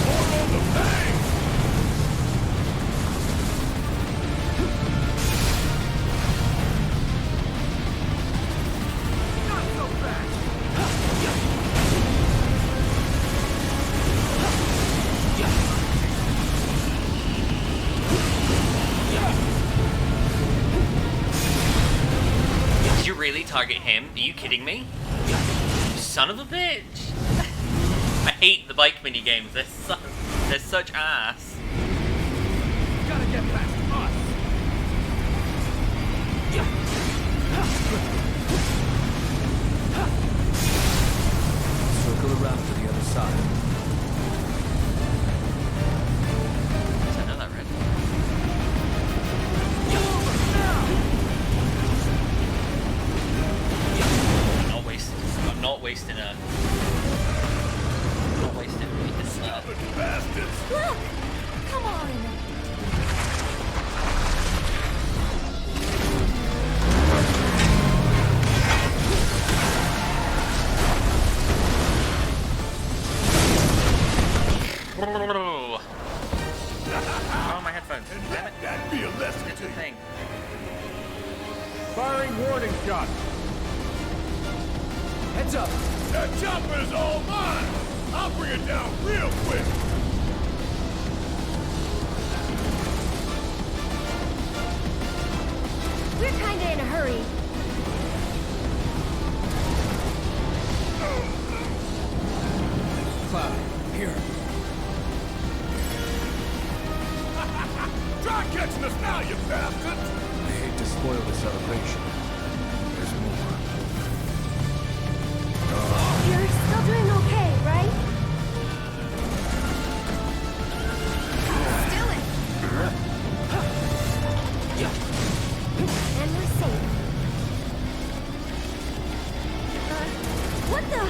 More on the bang! Not so fast! Did you really target him? Are you kidding me? Son of a bitch! I hate the bike mini games. They're such ass. Gotta get past us! Circle around to the other side. Oh, my headphones. Damn it. That'd be a lesson It's to a you. thing. Firing warning shot. Heads up. That chopper is all mine. I'll bring it down real quick. We're kinda in a hurry. Cloud, here. Try catching us now, you bastards. I hate to spoil the celebration. There's more. You're still doing okay, right? Still it. And we're safe. What the?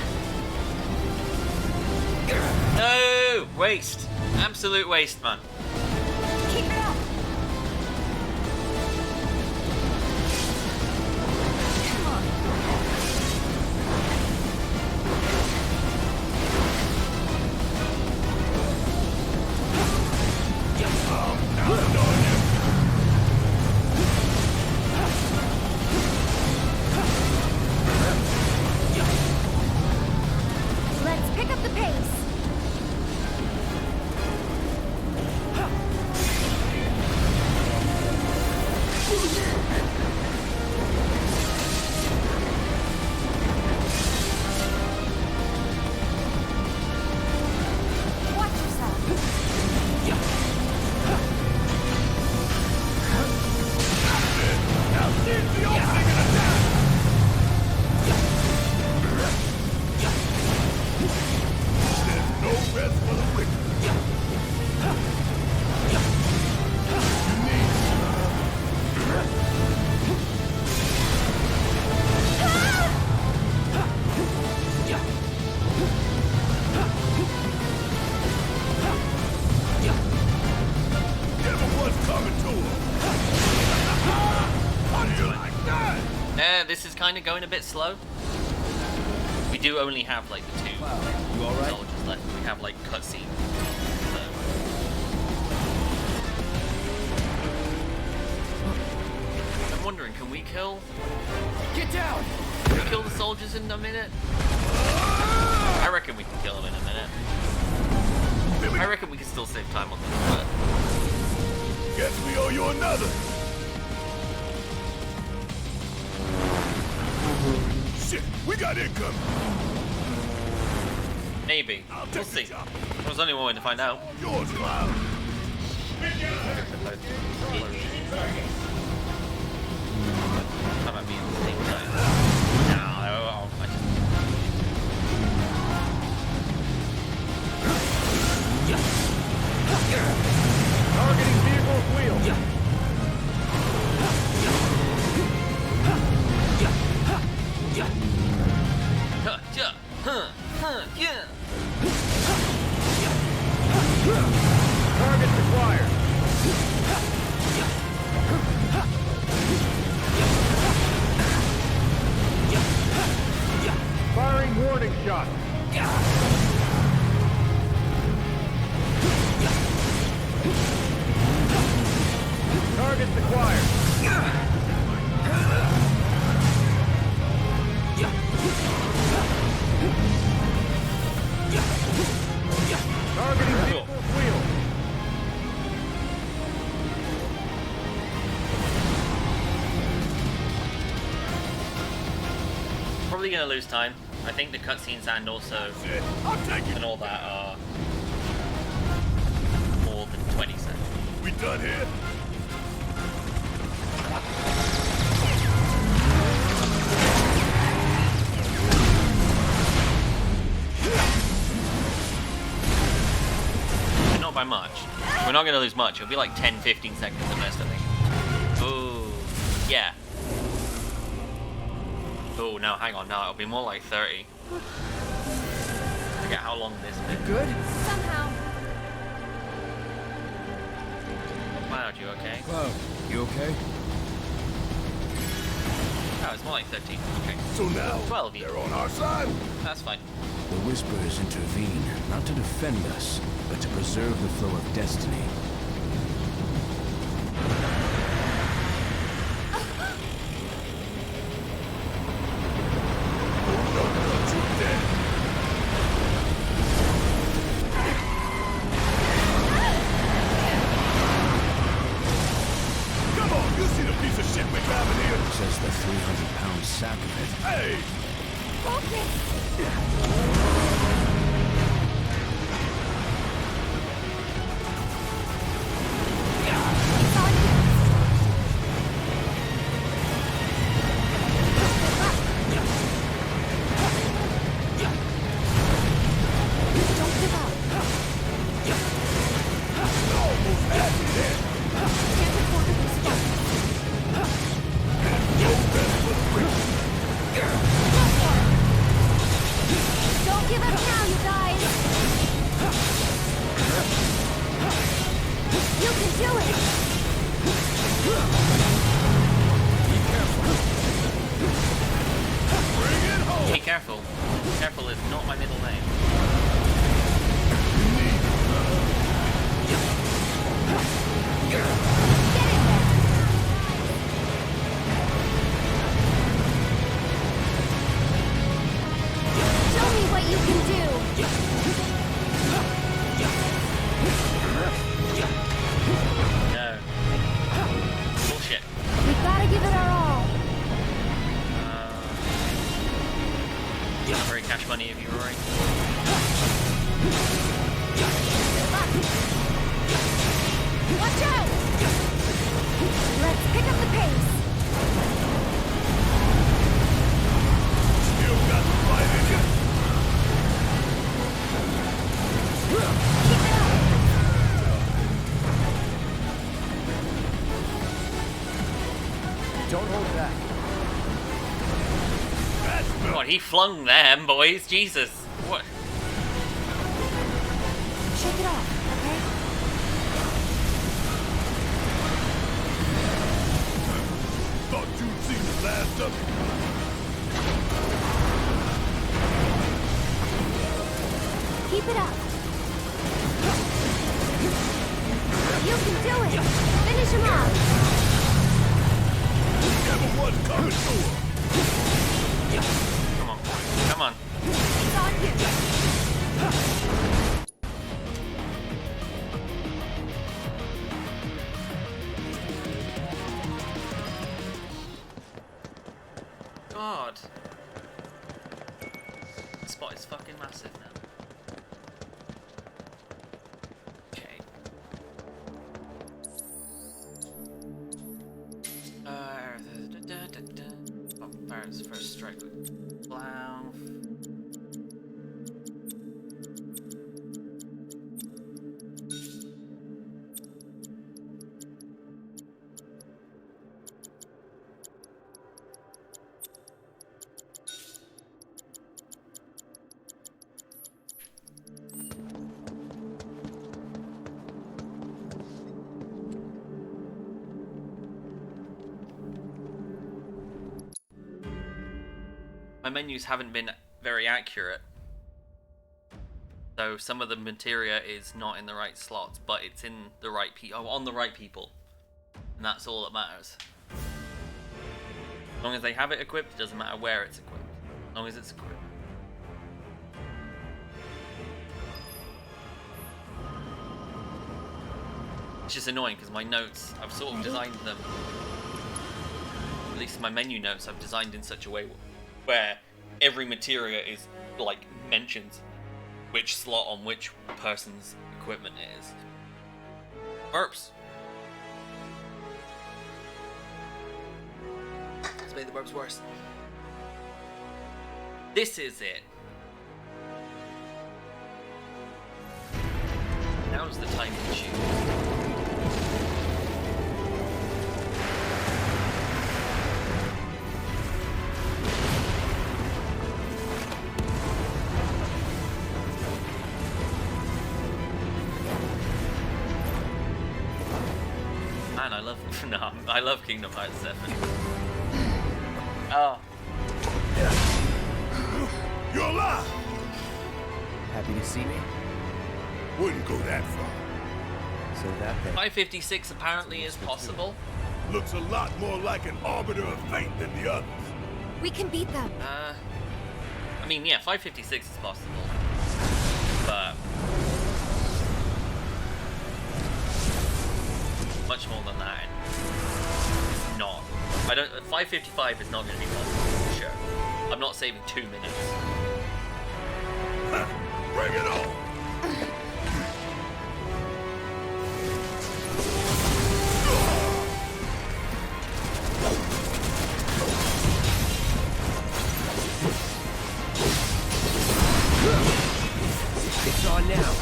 No! Waste. Absolute waste, man. Keep it up. Come on. Let's pick up the pace. Watch yourself. Now seize the opening and attack. There's no rest for the wicked. You need give him what's coming to him. How do you like that? This is kind of going a bit slow. We do only have like the two You alright? soldiers left. We have like cutscenes. So. I'm wondering, can we kill? Get down! Can we kill the soldiers in a minute? I reckon we can kill them in a minute. I reckon we can still save time on this, but Guess we owe you another. Shit, we got income. maybe. We'll see. There's only one way to find out. Yours, Cloud. How about me at the same time? No, I just... Targeting vehicle wheel. Target acquired. Firing warning shot. Targets acquired. Targeting vehicle wheel. Probably gonna lose time. I think the cutscenes and also and all that are more than 20 seconds. We done here? But not by much. We're not gonna lose much. It'll be like 10-15 seconds at best, I think. Ooh, yeah. Oh, no, hang on, no, it'll be more like 30. Forget how long this bit. Good? Somehow. Cloud, you okay? Cloud, you okay? No, it's more like 13. Okay. So now 12 even. they're on our side. That's fine. Whispers intervene, not to defend us, but to preserve the flow of destiny. Come on, you see the piece of shit we got in here? Says the 300-pound sack of it. Hey! Don't give up now, you guys! You can do it! Be careful. Careful is not my middle name. Show me what you can do! No. Bullshit. We gotta give it our all! Not very cash money of you, Rory. Watch out! Let's pick up the pace! Still got the fight in you. Don't hold back. What, he flung them, boys? Jesus. What? Shake it off, okay? Thought you'd seen the last of it. Keep it up! You can do it! Finish him off! Give him one coming to him. Come on. Come on. It's on you! God. The spot is fucking massive now. Okay. Pirate's first strike with Blau. My menus haven't been very accurate, so some of the materia is not in the right slots, but it's in the right on the right people, and that's all that matters. As long as they have it equipped, it doesn't matter where it's equipped, as long as it's equipped. It's just annoying because my notes, I've sort of designed them, at least my menu notes I've designed in such a way where every materia is, like, mentions which slot on which person's equipment is. Burps. Let's make the burps worse. This is it. Now's the time to choose. Man, I love Kingdom Hearts 7. Oh. You're alive! happy to see me? Wouldn't go that far. So that thing. 556 apparently is possible. Looks a lot more like an arbiter of fate than the others. We can beat them. I mean, yeah, 556 is possible. But much more than that. It's not. 555 is not going to be possible, for sure. I'm not saving 2 minutes. Bring it on! It's on now.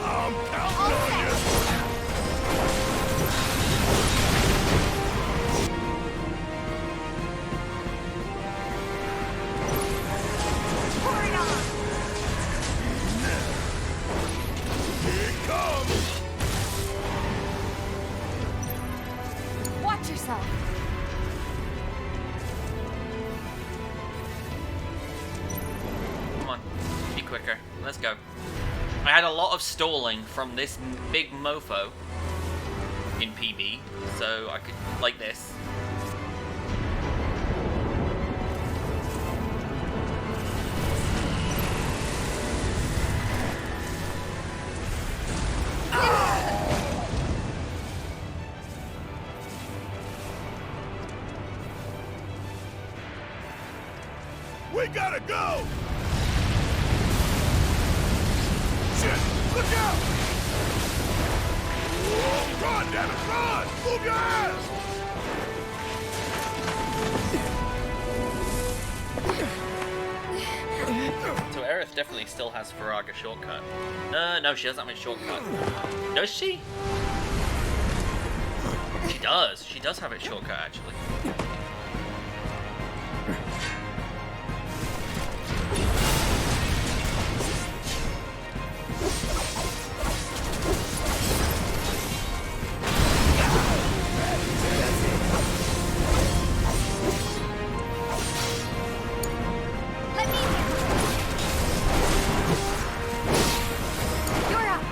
I'm counting on you! Pour it on! Here it comes! Watch yourself. Come on, be quicker. Let's go. I had a lot of stalling from this big mofo in PB, so I could, like this. We gotta go! Shit! Look out! Whoa, run, damn it, run! Move your ass! So Aerith definitely still has Faraga shortcut. No, she doesn't have a shortcut. Does she? She does. She does have a shortcut, actually. Let me in. You're up.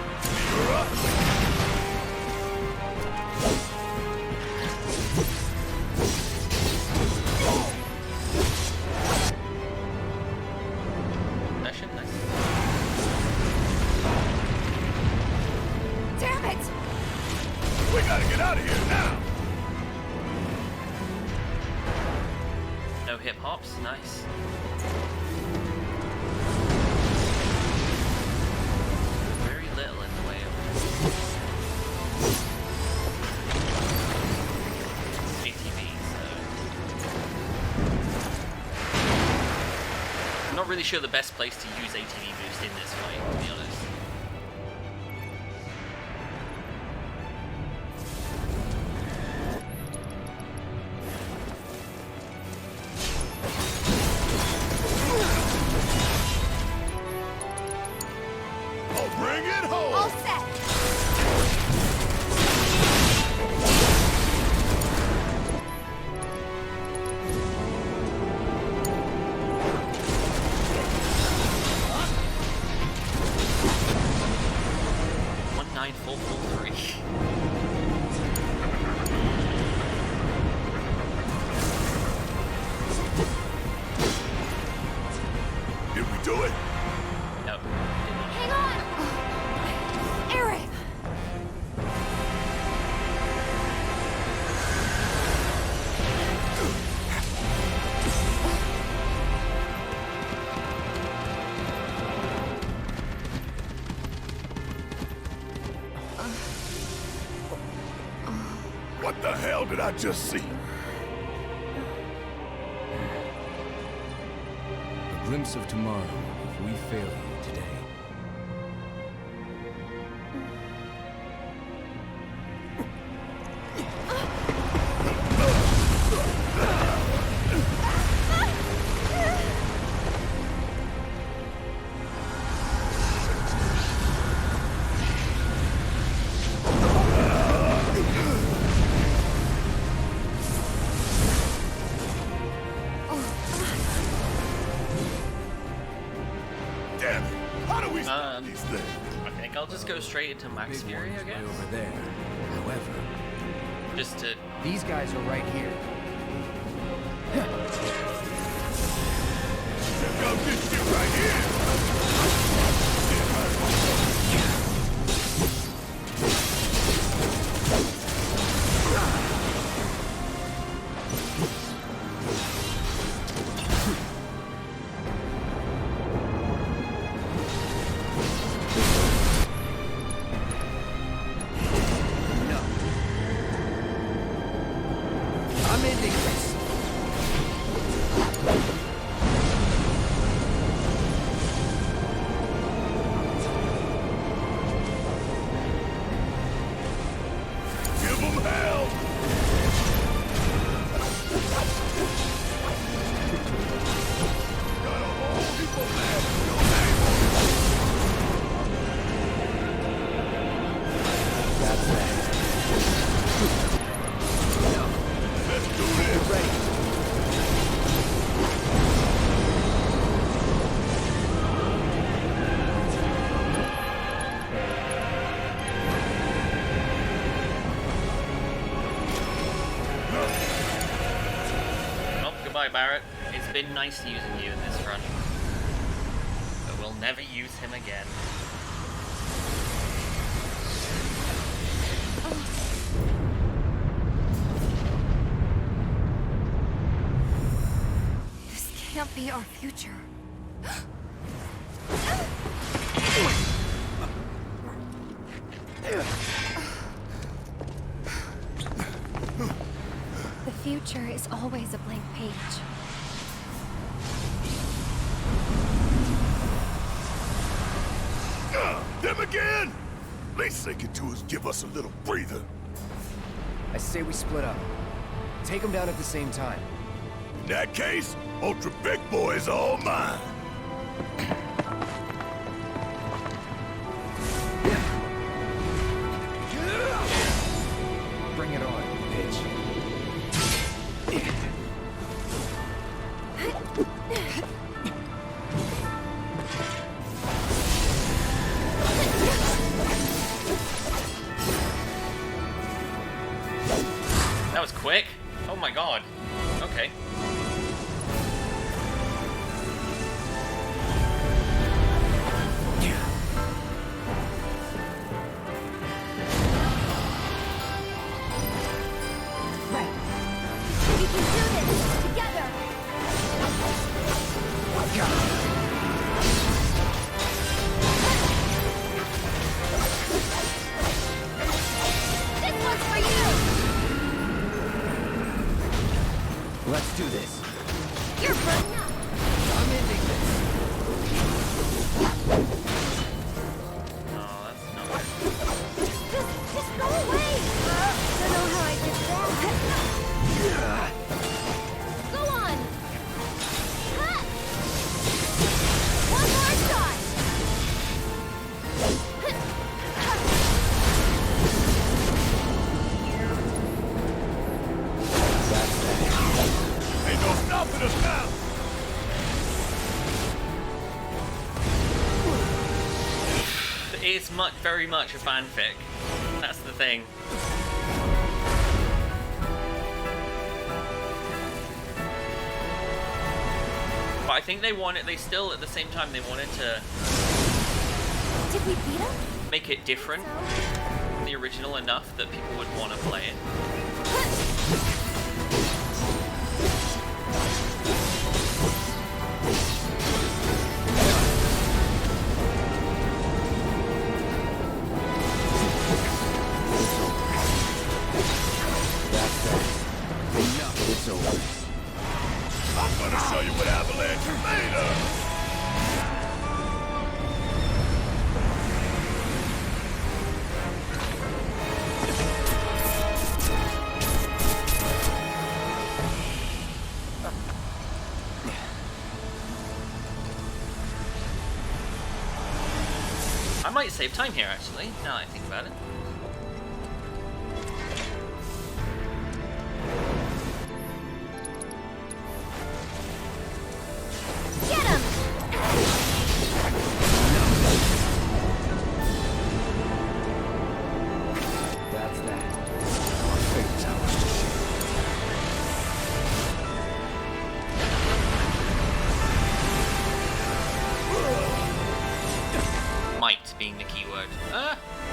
You're up! That shit nice. Damn it! We gotta get out of here now! No hip hops, nice. Very little in the way of ATV, so I'm not really sure the best place to use ATV boost in this fight, to be honest. Oh, bring it home! All set. One 9443. Did we do it? No. Hang on! Aerith! What the hell did I just see? A glimpse of tomorrow if we fail you today. just go straight into Max Fury, I guess? Over there. However, just to... These guys are right here. Check out this shit right here! Barrett. It's been nice using you in this run, but we'll never use him again. This can't be our future. The future is always a blank page. Them again? Least they can do is give us a little breather. I say we split up. Take them down at the same time. In that case, Ultra Big Boy is all mine. Bring it on, bitch. That was quick. Oh my god. Okay. Let's do this. You're burning up. I'm ending this. Oh, that's not good. Just go away. Don't know how I did that. Go on. Cut. One more shot. Ain't no stopping us now. It's very much a fanfic. That's the thing. But I think they wanted, they still, at the same time, they wanted to Did we beat him? make it different from the original enough that people would want to play it. It's over. I'm gonna show you what Avalanche is made of. I might save time here, actually, now that I think about it. Get him!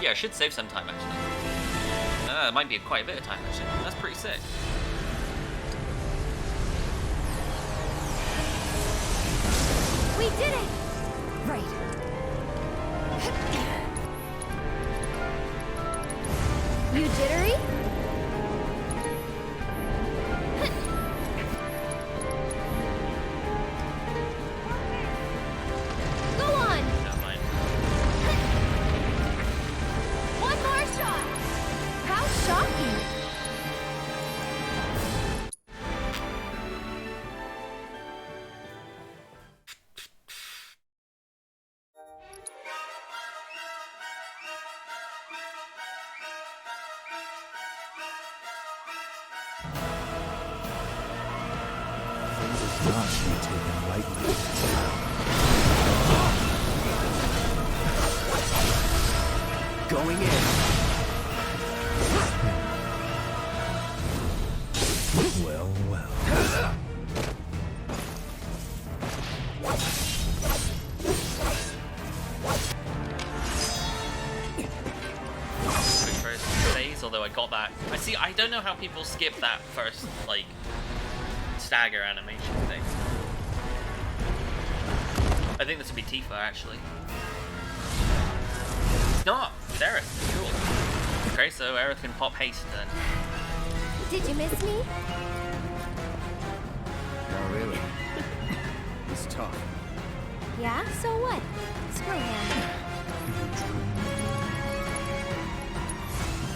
I should save some time actually. It might be quite a bit of time actually. That's pretty sick. We did it! Right. You jittery? Go on! Never mind. One more shot! How shocking! Things are not to be taken lightly. Going in. Well, well. Quick first phase, although I got that. I don't know how people skip that first, like, stagger animation thing. I think this would be Tifa, actually. Not! It's Aerith. Cool. Okay, so Aerith can pop haste then. Did you miss me? Not really. He's tough. Yeah, so what? Screw him.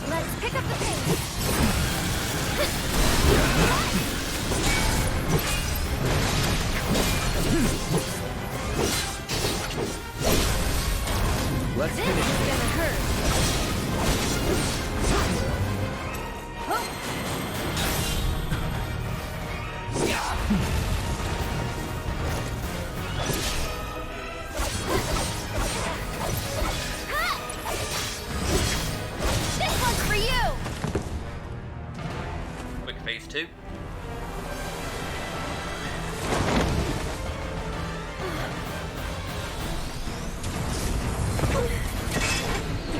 Let's pick up the pace. Let's This finish is it. gonna hurt. Oh. This one's for you. Quick phase 2.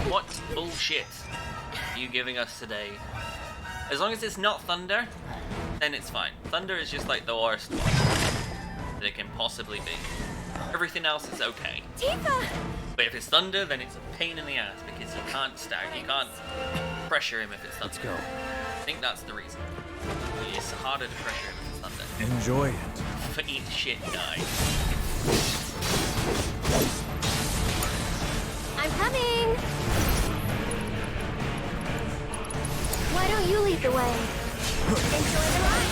What bullshit are you giving us today? As long as it's not thunder, then it's fine. Thunder is just like the worst one that it can possibly be. Everything else is okay. Tifa! But if it's thunder, then it's a pain in the ass because you can't stack, you can't pressure him if it's thunder. Let's go. I think that's the reason. It's harder to pressure him if it's thunder. Enjoy it. For eat shit, die. I'm coming! Why don't you lead the way? Enjoy the ride!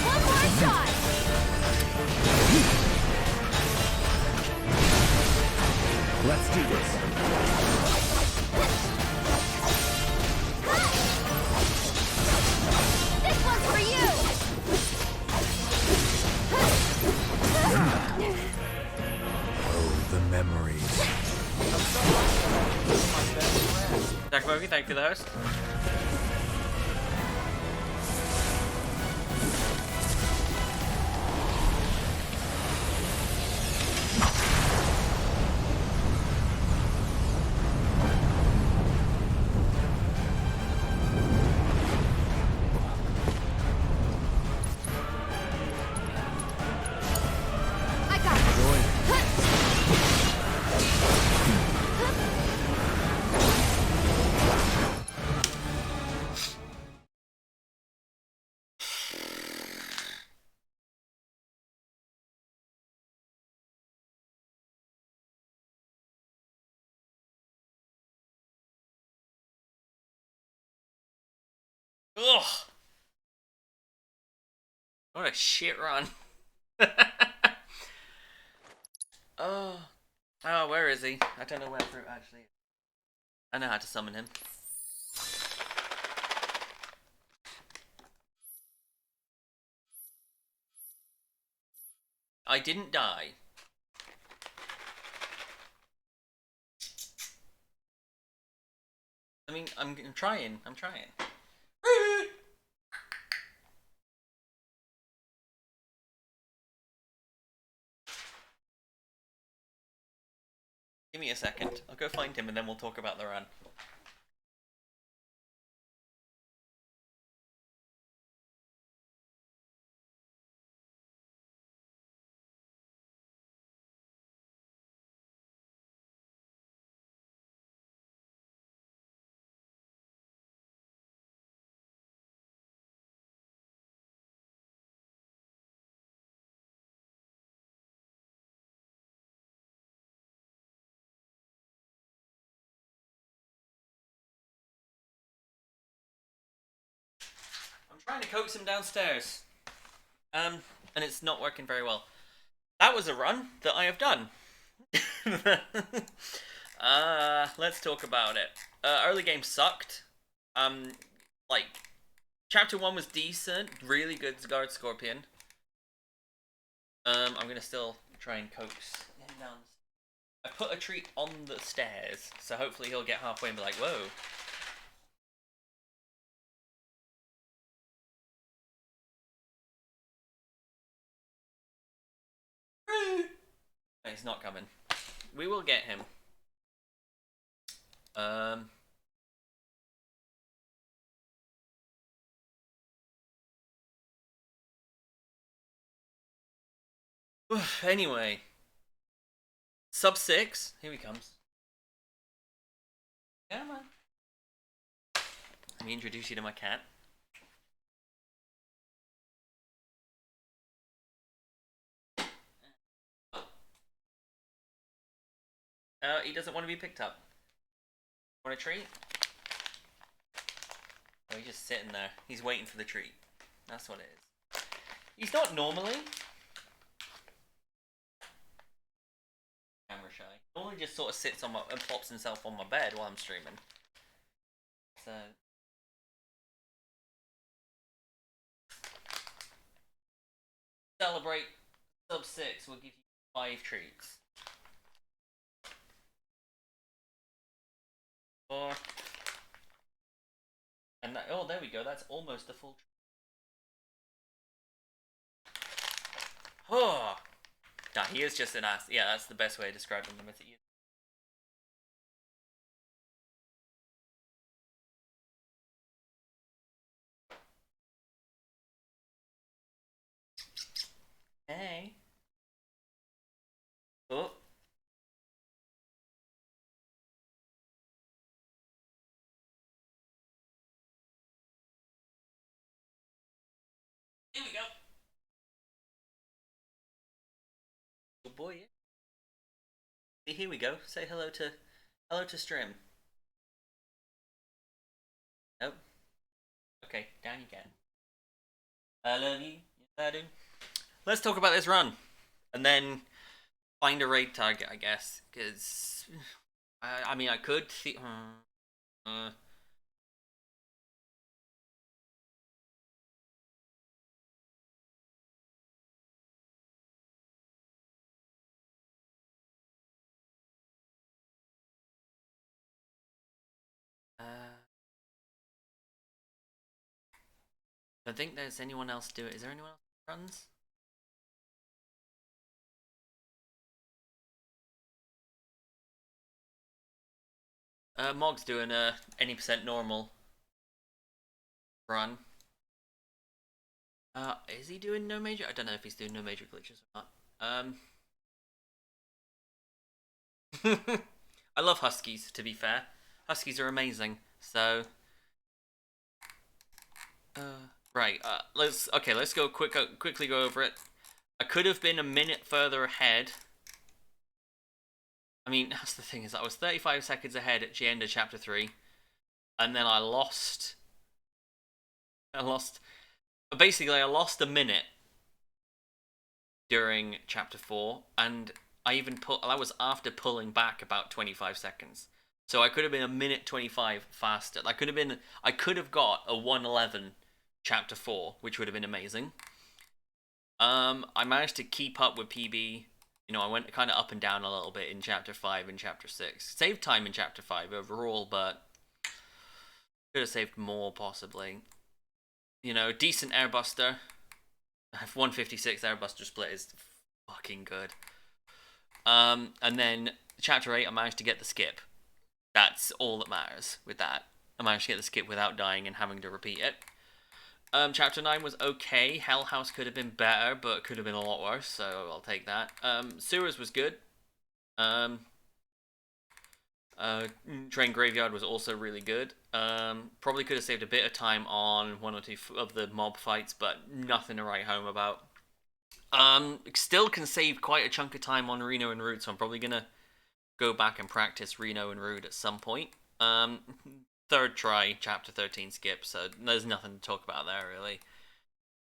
One more shot! Let's do this. This one's for you! Oh, the memories. Zach Mogi, thank you for the host. I got it! Ugh! What a shit run. Oh. Oh, where is he? I don't know where through actually. I know how to summon him. I didn't die. I mean, I'm trying. I'm trying. Give me a second. I'll go find him and then we'll talk about the run. I'm trying to coax him downstairs. And it's not working very well. That was a run that I have done. Let's talk about it. Early game sucked. Like, chapter 1 was decent. Really good guard Scorpion. I'm gonna still try and coax him down. I put a treat on the stairs, so hopefully he'll get halfway and be like, whoa. No, he's not coming. We will get him. Anyway. Sub 6. Here he comes. Come on. Let me introduce you to my cat. He doesn't want to be picked up. Want a treat? Oh, he's just sitting there. He's waiting for the treat. That's what it is. He's not normally camera shy. He normally just sort of sits on my and plops himself on my bed while I'm streaming. So celebrate sub 6. We'll give you 5 treats. 4. And that, oh, there we go. That's almost a full treat. Oh, nah, he is just an ass. Yeah, that's the best way of describing him. Hey. Oh. Here we go. Good boy. Yeah. Here we go. Say hello to stream. Nope. Okay, down you get. I love you. Yes, I do. Let's talk about this run, and then find a raid target, I guess. Because I mean, I could see. I don't think there's anyone else do it. Is there anyone else who runs? Mog's doing a any percent normal run. Is he doing no major? I don't know if he's doing no major glitches or not. I love Huskies, to be fair. Huskies are amazing. So right, let's go quickly go over it. I could have been a minute further ahead. I mean, that's the thing, is I was 35 seconds ahead at the end of chapter 3, and then I lost basically I lost a minute during chapter 4, and that was after pulling back about 25 seconds. So I could have been a minute 25 faster. I could have got a 1:11 chapter 4, which would have been amazing. I managed to keep up with PB. You know, I went kind of up and down a little bit in chapter 5 and chapter 6. Saved time in chapter 5 overall, but could have saved more possibly. You know, decent airbuster. F-156 airbuster split is fucking good. And then Chapter 8, I managed to get the skip. That's all that matters with that. I managed to get the skip without dying and having to repeat it. Chapter 9 was okay. Hell House could have been better, but could have been a lot worse, so I'll take that. Sewers was good. Train Graveyard was also really good. Probably could have saved a bit of time on one or two of the mob fights, but nothing to write home about. Still can save quite a chunk of time on Reno and Rude, so I'm probably gonna go back and practice Reno and Rude at some point. Third try, chapter 13 skip, so there's nothing to talk about there, really.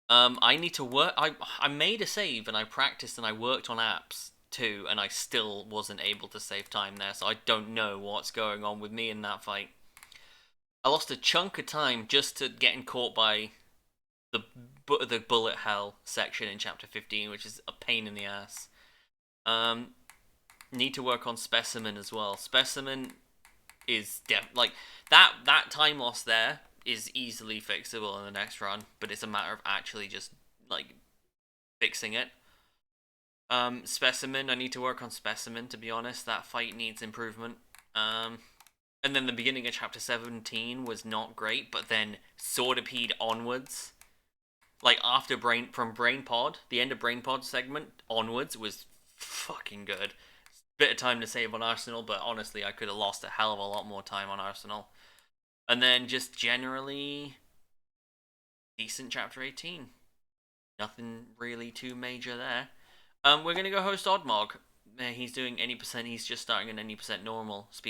I need to work... I made a save, and I practiced, and I worked on apps, too, and I still wasn't able to save time there, so I don't know what's going on with me in that fight. I lost a chunk of time just to getting caught by the bullet hell section in chapter 15, which is a pain in the ass. Need to work on Specimen as well. Specimen is like that time loss there is easily fixable in the next run, but it's a matter of actually just like fixing it. Specimen, I need to work on Specimen, to be honest. That fight needs improvement. And then the beginning of chapter 17 was not great, but then Swordipede onwards, like after from Brain Pod, the end of Brain Pod segment onwards was fucking good. Bit of time to save on Arsenal, but honestly, I could have lost a hell of a lot more time on Arsenal. And then just generally decent chapter 18. Nothing really too major there. We're gonna go host Oddmog. He's doing any percent. He's just starting an any percent normal speed.